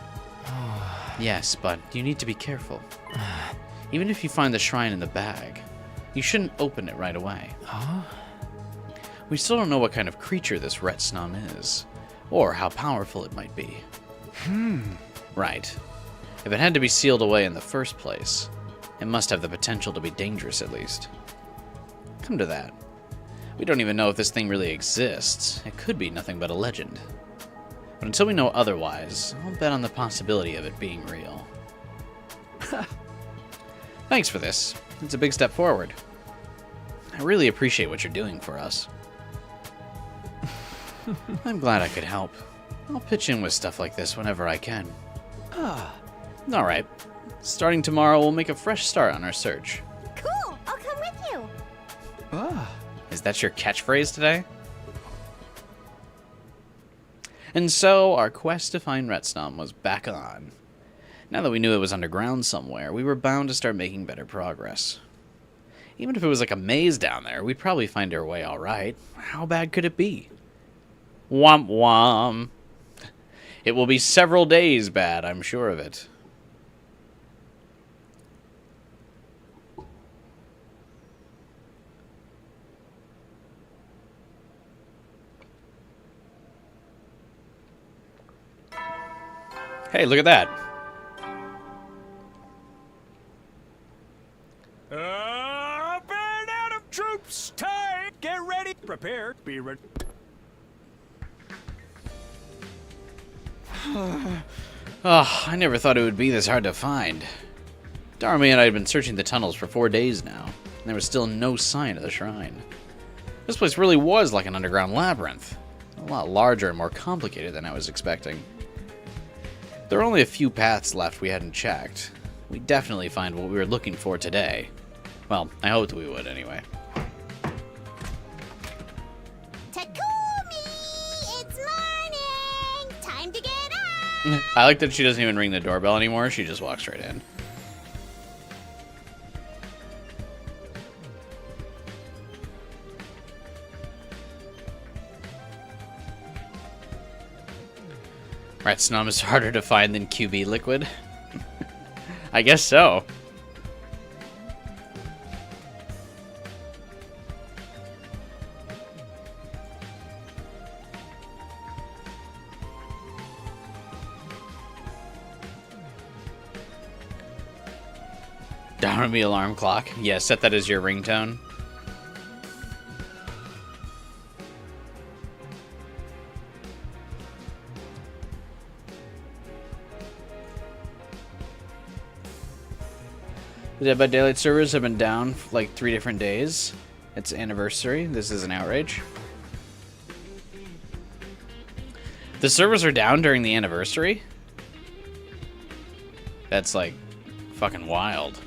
Yes, but you need to be careful. Even if you find the shrine in the bag, you shouldn't open it right away. We still don't know what kind of creature this Ratsnom is, or how powerful it might be. Right. If it had to be sealed away in the first place, it must have the potential to be dangerous at least. Come to that. We don't even know if this thing really exists. It could be nothing but a legend. But until we know otherwise, I'll bet on the possibility of it being real. Thanks for this. It's a big step forward. I really appreciate what you're doing for us. I'm glad I could help. I'll pitch in with stuff like this whenever I can. Alright. Starting tomorrow, we'll make a fresh start on our search. Cool, I'll come with you. Is that your catchphrase today? And so, our quest to find Ratsnom was back on. Now that we knew it was underground somewhere, we were bound to start making better progress. Even if it was like a maze down there, we'd probably find our way alright. How bad could it be? Womp womp. It will be several days bad, I'm sure of it. Hey, look at that. Burn out of troops! Time! Get ready! Prepare. Be ready. Oh, I never thought it would be this hard to find. Darmy and I had been searching the tunnels for 4 days now, and there was still no sign of the shrine. This place really was like an underground labyrinth. A lot larger and more complicated than I was expecting. There were only a few paths left we hadn't checked. We'd definitely find what we were looking for today. Well, I hoped we would anyway. Takumi! It's morning! Time to get up! I like that she doesn't even ring the doorbell anymore. She just walks right in. Ratsnom is harder to find than QB liquid. I guess so. Darmy alarm clock. Yeah, set that as your ringtone. The Dead by Daylight servers have been down for like 3 different days. It's anniversary. This is an outrage. The servers are down during the anniversary? That's like fucking wild.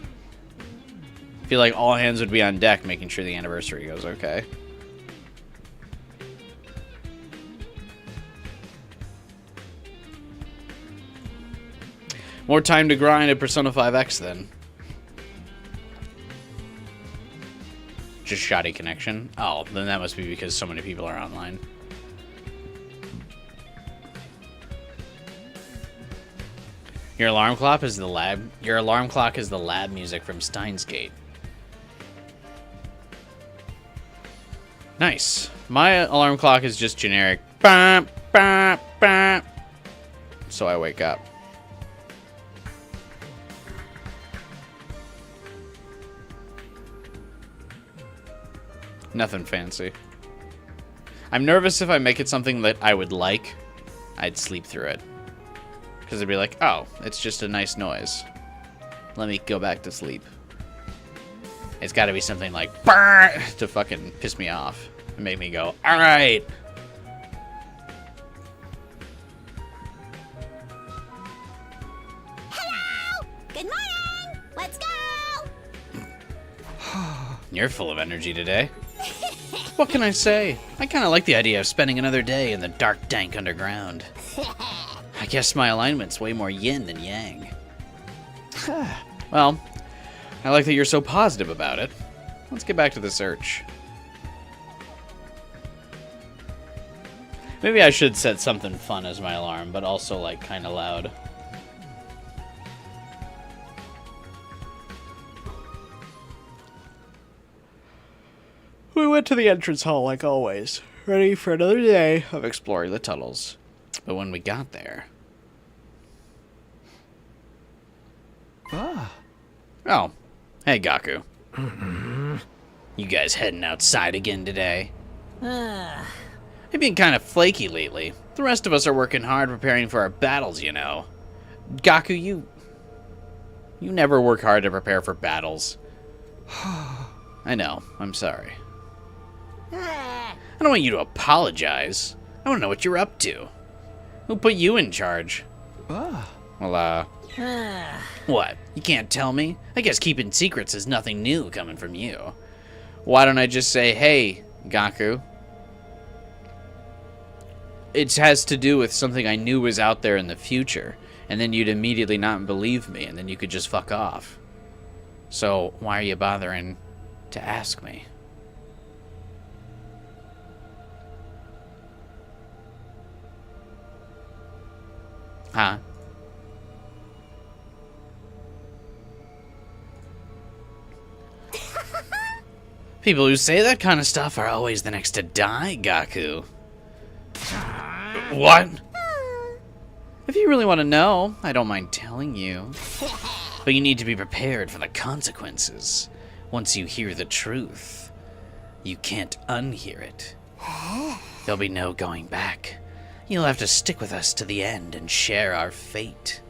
I feel like all hands would be on deck making sure the anniversary goes okay. More time to grind at Persona 5X then. Just shoddy connection? Oh, then that must be because so many people are online. Your alarm clock is the lab. Your alarm clock is the lab music from Steins Gate. Nice. My alarm clock is just generic. Bah, bah, bah. So I wake up. Nothing fancy. I'm nervous if I make it something that I would like, I'd sleep through it. Because I'd be like, oh, it's just a nice noise. Let me go back to sleep. It's got to be something like, "Brr," to fucking piss me off. And make me go, alright. Hello! Good morning! Let's go! You're full of energy today. What can I say? I kind of like the idea of spending another day in the dark, dank underground. I guess my alignment's way more yin than yang. Well, I like that you're so positive about it. Let's get back to the search. Maybe I should set something fun as my alarm, but also, like, kind of loud. We went to the entrance hall like always, ready for another day of exploring the tunnels. But when we got there... Oh. Hey, Gaku. You guys heading outside again today? You've been kind of flaky lately. The rest of us are working hard preparing for our battles, you know. Gaku, you never work hard to prepare for battles. I know. I'm sorry. I don't want you to apologize. I want to know what you're up to. Who put you in charge? Well, what? You can't tell me? I guess keeping secrets is nothing new coming from you. Why don't I just say, hey, Gaku? It has to do with something I knew was out there in the future, and then you'd immediately not believe me, and then you could just fuck off. So, why are you bothering to ask me? Huh? People who say that kind of stuff are always the next to die, Gaku. What? If you really want to know, I don't mind telling you. But you need to be prepared for the consequences. Once you hear the truth, you can't unhear it. There'll be no going back. You'll have to stick with us to the end and share our fate.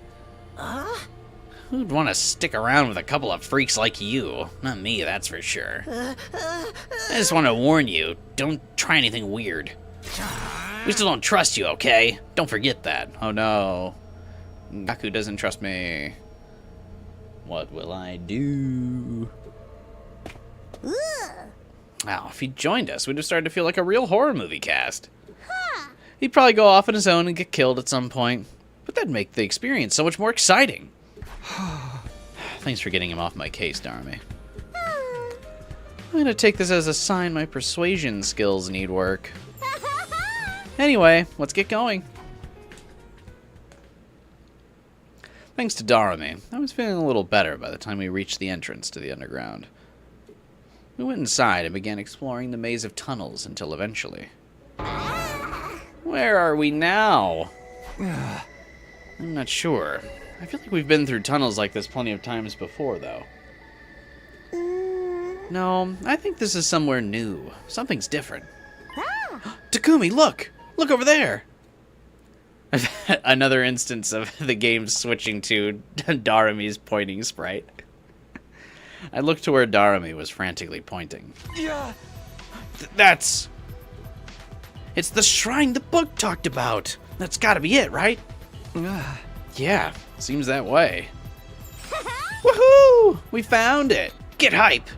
Who'd want to stick around with a couple of freaks like you? Not me, that's for sure. I just want to warn you, don't try anything weird. We still don't trust you, okay? Don't forget that. Oh no. Gaku doesn't trust me. What will I do? Wow, if he joined us, we'd have started to feel like a real horror movie cast. He'd probably go off on his own and get killed at some point. But that'd make the experience so much more exciting. Thanks for getting him off my case, Darmy. I'm gonna take this as a sign my persuasion skills need work. Anyway, let's get going. Thanks to Daramy, I was feeling a little better by the time we reached the entrance to the underground. We went inside and began exploring the maze of tunnels until eventually... Where are we now? I'm not sure. I feel like we've been through tunnels like this plenty of times before, though. No, I think this is somewhere new. Something's different. Takumi, look! Look over there! Another instance of the game switching to Daramy's pointing sprite. I looked to where Daramy was frantically pointing. Yeah. That's... It's the shrine the book talked about. That's gotta be it, right? Yeah, seems that way. Woohoo! We found it! Get hype!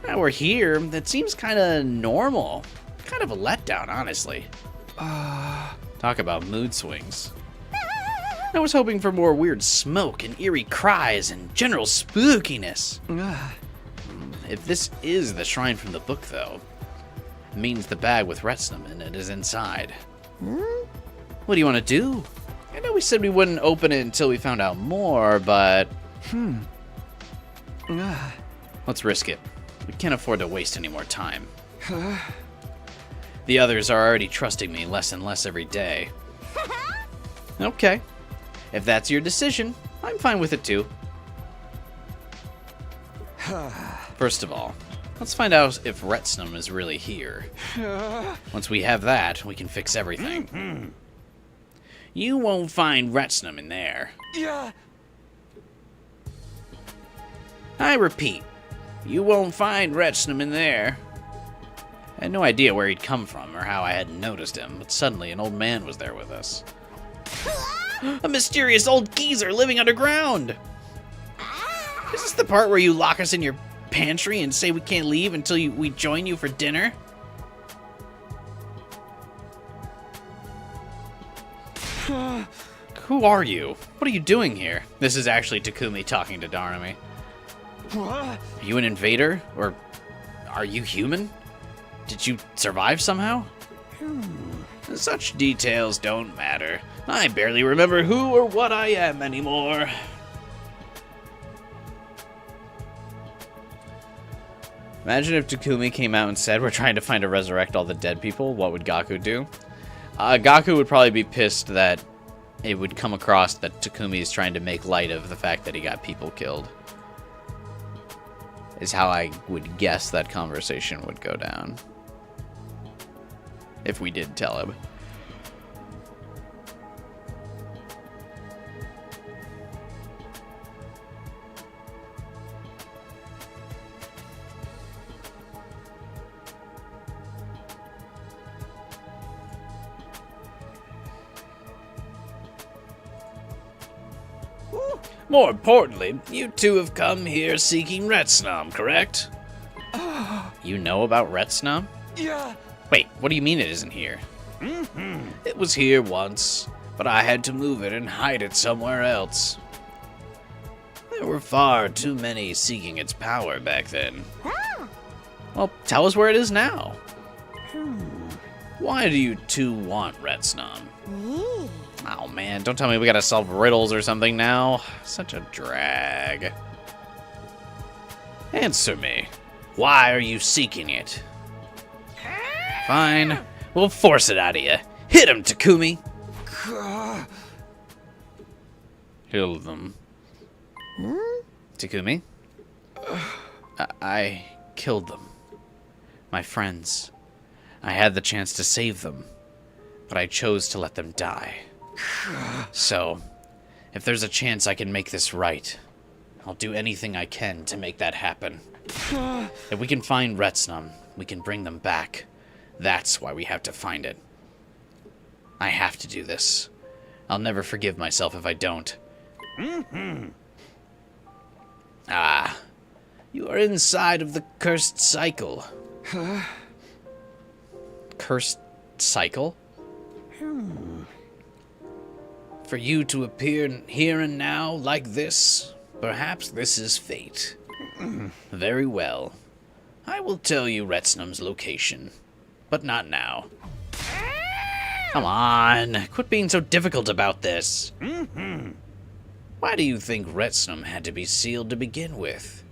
Now we're here, that seems kinda normal. Kind of a letdown, honestly. Talk about mood swings. I was hoping for more weird smoke and eerie cries and general spookiness. If this is the shrine from the book, though, it means the bag with Ratsnom in it is inside. What do you want to do? I know we said we wouldn't open it until we found out more, but... Let's risk it. We can't afford to waste any more time. The others are already trusting me less and less every day. Okay. If that's your decision, I'm fine with it too. First of all, let's find out if Ratsnom is really here. Once we have that, we can fix everything. You won't find Ratsnom in there. Yeah. I repeat, you won't find Ratsnom in there. I had no idea where he'd come from or how I hadn't noticed him, but suddenly an old man was there with us. A mysterious old geezer living underground! Is this the part where you lock us in your pantry and say we can't leave until we join you for dinner? Who are you? What are you doing here? This is actually Takumi talking to Daramy. Are you an invader? Or are you human? Did you survive somehow? Such details don't matter. I barely remember who or what I am anymore. Imagine if Takumi came out and said, we're trying to find to resurrect all the dead people. What would Gaku do? Gaku would probably be pissed that it would come across that Takumi is trying to make light of the fact that he got people killed. Is how I would guess that conversation would go down. If we did tell him. More importantly, you two have come here seeking Ratsnom, correct? You know about Ratsnom? Yeah. Wait, what do you mean it isn't here? It was here once, but I had to move it and hide it somewhere else. There were far too many seeking its power back then. Well, tell us where it is now. Why do you two want Ratsnom? Oh man, don't tell me we gotta solve riddles or something now. Such a drag. Answer me. Why are you seeking it? Fine. We'll force it out of you. Hit him, Takumi! Kill them. Takumi? I killed them. My friends. I had the chance to save them, but I chose to let them die. So, if there's a chance I can make this right, I'll do anything I can to make that happen. If we can find Ratsnom, we can bring them back. That's why we have to find it. I have to do this. I'll never forgive myself if I don't. Ah, you are inside of the cursed cycle. Cursed cycle? For you to appear here and now like this, perhaps this is fate. Very well. I will tell you Ratsnom's location, but not now. Come on, quit being so difficult about this. Why do you think Ratsnom had to be sealed to begin with?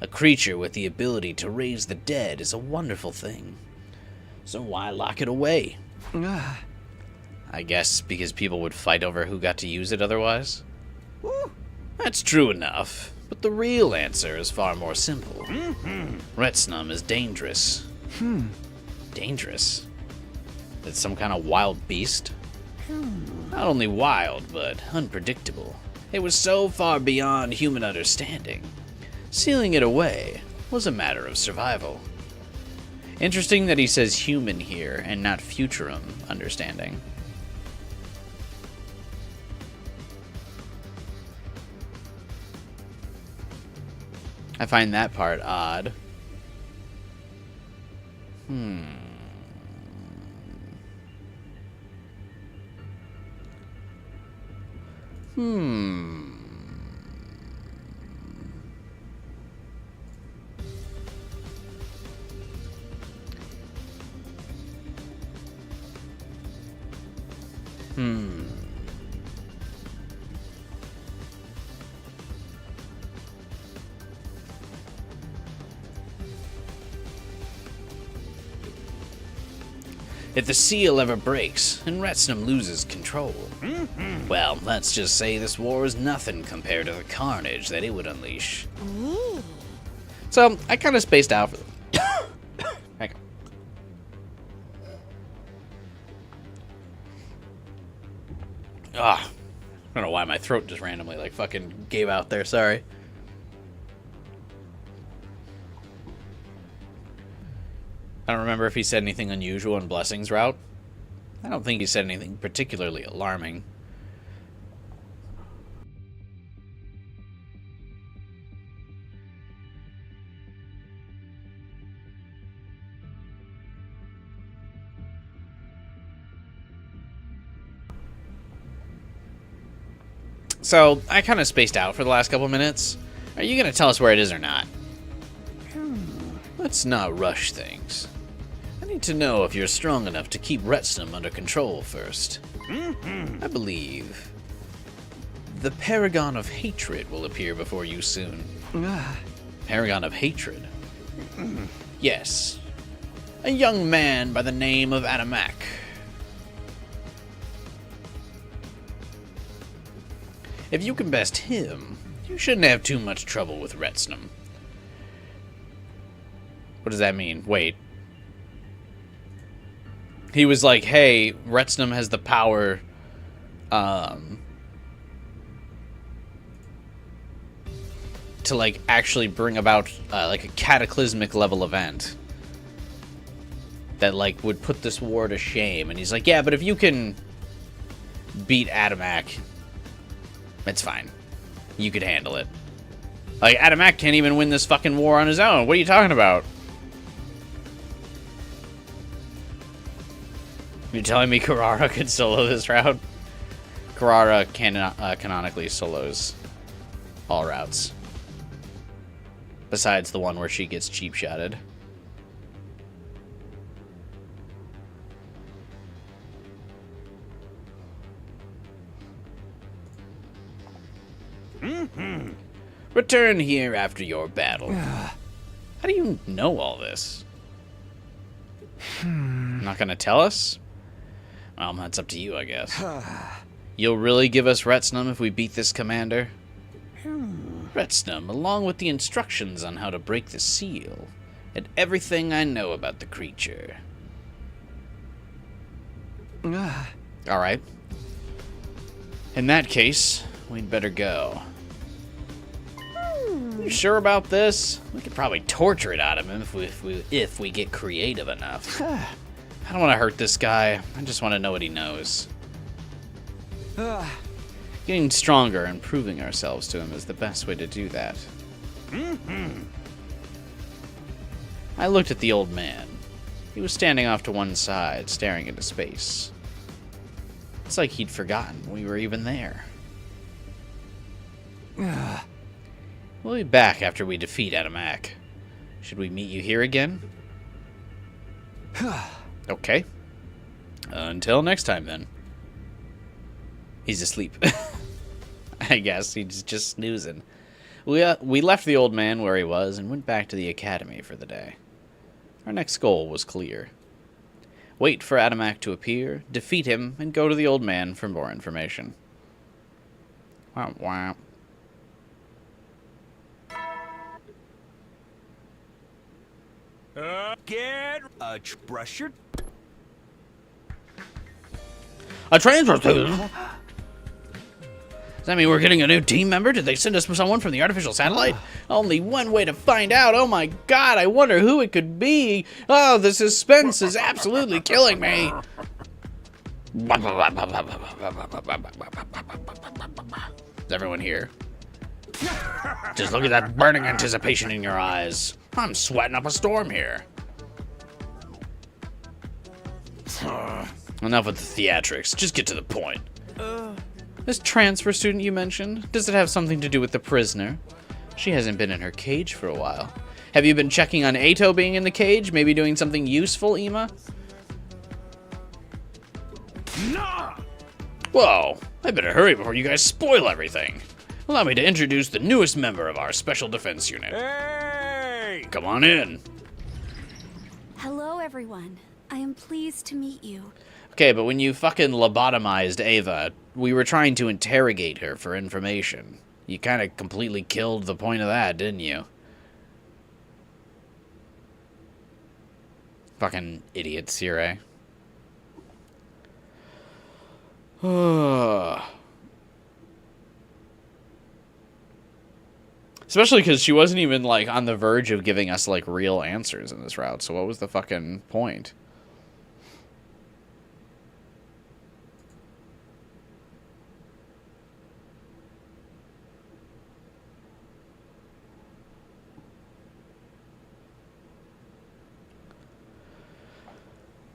A creature with the ability to raise the dead is a wonderful thing. So why lock it away? I guess because people would fight over who got to use it otherwise? That's true enough, but the real answer is far more simple. Ratsnom is dangerous. Dangerous? It's some kind of wild beast? Not only wild, but unpredictable. It was so far beyond human understanding. Sealing it away was a matter of survival. Interesting that he says human here and not futurum understanding. I find that part odd. If the seal ever breaks and Ratsnom loses control, well, let's just say this war is nothing compared to the carnage that it would unleash. So, I kind of spaced out for Hang on. I don't know why my throat just randomly, like, fucking gave out there, sorry. I don't remember if he said anything unusual in Blessing's route. I don't think he said anything particularly alarming. So, I kind of spaced out for the last couple minutes. Are you going to tell us where it is or not? Let's not rush things. I need to know if you're strong enough to keep Ratsnom under control first. I believe the Paragon of Hatred will appear before you soon. Paragon of Hatred? Yes. A young man by the name of Adamak. If you can best him, you shouldn't have too much trouble with Ratsnom. What does that mean? Wait. He was like, hey, Ratsnom has the power, to, like, actually bring about, like, a cataclysmic level event that, like, would put this war to shame. And he's like, yeah, but if you can beat Adamak, it's fine. You could handle it. Like, Adamak can't even win this fucking war on his own. What are you talking about? You're telling me Carrara could solo this route? Carrara canonically solos all routes. Besides the one where she gets cheap-shotted. Return here after your battle. How do you know all this? Not gonna tell us? Well, that's up to you, I guess. You'll really give us Ratsnom if we beat this commander? Ratsnom, along with the instructions on how to break the seal, and everything I know about the creature. Alright. In that case, we'd better go. You sure about this? We could probably torture it out of him if we get creative enough. I don't want to hurt this guy. I just want to know what he knows. Getting stronger and proving ourselves to him is the best way to do that. I looked at the old man. He was standing off to one side, staring into space. It's like he'd forgotten we were even there. We'll be back after we defeat Adamak. Should we meet you here again? Okay. Until next time, then. He's asleep. I guess he's just snoozing. We left the old man where he was and went back to the academy for the day. Our next goal was clear. Wait for Adamak to appear, defeat him, and go to the old man for more information. Wow. Get a brush your... A transfer student? Does that mean we're getting a new team member? Did they send us someone from the artificial satellite? Only one way to find out. Oh my god, I wonder who it could be. Oh, the suspense is absolutely killing me. Is everyone here? Just look at that burning anticipation in your eyes. I'm sweating up a storm here. Enough with the theatrics. Just get to the point. This transfer student you mentioned, does it have something to do with the prisoner? She hasn't been in her cage for a while. Have you been checking on Ato being in the cage? Maybe doing something useful, Ima? Nah! Whoa, I better hurry before you guys spoil everything. Allow me to introduce the newest member of our special defense unit. Hey! Come on in. Hello, everyone. I am pleased to meet you. Okay, but when you fucking lobotomized Ava, we were trying to interrogate her for information. You kind of completely killed the point of that, didn't you? Fucking idiots here, eh? Especially because she wasn't even, like, on the verge of giving us, like, real answers in this route. So what was the fucking point?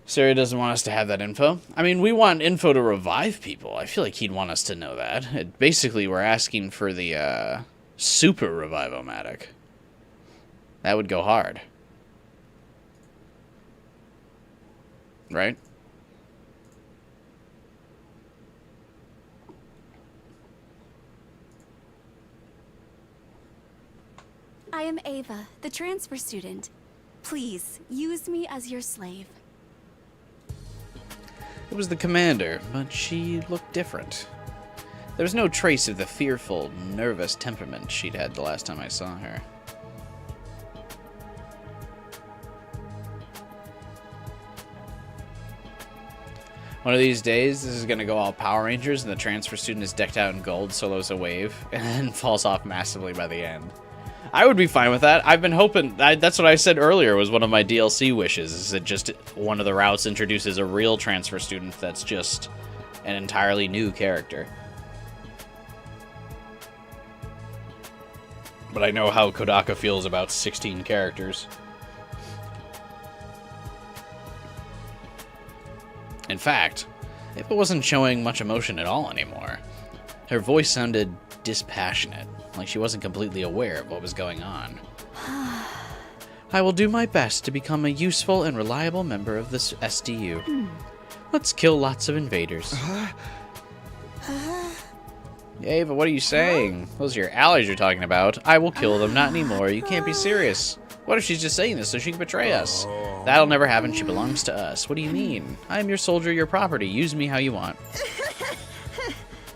Siri doesn't want us to have that info. I mean, we want info to revive people. I feel like he'd want us to know that. Basically, we're asking for the, super revivomatic. That would go hard. Right? I am Ava, the transfer student. Please, use me as your slave. It was the commander, but she looked different. There was no trace of the fearful, nervous temperament she'd had the last time I saw her. One of these days, this is going to go all Power Rangers, and the transfer student is decked out in gold, solos a wave, and then falls off massively by the end. I would be fine with that. I've been hoping... that's what I said earlier was one of my DLC wishes, is that just one of the routes introduces a real transfer student that's just an entirely new character. But I know how Kodaka feels about 16 characters. In fact, Ava wasn't showing much emotion at all anymore. Her voice sounded dispassionate, like she wasn't completely aware of what was going on. I will do my best to become a useful and reliable member of this SDU. Let's kill lots of invaders. Ava, what are you saying? Those are your allies you're talking about. I will kill them, not anymore. You can't be serious. What if she's just saying this so she can betray us? That'll never happen. She belongs to us. What do you mean? I'm your soldier, your property. Use me how you want.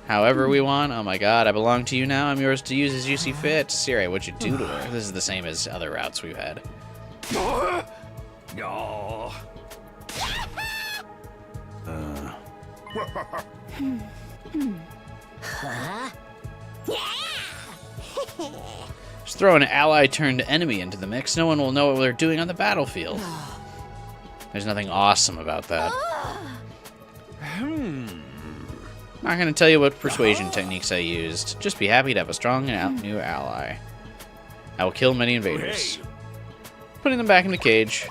However we want. Oh my god, I belong to you now. I'm yours to use as you see fit. Siri, what'd you do to her? This is the same as other routes we've had. No. Just throw an ally turned enemy into the mix. No one will know what they're doing on the battlefield. There's nothing awesome about that. Not gonna tell you what persuasion techniques I used. Just be happy to have a strong and new ally. I will kill many invaders. Putting them back in the cage.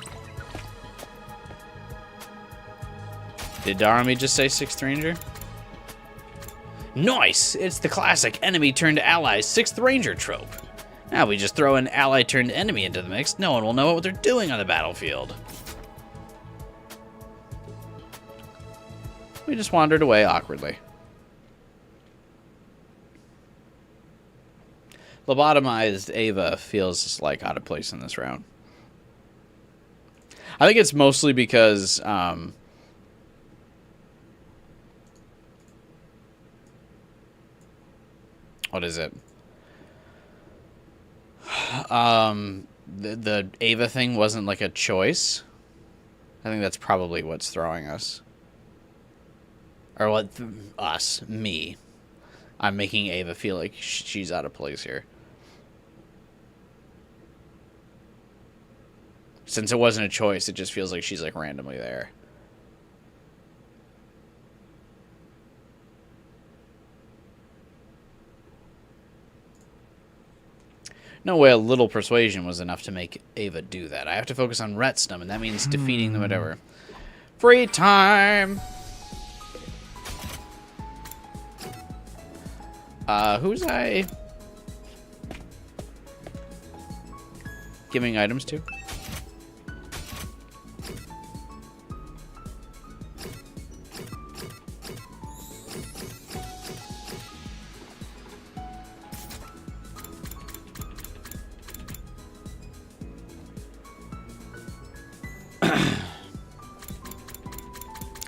Did Darami just say 6th Ranger? Nice! It's the classic enemy turned ally 6th Ranger trope. Now we just throw an ally turned enemy into the mix. No one will know what they're doing on the battlefield. We just wandered away awkwardly. Lobotomized Ava feels like out of place in this round. I think it's mostly because what is it? The Ava thing wasn't like a choice. I think that's probably what's throwing us. Or what? Me. I'm making Ava feel like she's out of place here. Since it wasn't a choice, it just feels like she's like randomly there. No way a little persuasion was enough to make Ava do that. I have to focus on Ratsnom, and that means defeating them, whatever. Free time! Who's I giving items to?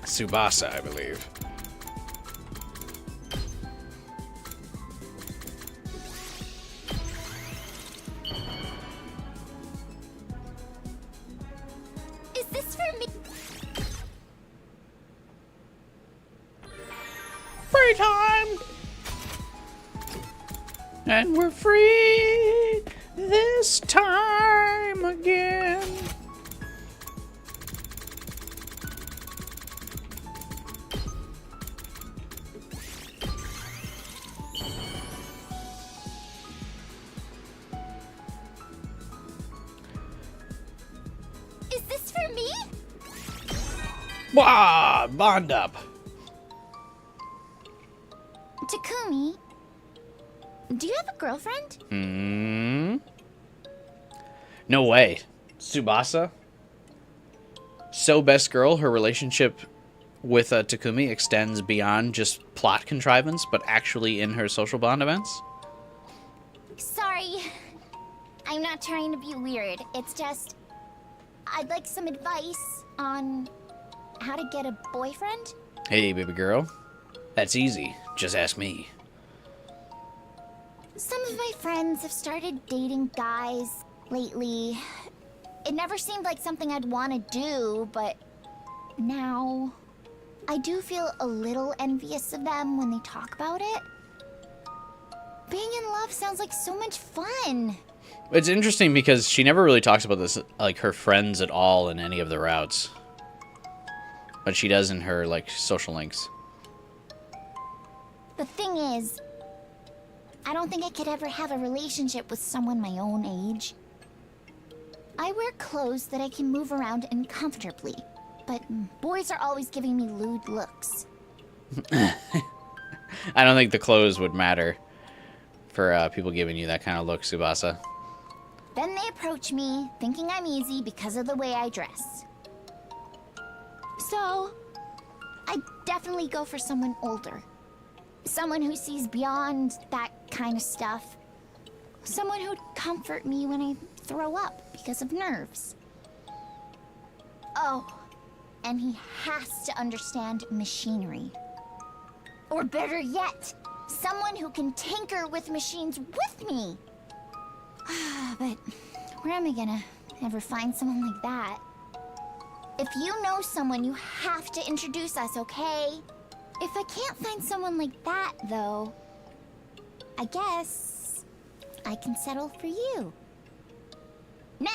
Tsubasa, I believe. Is this for me? Free time! And we're free this time again. Is this for me? Wah! Bond up. Takumi, do you have a girlfriend? No way. Tsubasa? So best girl, her relationship with Takumi extends beyond just plot contrivance, but actually in her social bond events? Sorry. I'm not trying to be weird. It's just... I'd like some advice on how to get a boyfriend. Hey, baby girl. That's easy. Just ask me. Some of my friends have started dating guys lately. It never seemed like something I'd want to do, but now I do feel a little envious of them when they talk about it. Being in love sounds like so much fun. It's interesting because she never really talks about this, like, her friends at all in any of the routes. But she does in her, like, social links. The thing is, I don't think I could ever have a relationship with someone my own age. I wear clothes that I can move around in comfortably, but boys are always giving me lewd looks. I don't think the clothes would matter for people giving you that kind of look, Tsubasa. Then they approach me, thinking I'm easy because of the way I dress. So, I definitely go for someone older. Someone who sees beyond that kind of stuff. Someone who'd comfort me when I throw up because of nerves. Oh, and he has to understand machinery. Or better yet, someone who can tinker with machines with me. But where am I gonna ever find someone like that? If you know someone, you have to introduce us, okay? If I can't find someone like that, though, I guess I can settle for you. Nah!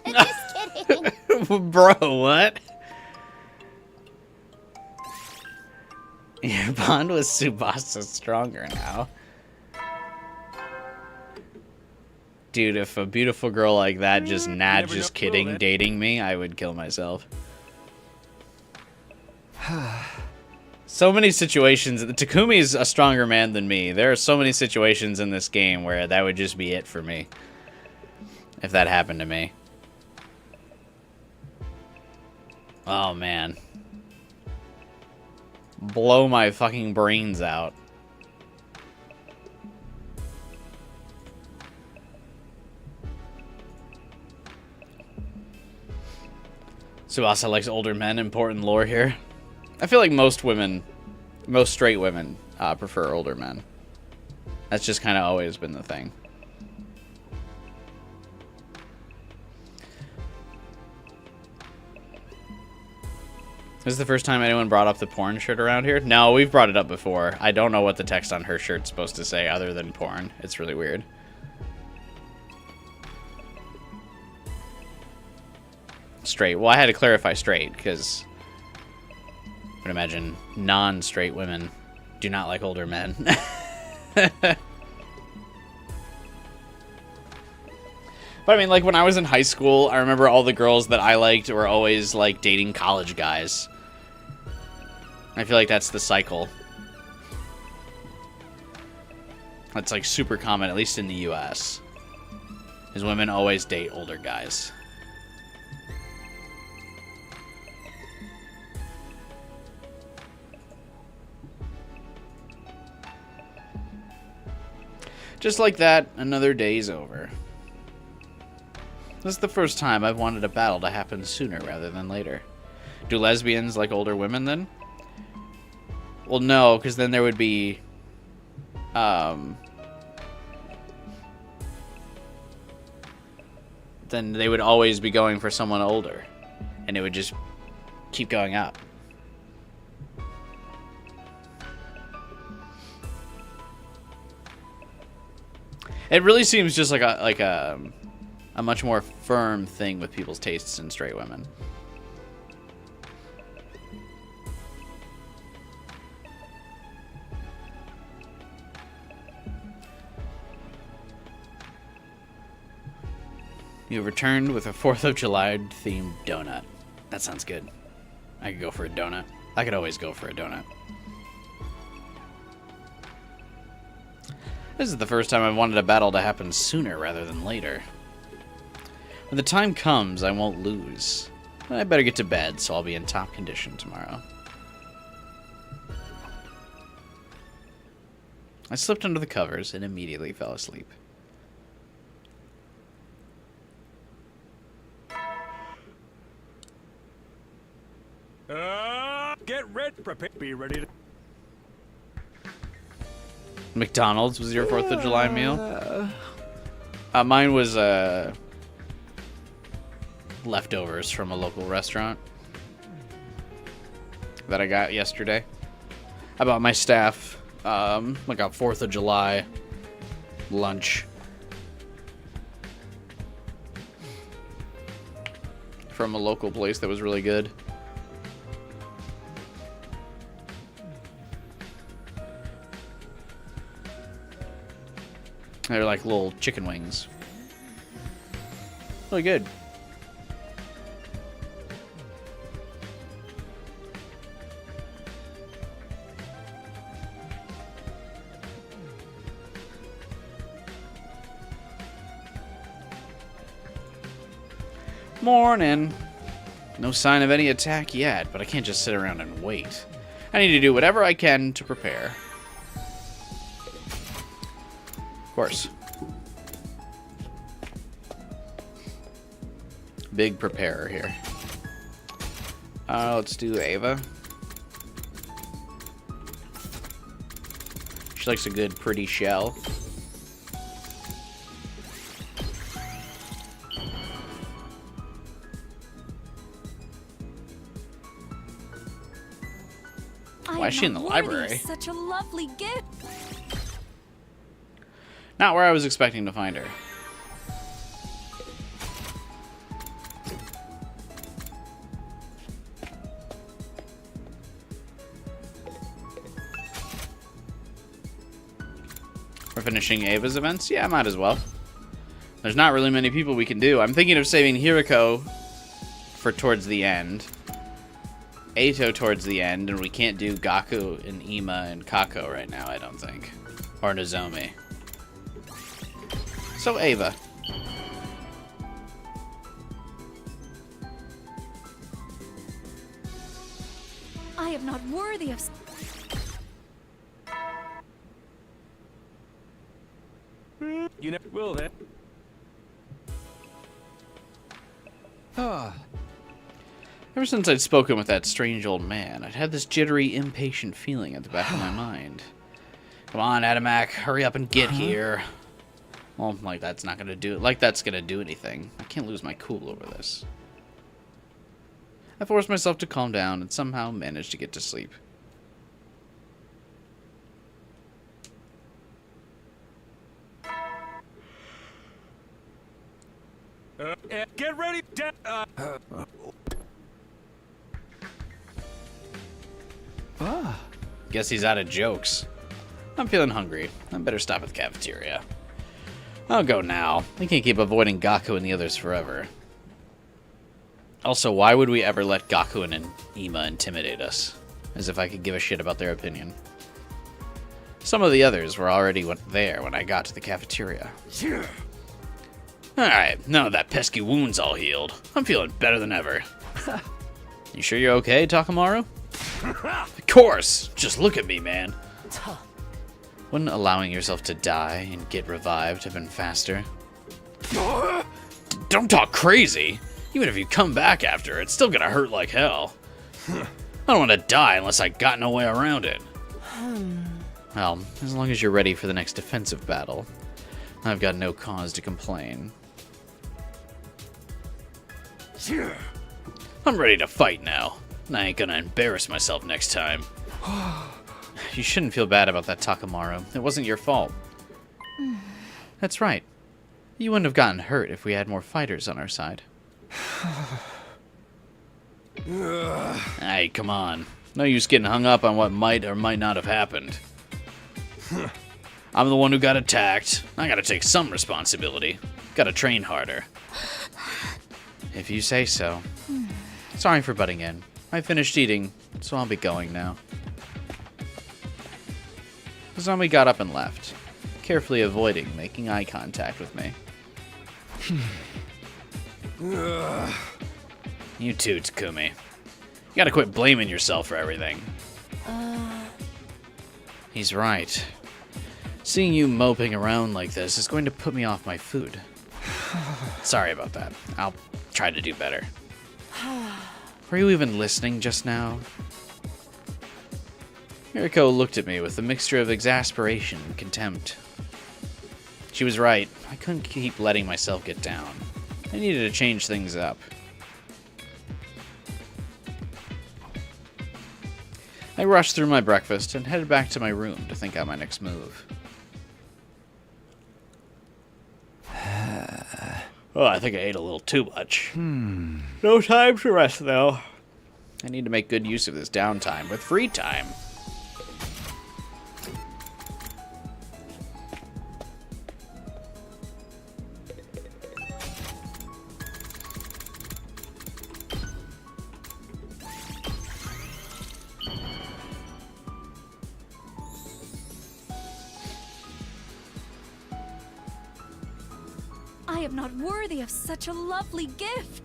Just kidding. Bro, what? Your bond with Tsubasa's stronger now. Dude, if a beautiful girl like that just kidding, dating me, I would kill myself. So many situations. Takumi is a stronger man than me. There are so many situations in this game where that would just be it for me. If that happened to me. Oh, man. Blow my fucking brains out. Tsubasa likes older men. Important lore here. I feel like most straight women, prefer older men. That's just kind of always been the thing. This is the first time anyone brought up the porn shirt around here? No, we've brought it up before. I don't know what the text on her shirt's supposed to say other than porn. It's really weird. Straight. Well, I had to clarify straight, because I would imagine non-straight women do not like older men. But I mean, like, when I was in high school, I remember all the girls that I liked were always, like, dating college guys. I feel like that's the cycle. That's, like, super common, at least in the US. Is women always date older guys. Just like that, another day's over. This is the first time I've wanted a battle to happen sooner rather than later. Do lesbians like older women then? Well, no, because then there would be... then they would always be going for someone older. And it would just keep going up. It really seems just like a much more firm thing with people's tastes in straight women. You returned with a 4th of July themed donut. That sounds good. I could go for a donut. I could always go for a donut. This is the first time I've wanted a battle to happen sooner rather than later. When the time comes, I won't lose. I better get to bed, so I'll be in top condition tomorrow. I slipped under the covers and immediately fell asleep. Get ready, prepare, be ready to... McDonald's was your 4th of July meal? Mine was leftovers from a local restaurant that I got yesterday. I bought my staff like a 4th of July lunch from a local place that was really good. They're like little chicken wings. Really good. Morning. No sign of any attack yet, but I can't just sit around and wait. I need to do whatever I can to prepare. Of course. Big preparer here. Let's do Ava. She likes a good, pretty shell. Why is she in the library? Such a lovely gift. Not where I was expecting to find her. We're finishing Ava's events? Yeah, might as well. There's not really many people we can do. I'm thinking of saving Hiriko for towards the end. Eito towards the end, and we can't do Gaku and Ima and Kako right now, I don't think. Or Nozomi. So Ava. I am not worthy of... You never will, then. Ever since I'd spoken with that strange old man, I'd had this jittery, impatient feeling at the back of my mind. Come on, Adamak, hurry up and get here. Well, like that's not gonna do it. Like that's gonna do anything. I can't lose my cool over this. I forced myself to calm down and somehow managed to get to sleep. Get ready, Guess he's out of jokes. I'm feeling hungry. I better stop at the cafeteria. I'll go now. I can't keep avoiding Gaku and the others forever. Also, why would we ever let Gaku and Ima intimidate us? As if I could give a shit about their opinion. Some of the others were already there when I got to the cafeteria. Alright, now that pesky wound's all healed, I'm feeling better than ever. You sure you're okay, Takamaru? Of course! Just look at me, man. Wouldn't allowing yourself to die and get revived have been faster? Don't talk crazy! Even if you come back after, it's still gonna hurt like hell. I don't want to die unless I got no way around it. Well, as long as you're ready for the next defensive battle, I've got no cause to complain. I'm ready to fight now, and I ain't gonna embarrass myself next time. You shouldn't feel bad about that, Takamaru. It wasn't your fault. That's right. You wouldn't have gotten hurt if we had more fighters on our side. Hey, come on. No use getting hung up on what might or might not have happened. I'm the one who got attacked. I gotta take some responsibility. Gotta train harder. If you say so. Sorry for butting in. I finished eating, so I'll be going now. Nozomi got up and left, carefully avoiding making eye contact with me. You too, Takumi. You gotta quit blaming yourself for everything. He's right. Seeing you moping around like this is going to put me off my food. Sorry about that. I'll try to do better. Were you even listening just now? Miriko looked at me with a mixture of exasperation and contempt. She was right. I couldn't keep letting myself get down. I needed to change things up. I rushed through my breakfast and headed back to my room to think out my next move. Oh, I think I ate a little too much. No time to rest, though. I need to make good use of this downtime with free time. I am not worthy of such a lovely gift.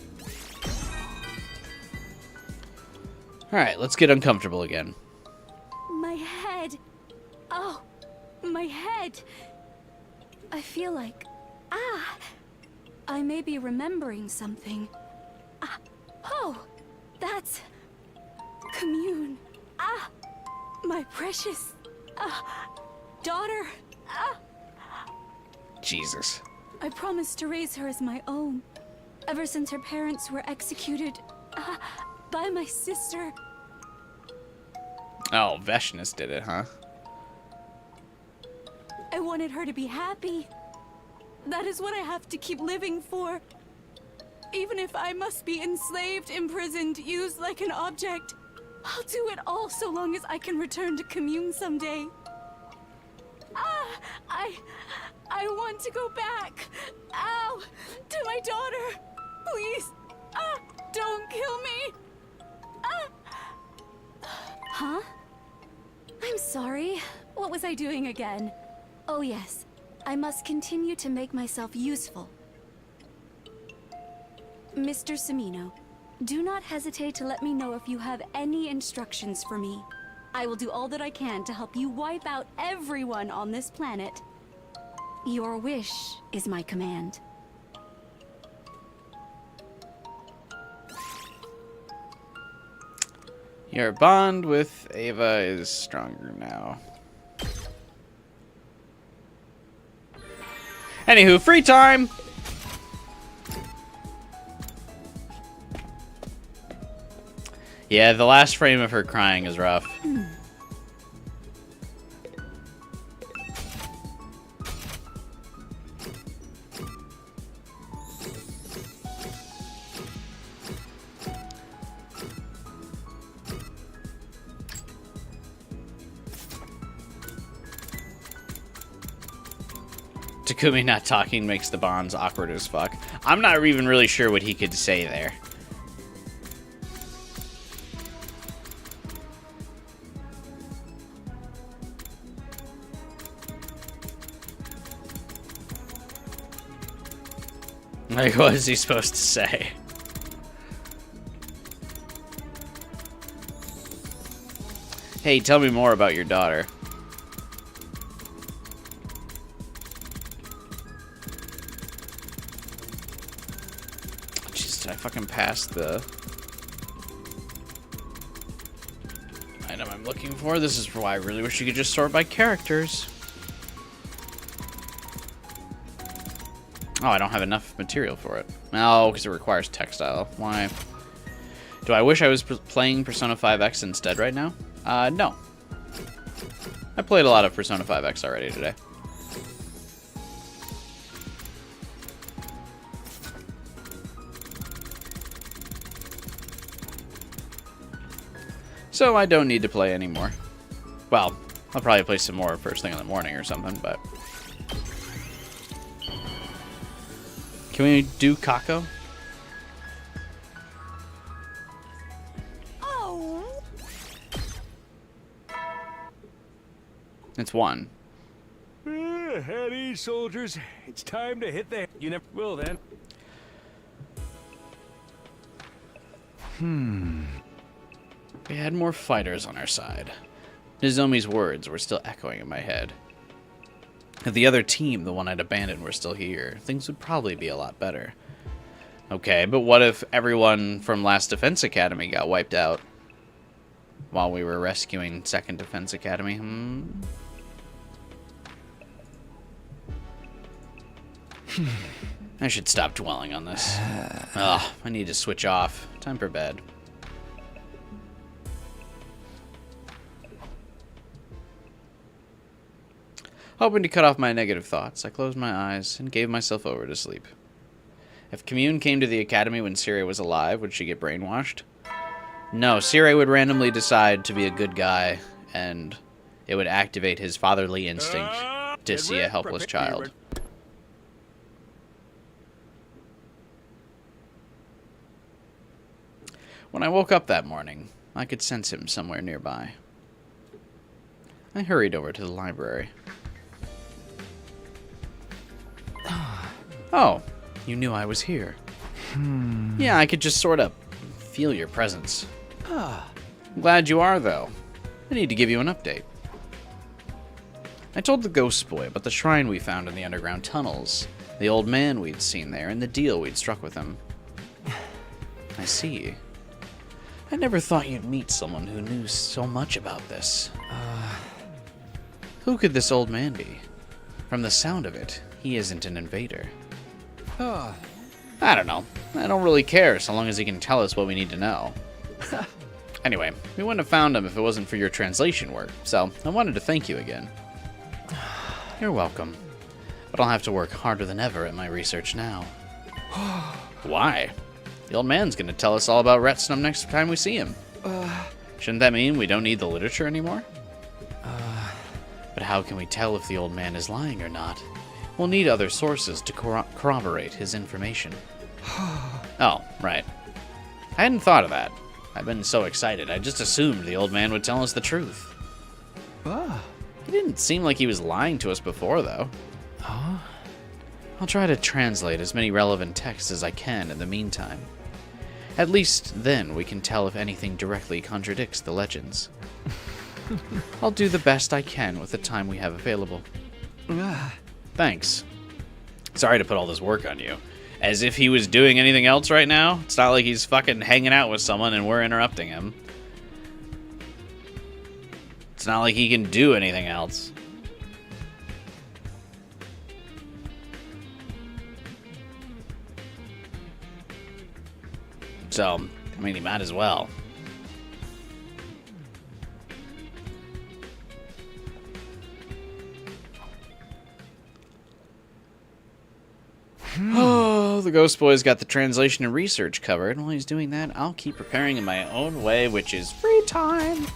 Alright, let's get uncomfortable again. my head. I feel like... I may be remembering something. Oh, that's... Commune. My precious... daughter. Jesus. I promised to raise her as my own. Ever since her parents were executed... by my sister. Oh, Veshnus did it, huh? I wanted her to be happy. That is what I have to keep living for. Even if I must be enslaved, imprisoned, used like an object, I'll do it all so long as I can return to Commune someday. I want to go back. Ow! To my daughter. Please. Don't kill me. Huh? I'm sorry. What was I doing again? Oh yes. I must continue to make myself useful. Mr. Semino, do not hesitate to let me know if you have any instructions for me. I will do all that I can to help you wipe out everyone on this planet. Your wish is my command. Your bond with Ava is stronger now. Anywho, free time! Yeah, the last frame of her crying is rough. Takumi not talking makes the bonds awkward as fuck. I'm not even really sure what he could say there. Like, what is he supposed to say? Hey, tell me more about your daughter. Jeez, did I fucking pass the item I'm looking for? This is why I really wish you could just sort by characters. Oh, I don't have enough material for it. No, because it requires textile. Why? Do I wish I was playing Persona 5X instead right now? No. I played a lot of Persona 5X already today. So I don't need to play anymore. Well, I'll probably play some more first thing in the morning or something, but... Can we do Kako? Oh. It's one. At ease, soldiers. It's time to hit the... You never will, then. We had more fighters on our side. Nozomi's words were still echoing in my head. If the other team, the one I'd abandoned, were still here, things would probably be a lot better. Okay, but what if everyone from Last Defense Academy got wiped out while we were rescuing Second Defense Academy? I should stop dwelling on this. Ugh, I need to switch off. Time for bed. Hoping to cut off my negative thoughts, I closed my eyes and gave myself over to sleep. If Commune came to the academy when Sire was alive, would she get brainwashed? No, Sire would randomly decide to be a good guy, and it would activate his fatherly instinct to see a helpless child. When I woke up that morning, I could sense him somewhere nearby. I hurried over to the library. Oh, you knew I was here. Yeah, I could just sort of feel your presence. I'm glad you are, though. I need to give you an update. I told the ghost boy about the shrine we found in the underground tunnels, the old man we'd seen there, and the deal we'd struck with him. I see. I never thought you'd meet someone who knew so much about this. Who could this old man be? From the sound of it, he isn't an invader. I don't know. I don't really care so long as he can tell us what we need to know. Anyway, we wouldn't have found him if it wasn't for your translation work, so I wanted to thank you again. You're welcome. But I'll have to work harder than ever at my research now. Why? The old man's gonna tell us all about Ratsnom next time we see him. Shouldn't that mean we don't need the literature anymore? But how can we tell if the old man is lying or not? We'll need other sources to corroborate his information. Oh, right. I hadn't thought of that. I've been so excited, I just assumed the old man would tell us the truth. He didn't seem like he was lying to us before, though. I'll try to translate as many relevant texts as I can in the meantime. At least then we can tell if anything directly contradicts the legends. I'll do the best I can with the time we have available. Thanks. Sorry to put all this work on you. As if he was doing anything else right now. It's not like he's fucking hanging out with someone and we're interrupting him. It's not like he can do anything else. So, I mean, he might as well. Oh, the Ghost Boy's got the translation and research covered. While he's doing that, I'll keep preparing in my own way, which is free time.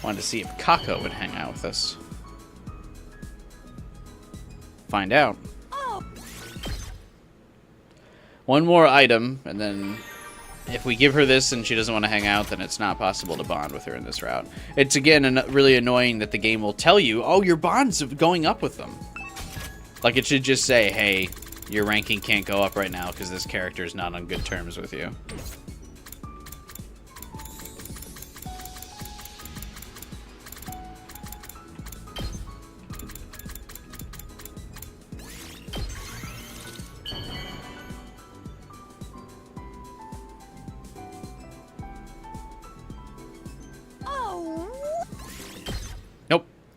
Wanted to see if Kako would hang out with us. Find out. One more item, and then if we give her this and she doesn't want to hang out, then it's not possible to bond with her in this route. It's, again, really annoying that the game will tell you, oh, your bond's going up with them. Like, it should just say, hey, your ranking can't go up right now because this character is not on good terms with you.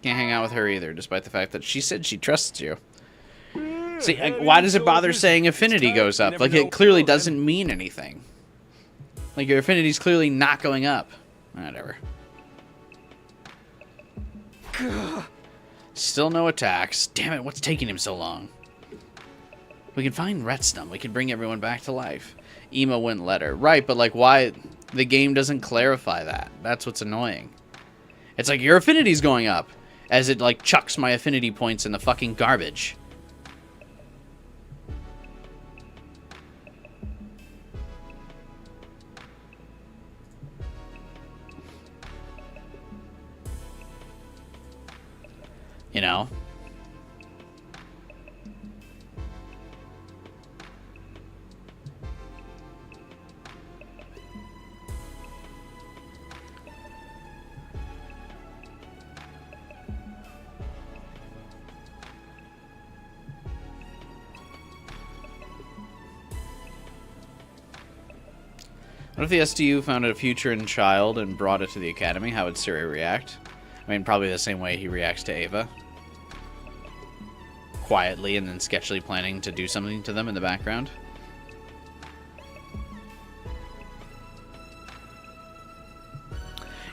Can't hang out with her either, despite the fact that she said she trusts you. See, why does it bother saying affinity goes up? Like, it clearly doesn't mean anything. Like, your affinity's clearly not going up. Whatever. Still no attacks. Damn it, what's taking him so long? We can find Ratsnom. We can bring everyone back to life. Ema wouldn't let her. Right, but, like, why? The game doesn't clarify that. That's what's annoying. It's like, your affinity's going up. As it, like, chucks my affinity points in the fucking garbage. You know? What if the SDU found a future in Child and brought it to the Academy? How would Siri react? I mean, probably the same way he reacts to Ava. Quietly and then sketchily planning to do something to them in the background.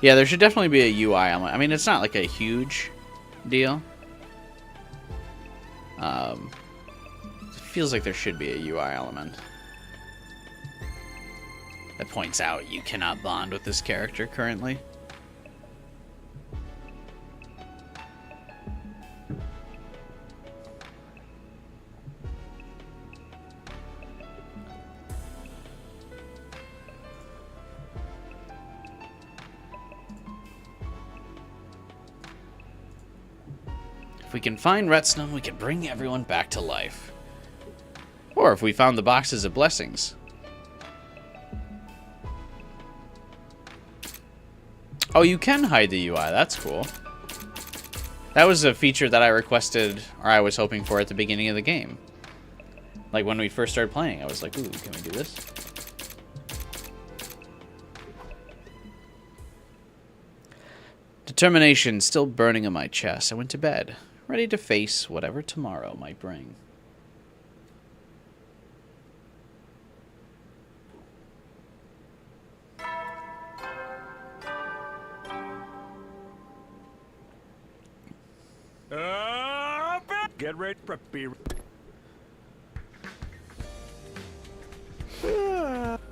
Yeah, there should definitely be a UI element. I mean, it's not like a huge deal. It feels like there should be a UI element that points out you cannot bond with this character currently. we can find Ratsnom, we can bring everyone back to life. Or if we found the boxes of blessings. Oh, you can hide the UI. That's cool. That was a feature that I requested, or I was hoping for at the beginning of the game. Like when we first started playing, I was like, ooh, can we do this? Determination still burning in my chest. I went to bed, ready to face whatever tomorrow might bring. Get ready, preppy.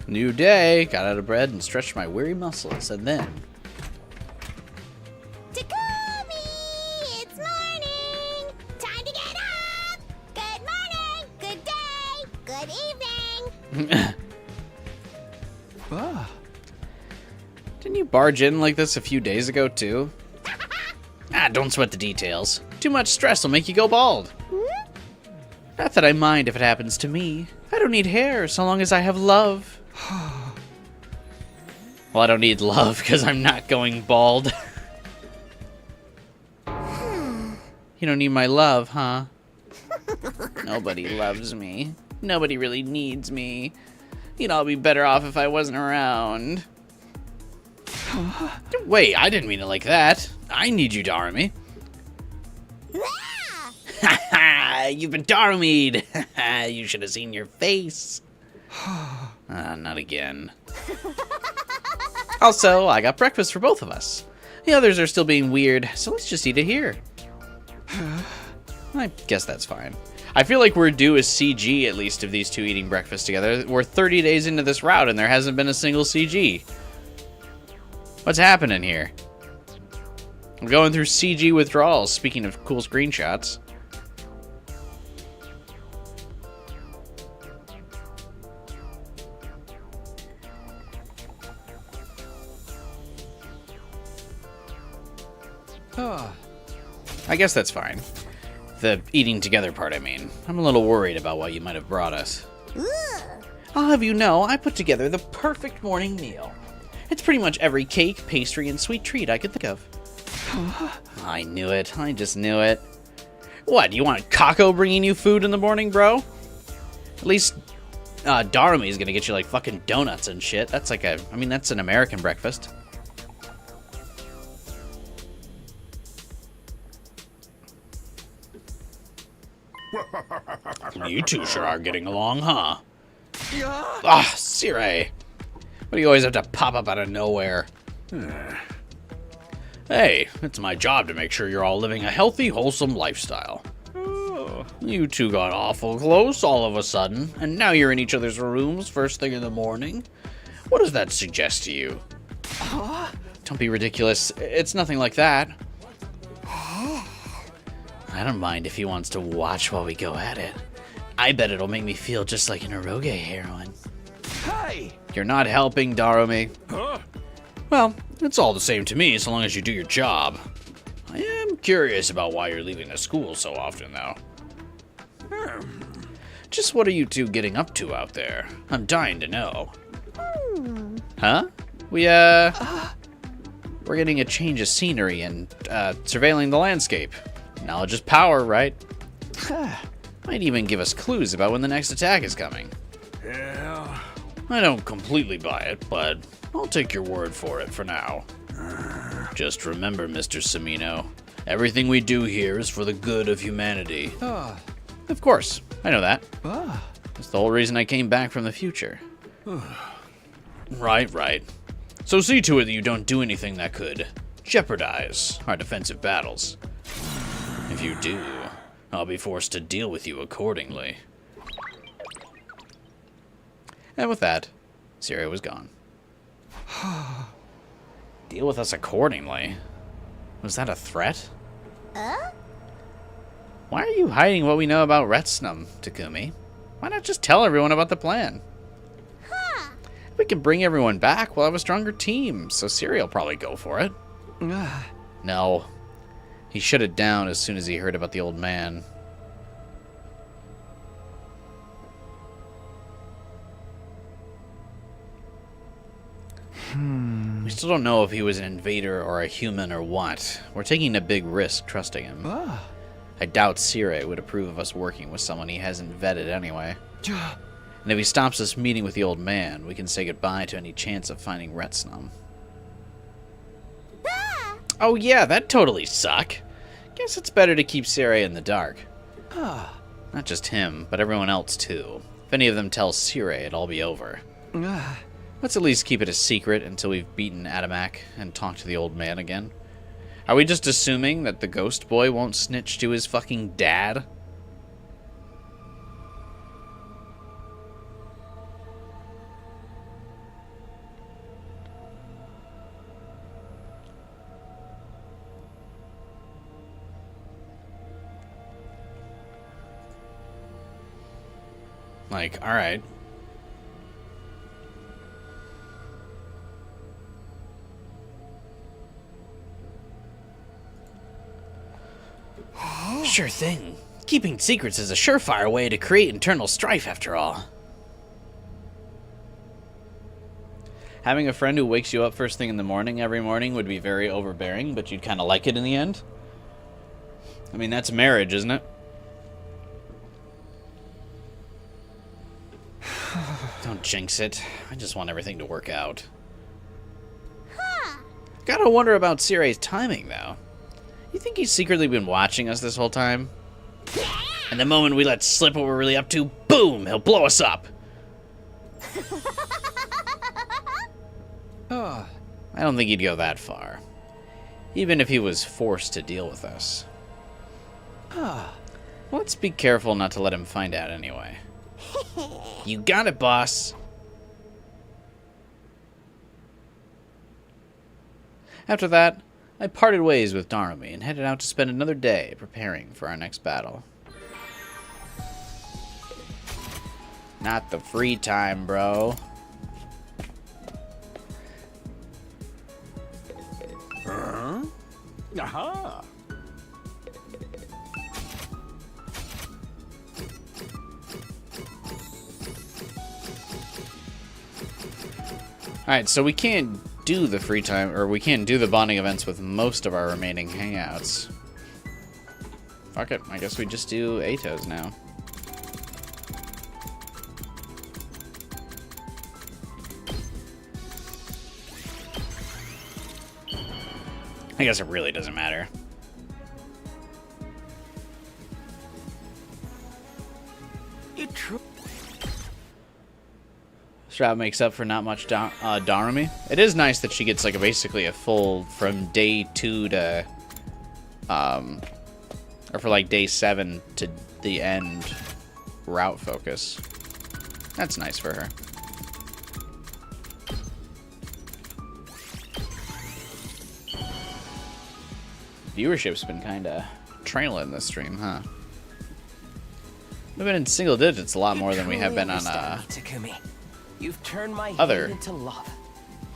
New day. Got out of bed and stretched my weary muscles, and then... Takumi! It's morning! Time to get up! Good morning! Good day! Good evening! Didn't you barge in like this a few days ago, too? Don't sweat the details. Too much stress will make you go bald. Not that I mind if it happens to me. I don't need hair so long as I have love. Well, I don't need love because I'm not going bald. You don't need my love, huh? Nobody loves me. Nobody really needs me. You'd all be better off if I wasn't around. Wait, I didn't mean it like that. I need you, Darumi. You've been Darumi'd. You should have seen your face. Not again. Also, I got breakfast for both of us. The others are still being weird, so let's just eat it here. I guess that's fine. I feel like we're due a CG, at least, of these two eating breakfast together. We're 30 days into this route, and there hasn't been a single CG. What's happening here? I'm going through CG withdrawals, speaking of cool screenshots. I guess that's fine. The eating together part, I mean. I'm a little worried about what you might have brought us. I'll have you know, I put together the perfect morning meal. It's pretty much every cake, pastry, and sweet treat I could think of. I knew it. I just knew it. What, you want Kako bringing you food in the morning, bro? At least Darumi is gonna get you like fucking donuts and shit. That's like that's an American breakfast. You two sure are getting along, huh? Sire. Why do you always have to pop up out of nowhere? Hey, it's my job to make sure you're all living a healthy, wholesome lifestyle. You two got awful close all of a sudden, and now you're in each other's rooms first thing in the morning. What does that suggest to you? Don't be ridiculous. It's nothing like that. I don't mind if he wants to watch while we go at it. I bet it'll make me feel just like an eroge heroine. Hey! You're not helping, Darumi. Huh? Well, it's all the same to me, so long as you do your job. I am curious about why you're leaving the school so often, though. Just what are you two getting up to out there? I'm dying to know. Huh? We're getting a change of scenery and, surveilling the landscape. Knowledge is power, right? Might even give us clues about when the next attack is coming. Yeah. I don't completely buy it, but I'll take your word for it for now. Just remember, Mr. Samino, everything we do here is for the good of humanity. Of course, I know that. That's the whole reason I came back from the future. Right. So see to it that you don't do anything that could jeopardize our defensive battles. If you do, I'll be forced to deal with you accordingly. And with that, Syria was gone. Deal with us accordingly? Was that a threat? Why are you hiding what we know about Ratsnom, Takumi? Why not just tell everyone about the plan? If we can bring everyone back, we'll have a stronger team, so Syria will probably go for it. No. He shut it down as soon as he heard about the old man. We still don't know if he was an invader or a human or what. We're taking a big risk trusting him. I doubt Sire would approve of us working with someone he hasn't vetted anyway. And if he stops us meeting with the old man, we can say goodbye to any chance of finding Ratsnom. Oh yeah, that'd totally suck. Guess it's better to keep Sire in the dark. Not just him, but everyone else too. If any of them tell Sire, it'll all be over. Let's at least keep it a secret until we've beaten Adamak and talked to the old man again. Are we just assuming that the ghost boy won't snitch to his fucking dad? Like, alright. Sure thing. Keeping secrets is a surefire way to create internal strife, after all. Having a friend who wakes you up first thing in the morning every morning would be very overbearing, but you'd kind of like it in the end. I mean, that's marriage, isn't it? Don't jinx it. I just want everything to work out. Gotta wonder about Sire's timing, though. You think he's secretly been watching us this whole time? And the moment we let slip what we're really up to, boom, he'll blow us up. I don't think he'd go that far. Even if he was forced to deal with us. Let's be careful not to let him find out anyway. You got it, boss. After that, I parted ways with Nozomi and headed out to spend another day preparing for our next battle. Not the free time, bro. Aha! Alright, so we can't do the free time, or we can't do the bonding events with most of our remaining hangouts. Fuck it, I guess we just do Atos now. I guess it really doesn't matter. Shroud makes up for not much Nozomi. It is nice that she gets like basically a full from day 2 to or for like day 7 to the end route focus. That's nice for her. Viewership's been kind of trailing this stream, huh? We've been in single digits a lot more than we have been on You've turned my other hate into love.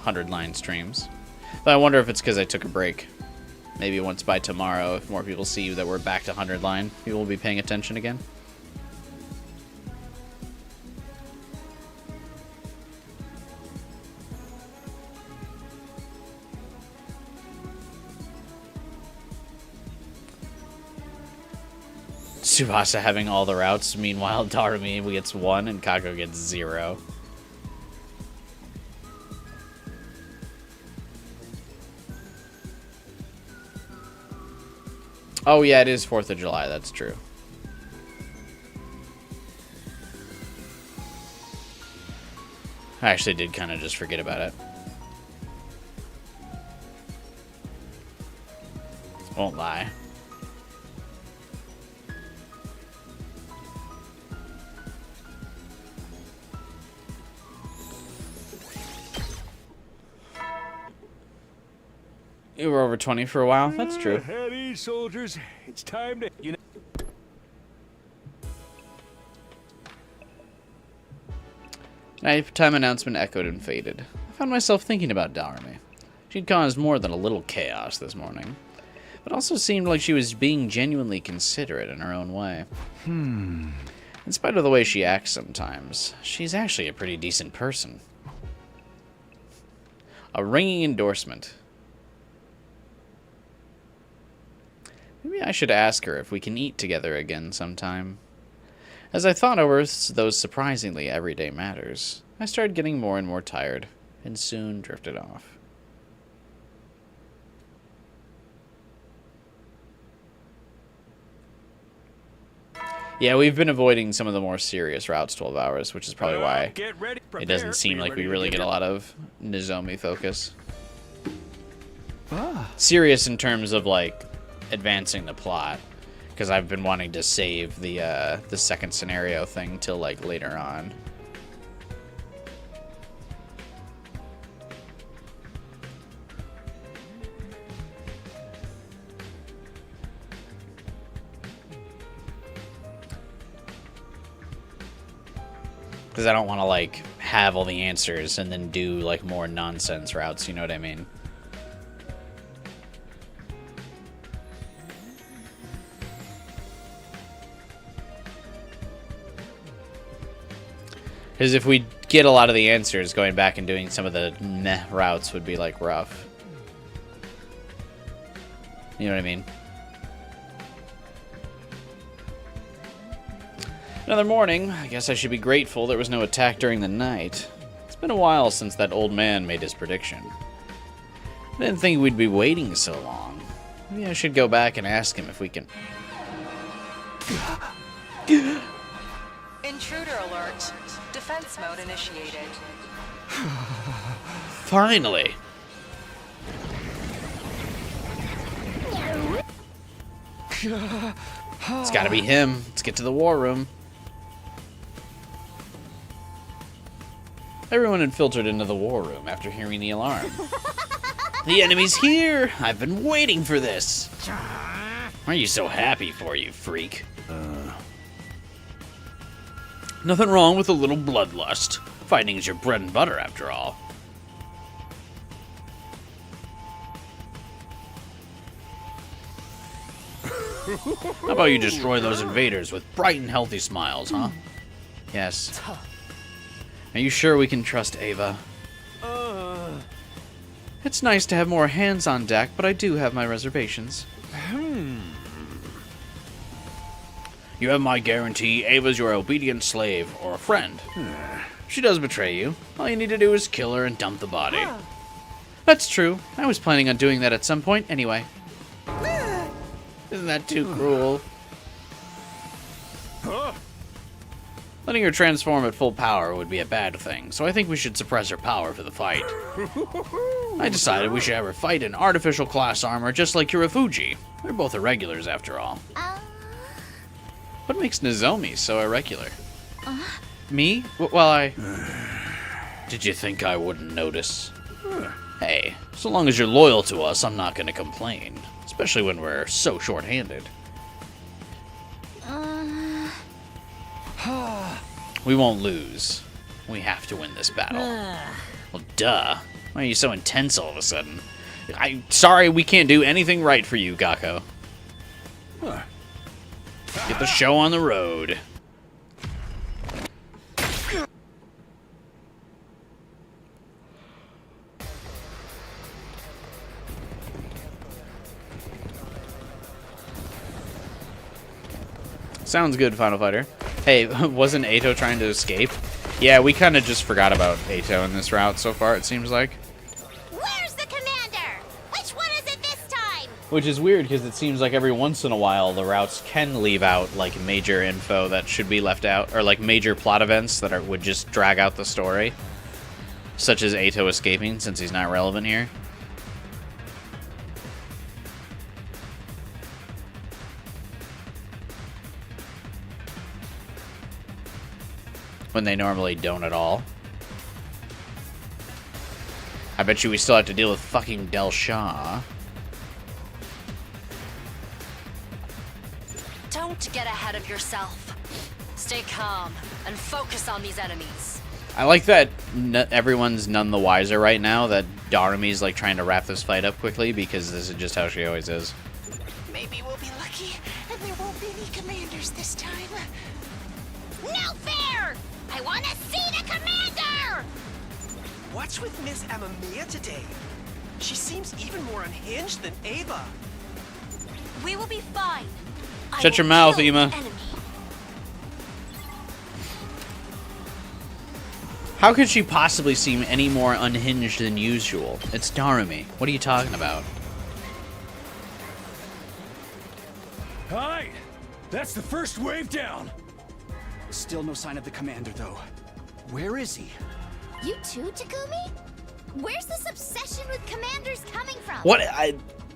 100-line streams. But I wonder if it's because I took a break. Maybe once by tomorrow, if more people see that we're back to 100-line, people will be paying attention again. Tsubasa having all the routes, meanwhile Nozomi gets 1 and Kako gets 0. Oh yeah, it is 4th of July, that's true. I actually did kind of just forget about it. Won't lie. You were over 20 for a while. That's true. At ease, soldiers. It's time to... Nighttime announcement echoed and faded. I found myself thinking about Nozomi. She'd caused more than a little chaos this morning. but also seemed like she was being genuinely considerate in her own way. In spite of the way she acts sometimes, she's actually a pretty decent person. A ringing endorsement. Maybe I should ask her if we can eat together again sometime. As I thought over those surprisingly everyday matters, I started getting more and more tired, and soon drifted off. Yeah, we've been avoiding some of the more serious routes 12 hours, which is probably why it doesn't seem like we really get a lot of Nozomi focus. Serious in terms of, like, advancing the plot, because I've been wanting to save the second scenario thing till, like, later on. Because I don't want to, like, have all the answers and then do, like, more nonsense routes, you know what I mean? Because if we get a lot of the answers, going back and doing some of the meh routes would be, like, rough. You know what I mean? Another morning. I guess I should be grateful there was no attack during the night. It's been a while since that old man made his prediction. I didn't think we'd be waiting so long. Maybe I should go back and ask him if we can... Intruder alert. Defense mode initiated. Finally! It's gotta be him. Let's get to the war room. Everyone had filtered into the war room after hearing the alarm. The enemy's here! I've been waiting for this! Why are you so happy for, you freak? Nothing wrong with a little bloodlust. Fighting is your bread and butter, after all. How about you destroy those invaders with bright and healthy smiles, huh? Yes. Are you sure we can trust Ava? It's nice to have more hands on deck, but I do have my reservations. You have my guarantee Ava's your obedient slave, or a friend. If she does betray you, all you need to do is kill her and dump the body. That's true. I was planning on doing that at some point anyway. Isn't that too cruel? Letting her transform at full power would be a bad thing, so I think we should suppress her power for the fight. I decided we should have her fight in artificial class armor just like Kirifuji. They're both irregulars after all. What makes Nozomi so irregular? Me? Well, Did you think I wouldn't notice? Hey, so long as you're loyal to us, I'm not gonna complain. Especially when we're so short-handed. We won't lose. We have to win this battle. Well, duh. Why are you so intense all of a sudden? I'm sorry we can't do anything right for you, Gakko. Get the show on the road. Sounds good, Final Fighter. Hey, wasn't Ato trying to escape? Yeah, we kind of just forgot about Ato in this route so far, it seems like. Where's the commander? Which one is it this time? Which is weird, because it seems like every once in a while the routes can leave out, like, major info that should be left out, or, like, major plot events that would just drag out the story. Such as Ato escaping, since he's not relevant here. When they normally don't at all. I bet you we still have to deal with fucking Del Shah. Don't get ahead of yourself. Stay calm and focus on these enemies. I like that everyone's none the wiser right now, that Darumi's like trying to wrap this fight up quickly, because this is just how she always is. Maybe we'll be lucky and there won't be any commanders this time. No fair! I want to see the commander! What's with Miss Amamiya today? She seems even more unhinged than Ava. We will be fine. Shut your mouth, Ema. How could she possibly seem any more unhinged than usual? It's Darumi. What are you talking about? Hi! That's the first wave down! Still no sign of the commander, though. Where is he? You too, Takumi? Where's this obsession with commanders coming from? What?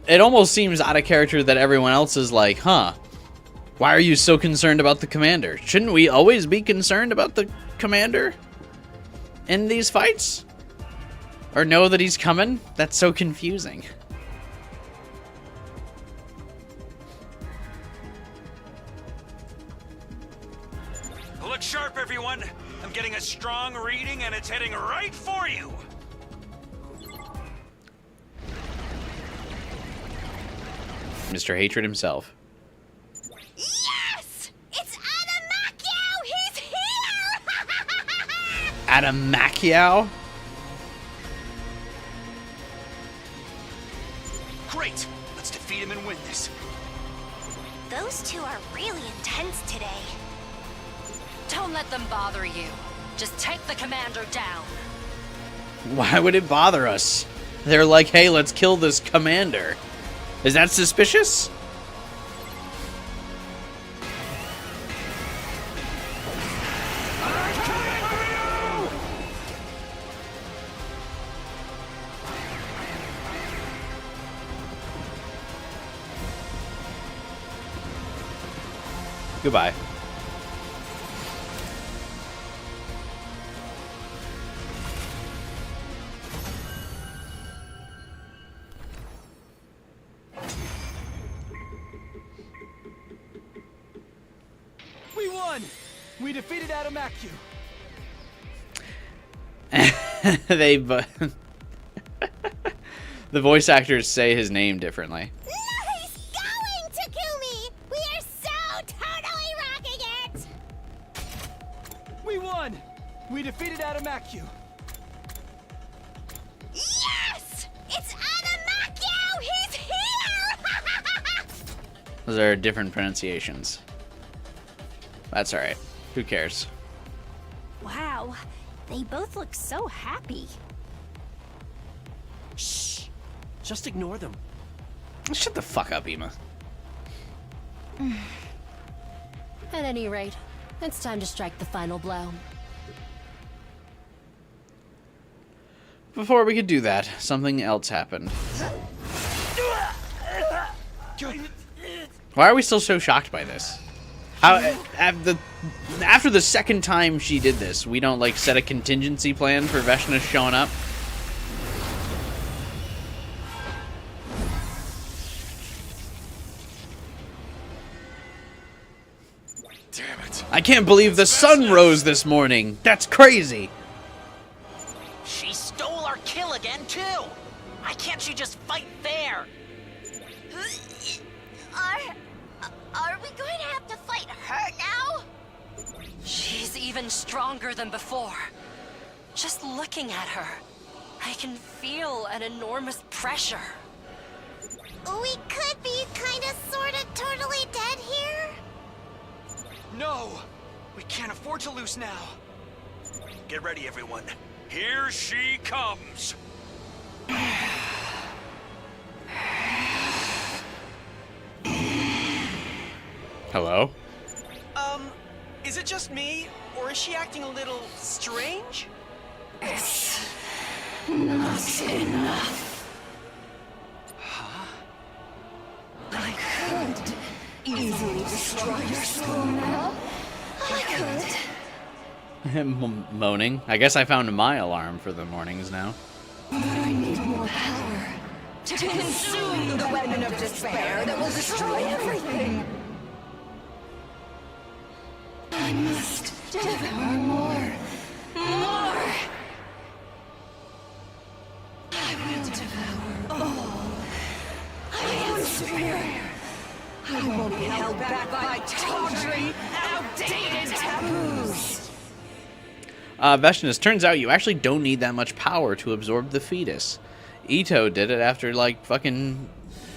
It almost seems out of character that everyone else is like, huh? Why are you so concerned about the commander? Shouldn't we always be concerned about the commander in these fights? Or know that he's coming? That's so confusing. Look sharp, everyone. I'm getting a strong reading and it's heading right for you. Mr. Hatred himself. Yes! It's Adamakio! He's here! Adamakio? Great! Let's defeat him and win this. Those two are really intense today. Don't let them bother you. Just take the commander down. Why would it bother us? They're like, hey, let's kill this commander. Is that suspicious? Goodbye. We won! We defeated Adamakio. The voice actors say his name differently. Nice going, Takumi! We are so totally rocking it! We won! We defeated Adamakio. Yes! It's Adamakio! He's here! Those are different pronunciations. That's alright. Who cares? Wow, they both look so happy. Shh. Just ignore them. Shut the fuck up, Ema. At any rate, it's time to strike the final blow. Before we could do that, something else happened. Why are we still so shocked by this? How after the second time she did this, we don't like set a contingency plan for Veshna showing up? Damn it. I can't believe the sun rose this morning. That's crazy. She stole our kill again, too! Why can't she just fight fair? Are we going to have to fight her now? She's even stronger than before. Just looking at her, I can feel an enormous pressure. We could be kinda sorta totally dead here. No! We can't afford to lose now. Get ready, everyone. Here she comes. Hello? Is it just me, or is she acting a little strange? It's not enough. Huh? I could easily destroy your school now. I could. Moaning. I guess I found my alarm for the mornings now. But I need more power to consume the weapon of despair that will destroy everything. I must devour more. More! I will devour all. I am superior. I won't be held back by tawdry, outdated taboos. Veshness, turns out you actually don't need that much power to absorb the fetus. Ito did it after, like, fucking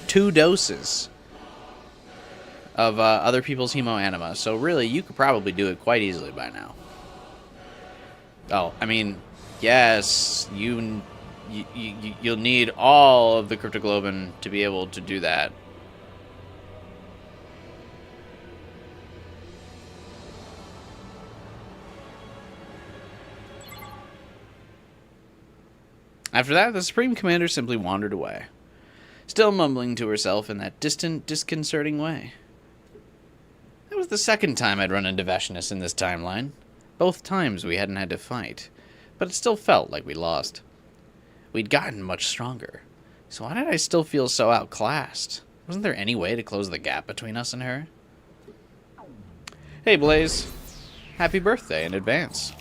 2 doses of other people's hemoanima. So really, you could probably do it quite easily by now. Oh, I mean, yes, you'll need all of the cryptoglobin to be able to do that. After that, the Supreme Commander simply wandered away, still mumbling to herself in that distant, disconcerting way. That was the second time I'd run into Veshness in this timeline. Both times we hadn't had to fight, but it still felt like we lost. We'd gotten much stronger, so why did I still feel so outclassed? Wasn't there any way to close the gap between us and her? Hey, Blaze. Happy birthday in advance.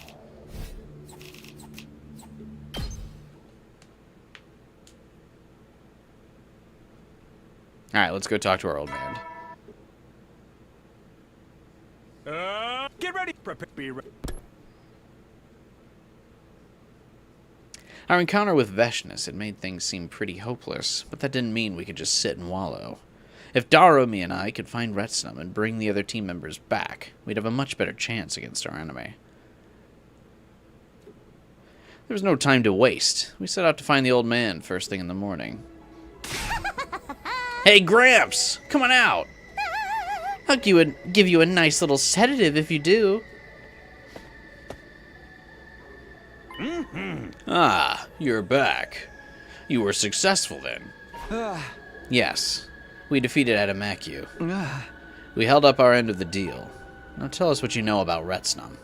Alright, let's go talk to our old man. Get ready. Be ready. Our encounter with Veshness had made things seem pretty hopeless, but that didn't mean we could just sit and wallow. If Nozomi and I could find Ratsnom and bring the other team members back, we'd have a much better chance against our enemy. There was no time to waste. We set out to find the old man first thing in the morning. Hey, Gramps! Come on out! I'll give you a nice little sedative if you do. Ah, you're back. You were successful then. Yes, we defeated Adamakyu. We held up our end of the deal. Now tell us what you know about Ratsnom.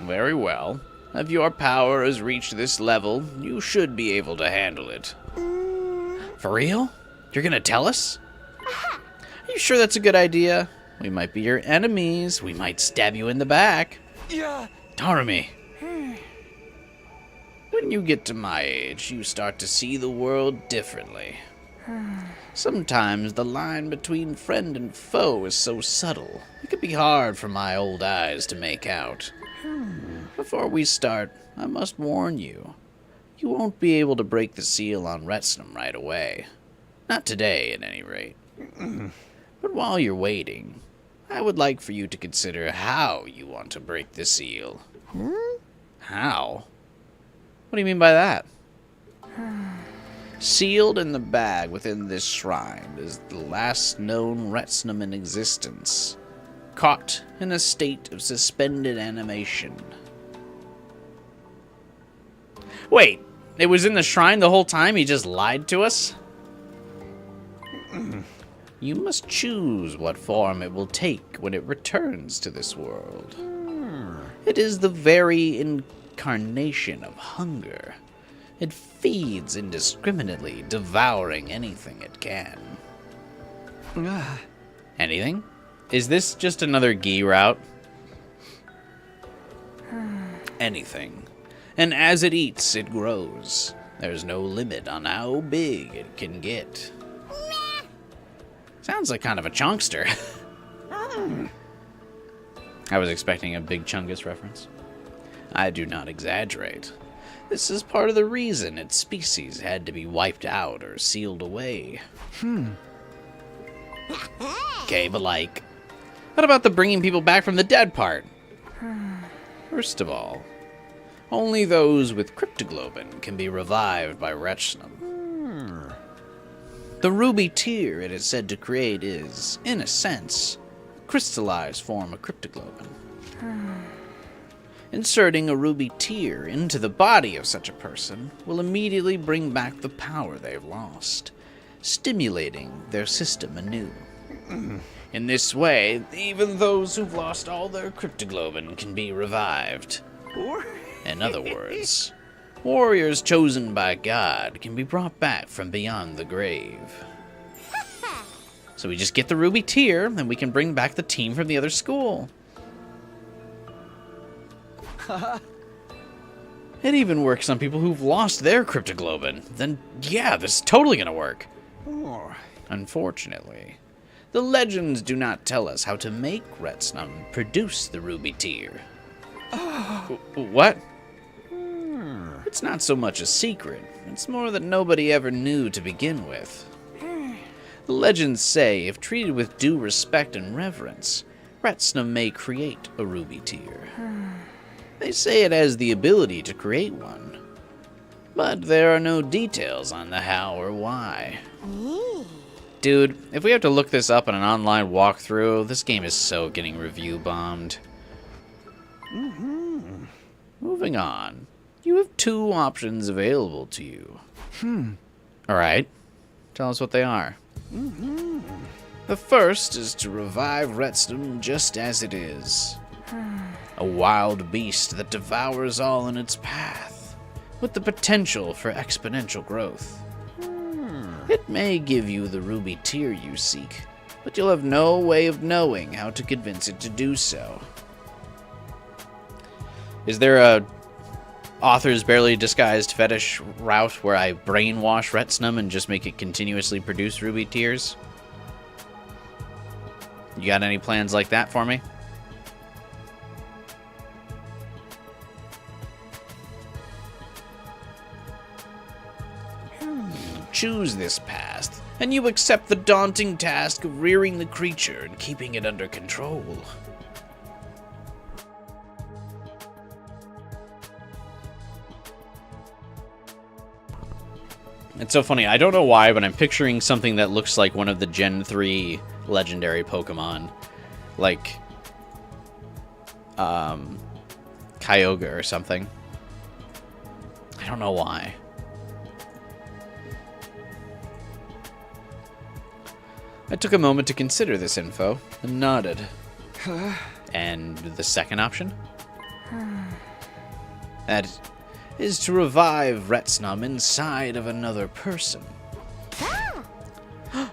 Very well. If your power has reached this level, you should be able to handle it. For real? You're gonna tell us? Are you sure that's a good idea? We might be your enemies. We might stab you in the back. Yeah. Nozomi. When you get to my age, you start to see the world differently. Sometimes the line between friend and foe is so subtle, it can be hard for my old eyes to make out. Before we start, I must warn you. You won't be able to break the seal on Ratsnom right away. Not today, at any rate. But while you're waiting, I would like for you to consider how you want to break the seal. How? What do you mean by that? Sealed in the bag within this shrine is the last known Ratsnom in existence, caught in a state of suspended animation. Wait, it was in the shrine the whole time? He just lied to us? You must choose what form it will take when it returns to this world. It is the very incarnation of hunger. It feeds indiscriminately, devouring anything it can. Anything? Is this just another Gi route? Anything. And as it eats, it grows. There's no limit on how big it can get. Sounds like kind of a chunkster. I was expecting a Big Chungus reference. I do not exaggerate. This is part of the reason its species had to be wiped out or sealed away. Okay, but like, what about the bringing people back from the dead part? First of all, only those with cryptoglobin can be revived by Ratsnom. The ruby tear it is said to create is, in a sense, a crystallized form of cryptoglobin. Inserting a ruby tear into the body of such a person will immediately bring back the power they've lost, stimulating their system anew. In this way, even those who've lost all their cryptoglobin can be revived. In other words, warriors chosen by God can be brought back from beyond the grave. So we just get the ruby tear, and we can bring back the team from the other school. It even works on people who've lost their cryptoglobin. Then, yeah, this is totally gonna work. Unfortunately, The legends do not tell us how to make Ratsnom produce the ruby tear. What? It's not so much a secret. It's more that nobody ever knew to begin with. The legends say if treated with due respect and reverence, Ratsnom may create a ruby tear. They say it has the ability to create one, but there are no details on the how or why. Dude, if we have to look this up in an online walkthrough, this game is so getting review bombed. Moving on. You have 2 options available to you. Alright, tell us what they are. The first is to revive Ratsnom just as it is. A wild beast that devours all in its path, with the potential for exponential growth. It may give you the ruby tear you seek, but you'll have no way of knowing how to convince it to do so. Is there a author's barely disguised fetish route where I brainwash Ratsnom and just make it continuously produce ruby tears? You got any plans like that for me? Choose this path, and you accept the daunting task of rearing the creature and keeping it under control. It's so funny, I don't know why, but I'm picturing something that looks like one of the Gen 3 legendary Pokemon. Like, Kyogre or something. I don't know why. I took a moment to consider this info and nodded. And the second option? That is to revive Ratsnom inside of another person.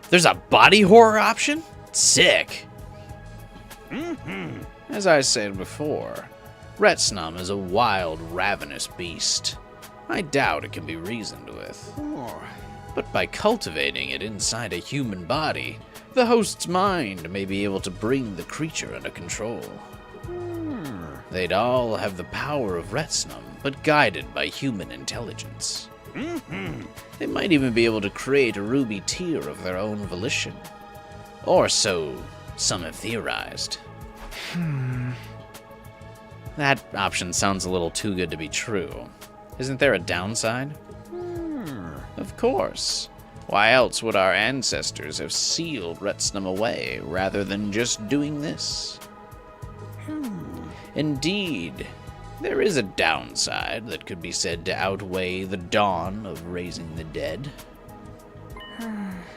There's a body horror option? Sick! As I said before, Ratsnom is a wild, ravenous beast. I doubt it can be reasoned with. But by cultivating it inside a human body, the host's mind may be able to bring the creature under control. They'd all have the power of Ratsnom, but guided by human intelligence. They might even be able to create a ruby tear of their own volition. Or so some have theorized. That option sounds a little too good to be true. Isn't there a downside? Of course. Why else would our ancestors have sealed Ratsnom away rather than just doing this? Indeed, there is a downside that could be said to outweigh the dawn of raising the dead.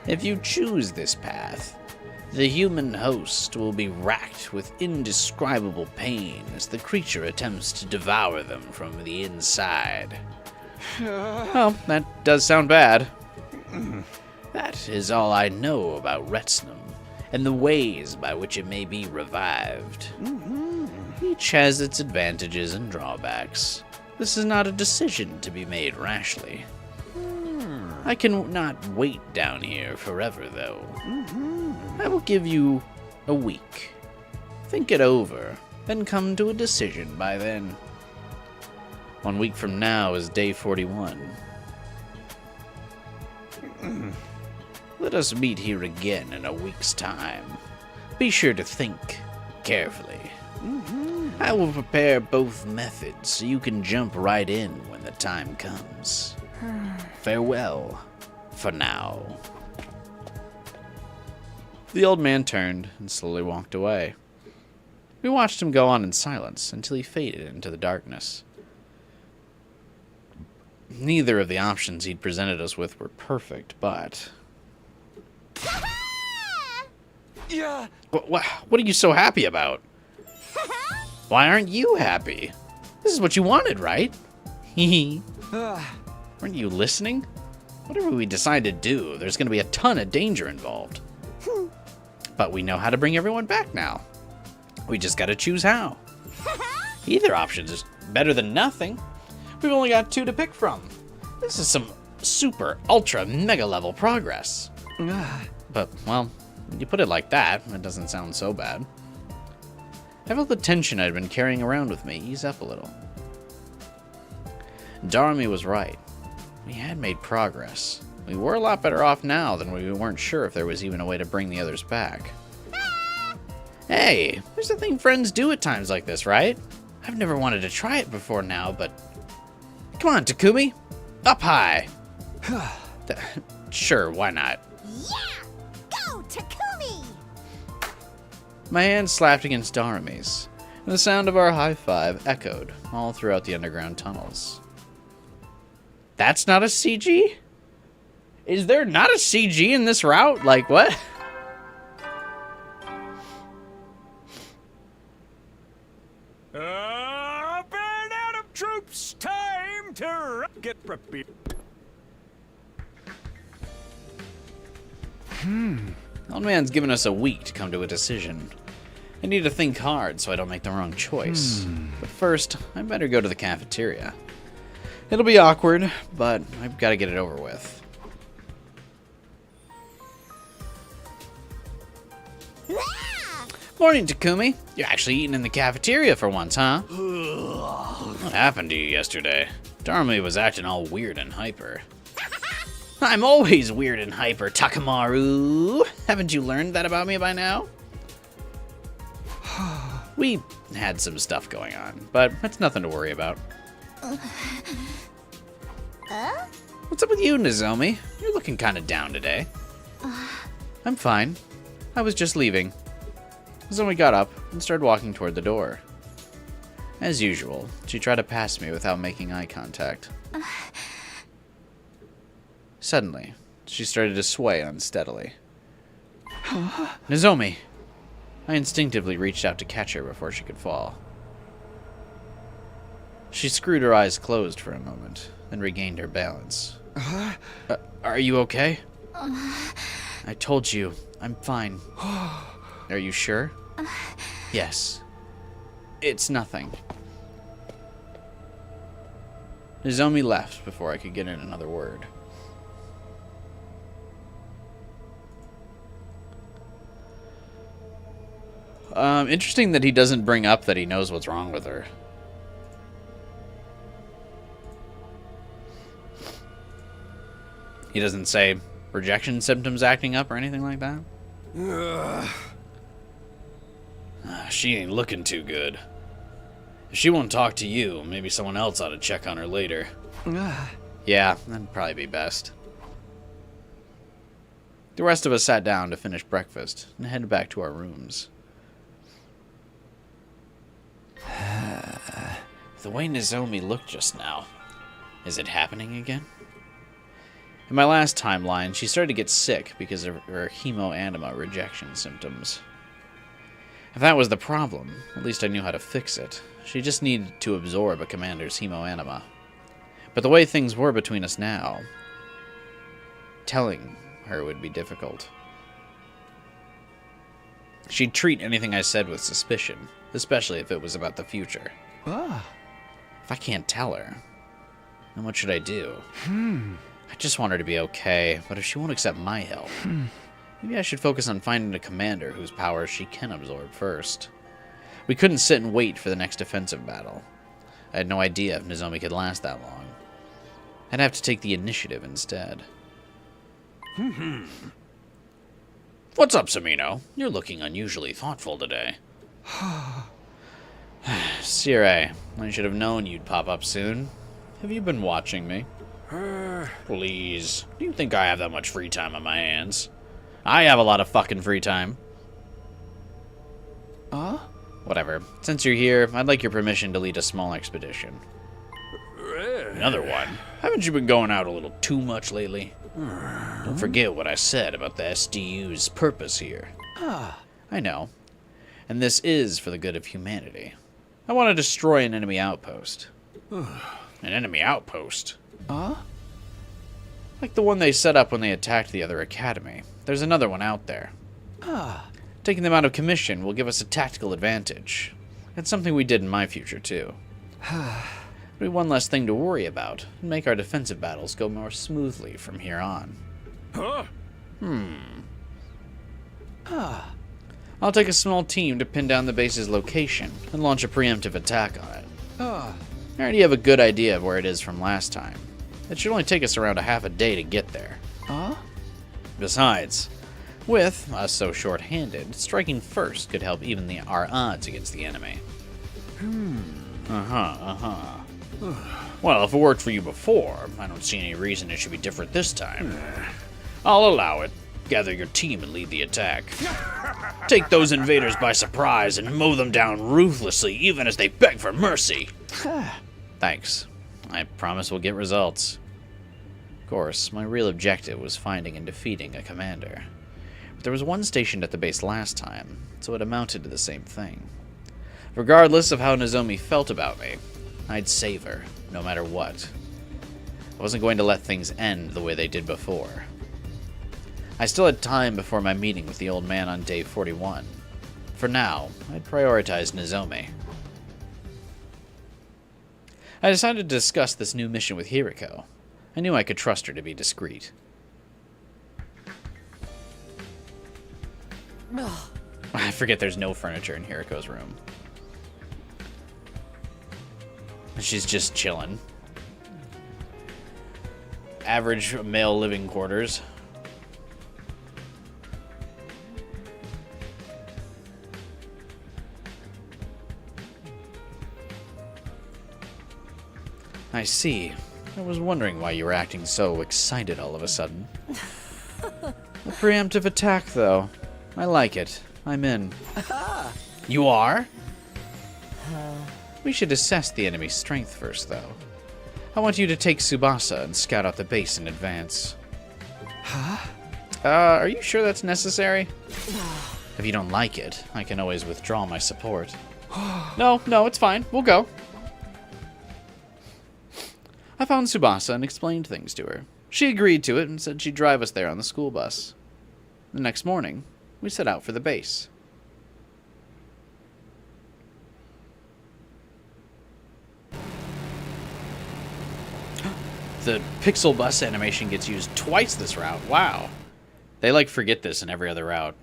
If you choose this path, the human host will be racked with indescribable pain as the creature attempts to devour them from the inside. Well, that does sound bad. That is all I know about Ratsnom and the ways by which it may be revived. Each has its advantages and drawbacks. This is not a decision to be made rashly. I cannot wait down here forever, though. I will give you a week. Think it over, then come to a decision by then. 1 week from now is day 41. Let us meet here again in a week's time. Be sure to think carefully. I will prepare both methods so you can jump right in when the time comes. Farewell for now. The old man turned and slowly walked away. We watched him go on in silence until he faded into the darkness. Neither of the options he'd presented us with were perfect, but... Yeah. What are you so happy about? Why aren't you happy? This is what you wanted, right? Weren't you listening? Whatever we decide to do, there's going to be a ton of danger involved. But we know how to bring everyone back now. We just got to choose how. Either option is better than nothing. We've only got 2 to pick from. This is some super, ultra, mega level progress. But, well, You put it like that, it doesn't sound so bad. I felt the tension I'd been carrying around with me ease up a little. Darmy was right. We had made progress. We were a lot better off now than we weren't sure if there was even a way to bring the others back. Hey, there's a thing friends do at times like this, right? I've never wanted to try it before now, but... Come on, Takumi! Up high! Sure, why not? Yeah! Go, Takumi! My hand slapped against Darumi's, and the sound of our high five echoed all throughout the underground tunnels. That's not a CG? Is there not a CG in this route? Like, what? Burn out of troops! Time to get prepared. Old man's given us a week to come to a decision. I need to think hard so I don't make the wrong choice. But first, I better go to the cafeteria. It'll be awkward, but I've got to get it over with. Morning, Takumi. You're actually eating in the cafeteria for once, huh? What happened to you yesterday? Darmy was acting all weird and hyper. I'm always weird and hyper, Takamaru. Haven't you learned that about me by now? We had some stuff going on, but it's nothing to worry about. What's up with you, Nozomi? You're looking kind of down today. I'm fine. I was just leaving. Nozomi got up and started walking toward the door. As usual, she tried to pass me without making eye contact. Suddenly, she started to sway unsteadily. Nozomi! I instinctively reached out to catch her before she could fall. She screwed her eyes closed for a moment, then regained her balance. Are you okay? I told you, I'm fine. Are you sure? Yes. It's nothing. Nozomi left before I could get in another word. Interesting that he doesn't bring up that he knows what's wrong with her. He doesn't say rejection symptoms acting up or anything like that? She ain't looking too good. If she won't talk to you, maybe someone else ought to check on her later. Yeah, that'd probably be best. The rest of us sat down to finish breakfast and headed back to our rooms. The way Nozomi looked just now, is it happening again? In my last timeline, she started to get sick because of her hemoanima rejection symptoms. If that was the problem, at least I knew how to fix it. She just needed to absorb a commander's hemoanima. But the way things were between us now, telling her would be difficult. She'd treat anything I said with suspicion, especially if it was about the future. If I can't tell her, then what should I do? I just want her to be okay, but if she won't accept my help, maybe I should focus on finding a commander whose powers she can absorb first. We couldn't sit and wait for the next defensive battle. I had no idea if Nozomi could last that long. I'd have to take the initiative instead. What's up, Samino? You're looking unusually thoughtful today. Sire, I should have known you'd pop up soon. Have you been watching me? Please. Do you think I have that much free time on my hands? I have a lot of fucking free time. Whatever. Since you're here, I'd like your permission to lead a small expedition. Another one? Haven't you been going out a little too much lately? Don't forget what I said about the SDU's purpose here. I know. And this is for the good of humanity. I want to destroy an enemy outpost. An enemy outpost? Like the one they set up when they attacked the other academy. There's another one out there. Taking them out of commission will give us a tactical advantage. It's something we did in my future, too. It'll be one less thing to worry about, and make our defensive battles go more smoothly from here on. I'll take a small team to pin down the base's location and launch a preemptive attack on it. I already have a good idea of where it is from last time. It should only take us around a half a day to get there. Besides, with us so short-handed, striking first could help even our odds against the enemy. Well, if it worked for you before, I don't see any reason it should be different this time. I'll allow it. Gather your team and lead the attack. Take those invaders by surprise and mow them down ruthlessly, even as they beg for mercy. Thanks. I promise we'll get results. Of course, my real objective was finding and defeating a commander. But there was one stationed at the base last time, so it amounted to the same thing. Regardless of how Nozomi felt about me, I'd save her, no matter what. I wasn't going to let things end the way they did before. I still had time before my meeting with the old man on day 41. For now, I'd prioritize Nozomi. I decided to discuss this new mission with Hiriko. I knew I could trust her to be discreet. I forget there's no furniture in Hiriko's room. She's just chilling. Average male living quarters. I see. I was wondering why you were acting so excited all of a sudden. A preemptive attack, though. I like it. I'm in. You are? We should assess the enemy's strength first, though. I want you to take Tsubasa and scout out the base in advance. Are you sure that's necessary? If you don't like it, I can always withdraw my support. No, it's fine. We'll go. I found Tsubasa and explained things to her. She agreed to it and said she'd drive us there on the school bus. The next morning, we set out for the base. The pixel bus animation gets used twice this route. Wow. They forget this in every other route.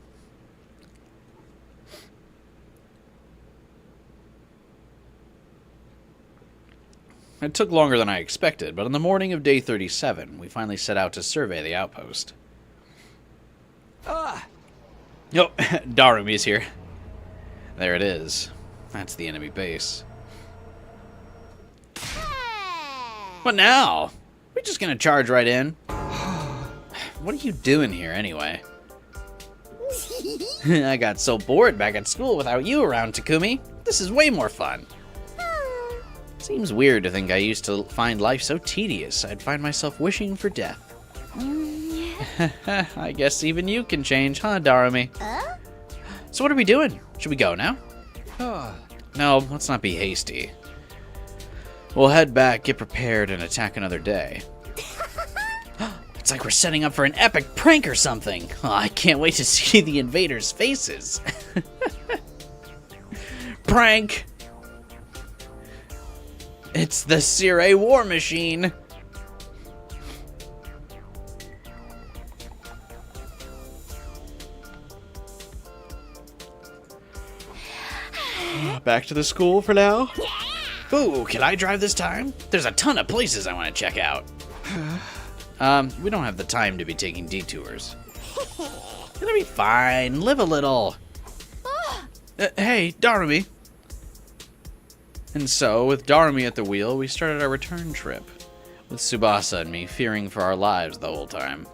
It took longer than I expected, but on the morning of day 37, we finally set out to survey the outpost. Yo, Darumi's here. There it is. That's the enemy base. What now? We're just gonna charge right in. What are you doing here anyway? I got so bored back at school without you around, Takumi. This is way more fun. Seems weird to think I used to find life so tedious I'd find myself wishing for death. I guess even you can change, huh, Darumi? So what are we doing? Should we go now? No, let's not be hasty. We'll head back, get prepared, and attack another day. It's like we're setting up for an epic prank or something. Oh, I can't wait to see the invaders' faces. Prank! It's the Sire war machine! Back to the school for now? Ooh, can I drive this time? There's a ton of places I want to check out. We don't have the time to be taking detours. It'll be fine. Live a little. Hey, Darumi. And so, with Darumi at the wheel, we started our return trip, with Tsubasa and me fearing for our lives the whole time.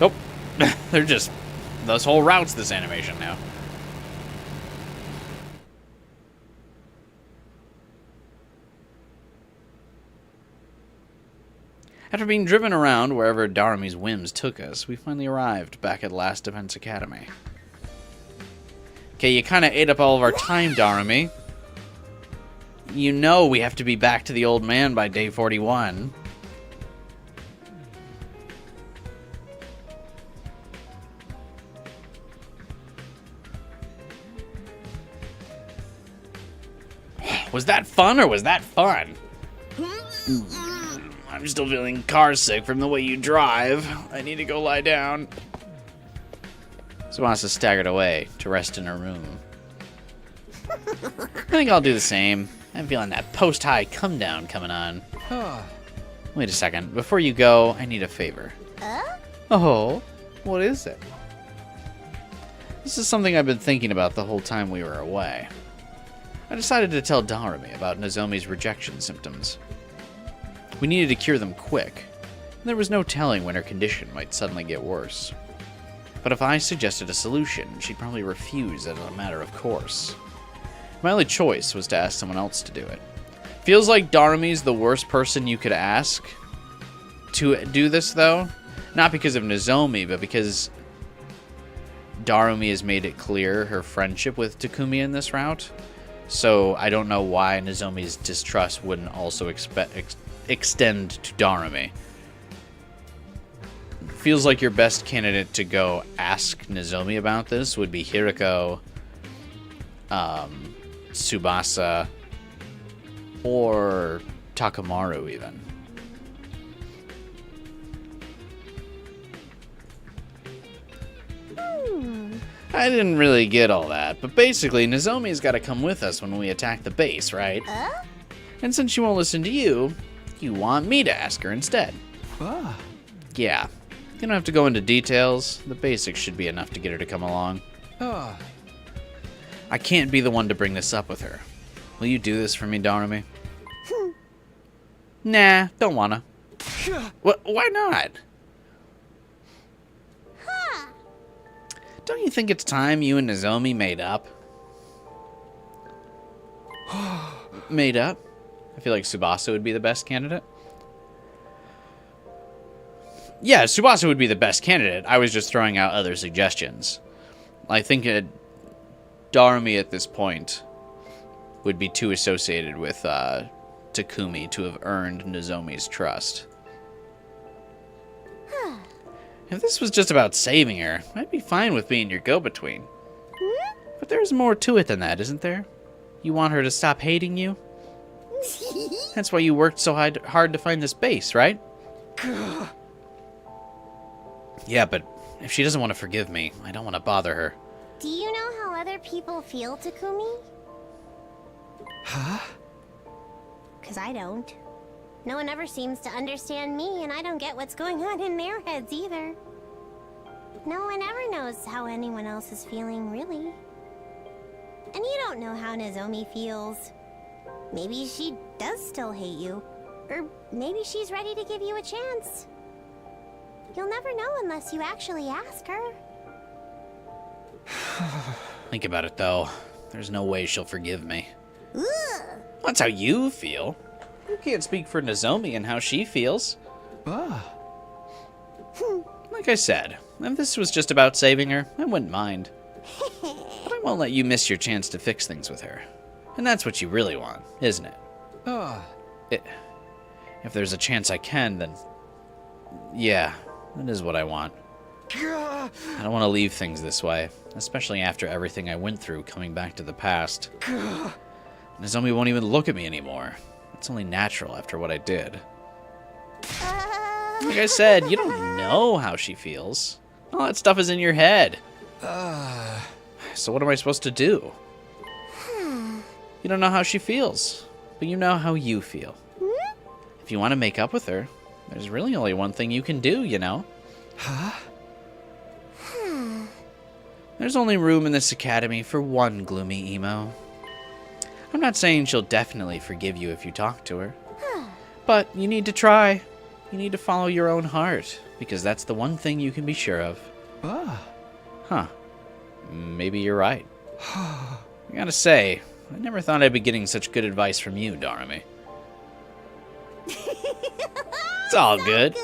Nope. They're just... this whole route's this animation now. After being driven around wherever Darumi's whims took us, we finally arrived back at Last Defense Academy. Okay, you kind of ate up all of our time, Darumi. You know we have to be back to the old man by day 41. Was that fun or was that fun? I'm still feeling car sick from the way you drive. I need to go lie down. Tsubasa staggered away to rest in her room. I think I'll do the same. I'm feeling that post-high come-down coming on. Wait a second. Before you go, I need a favor. Oh, what is it? This is something I've been thinking about the whole time we were away. I decided to tell Darumi about Nozomi's rejection symptoms. We needed to cure them quick. There was no telling when her condition might suddenly get worse. But if I suggested a solution, she'd probably refuse as a matter of course. My only choice was to ask someone else to do it. Feels like Darumi's the worst person you could ask to do this, though. Not because of Nozomi, but because Darumi has made it clear her friendship with Takumi in this route. So I don't know why Nozomi's distrust wouldn't also extend to Darumi. Feels like your best candidate to go ask Nozomi about this would be Hiriko, Tsubasa, or Takamaru even. I didn't really get all that, but basically Nozomi's got to come with us when we attack the base, right? And since she won't listen to you, you want me to ask her instead. Yeah. You don't have to go into details. The basics should be enough to get her to come along. I can't be the one to bring this up with her. Will you do this for me, Darumi? Nah, don't wanna. Why not? Don't you think it's time you and Nozomi made up? Made up? I feel like Tsubasa would be the best candidate. Yeah, Tsubasa would be the best candidate. I was just throwing out other suggestions. I think Darumi at this point would be too associated with Takumi to have earned Nozomi's trust. If this was just about saving her, I'd be fine with being your go-between. But there's more to it than that, isn't there? You want her to stop hating you? That's why you worked so hard to find this base, right? Yeah, but if she doesn't want to forgive me, I don't want to bother her. Do you know how other people feel, Takumi? Huh? 'Cause I don't. No one ever seems to understand me, and I don't get what's going on in their heads either. No one ever knows how anyone else is feeling, really. And you don't know how Nozomi feels. Maybe she does still hate you. Or maybe she's ready to give you a chance. You'll never know unless you actually ask her. Think about it, though. There's no way she'll forgive me. Ugh. That's how you feel. You can't speak for Nozomi and how she feels. Like I said, if this was just about saving her, I wouldn't mind. But I won't let you miss your chance to fix things with her. And that's what you really want, isn't it? If there's a chance I can, then... yeah, that is what I want. I don't want to leave things this way, especially after everything I went through coming back to the past. Nozomi won't even look at me anymore. It's only natural after what I did. Like I said, you don't know how she feels. All that stuff is in your head. So what am I supposed to do? You don't know how she feels, but you know how you feel. If you want to make up with her, there's really only one thing you can do, you know? There's only room in this academy for one gloomy emo. I'm not saying she'll definitely forgive you if you talk to her. But you need to try. You need to follow your own heart, because that's the one thing you can be sure of. Huh. Maybe you're right. I gotta say, I never thought I'd be getting such good advice from you, Darumi. It's all good.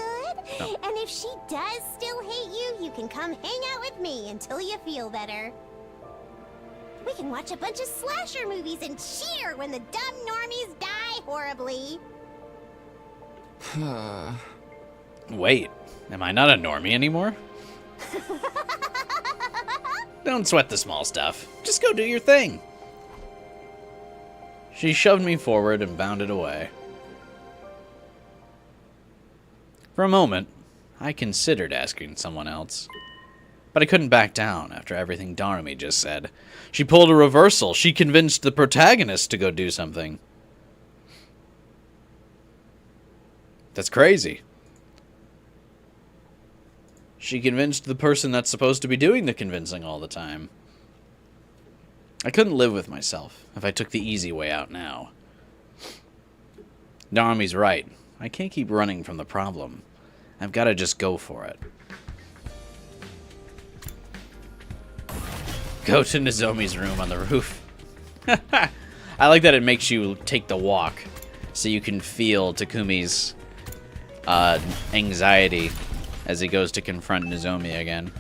Oh. And if she does still hate you, you can come hang out with me until you feel better. We can watch a bunch of slasher movies and cheer when the dumb normies die horribly. Wait, am I not a normie anymore? Don't sweat the small stuff. Just go do your thing. She shoved me forward and bounded away. For a moment, I considered asking someone else. But I couldn't back down after everything Nozomi just said. She pulled a reversal. She convinced the protagonist to go do something. That's crazy. She convinced the person that's supposed to be doing the convincing all the time. I couldn't live with myself if I took the easy way out now. Nozomi's right. I can't keep running from the problem. I've got to just go for it. Go to Nozomi's room on the roof. I like that it makes you take the walk so you can feel Takumi's anxiety as he goes to confront Nozomi again.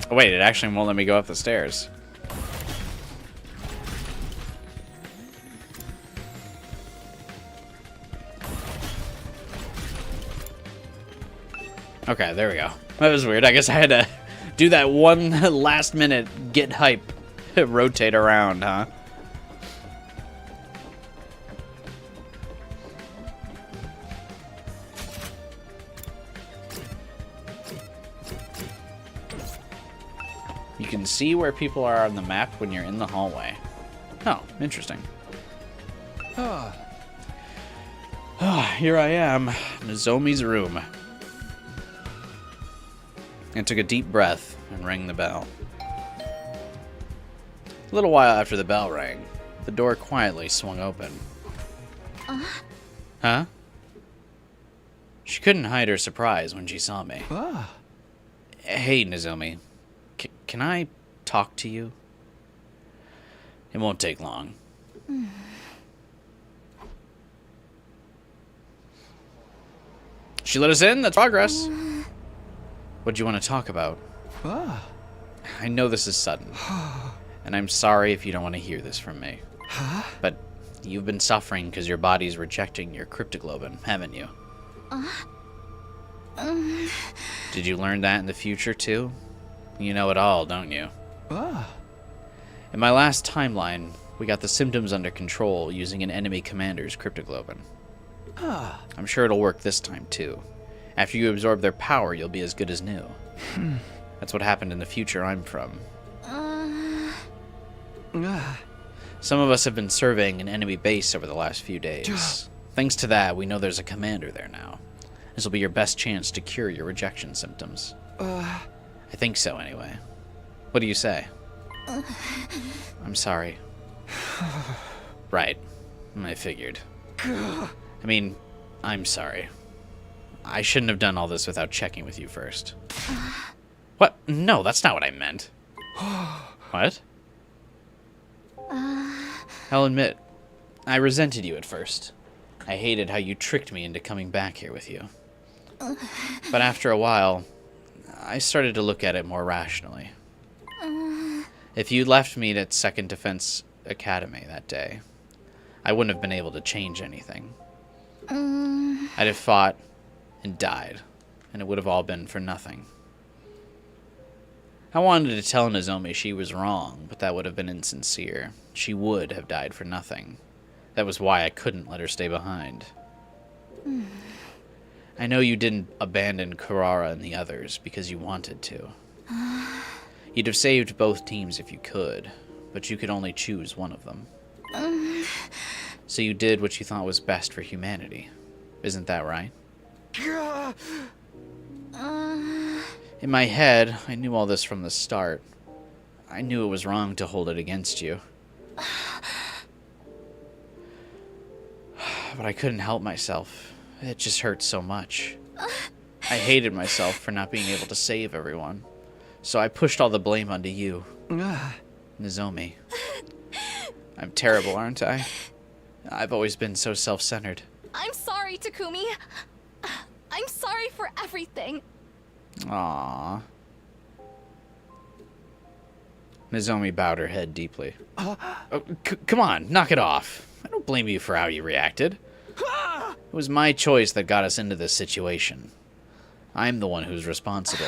Oh, wait, it actually won't let me go up the stairs. Okay, there we go. That was weird. I guess I had to do that one last minute get hype rotate around, huh? You can see where people are on the map when you're in the hallway. Oh, interesting. Here I am, Nozomi's room. And took a deep breath and rang the bell. A little while after the bell rang, the door quietly swung open. Huh? She couldn't hide her surprise when she saw me. Hey, Nozomi. Can I talk to you? It won't take long. She let us in. That's progress. What do you want to talk about? I know this is sudden, and I'm sorry if you don't want to hear this from me. But you've been suffering because your body's rejecting your cryptoglobin, haven't you? Did you learn that in the future, too? You know it all, don't you? In my last timeline, we got the symptoms under control using an enemy commander's cryptoglobin. I'm sure it'll work this time, too. After you absorb their power, you'll be as good as new. That's what happened in the future I'm from. Some of us have been surveying an enemy base over the last few days. Thanks to that, we know there's a commander there now. This will be your best chance to cure your rejection symptoms. I think so, anyway. What do you say? I'm sorry. Right. I figured. I mean, I'm sorry. I shouldn't have done all this without checking with you first. What? No, that's not what I meant. What? I'll admit, I resented you at first. I hated how you tricked me into coming back here with you. But after a while, I started to look at it more rationally. If you left me at 2nd Defense Academy that day, I wouldn't have been able to change anything. I'd have fought and died, and it would have all been for nothing. I wanted to tell Nozomi she was wrong, but that would have been insincere. She would have died for nothing. That was why I couldn't let her stay behind. I know you didn't abandon Kurara and the others because you wanted to. You'd have saved both teams if you could, but you could only choose one of them. So you did what you thought was best for humanity. Isn't that right? In my head, I knew all this from the start. I knew it was wrong to hold it against you. But I couldn't help myself. It just hurt so much. I hated myself for not being able to save everyone. So I pushed all the blame onto you. Nozomi. I'm terrible, aren't I? I've always been so self-centered. I'm sorry, Takumi. I'm sorry for everything. Aww. Nozomi bowed her head deeply. Oh, come on, knock it off. I don't blame you for how you reacted. It was my choice that got us into this situation. I'm the one who's responsible.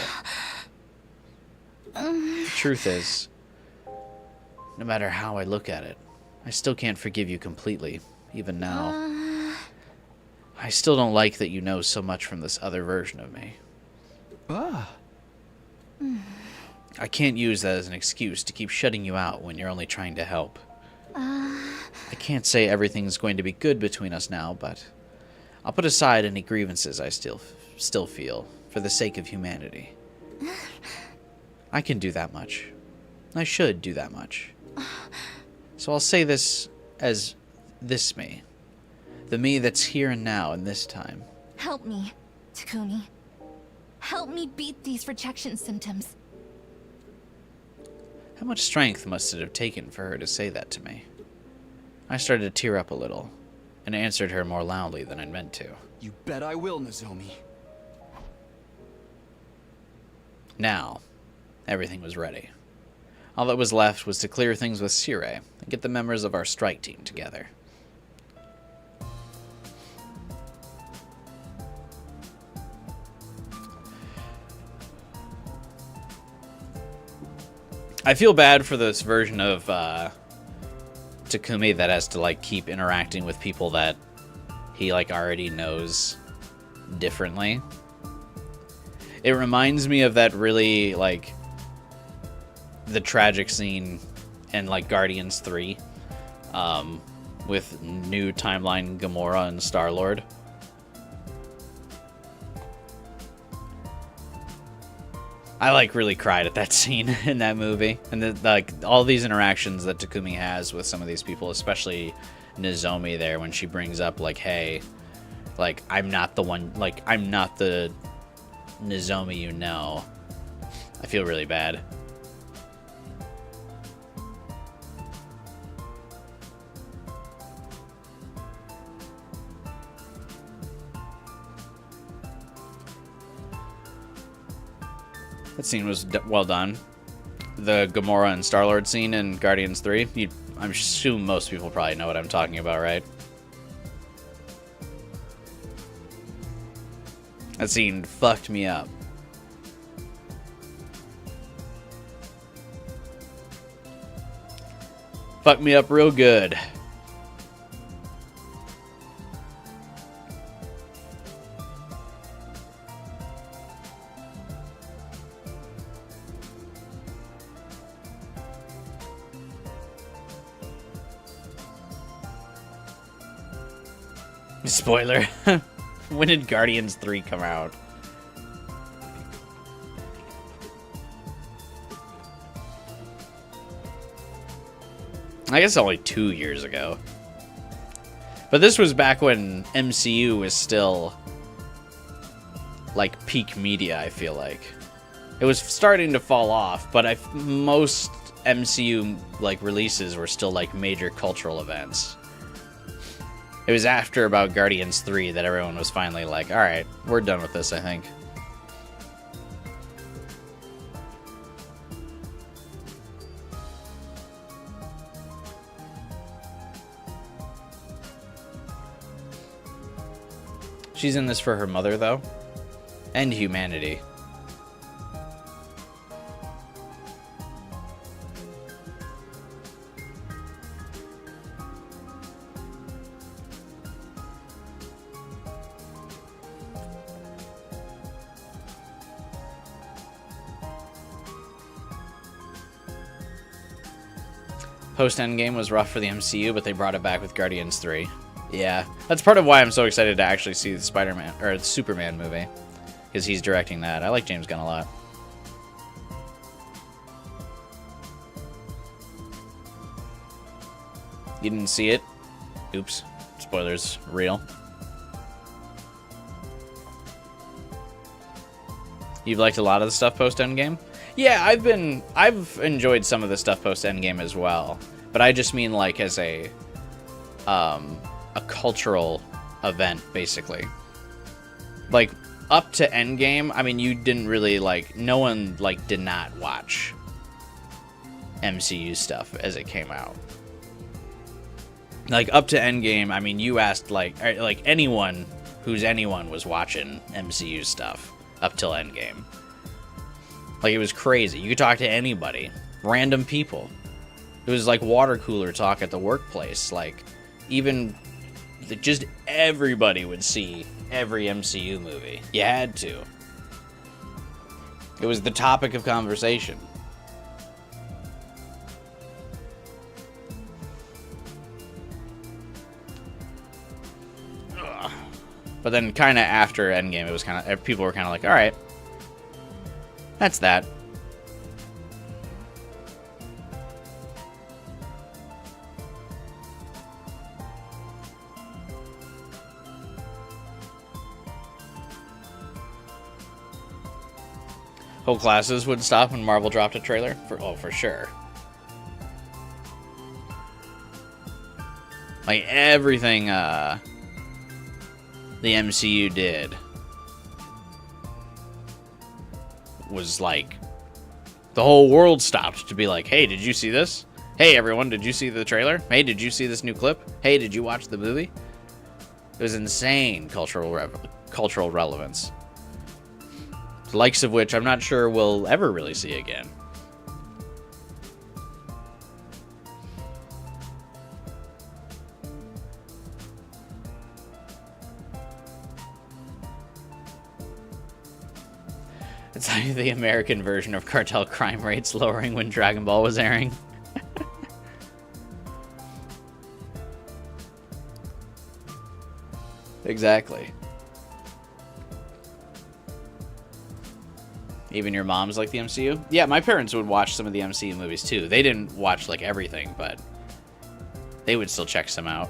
The truth is, no matter how I look at it, I still can't forgive you completely, even now. I still don't like that you know so much from this other version of me. I can't use that as an excuse to keep shutting you out when you're only trying to help. I can't say everything's going to be good between us now, but I'll put aside any grievances I still feel for the sake of humanity. I can do that much. I should do that much. So I'll say this as this me. The me that's here and now in this time. Help me, Takumi. Help me beat these rejection symptoms. How much strength must it have taken for her to say that to me? I started to tear up a little, and answered her more loudly than I'd meant to. You bet I will, Nozomi. Now, everything was ready. All that was left was to clear things with Sire and get the members of our strike team together. I feel bad for this version of Takumi that has to like keep interacting with people that he like already knows differently. It reminds me of that really like the tragic scene in like Guardians 3 with new timeline Gamora and Star-Lord. I like really cried at that scene in that movie, and like all these interactions that Takumi has with some of these people, especially Nozomi there when she brings up like, hey, like I'm not the one, like I'm not the Nozomi you know. I feel really bad. That scene was well done. The Gamora and Star-Lord scene in Guardians 3. I assume most people probably know what I'm talking about, right? That scene fucked me up. Fucked me up real good. Spoiler. When did Guardians 3 come out? I guess only 2 years ago. But this was back when MCU was still like peak media, I feel like. It was starting to fall off, but most MCU like releases were still like major cultural events. It was after about Guardians 3 that everyone was finally like, alright, we're done with this, I think. She's in this for her mother, though. And humanity. Post-Endgame was rough for the MCU, but they brought it back with Guardians 3. Yeah, that's part of why I'm so excited to actually see the Spider-Man, or the Superman movie. Because he's directing that. I like James Gunn a lot. You didn't see it? Oops. Spoilers real. You've liked a lot of the stuff post-Endgame? Yeah, I've enjoyed some of the stuff post-Endgame as well. But I just mean like as a cultural event, basically. Like, up to Endgame, I mean, you didn't really, like, no one, like, did not watch MCU stuff as it came out. Like, up to Endgame, I mean, you asked, like anyone who's anyone was watching MCU stuff up till Endgame. Like, it was crazy. You could talk to anybody. Random people. It was like water cooler talk at the workplace. Like, even just everybody would see every MCU movie. You had to. It was the topic of conversation. Ugh. But then kind of after Endgame, it was kind of, people were kind of like, all right, that's that. Whole classes would stop when Marvel dropped a trailer? For sure. Like, everything the MCU did was like, the whole world stopped to be like, hey, did you see this? Hey, everyone, did you see the trailer? Hey, did you see this new clip? Hey, did you watch the movie? It was insane cultural relevance. The likes of which I'm not sure we'll ever really see again. It's like the American version of cartel crime rates lowering when Dragon Ball was airing. Exactly. Even your mom's like the MCU? Yeah, my parents would watch some of the MCU movies too. They didn't watch like everything, but they would still check some out.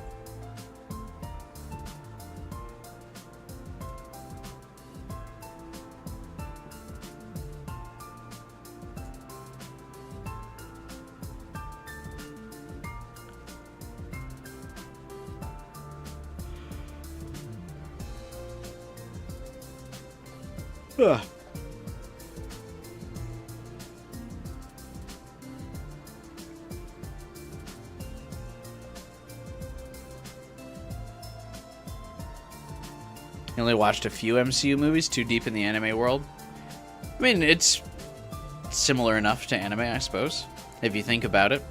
Ugh. You only watched a few MCU movies, too deep in the anime world? I mean, it's similar enough to anime, I suppose, if you think about it.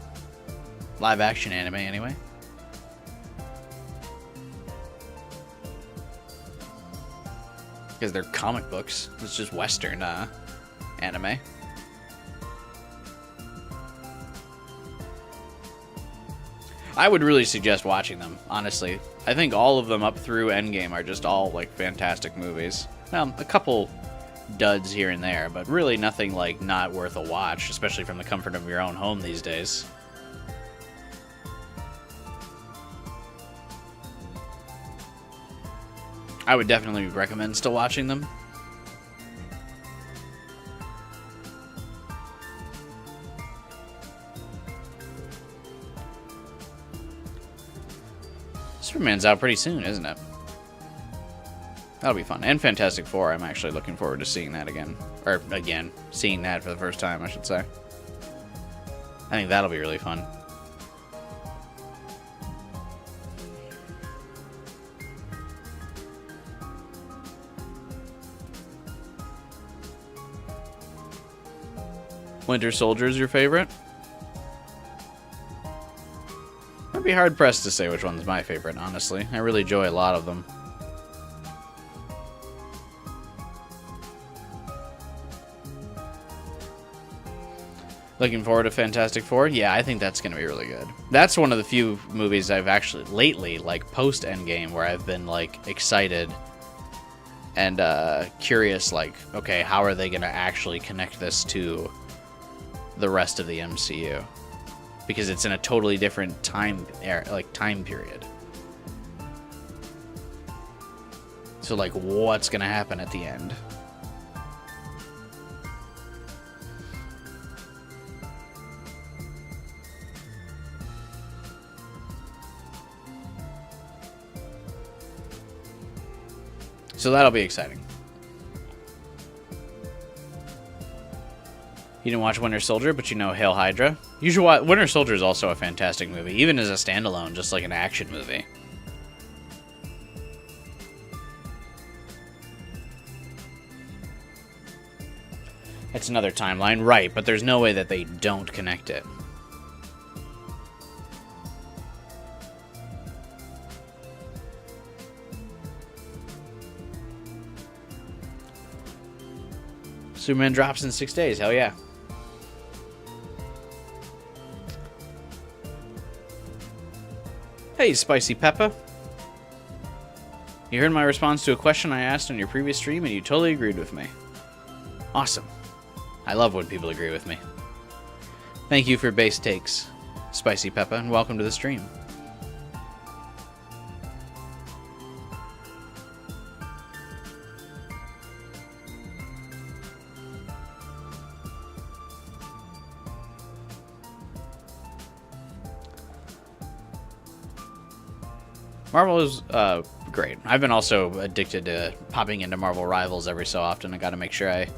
Live action anime, anyway. Because they're comic books. It's just Western anime. I would really suggest watching them, honestly. I think all of them up through Endgame are just all, like, fantastic movies. A couple duds here and there, but really nothing, like, not worth a watch, especially from the comfort of your own home these days. I would definitely recommend still watching them. Superman's out pretty soon, isn't it? That'll be fun. And Fantastic Four, I'm actually looking forward to seeing that again. Or, again, seeing that for the first time, I should say. I think that'll be really fun. Winter Soldier is your favorite? I'd be hard-pressed to say which one's my favorite, honestly. I really enjoy a lot of them. Looking forward to Fantastic Four? Yeah, I think that's going to be really good. That's one of the few movies I've actually, lately, like, post-Endgame, where I've been, like, excited and curious, like, okay, how are they going to actually connect this to the rest of the MCU? Because it's in a totally different time period. So, like, what's gonna happen at the end? So that'll be exciting. You didn't watch Winter Soldier, but you know Hail Hydra. You should watch. Winter Soldier is also a fantastic movie, even as a standalone, just like an action movie. It's another timeline, right, but there's no way that they don't connect it. Superman drops in 6 days, hell yeah. Hey, Spicy Peppa. You heard my response to a question I asked on your previous stream, and you totally agreed with me. Awesome. I love when people agree with me. Thank you for base takes, Spicy Peppa, and welcome to the stream. Marvel is great. I've been also addicted to popping into Marvel Rivals every so often. I gotta make sure I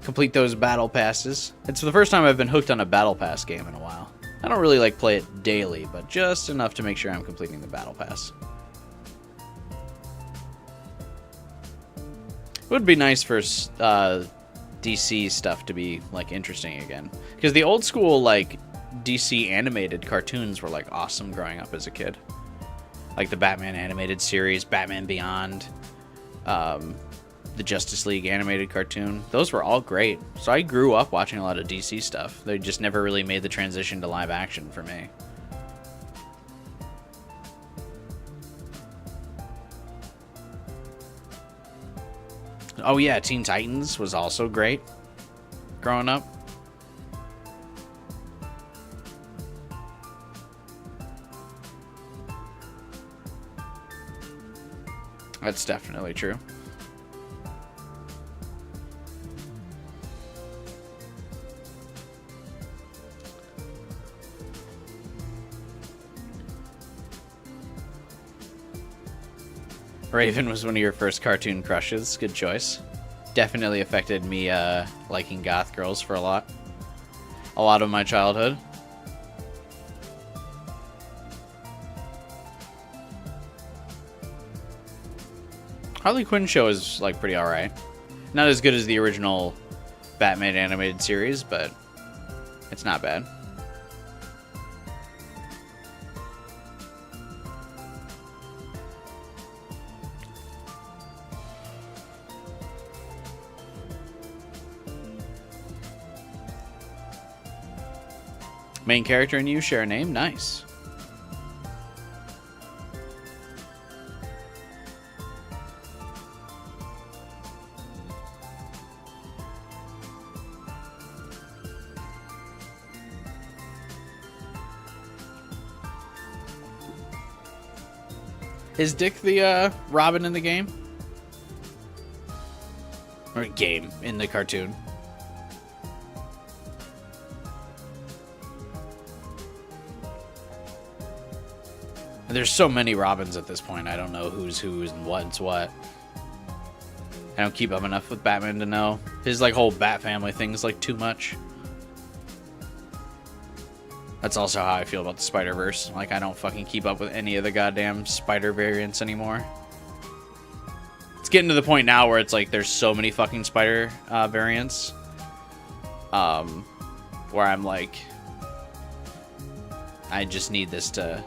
complete those battle passes. It's the first time I've been hooked on a battle pass game in a while. I don't really like play it daily, but just enough to make sure I'm completing the battle pass. It would be nice for DC stuff to be like interesting again, because the old school like DC animated cartoons were like awesome growing up as a kid. Like the Batman animated series, Batman Beyond, the Justice League animated cartoon. Those were all great. So I grew up watching a lot of DC stuff. They just never really made the transition to live action for me. Oh yeah, Teen Titans was also great growing up. That's definitely true. Raven was one of your first cartoon crushes. Good choice. Definitely affected me liking goth girls for a lot of my childhood. Harley Quinn show is like pretty alright. Not as good as the original Batman animated series, but it's not bad. Main character and you share a name? Nice. Is Dick the Robin in the game? Or game in the cartoon? There's so many Robins at this point, I don't know who's who and what's what. I don't keep up enough with Batman to know. His like whole Bat family thing is like too much. That's also how I feel about the Spider-Verse. Like, I don't fucking keep up with any of the goddamn Spider variants anymore. It's getting to the point now where it's like there's so many fucking Spider variants. Where I'm like, I just need this to...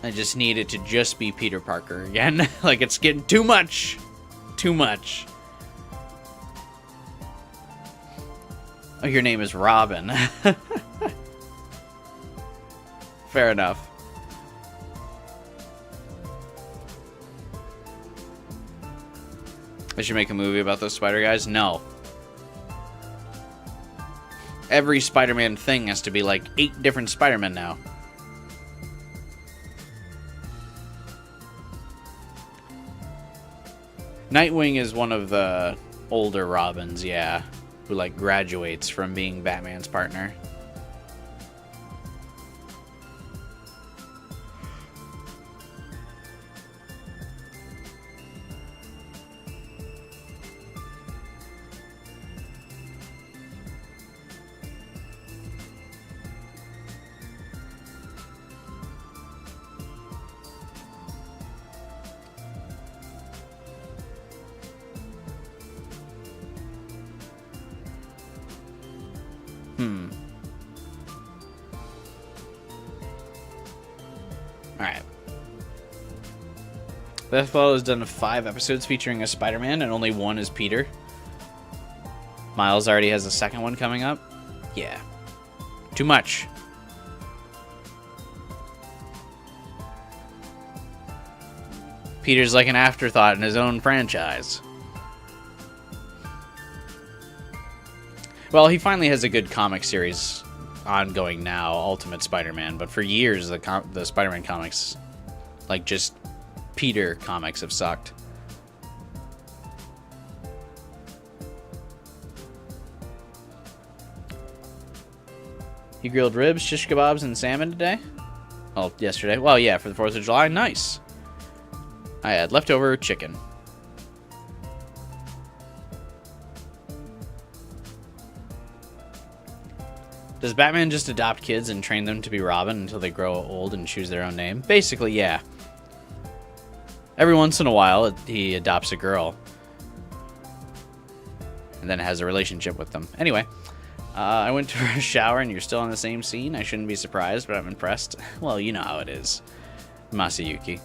I just need it to just be Peter Parker again. Like, it's getting too much. Too much. Oh, your name is Robin. Fair enough. I should make a movie about those spider guys? No. Every Spider-Man thing has to be like 8 different Spider-Men now. Nightwing is one of the older Robins, yeah. Who like graduates from being Batman's partner. Alright. Beth Fellow has done 5 episodes featuring a Spider-Man, and only 1 is Peter. Miles already has a second one coming up. Yeah. Too much. Peter's like an afterthought in his own franchise. Well, he finally has a good comic series ongoing now, Ultimate Spider-Man, but for years the Spider-Man comics, like just Peter comics, have sucked. You grilled ribs, shish kebabs, and salmon today? Oh, yesterday. Well, yeah, for the 4th of July. Nice. I had leftover chicken. Does Batman just adopt kids and train them to be Robin until they grow old and choose their own name? Basically, yeah. Every once in a while, he adopts a girl. And then has a relationship with them. Anyway, I went to a shower and you're still on the same scene. I shouldn't be surprised, but I'm impressed. Well, you know how it is. Masayuki.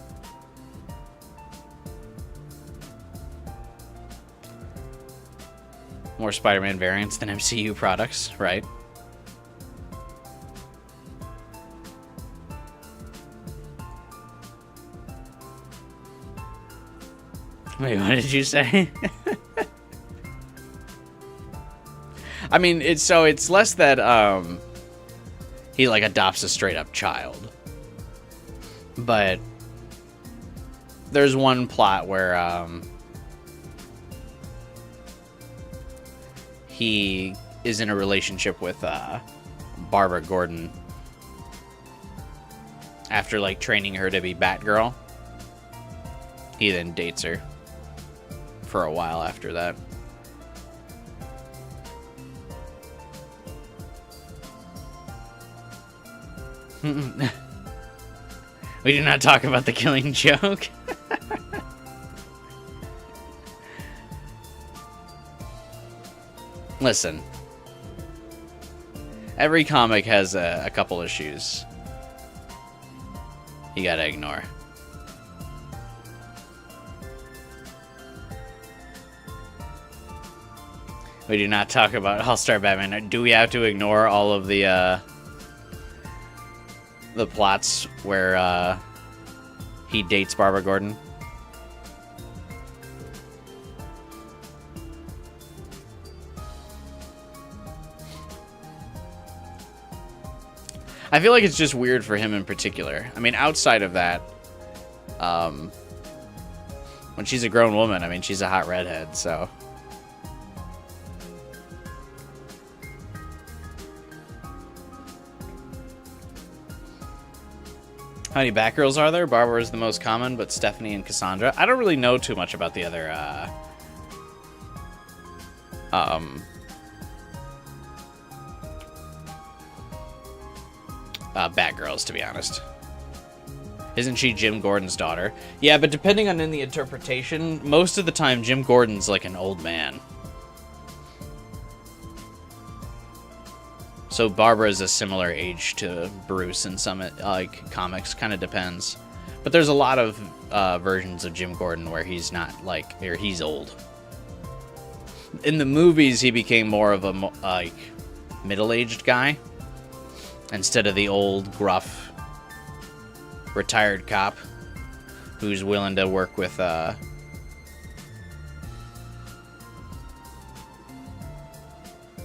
More Spider-Man variants than MCU products, right? Wait, what did you say? I mean, it's less that he like adopts a straight up child. But there's one plot where he is in a relationship with Barbara Gordon after like training her to be Batgirl. He then dates her for a while after that. We do not talk about the Killing Joke. Listen. Every comic has a couple issues you gotta ignore. We do not talk about All-Star Batman. Do we have to ignore all of the plots where he dates Barbara Gordon? I feel like it's just weird for him in particular. I mean, outside of that, when she's a grown woman, I mean, she's a hot redhead, so... How many Batgirls are there? Barbara is the most common, but Stephanie and Cassandra. I don't really know too much about the other Batgirls, to be honest. Isn't she Jim Gordon's daughter? Yeah, but depending on in the interpretation, most of the time Jim Gordon's like an old man. So Barbara is a similar age to Bruce in some like comics, kind of depends. But there's a lot of versions of Jim Gordon where he's not like, or he's old. In the movies, he became more of a like middle-aged guy instead of the old, gruff, retired cop who's willing to work with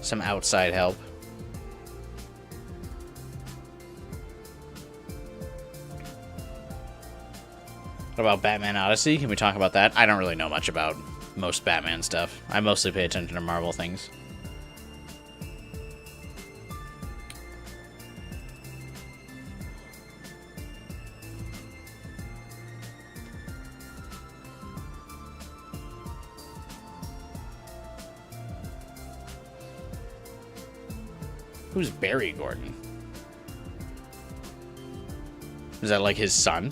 some outside help. What about Batman Odyssey? Can we talk about that? I don't really know much about most Batman stuff. I mostly pay attention to Marvel things. Who's Barry Gordon? Is that like his son?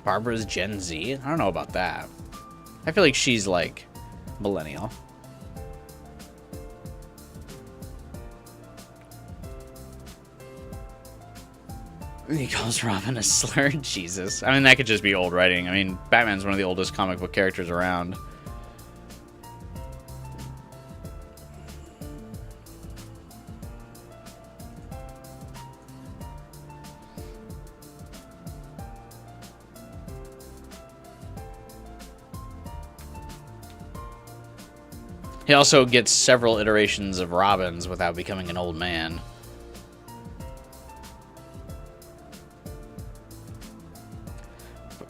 Barbara's Gen Z? I don't know about that. I feel like she's like millennial. He calls Robin a slur. Jesus. I mean, that could just be old writing. I mean, Batman's one of the oldest comic book characters around. He also gets several iterations of Robins without becoming an old man.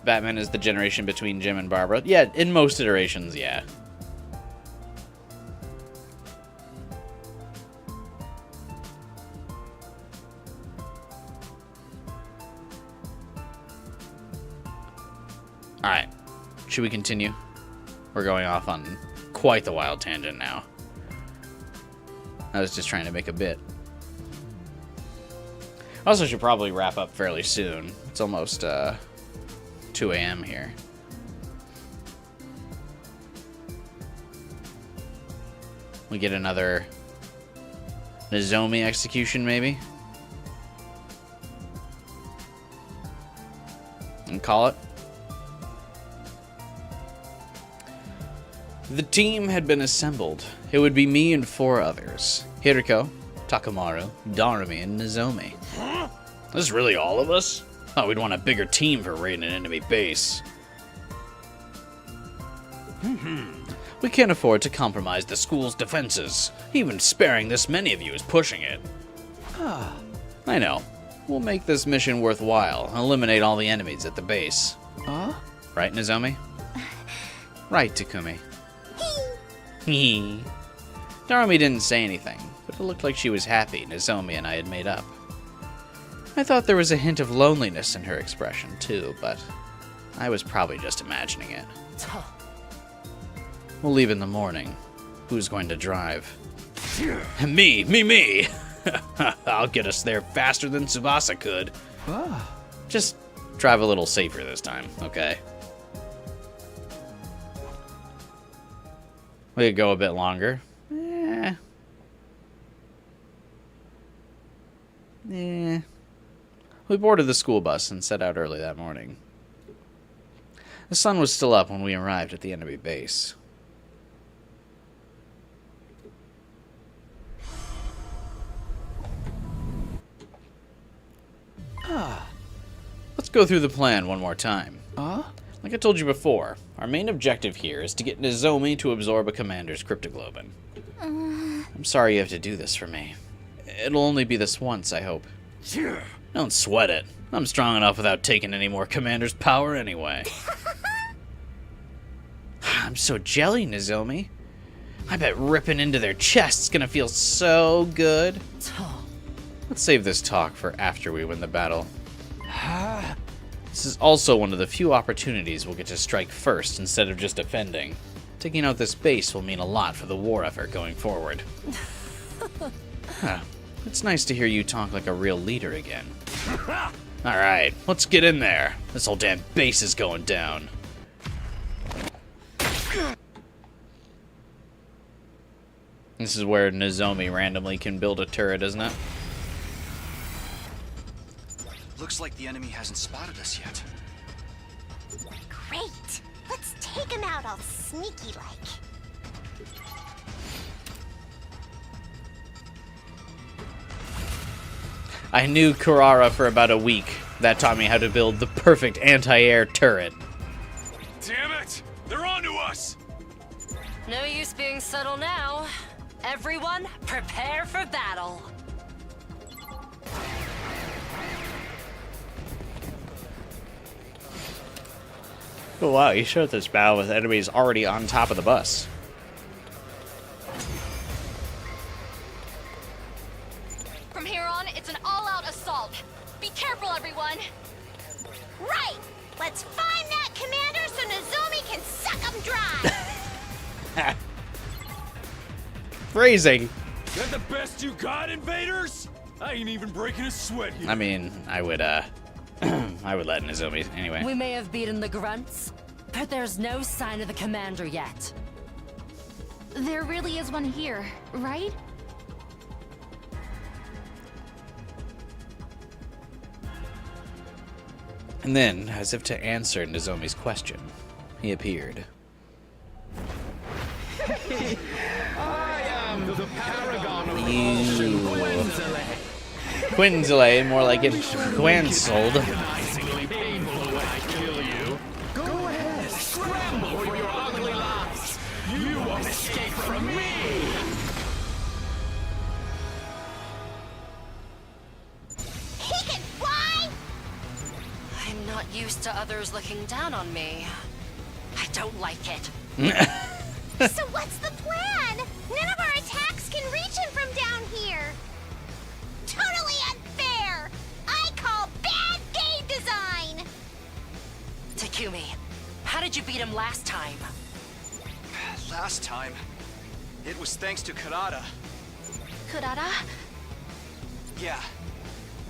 Batman is the generation between Jim and Barbara. Yeah, in most iterations, yeah. Alright. Should we continue? We're going off on quite the wild tangent now. I was just trying to make a bit. Also should probably wrap up fairly soon. It's almost 2 a.m. here. We get another Nozomi execution, maybe? And call it. The team had been assembled. It would be me and 4 others. Hiriko, Takamaru, Darumi, and Nozomi. Huh? This is really all of us? Thought we'd want a bigger team for raiding an enemy base. We can't afford to compromise the school's defenses. Even sparing this many of you is pushing it. I know. We'll make this mission worthwhile and eliminate all the enemies at the base. Right, Nozomi? Right, Takumi. Darumi didn't say anything, but it looked like she was happy Nozomi and I had made up. I thought there was a hint of loneliness in her expression, too, but I was probably just imagining it. We'll leave in the morning. Who's going to drive? Me! I'll get us there faster than Tsubasa could. Just drive a little safer this time, okay? We could go a bit longer. We boarded the school bus and set out early that morning. The sun was still up when we arrived at the enemy base. Let's go through the plan one more time. Like I told you before, our main objective here is to get Nozomi to absorb a commander's cryptoglobin. I'm sorry you have to do this for me. It'll only be this once, I hope. Don't sweat it. I'm strong enough without taking any more commander's power anyway. I'm so jelly, Nozomi. I bet ripping into their chest's gonna feel so good. Let's save this talk for after we win the battle. This is also one of the few opportunities we'll get to strike first instead of just defending. Taking out this base will mean a lot for the war effort going forward. It's nice to hear you talk like a real leader again. Alright, let's get in there. This whole damn base is going down. This is where Nozomi randomly can build a turret, isn't it? Looks like the enemy hasn't spotted us yet. Great. Let's take him out all sneaky-like. I knew Kurara for about a week. That taught me how to build the perfect anti-air turret. Damn it! They're onto us! No use being subtle now. Everyone, prepare for battle. Oh wow, you showed this battle with enemies already on top of the bus. From here on, it's an all-out assault. Be careful, everyone. Right! Let's find that commander so Nozomi can suck 'em dry! Phrasing. That the best you got, invaders? I ain't even breaking a sweat here. I mean, I would I would let Nozomi anyway. We may have beaten the grunts, but there's no sign of the commander yet. There really is one here, right? And then, as if to answer Nozomi's question, he appeared. I am the paragon of Quinzile, more like it. Quansold. agonizingly painful when I kill you. Go ahead, scramble for your ugly lives. You won't escape from me. He can fly! I'm not used to others looking down on me. I don't like it. So what's the plan? None of our attacks can reach him from down here. Totally unfair! I call bad game design! Takumi, how did you beat him last time? Last time, it was thanks to Kurata. Kurata? Yeah.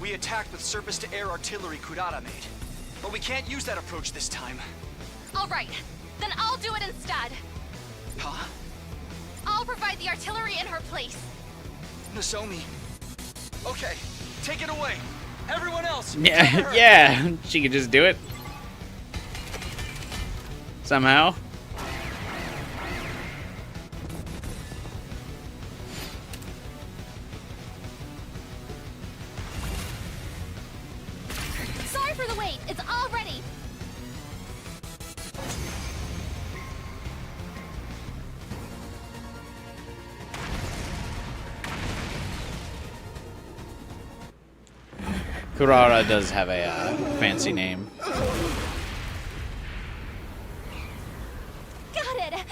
We attacked with surface-to-air artillery Kurata made. But we can't use that approach this time. All right, then I'll do it instead. Huh? I'll provide the artillery in her place. Nozomi. Okay, take it away. Everyone else. Yeah, yeah, she could just do it. Somehow. Sorry for the wait. It's all ready. Kurata does have a fancy name. Got it.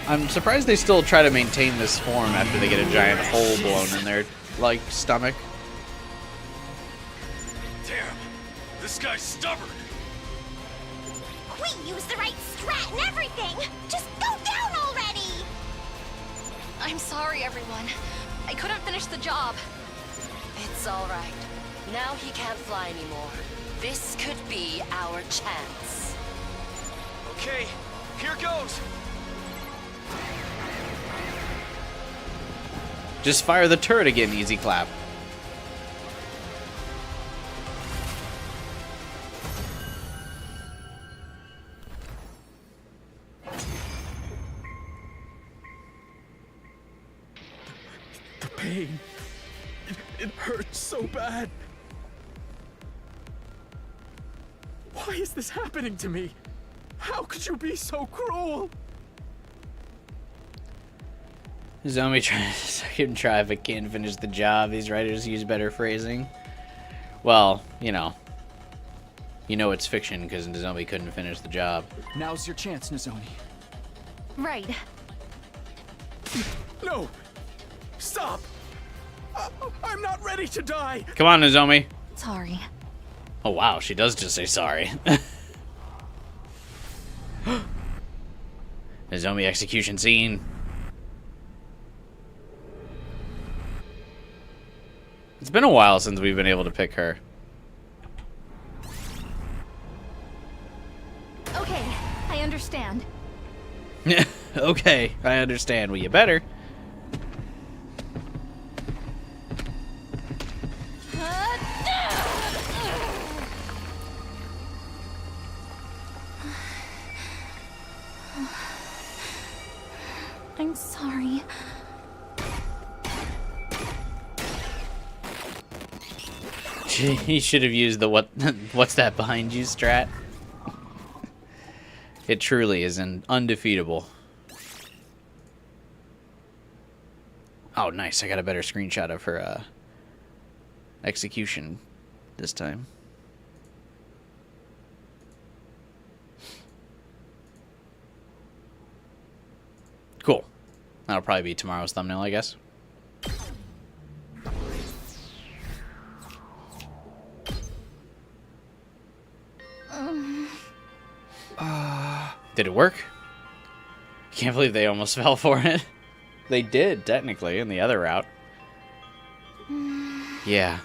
I'm surprised they still try to maintain this form after they get a giant hole blown in their, like, stomach. Damn, this guy's stubborn. We used the right strat and everything! Just go down already! I'm sorry, everyone. I couldn't finish the job. It's all right. Now he can't fly anymore. This could be our chance. Okay, here goes. Just fire the turret again, easy clap. The pain. It hurts so bad. Why is this happening to me? How could you be so cruel? Nozomi try if I can finish the job. These writers use better phrasing. Well, you know it's fiction because Nozomi couldn't finish the job. Now's your chance, Nozomi. Right. No! Stop! I'm not ready to die! Come on, Nozomi. Sorry. Oh wow, she does just say sorry. Nozomi execution scene. It's been a while since we've been able to pick her. Okay, I understand. Okay, I understand. Well, you better. I'm sorry. He should have used the what's that behind you strat. It truly is an undefeatable. Oh, nice. I got a better screenshot of her execution this time. Cool. That'll probably be tomorrow's thumbnail, I guess. Did it work? Can't believe they almost fell for it. They did, technically, in the other route. Yeah.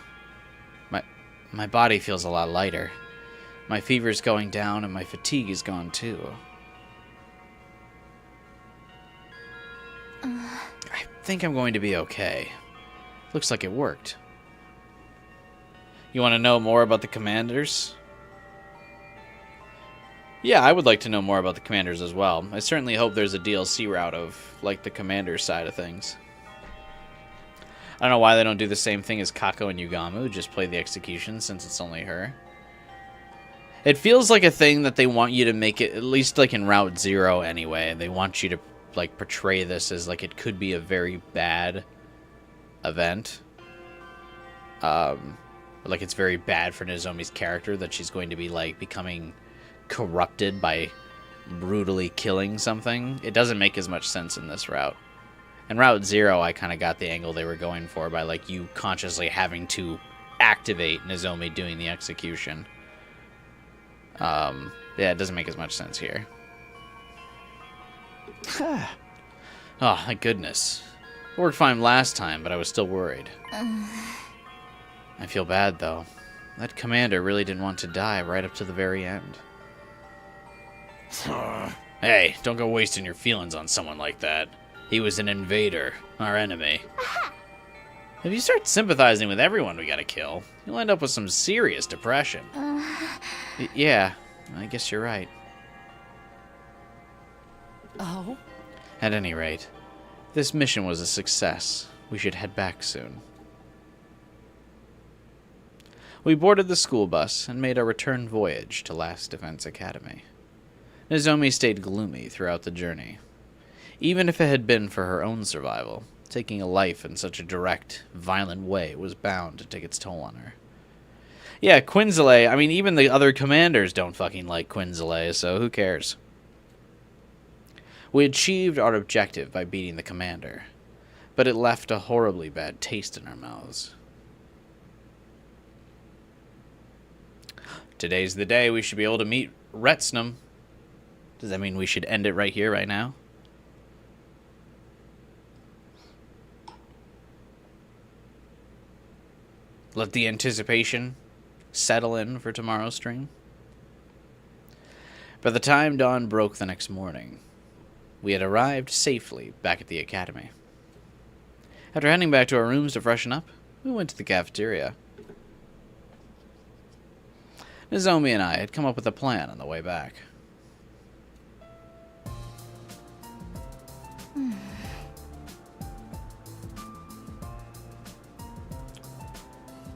My body feels a lot lighter. My fever's going down and my fatigue is gone too. I think I'm going to be okay. Looks like it worked. You want to know more about the commanders? Yeah, I would like to know more about the commanders as well. I certainly hope there's a DLC route of, like, the commander side of things. I don't know why they don't do the same thing as Kako and Yugamu, just play the execution since it's only her. It feels like a thing that they want you to make it, at least like in Route 0 anyway. They want you to, like, portray this as, like, it could be a very bad event. Like, it's very bad for Nozomi's character that she's going to be, like, becoming corrupted by brutally killing something. It doesn't make as much sense in this route. In Route 0, I kind of got the angle they were going for by, like, you consciously having to activate Nozomi doing the execution. Yeah, it doesn't make as much sense here. Oh, thank goodness. It worked fine last time, but I was still worried. I feel bad, though. That commander really didn't want to die right up to the very end. Hey, don't go wasting your feelings on someone like that. He was an invader, our enemy. If you start sympathizing with everyone we gotta kill, you'll end up with some serious depression. Yeah, I guess you're right. Oh? At any rate, this mission was a success. We should head back soon. We boarded the school bus and made our return voyage to Last Defense Academy. Nozomi stayed gloomy throughout the journey. Even if it had been for her own survival, taking a life in such a direct, violent way was bound to take its toll on her. Yeah, Quinzile, I mean, even the other commanders don't fucking like Quinzile, so who cares? We achieved our objective by beating the commander, but it left a horribly bad taste in our mouths. Today's the day we should be able to meet Ratsnom. Does that mean we should end it right here, right now? Let the anticipation settle in for tomorrow's stream. By the time dawn broke the next morning, we had arrived safely back at the academy. After heading back to our rooms to freshen up, we went to the cafeteria. Nozomi and I had come up with a plan on the way back.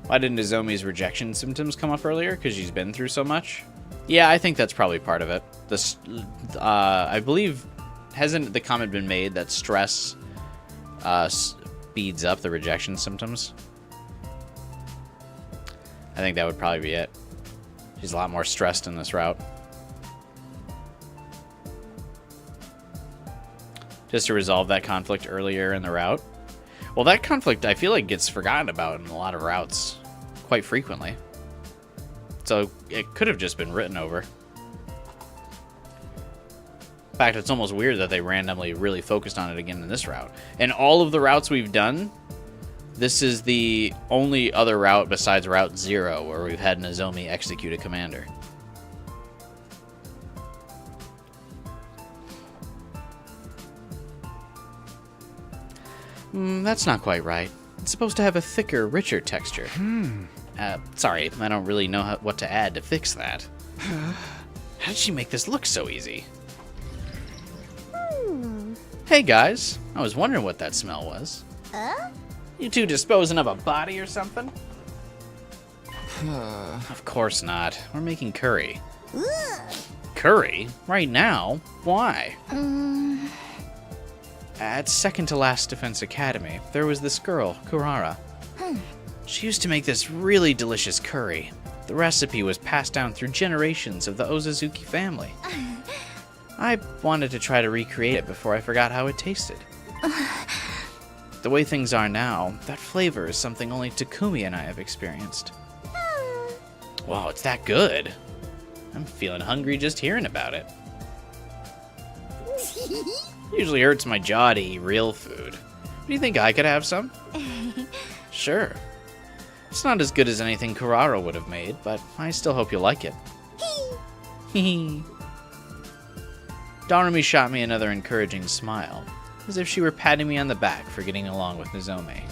Why didn't Nozomi's rejection symptoms come up earlier? Because she's been through so much? Yeah, I think that's probably part of it. This, I believe, hasn't the comment been made that stress speeds up the rejection symptoms? I think that would probably be it. She's a lot more stressed in this route. Just to resolve that conflict earlier in the route. Well, that conflict, I feel like, gets forgotten about in a lot of routes quite frequently. So it could have just been written over. In fact, it's almost weird that they randomly really focused on it again in this route. In all of the routes we've done, this is the only other route besides Route 0 where we've had Nozomi execute a commander. That's not quite right. It's supposed to have a thicker, richer texture. Sorry, I don't really know what to add to fix that. How did she make this look so easy? Hey guys, I was wondering what that smell was. You two disposing of a body or something? Of course not. We're making curry. Curry? Right now? Why? At second to last Defense Academy, there was this girl, Kurara. She used to make this really delicious curry. The recipe was passed down through generations of the Ozazuki family. I wanted to try to recreate it before I forgot how it tasted. The way things are now, that flavor is something only Takumi and I have experienced. Wow, it's that good. I'm feeling hungry just hearing about it. Usually hurts my jaw to eat real food. Do you think I could have some? Sure. It's not as good as anything Kurara would have made, but I still hope you like it. Darumi shot me another encouraging smile, as if she were patting me on the back for getting along with Nozomi.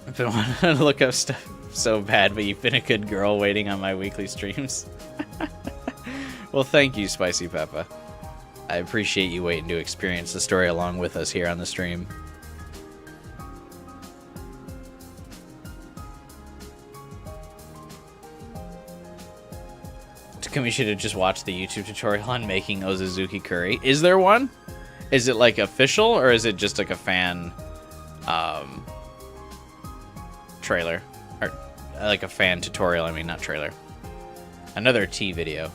I've been wanting to look up stuff so bad, but you've been a good girl waiting on my weekly streams. Well, thank you, Spicy Peppa. I appreciate you waiting to experience the story along with us here on the stream. Takumi should have just watched the YouTube tutorial on making Ozazuki curry. Is there one? Is it like official, or is it just like a fan trailer? Or like a fan tutorial, I mean, not trailer. Another tea video.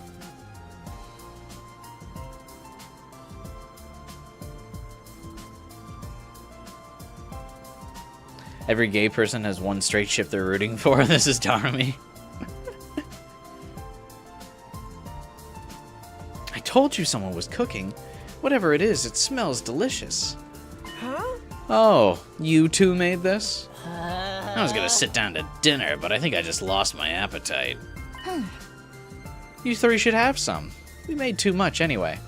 Every gay person has one straight ship they're rooting for. This is Darumi. I told you someone was cooking. Whatever it is, it smells delicious. Huh? Oh, you two made this? I was gonna sit down to dinner, but I think I just lost my appetite. You three should have some. We made too much anyway.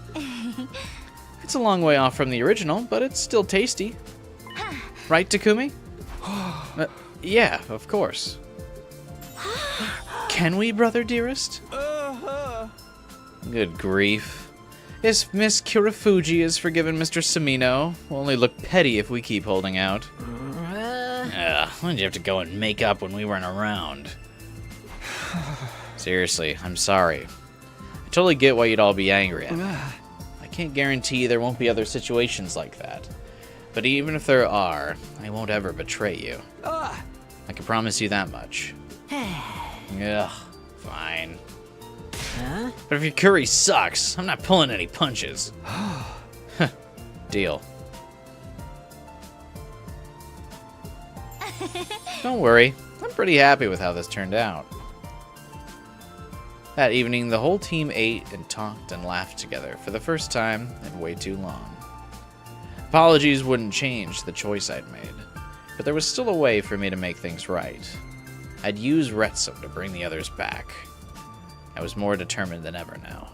It's a long way off from the original, but it's still tasty. Right, Takumi? Yeah, of course. Can we, brother dearest? Good grief. If Miss Kirafuji is forgiven Mr. Samino, we'll only look petty if we keep holding out. Why did you have to go and make up when we weren't around? Seriously, I'm sorry. I totally get why you'd all be angry at me. I can't guarantee there won't be other situations like that. But even if there are, I won't ever betray you. I can promise you that much. Ugh, fine. But if your curry sucks, I'm not pulling any punches. Deal. Don't worry, I'm pretty happy with how this turned out. That evening, the whole team ate and talked and laughed together for the first time in way too long. Apologies wouldn't change the choice I'd made, but there was still a way for me to make things right. I'd use Ratsnom to bring the others back. I was more determined than ever now.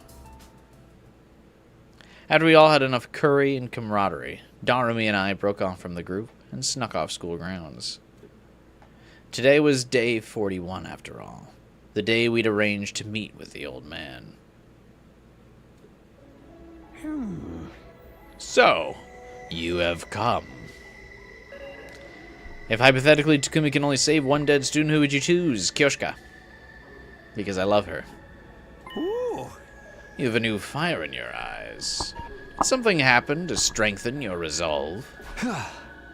After we all had enough curry and camaraderie, Darumi and I broke off from the group and snuck off school grounds. Today was day 41 after all, the day we'd arranged to meet with the old man. So, you have come. If hypothetically Takumi can only save one dead student, who would you choose? Kyoshika. Because I love her. Ooh. You have a new fire in your eyes. Did something happen to strengthen your resolve?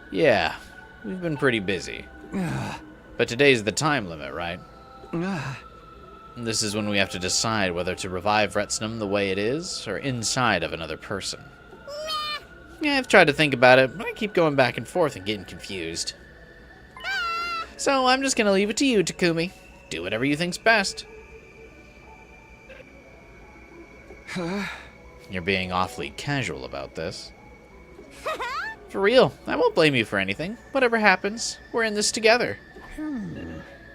Yeah, we've been pretty busy. But today's the time limit, right? This is when we have to decide whether to revive Ratsnom the way it is, or inside of another person. Yeah, I've tried to think about it, but I keep going back and forth and getting confused. So I'm just gonna leave it to you, Takumi. Do whatever you think's best. You're being awfully casual about this. For real, I won't blame you for anything. Whatever happens, we're in this together.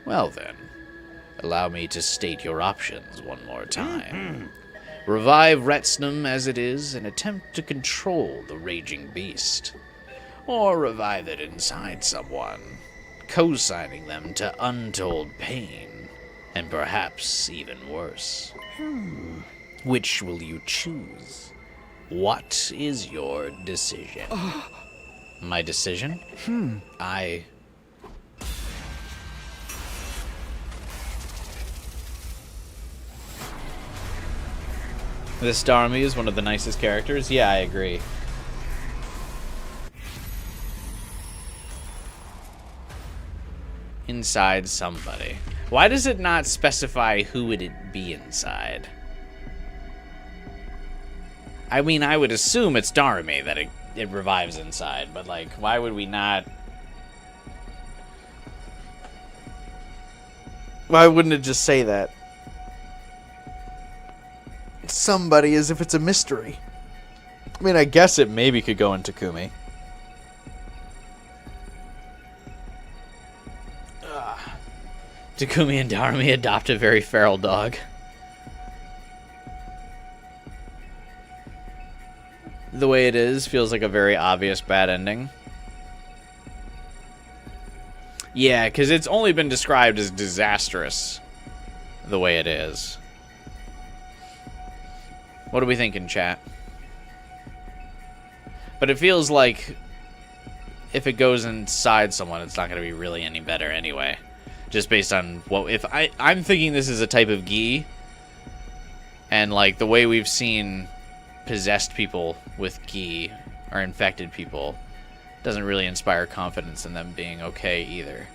Well then, allow me to state your options one more time. Revive Ratsnom as it is and attempt to control the raging beast. Or revive it inside someone, co-signing them to untold pain, and perhaps even worse. Which will you choose? What is your decision? My decision? This Darumi is one of the nicest characters. Yeah, I agree. Inside somebody. Why does it not specify who would it be inside? I mean, I would assume it's Darumi that it revives inside, but like, why would we not? Why wouldn't it just say that? Somebody, as if it's a mystery. I mean, I guess it maybe could go into Takumi. Takumi and Darumi adopt a very feral dog. The way it is feels like a very obvious bad ending. Yeah, because it's only been described as disastrous the way it is. What do we think in chat? But it feels like if it goes inside someone, it's not going to be really any better anyway. Just based on what... If I'm thinking this is a type of gi. And like the way we've seen possessed people with gi or infected people doesn't really inspire confidence in them being okay either.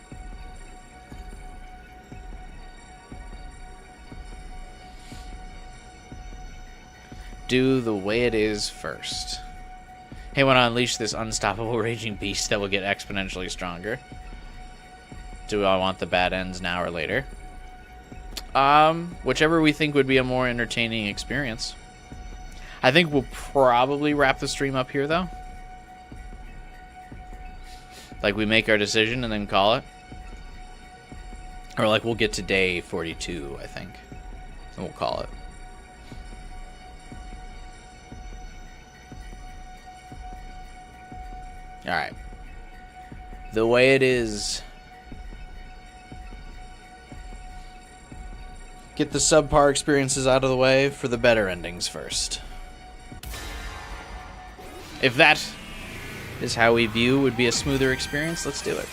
Do the way it is first. Hey, want to unleash this unstoppable raging beast that will get exponentially stronger? Do I want the bad ends now or later? Whichever we think would be a more entertaining experience. I think we'll probably wrap the stream up here, though. Like, we make our decision and then call it. Or, like, we'll get to day 42, I think. And we'll call it. Alright. The way it is. Get the subpar experiences out of the way for the better endings first. If that is how we view would be a smoother experience, let's do it.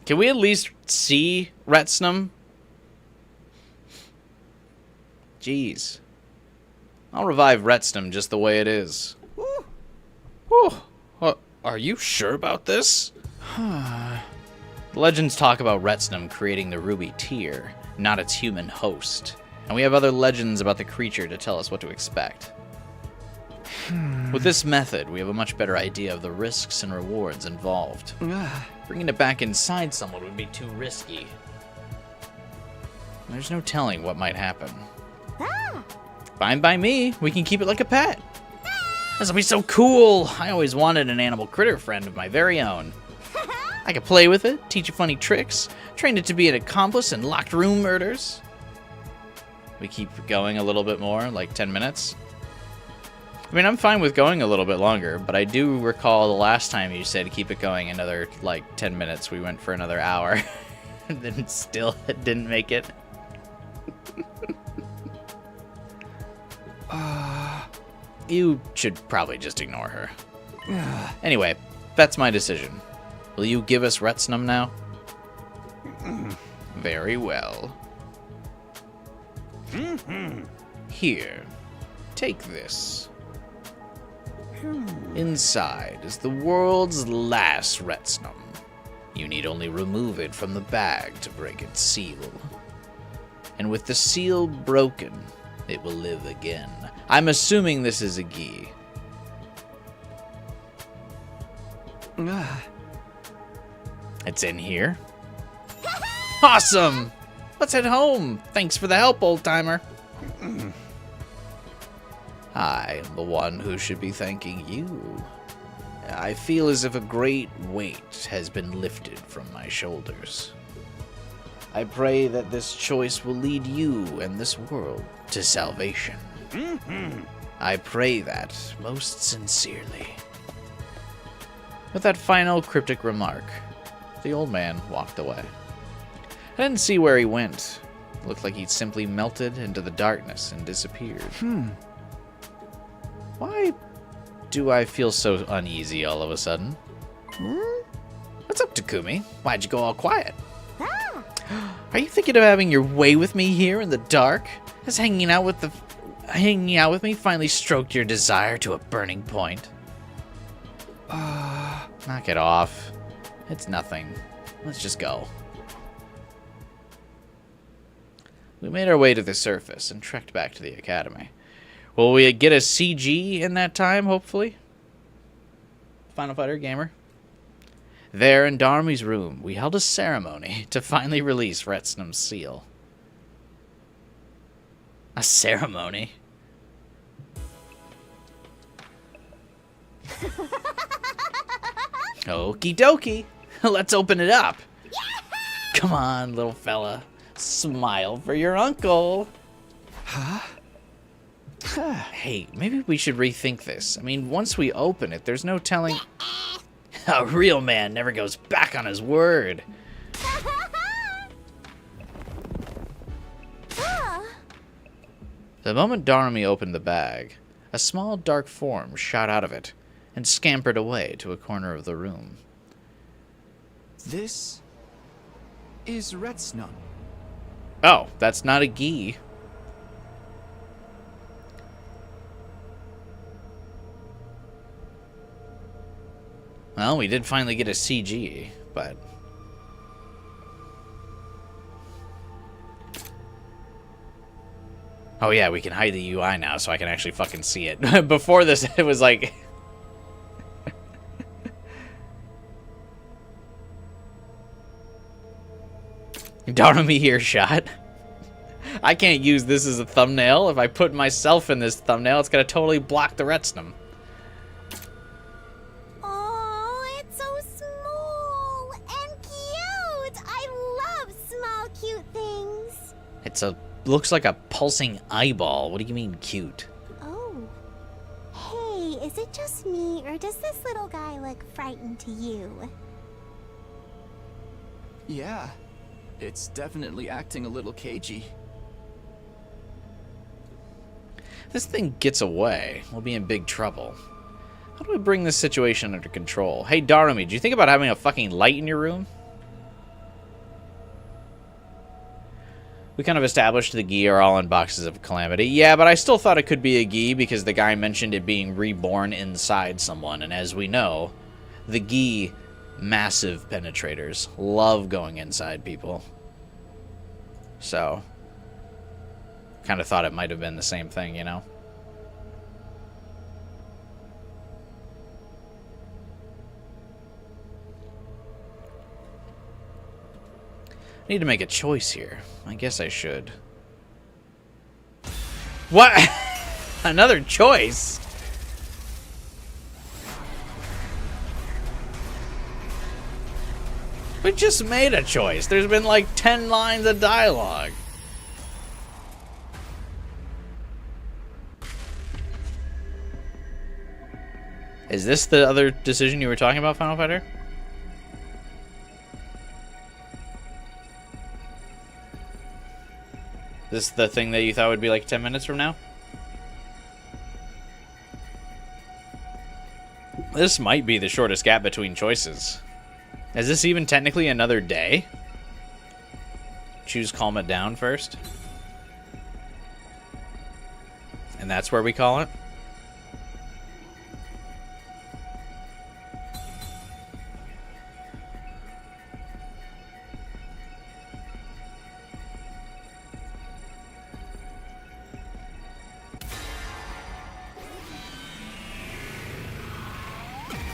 Can we at least see Ratsnom? Jeez. I'll revive Ratsnom just the way it is. Are you sure about this? The legends talk about Ratsnom creating the ruby tear, not its human host. And we have other legends about the creature to tell us what to expect. With this method, we have a much better idea of the risks and rewards involved. Bringing it back inside someone would be too risky. There's no telling what might happen. Fine by me. We can keep it like a pet. This will be so cool. I always wanted an animal critter friend of my very own. I could play with it, teach it funny tricks, train it to be an accomplice in locked room murders. We keep going a little bit more, like 10 minutes. I mean, I'm fine with going a little bit longer, but I do recall the last time you said keep it going another, like, 10 minutes. We went for another hour. And then still didn't make it. You should probably just ignore her. Anyway, that's my decision. Will you give us Ratsnom now? Very well. Here, take this. Inside is the world's last Ratsnom. You need only remove it from the bag to break its seal. And with the seal broken, it will live again. I'm assuming this is a gi. It's in here. Awesome! Let's head home. Thanks for the help, old-timer. I am the one who should be thanking you. I feel as if a great weight has been lifted from my shoulders. I pray that this choice will lead you and this world to salvation. I pray that most sincerely. With that final cryptic remark, the old man walked away. I didn't see where he went. It looked like he'd simply melted into the darkness and disappeared. Why do I feel so uneasy all of a sudden? What's up, Takumi? Why'd you go all quiet? Are you thinking of having your way with me here in the dark? Has hanging out with me finally stroked your desire to a burning point? Knock it off. It's nothing. Let's just go. We made our way to the surface and trekked back to the academy. Will we get a CG in that time, hopefully? Final Fighter Gamer. There in Darmi's room, we held a ceremony to finally release Ratsnom's seal. A ceremony? Okie dokie. Let's open it up. Come on, little fella. Smile for your uncle. Huh? Hey, maybe we should rethink this. I mean, once we open it, there's no telling... A real man never goes back on his word. The moment Darmi opened the bag, a small dark form shot out of it and scampered away to a corner of the room. This is Ratsnom. Oh, that's not a gi. Well, we did finally get a CG, but... Oh yeah, we can hide the UI now, so I can actually fucking see it. Before this, it was like... Darmi earshot. I can't use this as a thumbnail. If I put myself in this thumbnail, it's gonna totally block the Ratsnom. Oh, it's so small and cute. I love small, cute things. It's a... looks like a pulsing eyeball. What do you mean, cute? Oh. Hey, is it just me, or does this little guy look frightened to you? Yeah, it's definitely acting a little cagey. If this thing gets away, we'll be in big trouble. How do we bring this situation under control? Hey, Darmi, do you think about having a fucking light in your room? We kind of established the gi are all in boxes of calamity. Yeah, but I still thought it could be a gi because the guy mentioned it being reborn inside someone. And as we know, the gi, massive penetrators, love going inside people. So, kind of thought it might have been the same thing, you know? I need to make a choice here. I guess I should. What? Another choice? We just made a choice. There's been like 10 lines of dialogue. Is this the other decision you were talking about, Final Fighter? This the thing that you thought would be like 10 minutes from now? This might be the shortest gap between choices. Is this even technically another day? Choose calm it down first. And that's where we call it?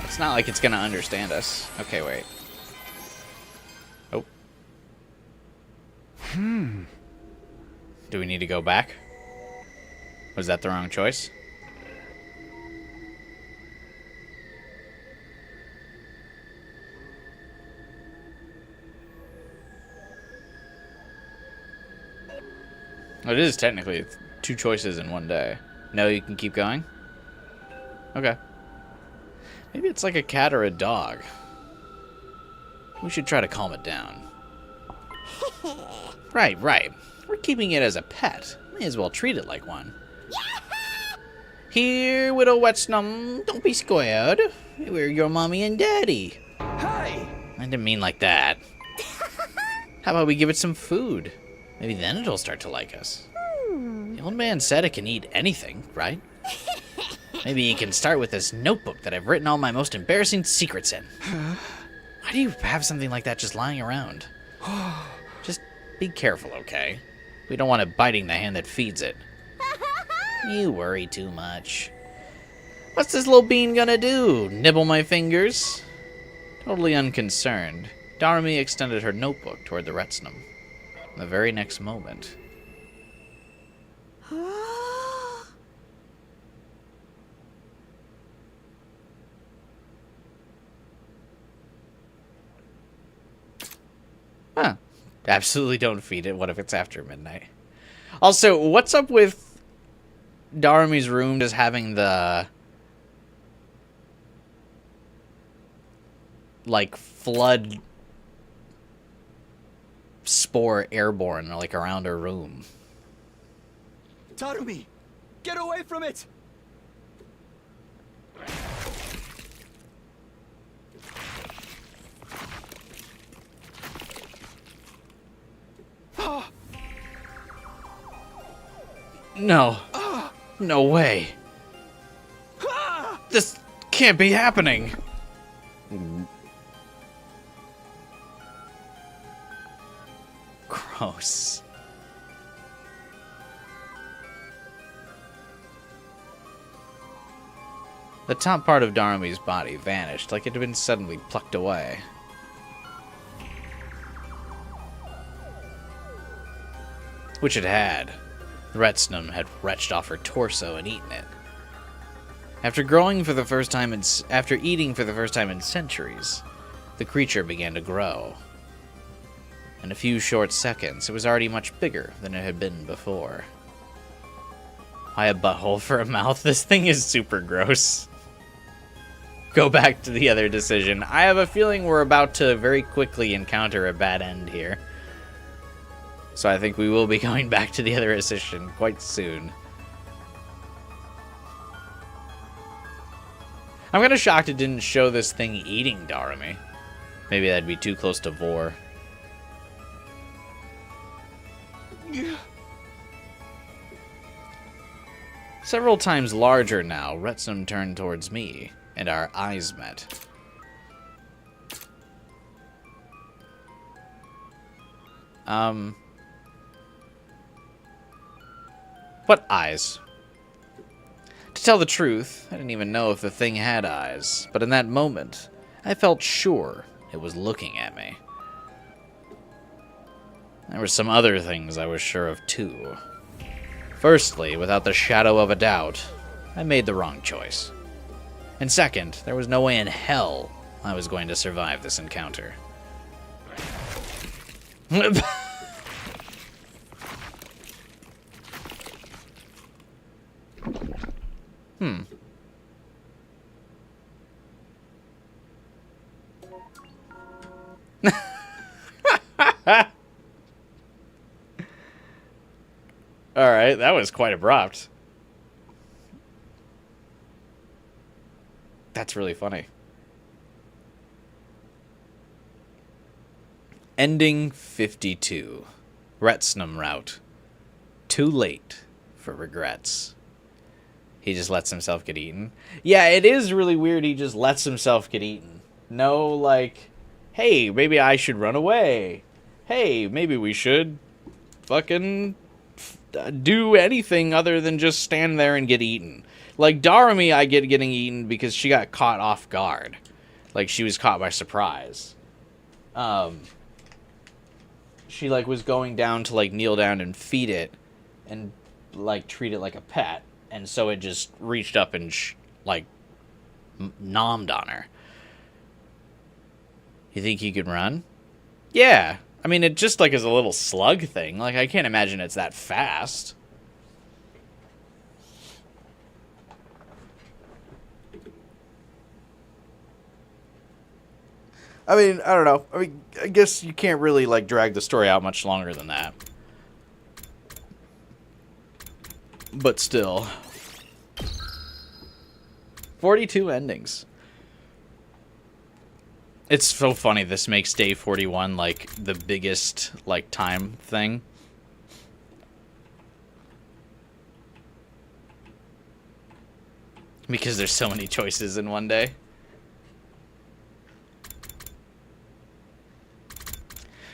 It's not like it's gonna understand us. Okay, wait. Oh. Do we need to go back? Was that the wrong choice? It is technically 2 choices in one day. No, you can keep going? Okay. Maybe it's like a cat or a dog. We should try to calm it down. Right. We're keeping it as a pet. May as well treat it like one. Here, widow Ratsnom, don't be scared. We're your mommy and daddy. Hi! I didn't mean like that. How about we give it some food? Maybe then it'll start to like us. The old man said it can eat anything, right? Maybe you can start with this notebook that I've written all my most embarrassing secrets in. Why do you have something like that just lying around? Just be careful, okay? We don't want it biting the hand that feeds it. You worry too much. What's this little bean gonna do? Nibble my fingers? Totally unconcerned, Darumi extended her notebook toward the Ratsnom. The very next moment... Huh. Absolutely don't feed it. What if it's after midnight? Also, what's up with Darumi's room just having the... like, flood... spore airborne, like, around her room? Darumi! Get away from it! No. No way. This can't be happening. Gross. The top part of Darumi's body vanished like it had been suddenly plucked away. Which it had. The Ratsnom had wrenched off her torso and eaten it. After eating for the first time in centuries, the creature began to grow. In a few short seconds, it was already much bigger than it had been before. Why a butthole for a mouth? This thing is super gross. Go back to the other decision. I have a feeling we're about to very quickly encounter a bad end here. So I think we will be going back to the other decision quite soon. I'm kind of shocked it didn't show this thing eating Darumi. Maybe that'd be too close to Vor. Several times larger now, Ratsnom turned towards me, and our eyes met. What eyes? To tell the truth, I didn't even know if the thing had eyes, but in that moment, I felt sure it was looking at me. There were some other things I was sure of too. Firstly, without the shadow of a doubt, I made the wrong choice. And second, there was no way in hell I was going to survive this encounter. Alright, that was quite abrupt. That's really funny. Ending 52. Ratsnom route. Too late for regrets. He just lets himself get eaten. Yeah, it is really weird he just lets himself get eaten. No, like, hey, maybe I should run away. Hey, maybe we should fucking do anything other than just stand there and get eaten. Like, Darumi, I get getting eaten because she got caught off guard. Like, she was caught by surprise. She, like, was going down to, like, kneel down and feed it and, like, treat it like a pet. And so it just reached up and, nommed on her. You think you could run? Yeah. I mean, it just, like, is a little slug thing. Like, I can't imagine it's that fast. I mean, I don't know. I mean, I guess you can't really, like, drag the story out much longer than that. But still. 42 endings. It's so funny this makes day 41, like, the biggest, like, time thing. Because there's so many choices in one day.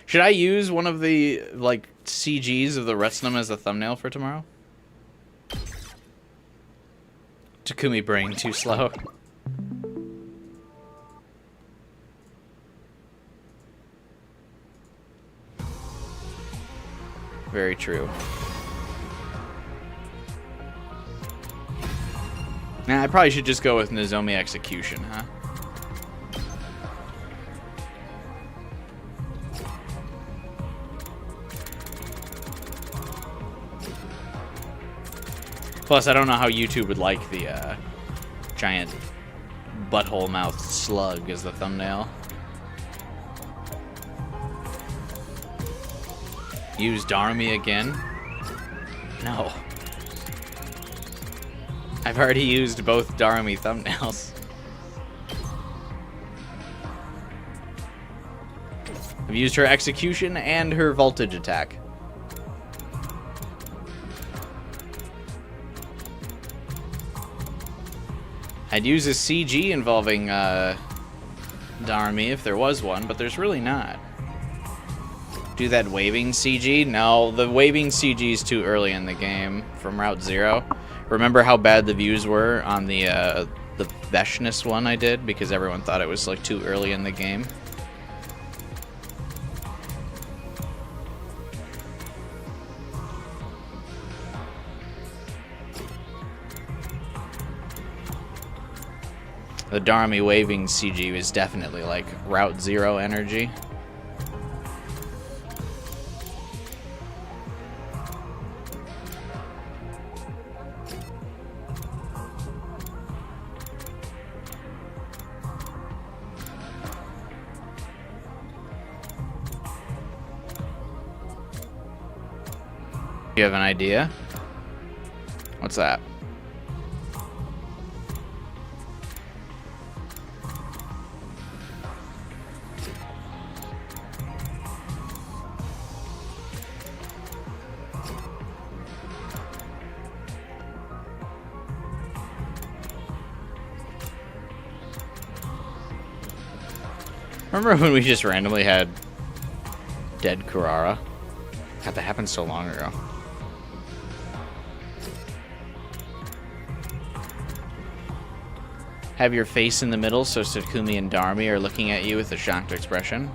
Should I use one of the, like, CGs of the Ratsnom as a thumbnail for tomorrow? Takumi brain too slow. Very true. Nah, I probably should just go with Nozomi Execution, huh? Plus, I don't know how YouTube would like the giant butthole mouth slug as the thumbnail. Use Darmy again? No. I've already used both Darmy thumbnails. I've used her execution and her voltage attack. I'd use a CG involving Darmy if there was one, but there's really not. Do that waving CG? No, the waving CG is too early in the game from Route 0. Remember how bad the views were on the Veshness one I did because everyone thought it was like too early in the game? The Darmy waving CG was definitely like Route 0 energy. You have an idea? What's that? Remember when we just randomly had dead Kurara? God, that happened so long ago. Have your face in the middle so Tsukumi and Darmy are looking at you with a shocked expression.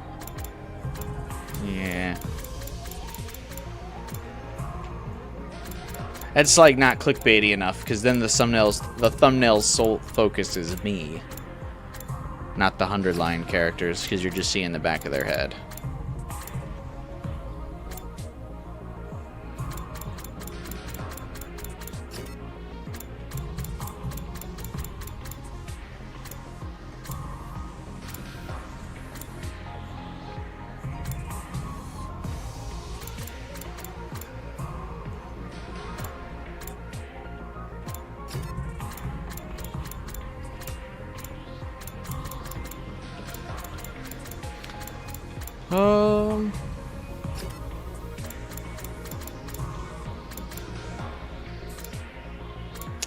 Yeah. That's like not clickbaity enough because then the thumbnail's sole focus is me. Not the 100-line characters, because you're just seeing the back of their head.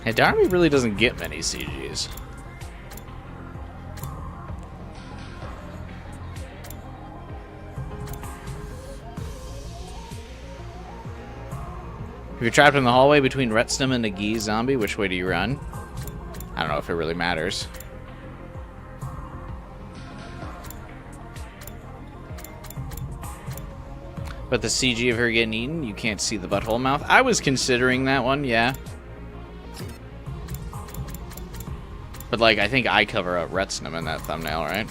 Yeah, Darmy really doesn't get many CGs. If you're trapped in the hallway between Ratsnom and the Nagi zombie, which way do you run? I don't know if it really matters. But the CG of her getting eaten, you can't see the butthole mouth. I was considering that one, yeah. But, like, I think I cover up Ratsnom in that thumbnail, right?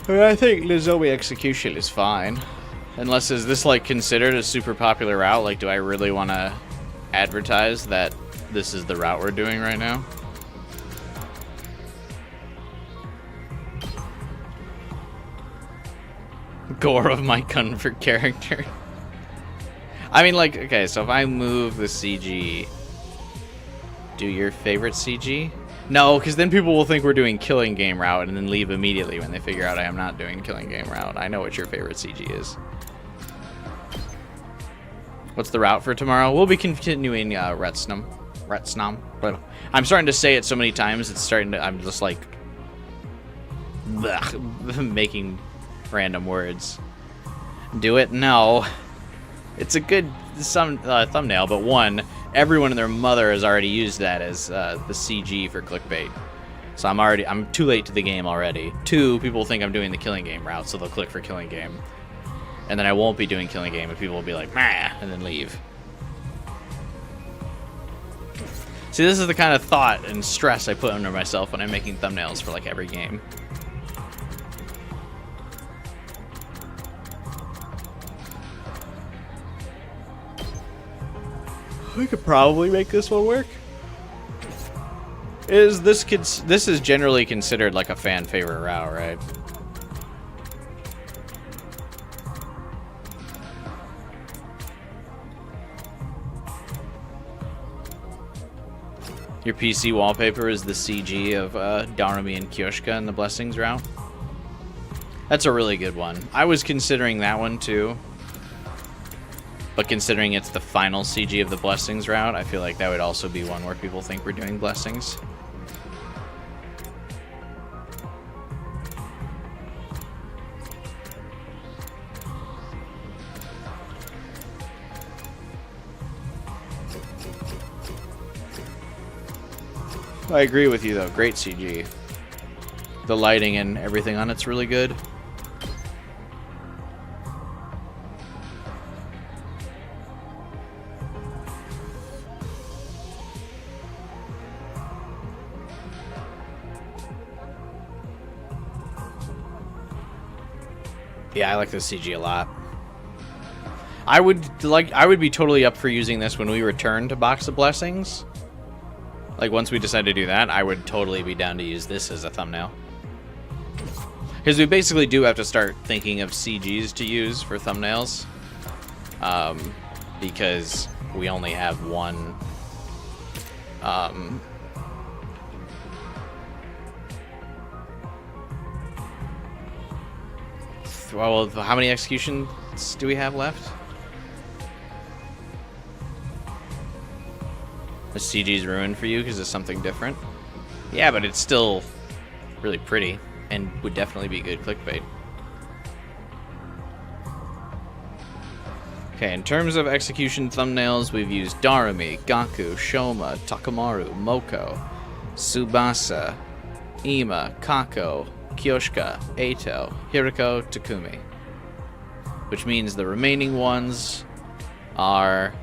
I think Nozomi Execution is fine. Unless, is this, like, considered a super popular route? Like, do I really want to advertise that this is the route we're doing right now? Gore of my comfort character. I mean, like, okay, so if I move the CG, do your favorite CG? No, because then people will think we're doing killing game route and then leave immediately when they figure out I am not doing killing game route. I know what your favorite CG is. What's the route for tomorrow? We'll be continuing Ratsnom. But I'm starting to say it so many times, it's starting to, I'm just like, blech, making random words. Do it? No. It's a good some thumbnail, but one, everyone and their mother has already used that as the CG for clickbait. So I'm too late to the game already. 2, people think I'm doing the killing game route, so they'll click for killing game. And then I won't be doing killing game, and people will be like, meh, and then leave. See, this is the kind of thought and stress I put under myself when I'm making thumbnails for like every game. We could probably make this one work. This is generally considered like a fan favorite route, right? Your PC wallpaper is the CG of Darumi and Kyoshka in the Blessings route. That's a really good one. I was considering that one too. But considering it's the final CG of the Blessings route, I feel like that would also be one where people think we're doing Blessings. I agree with you though, great CG. The lighting and everything on it's really good. Yeah, I like this CG a lot. I would be totally up for using this when we return to Box of Blessings. Like, once we decide to do that, I would totally be down to use this as a thumbnail. Because we basically do have to start thinking of CGs to use for thumbnails. Because we only have one... well, how many executions do we have left? The CG's ruined for you because it's something different? Yeah, but it's still really pretty and would definitely be good clickbait. Okay, in terms of execution thumbnails, we've used Darumi, Gaku, Shoma, Takamaru, Moko, Tsubasa, Ima, Kako, Kyoshka, Eito, Hiriko, Takumi. Which means the remaining ones are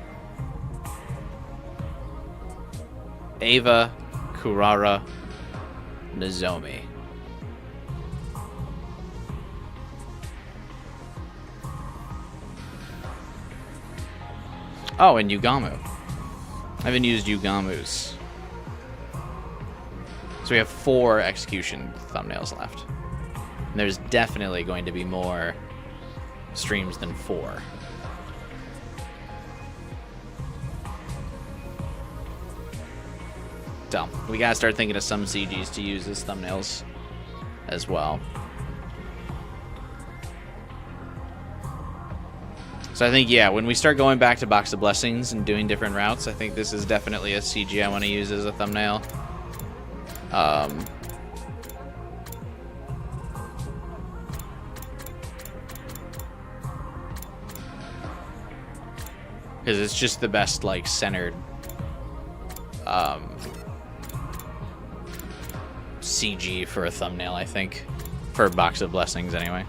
Ava, Kurara, Nozomi. Oh, and Yugamu. I haven't used Yugamu's. So we have 4 execution thumbnails left. And there's definitely going to be more streams than 4. So, we gotta start thinking of some CGs to use as thumbnails as well. So I think, yeah, when we start going back to Box of Blessings and doing different routes, I think this is definitely a CG I want to use as a thumbnail. Because it's just the best, like, centered CG for a thumbnail, I think. For a Box of Blessings, anyway.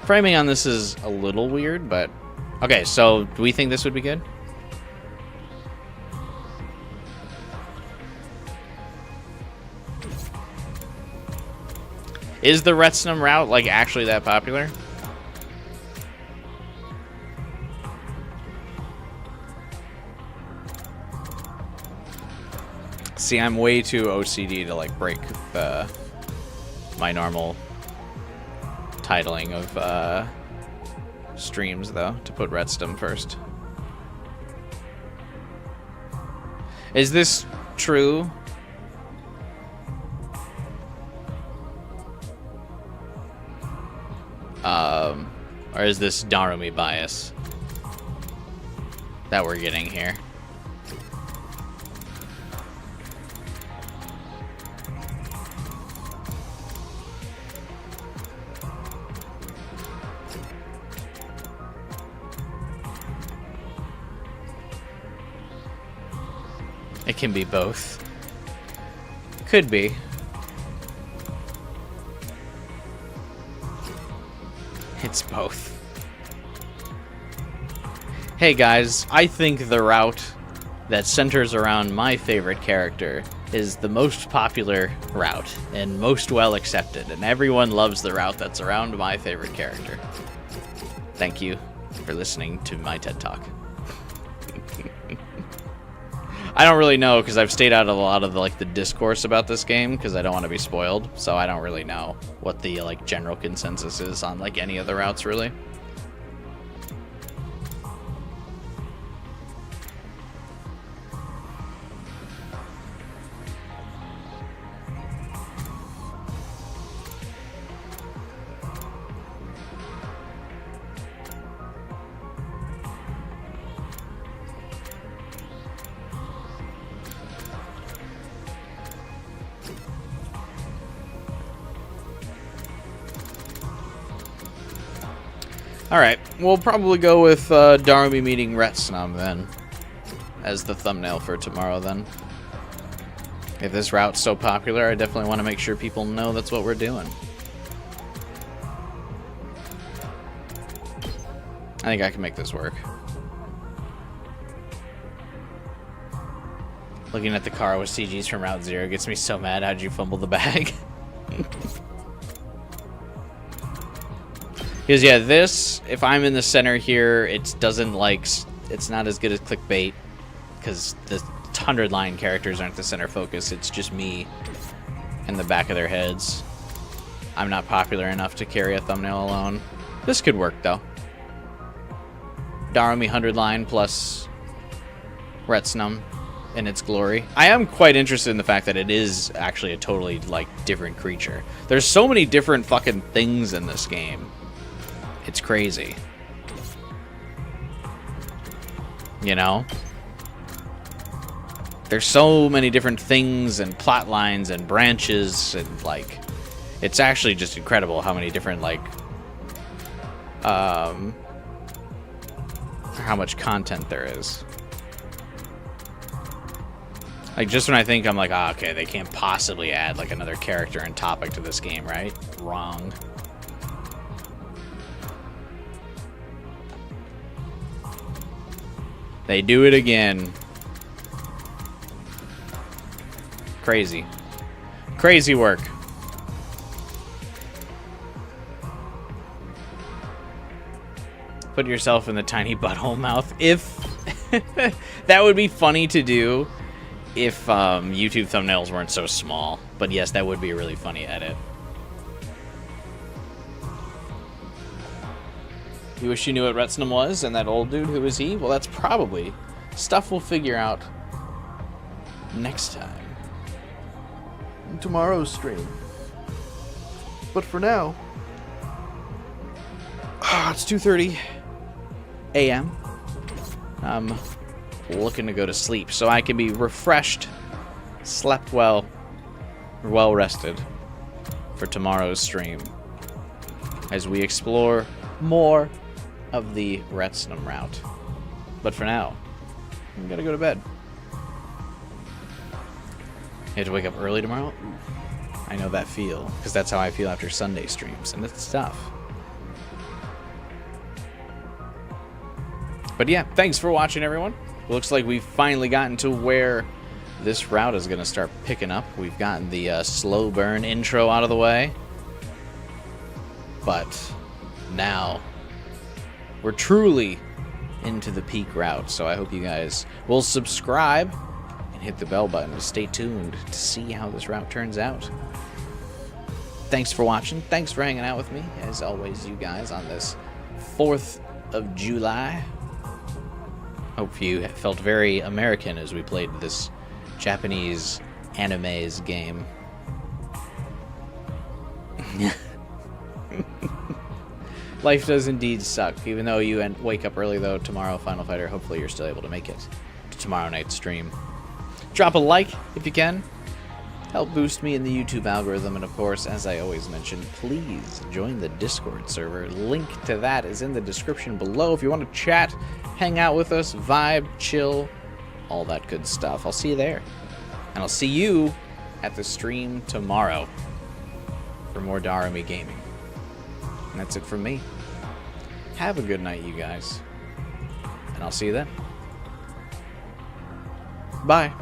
Framing on this is a little weird, but... Okay, so do we think this would be good? Is the Ratsnom route, like, actually that popular? See, I'm way too OCD to, like, break my normal titling of streams, though, to put Ratsnom first. Is this true? Or is this Darumi bias that we're getting here? It can be both. Could be. It's both. Hey guys, I think the route that centers around my favorite character is the most popular route and most well accepted, and everyone loves the route that's around my favorite character. Thank you for listening to my TED Talk. I don't really know, because I've stayed out of a lot of the discourse about this game because I don't want to be spoiled, so I don't really know what the general consensus is on any of the routes really. Alright, we'll probably go with Nozomi meeting Ratsnom then, as the thumbnail for tomorrow then. If this route's so popular, I definitely want to make sure people know that's what we're doing. I think I can make this work. Looking at the car with CGs from Route 0 gets me so mad. How'd you fumble the bag? Because yeah, this, if I'm in the center here, it doesn't it's not as good as clickbait, because the 100-line characters aren't the center focus. It's just me in the back of their heads. I'm not popular enough to carry a thumbnail alone. This could work though. Nozomi 100-line plus Ratsnom in its glory. I am quite interested in the fact that it is actually a totally different creature. There's so many different fucking things in this game. It's crazy. You know? There's so many different things and plot lines and branches and it's actually just incredible how many different how much content there is. Just when I think I'm okay, they can't possibly add another character and topic to this game, right? Wrong. They do it again. Crazy. Crazy work. Put yourself in the tiny butthole mouth. If that would be funny to do if YouTube thumbnails weren't so small. But yes, that would be a really funny edit. You wish you knew what Ratsnom was, and that old dude, who is he? Well, that's probably stuff we'll figure out next time. In tomorrow's stream. But for now, it's 2:30 a.m. I'm looking to go to sleep so I can be refreshed, slept well, well rested for tomorrow's stream as we explore more of the Ratsnom route. But for now, I'm gonna go to bed. You have to wake up early tomorrow? I know that feel, because that's how I feel after Sunday streams, and it's tough. But yeah, thanks for watching, everyone. Looks like we've finally gotten to where this route is going to start picking up. We've gotten the slow burn intro out of the way. But now we're truly into the peak route. So I hope you guys will subscribe and hit the bell button to stay tuned to see how this route turns out. Thanks for watching. Thanks for hanging out with me, as always, you guys, on this 4th of July. Hope you felt very American as we played this Japanese animes game. Life does indeed suck. Even though you wake up early, though, tomorrow, Final Fighter, hopefully you're still able to make it to tomorrow night's stream. Drop a like if you can. Help boost me in the YouTube algorithm. And, of course, as I always mention, please join the Discord server. Link to that is in the description below. If you want to chat, hang out with us, vibe, chill, all that good stuff. I'll see you there. And I'll see you at the stream tomorrow for more Nozomi gaming. And that's it from me. Have a good night, you guys. And I'll see you then. Bye.